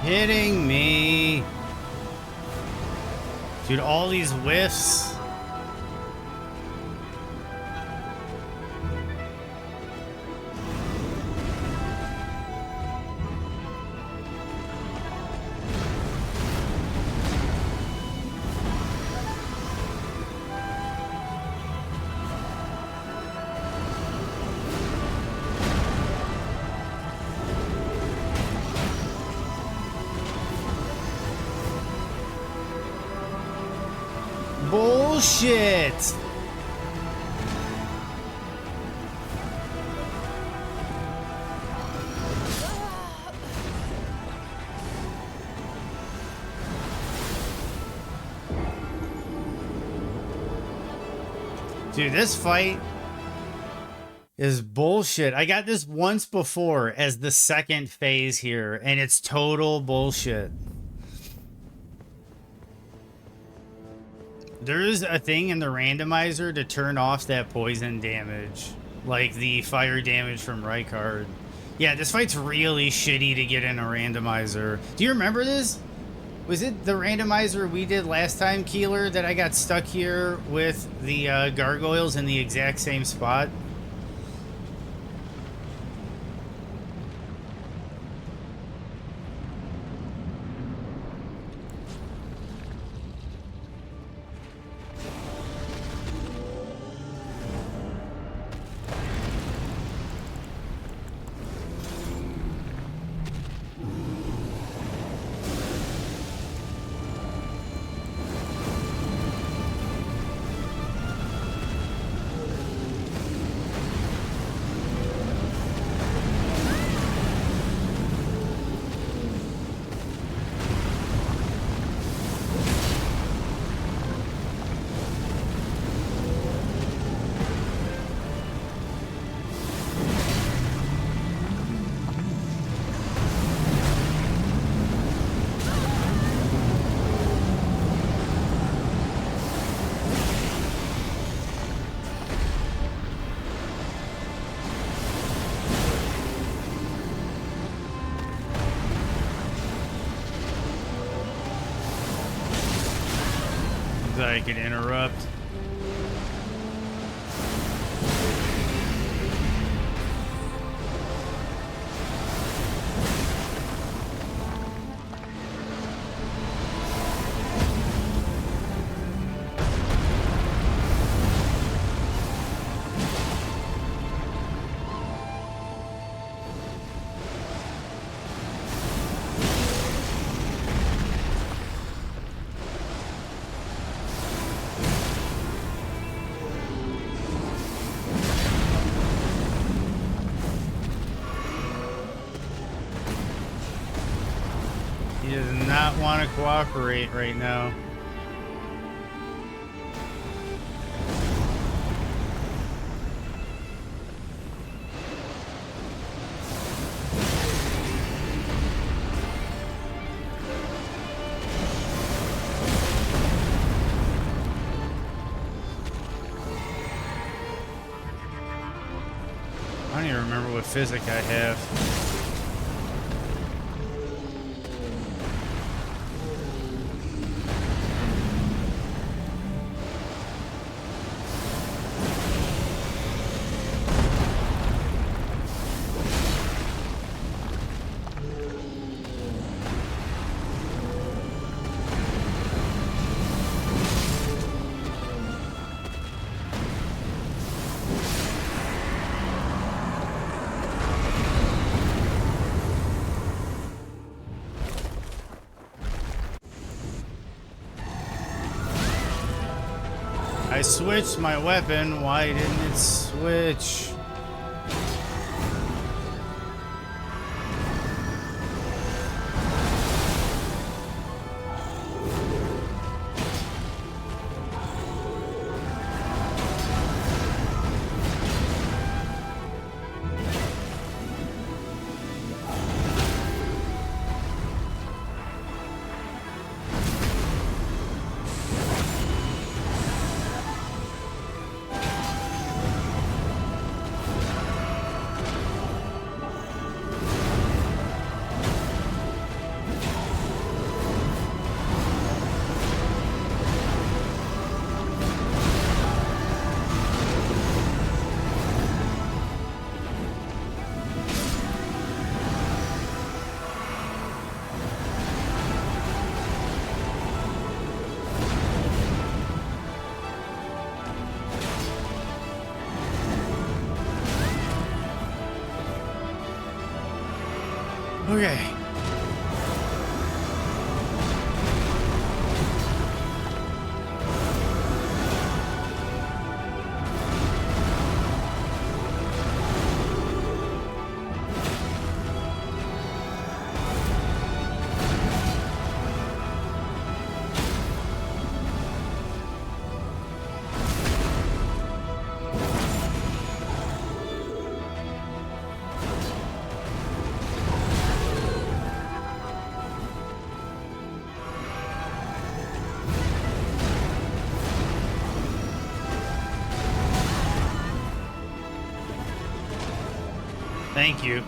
Hitting me. Dude, all these whiffs. Bullshit! Dude, this fight is bullshit. I got this once before as the second phase here, and it's total bullshit. There's a thing in the randomizer to turn off that poison damage, like the fire damage from Rykard. Yeah, this fight's really shitty to get in a randomizer. Do you remember this? Was it the randomizer we did last time, Keeler, that I got stuck here with the gargoyles in the exact same spot? I could interrupt. He does not want to cooperate right now. I don't even remember what physic I have. I switched my weapon. Why didn't it switch? Okay. Thank you.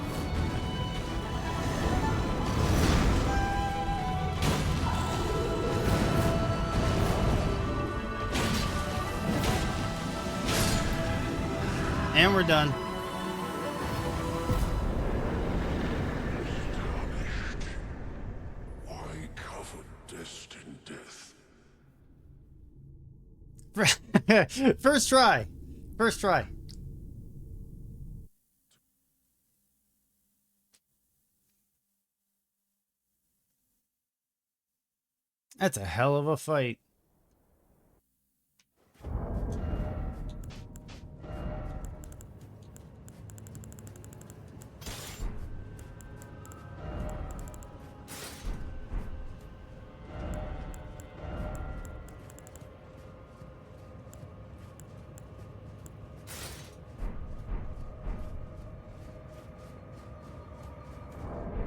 And we're done. Why cover destined death? First try. First try. That's a hell of a fight.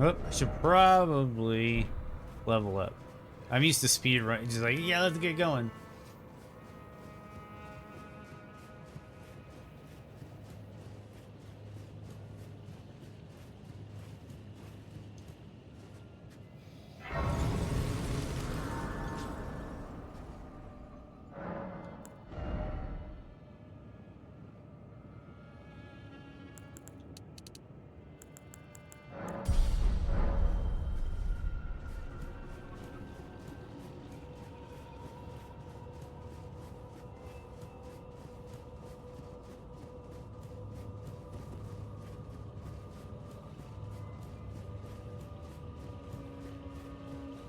Oh, I should probably level up. I'm used to speed run. Just like, yeah, let's get going.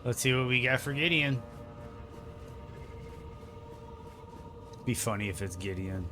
Let's see what we got for Gideon. Be funny if it's Gideon.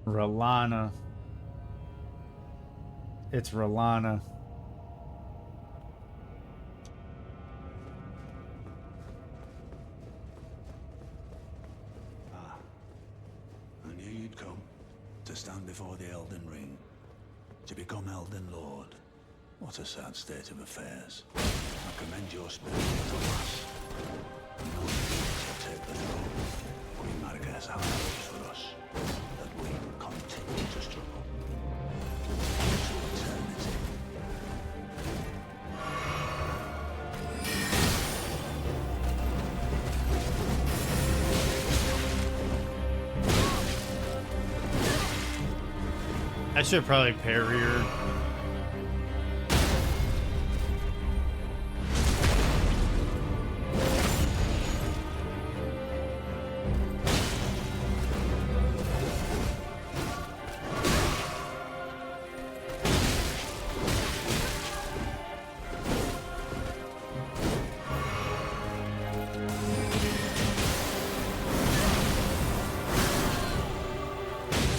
Rolana. It's Rolana. I knew you'd come to stand before the Elden Ring, to become Elden Lord. What a sad state of affairs. I commend your spirit to us. No one shall take the throne. Queen Marika's heart is for us, that we continue to struggle to eternity. I should probably parry her.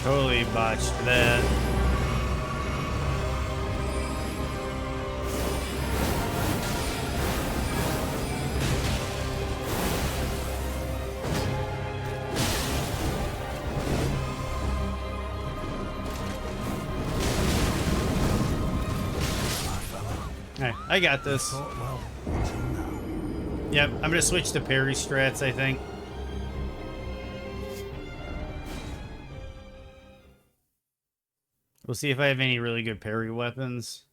Totally botched that. I got this. Thought well until now. Yep, I'm gonna switch to parry strats, I think. We'll see if I have any really good parry weapons.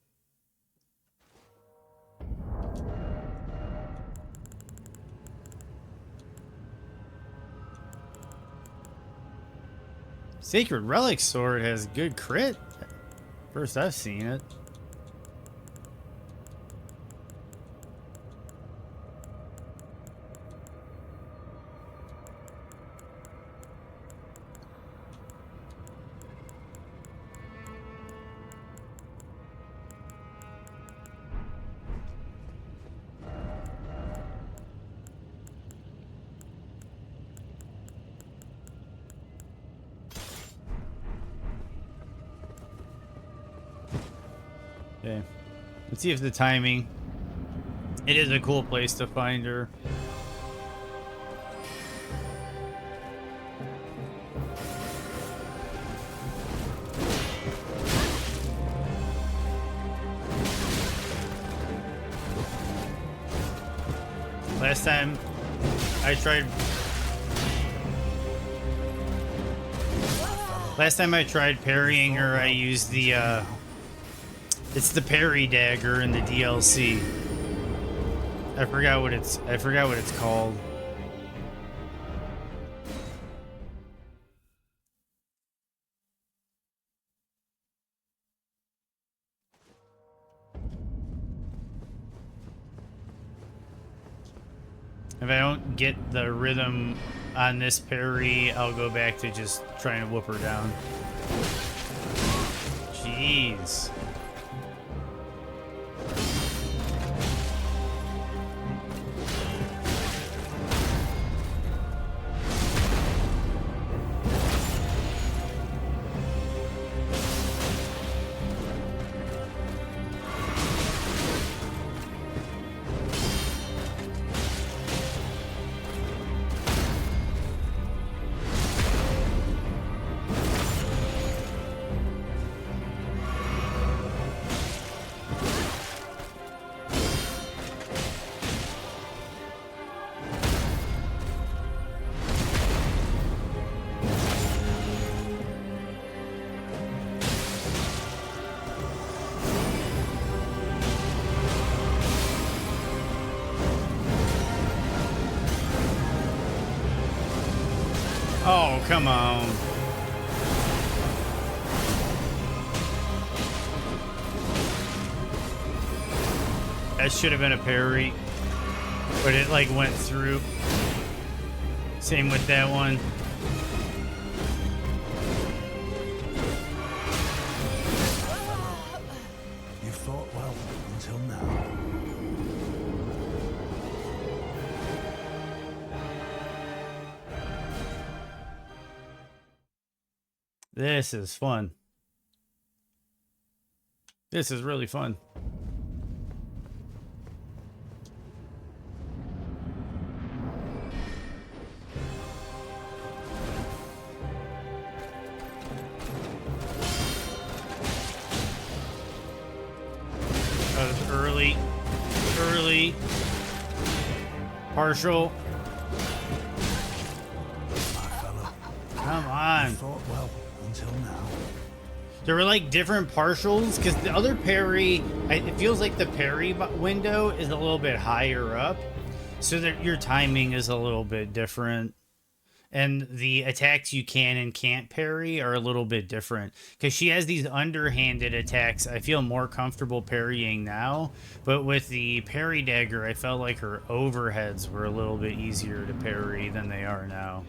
Sacred Relic Sword has good crit. First I've seen it. Okay. Let's see if the timing. It is a cool place to find her. Last time I tried parrying her, I used the it's the parry dagger in the DLC. I forgot what it's called. If I don't get the rhythm on this parry, I'll go back to just trying to whoop her down. Jeez. Oh, come on. That should have been a parry, but it like went through. Same with that one. You fought well until now. This is fun. This is really fun. That was early. Partial. My fellow, Come on. you fought well until now. There were like different partials because the other parry, it feels like the parry window is a little bit higher up, so that your timing is a little bit different, and the attacks you can and can't parry are a little bit different because she has these underhanded attacks. I feel more comfortable parrying now, but with the parry dagger, I felt like her overheads were a little bit easier to parry than they are now.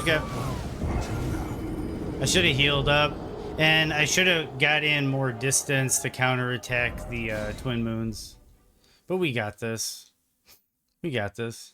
Okay. I should have healed up, and I should have got in more distance to counterattack the twin moons. But we got this. We got this.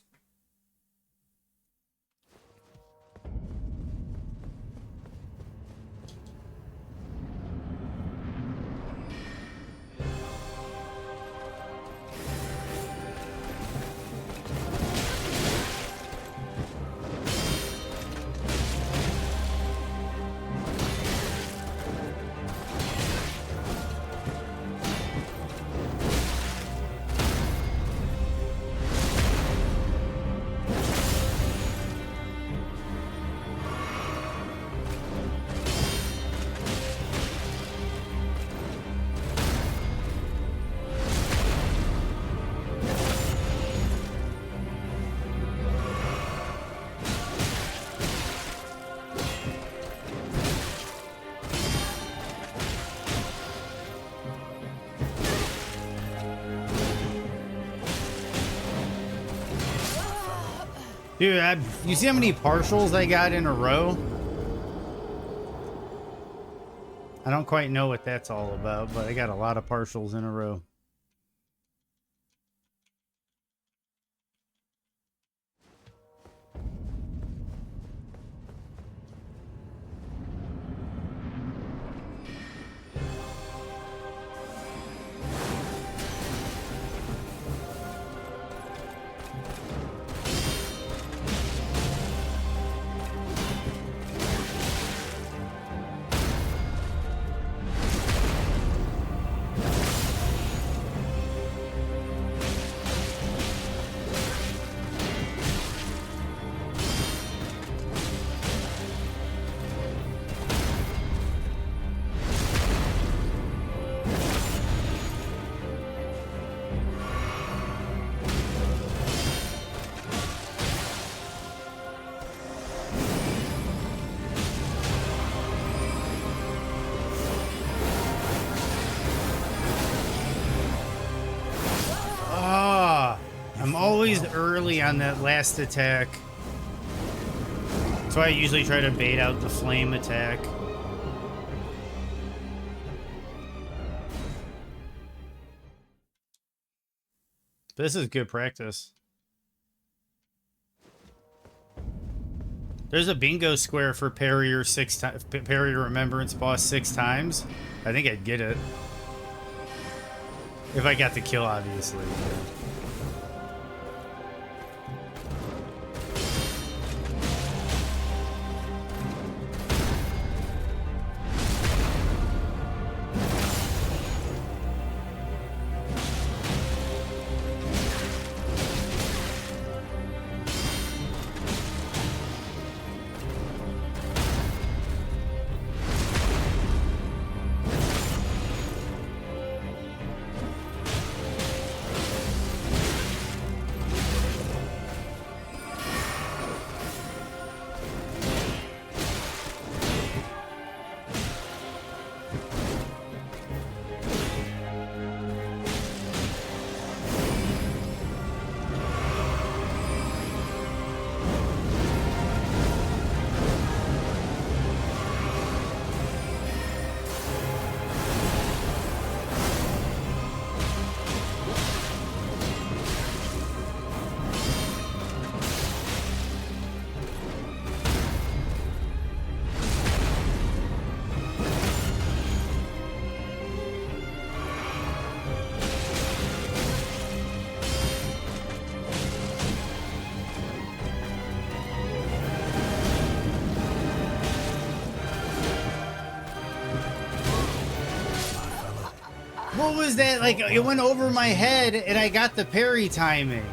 Dude, you see how many partials I got in a row? I don't quite know what that's all about, but I got a lot of partials in a row. I'm always early on that last attack. That's why I usually try to bait out the flame attack. This is good practice. There's a bingo square for parry or parry remembrance boss 6 times. I think I'd get it. If I got the kill, obviously. What was that? Like, it went over my head and I got the parry timing.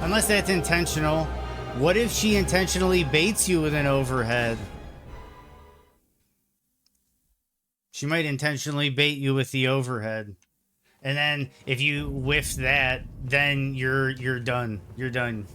Unless that's intentional. What if she intentionally baits you with an overhead? She might intentionally bait you with the overhead. And then if you whiff that, then you're done. You're done.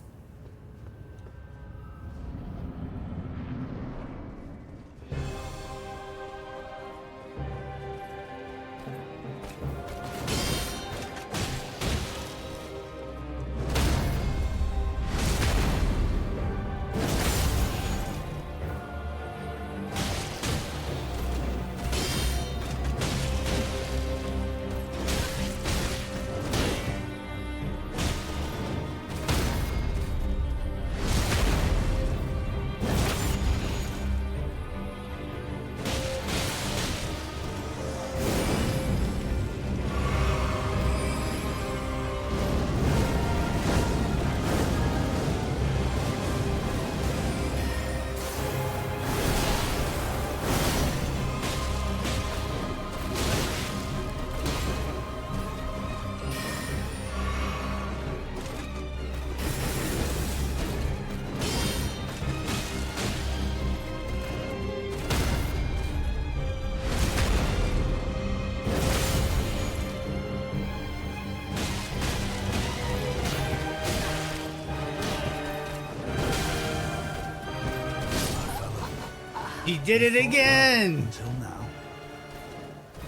He did it again! Until now.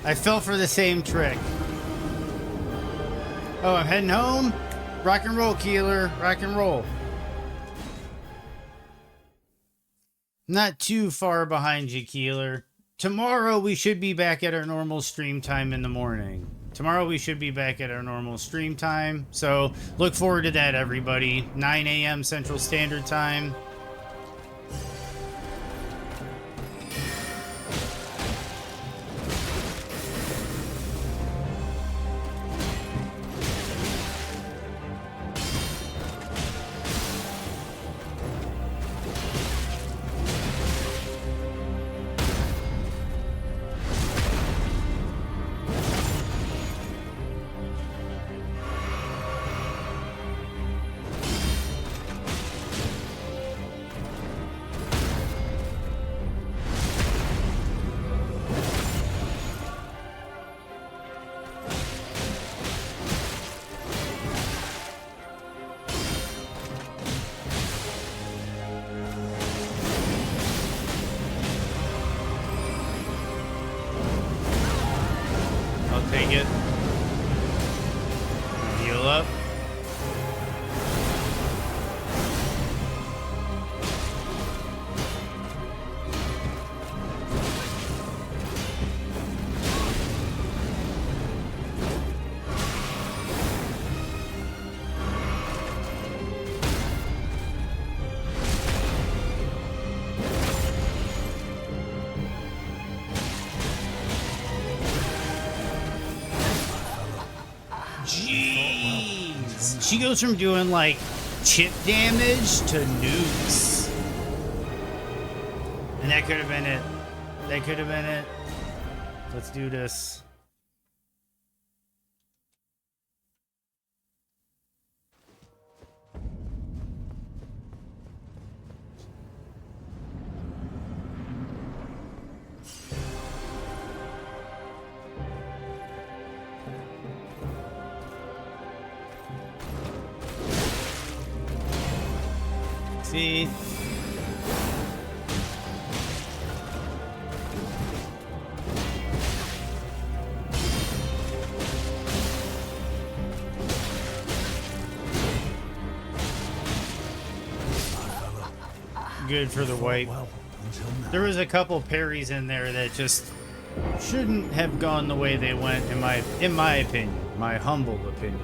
I fell for the same trick. Oh, I'm heading home? Rock and roll, Keeler. Rock and roll. Not too far behind you, Keeler. Tomorrow we should be back at our normal stream time in the morning. Tomorrow we should be back at our normal stream time. So look forward to that, everybody. 9 a.m. Central Standard Time. Take it. Heal up. Jeez. She goes from doing like chip damage to nukes. And that could have been it. That could have been it. Let's do this. See? Good for the wipe. Well, until now. There was a couple parries in there that just shouldn't have gone the way they went, in my opinion, my humble opinion.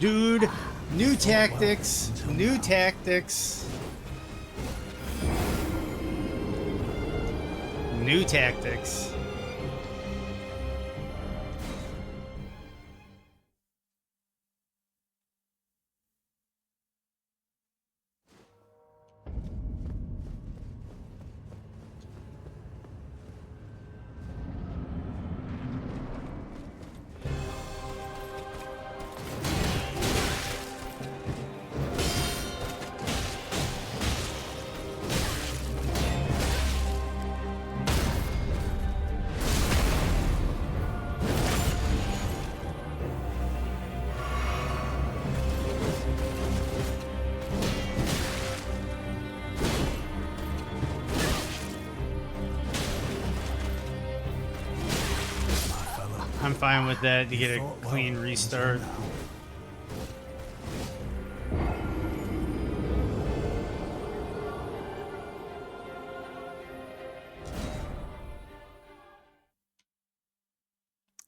Dude, new tactics, new tactics. New tactics. I'm fine with that to You get a fought well clean until restart. now.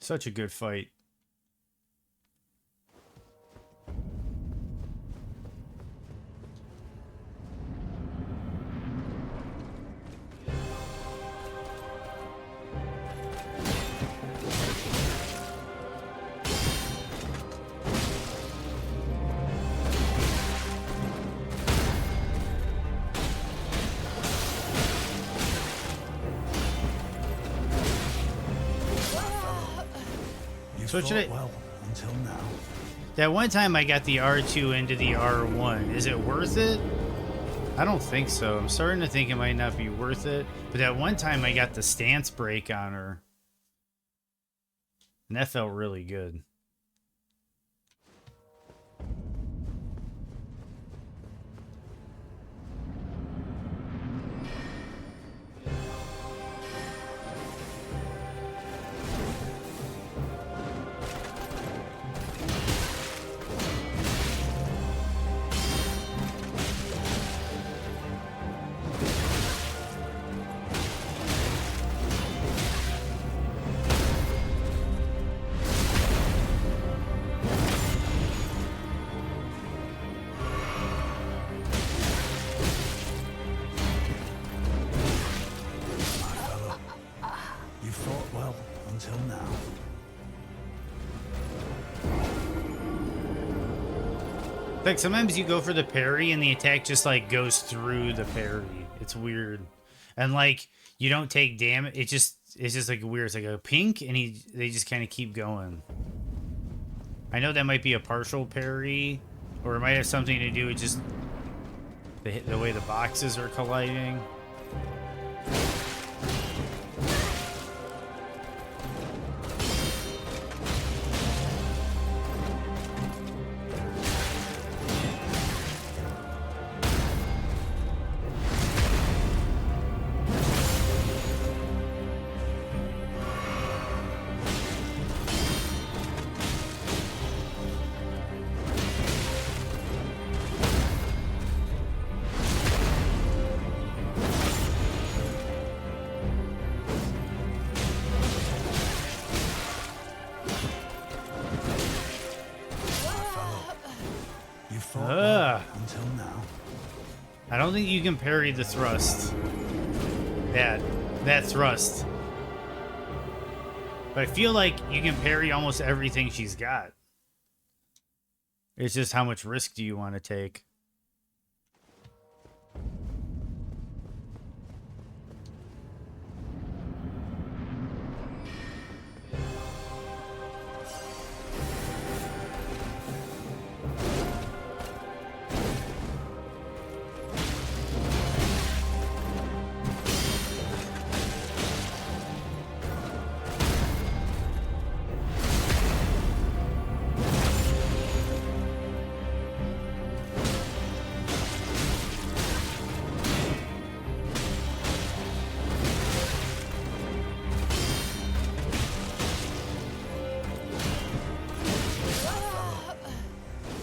Such a good fight. You So fought should I- well until now. That one time I got the R2 into the R1. Is it worth it? I don't think so. I'm starting to think it might not be worth it. But that one time I got the stance break on her. And that felt really good. You fought well until now. Like sometimes you go for the parry and the attack just like goes through the parry. It's weird. And like you don't take damage. It's just like weird. It's like a pink and they just kind of keep going. I know that might be a partial parry or it might have something to do with just the way the boxes are colliding. You fought well Ugh. until now. I don't think you can parry the thrust. That thrust. But I feel like you can parry almost everything she's got. It's just how much risk do you want to take?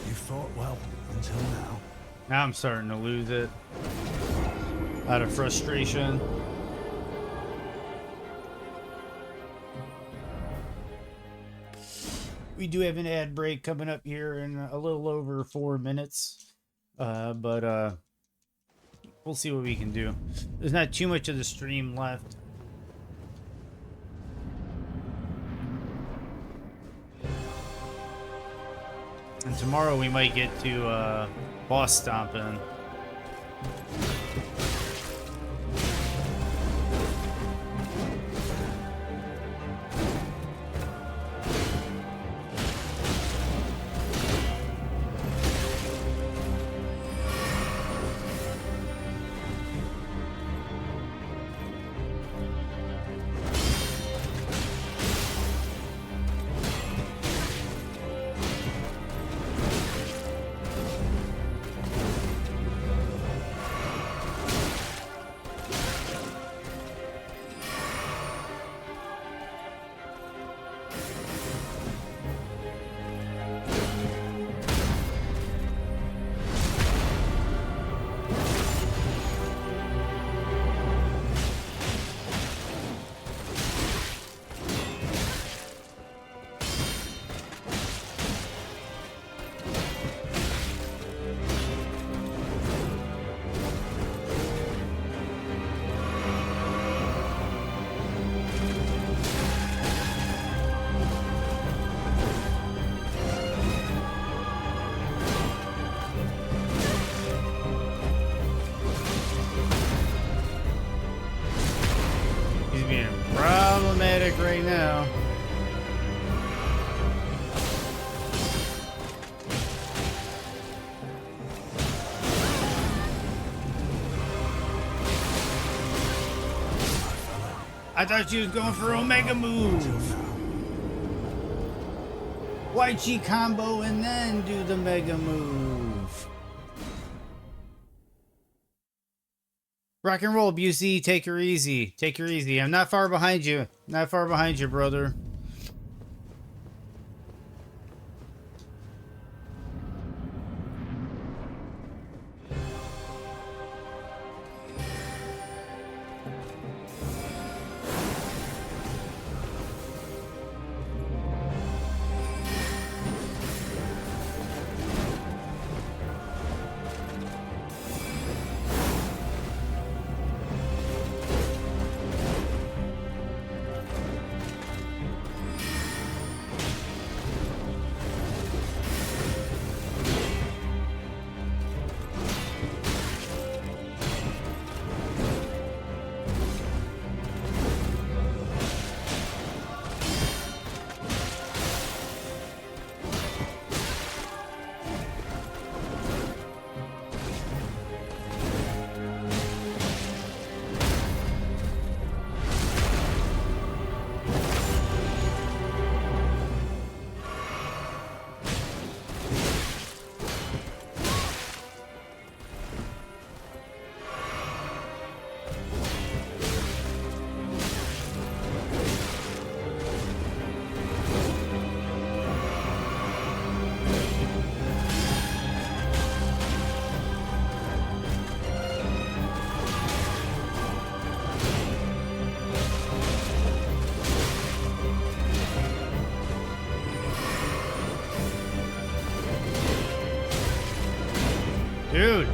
You fought well until now. Now I'm starting to lose it. Out of frustration. We do have an ad break coming up here in a little over 4 minutes. But we'll see what we can do. There's not too much of the stream left. And tomorrow we might get to boss stomping. I thought she was going for Omega move. Why'd she combo and then do the Mega move? Rock and roll, Busey. Take her easy. Take her easy. I'm not far behind you. Not far behind you, brother. Dude.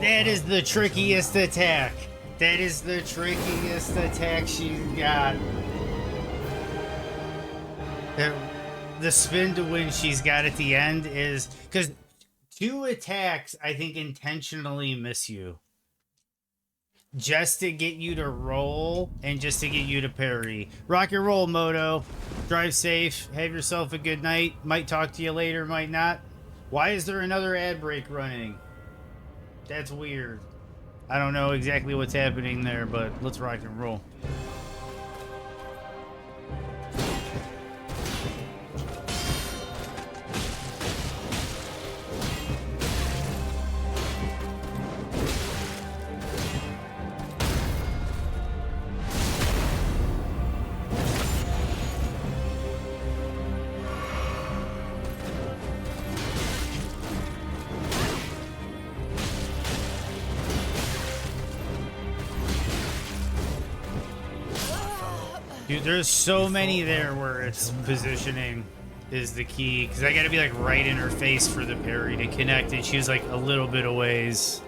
That is the trickiest attack. That is the trickiest attack she's got. The spin to win she's got at the end is... Because 2 attacks, I think, intentionally miss you. Just to get you to roll and just to get you to parry. Rock your roll, Moto. Drive safe. Have yourself a good night. Might talk to you later, might not. Why is there another ad break running? That's weird. I don't know exactly what's happening there, but let's rock and roll. Dude, there's so many there where it's positioning is the key. Because I got to be like right in her face for the parry to connect. And she was like a little bit of ways.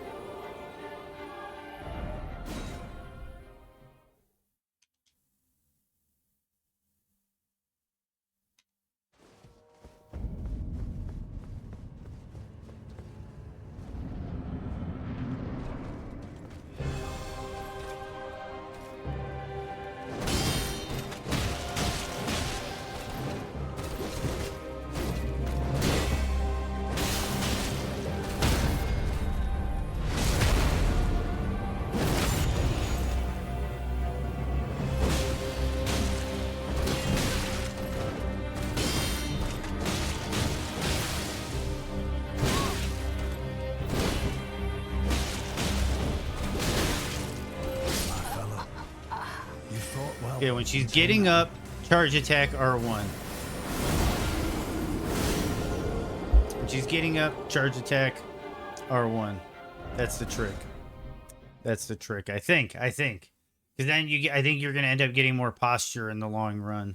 Okay, when she's getting up, charge attack R1. When she's getting up, charge attack R1. That's the trick. That's the trick. I think. Because then I think you're going to end up getting more posture in the long run.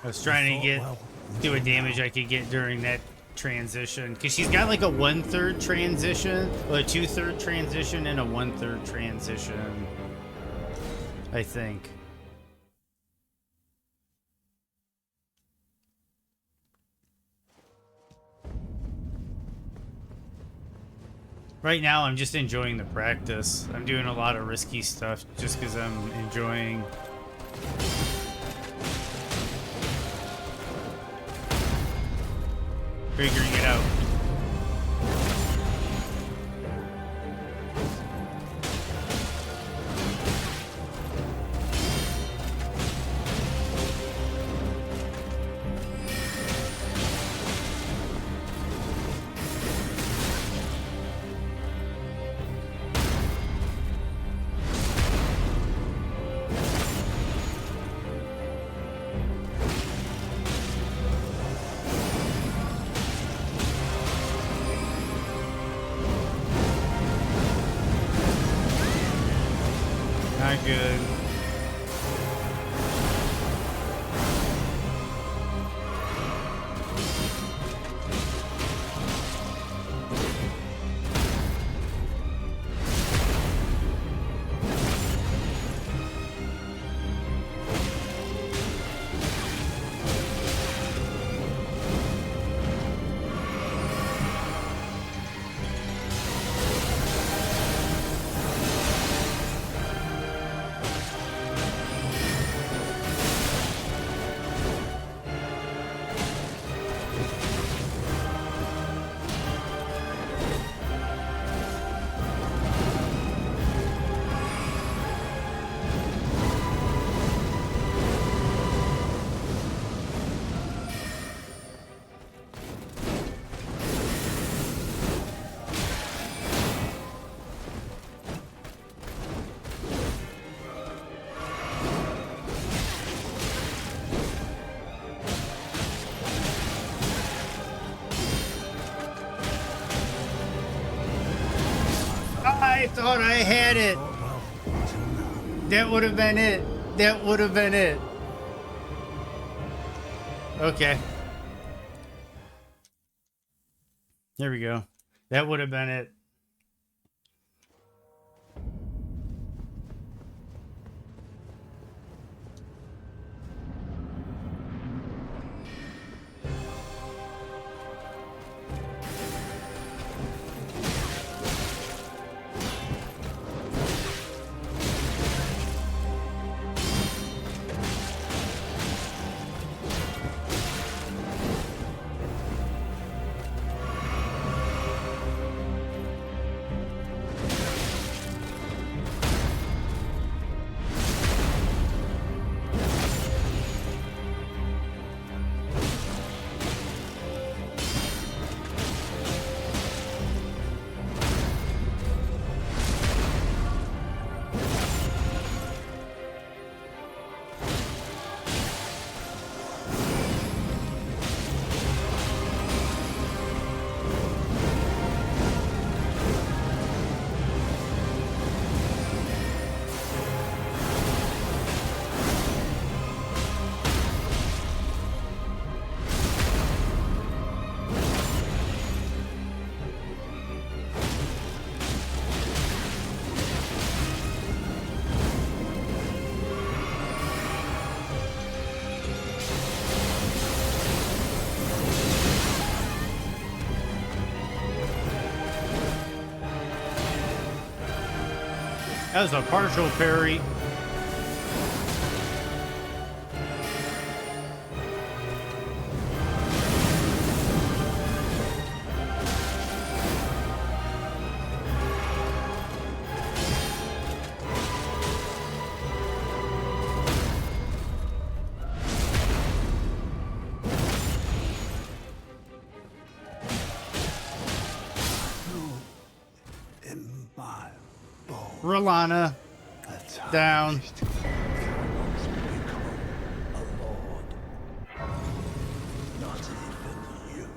I was trying to do a damage I could get during that transition, because she's got like a 1/3 transition, or a 2/3 transition, and a 1/3 transition, I think. Right now, I'm just enjoying the practice. I'm doing a lot of risky stuff just because I'm enjoying. Figuring it out. Not good. I thought I had it. That would have been it. That would have been it. Okay. There we go. That would have been it. That was a partial parry. In my bones. Rolana down. A lord. Not even you.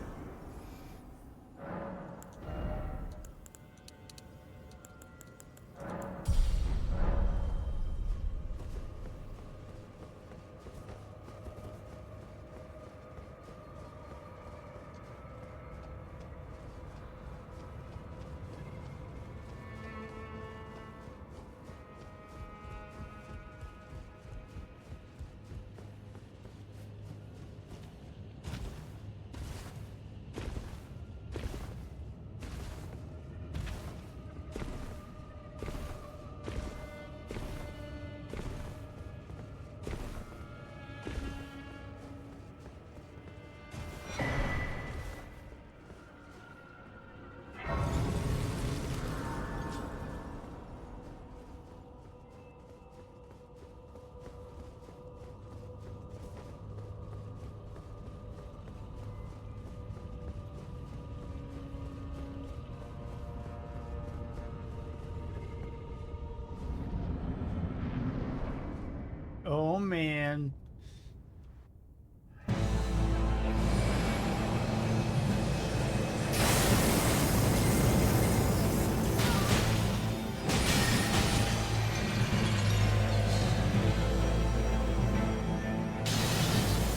Oh man.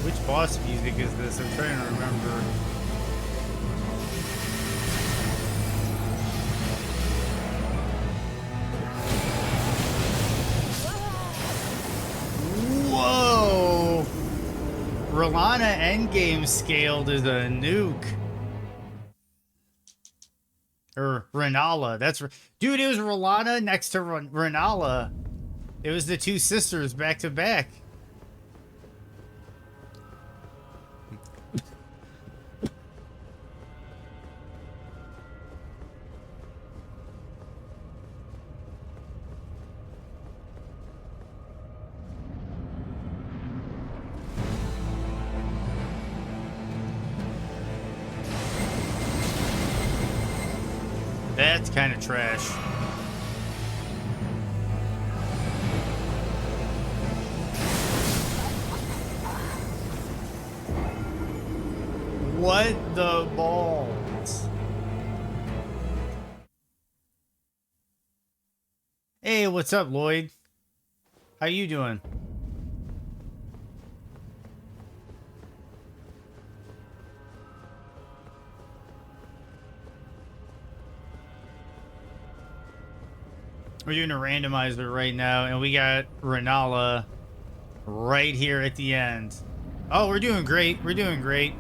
Which boss music is this? I'm trying to remember. Whoa! Rolana endgame scaled as a nuke. Or Renala. Dude, it was Rolana next to Renala. It was the two sisters back to back. That's kind of trash. What the balls? Hey, what's up, Lloyd? How you doing? We're doing a randomizer right now, and we got Renala right here at the end. Oh, we're doing great. We're doing great.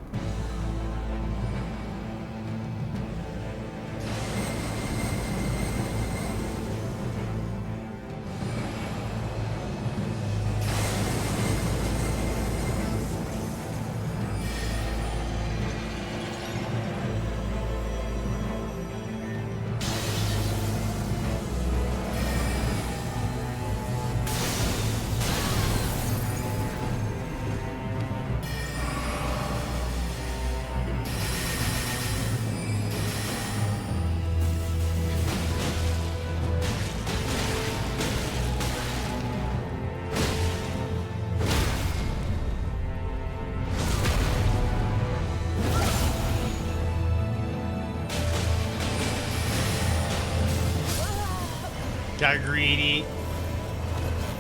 Got greedy.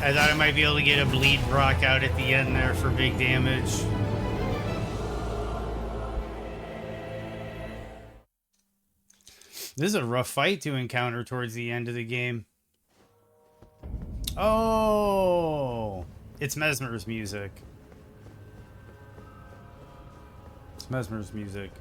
I thought I might be able to get a bleed rock out at the end there for big damage. This is a rough fight to encounter towards the end of the game. Oh, it's Mesmer's music. It's Mesmer's music.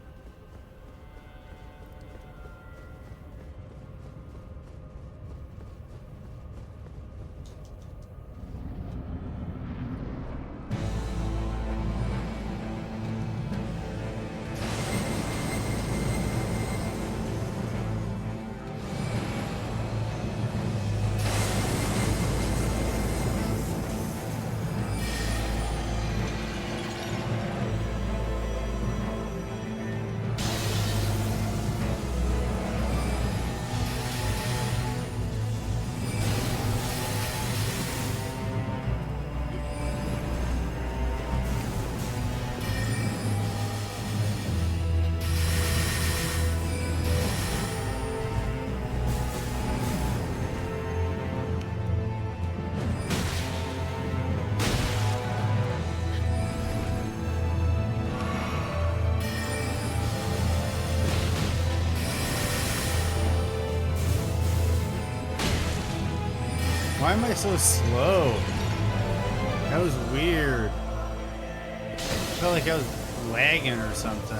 Why am I so slow? That was weird. I felt like I was lagging or something.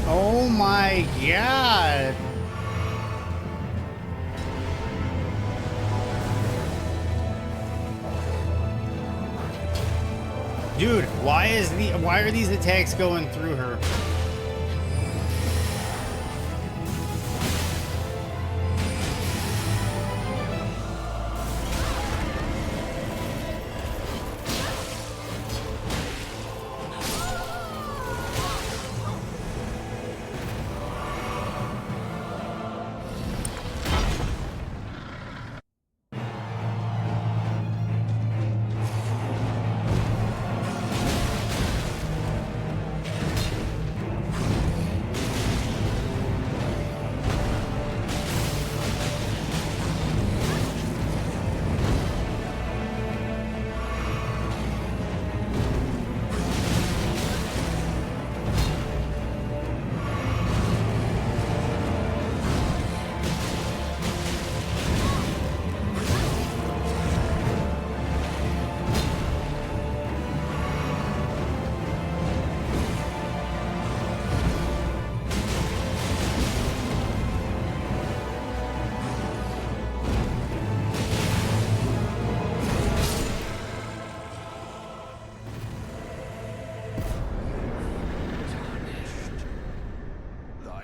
Oh my god! Dude, why are these attacks going through her?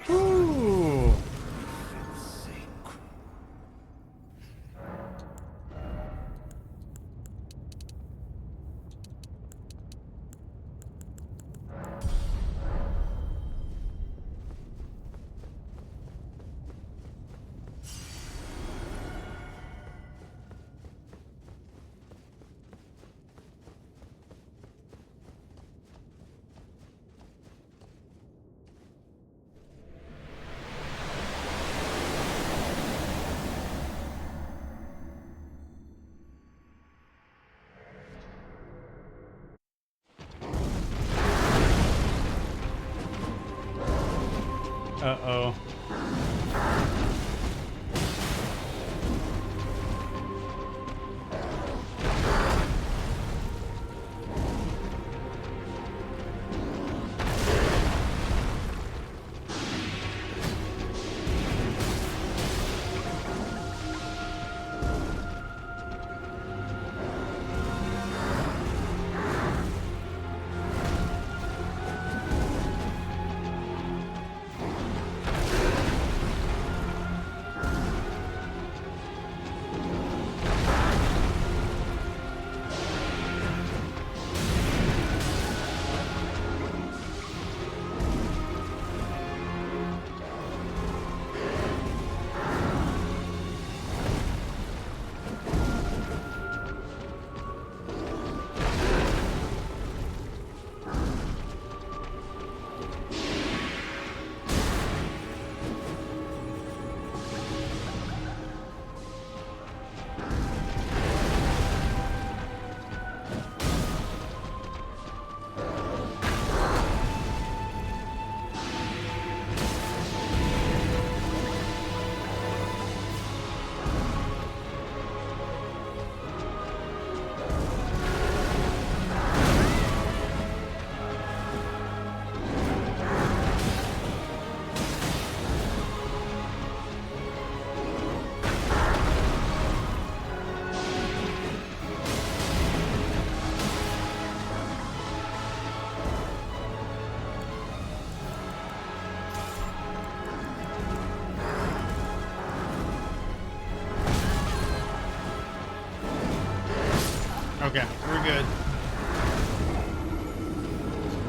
Ooh. Uh-oh.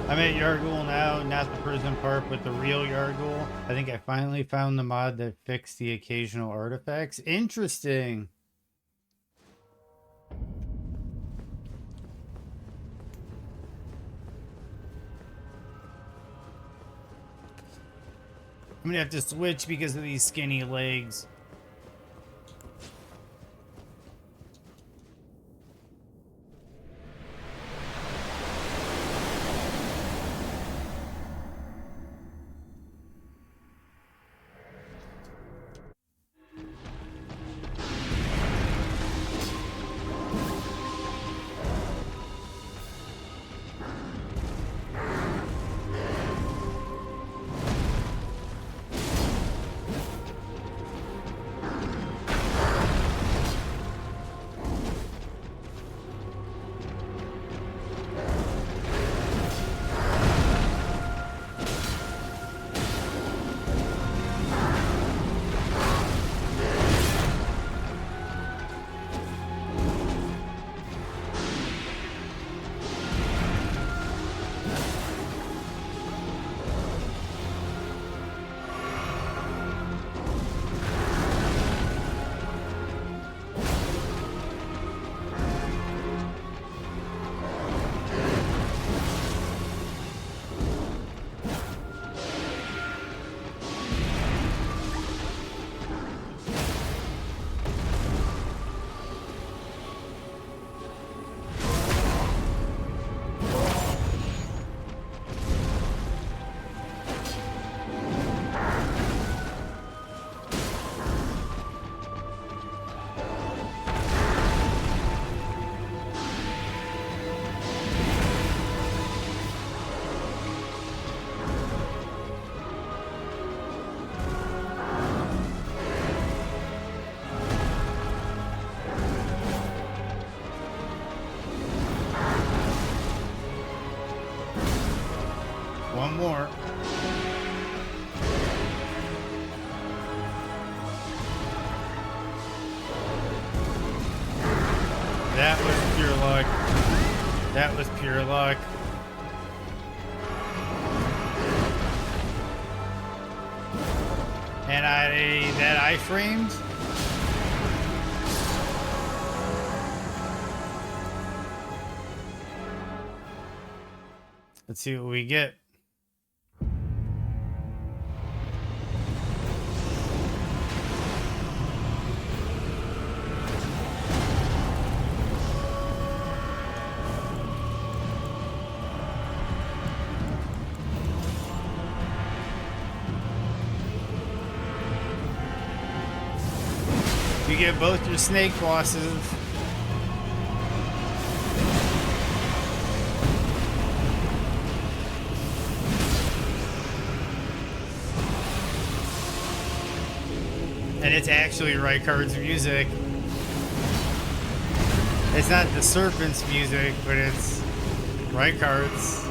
I'm at Yargul now, not the prison part, but the real Yargul. I think I finally found the mod that fixed the occasional artifacts. Interesting. I'm gonna have to switch because of these skinny legs. One more. That was pure luck. That was pure luck. And that I framed. Let's see what we get. You get both your snake bosses. And it's actually Rykard's music. It's not the serpent's music, but it's Rykard's.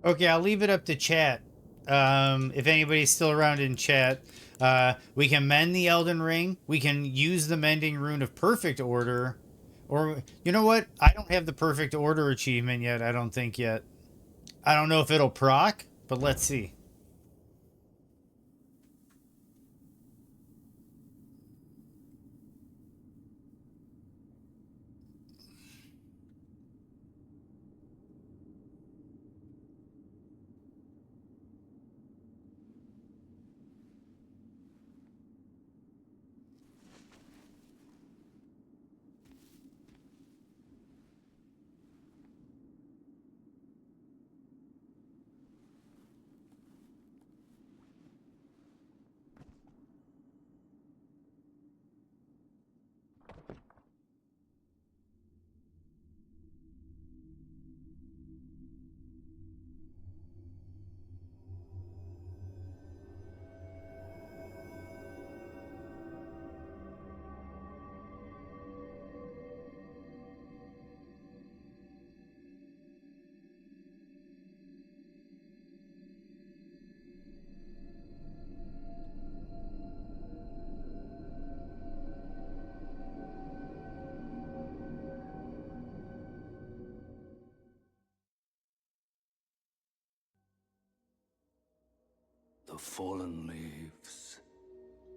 Okay, I'll leave it up to chat. if anybody's still around in chat, we can mend the Elden Ring. We can use the mending rune of perfect order. Or, you know what? I don't have the perfect order achievement yet, I don't think yet. I don't know if it'll proc, but let's see. The fallen leaves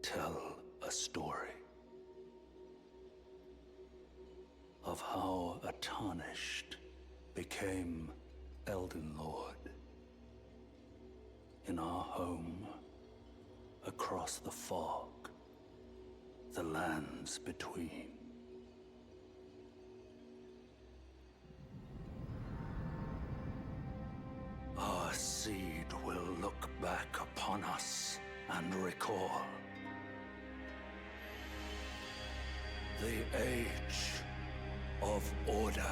tell a story of how a tarnished became Elden Lord in our home across the fog, the lands between. Our seed will look back upon us and recall the age of order.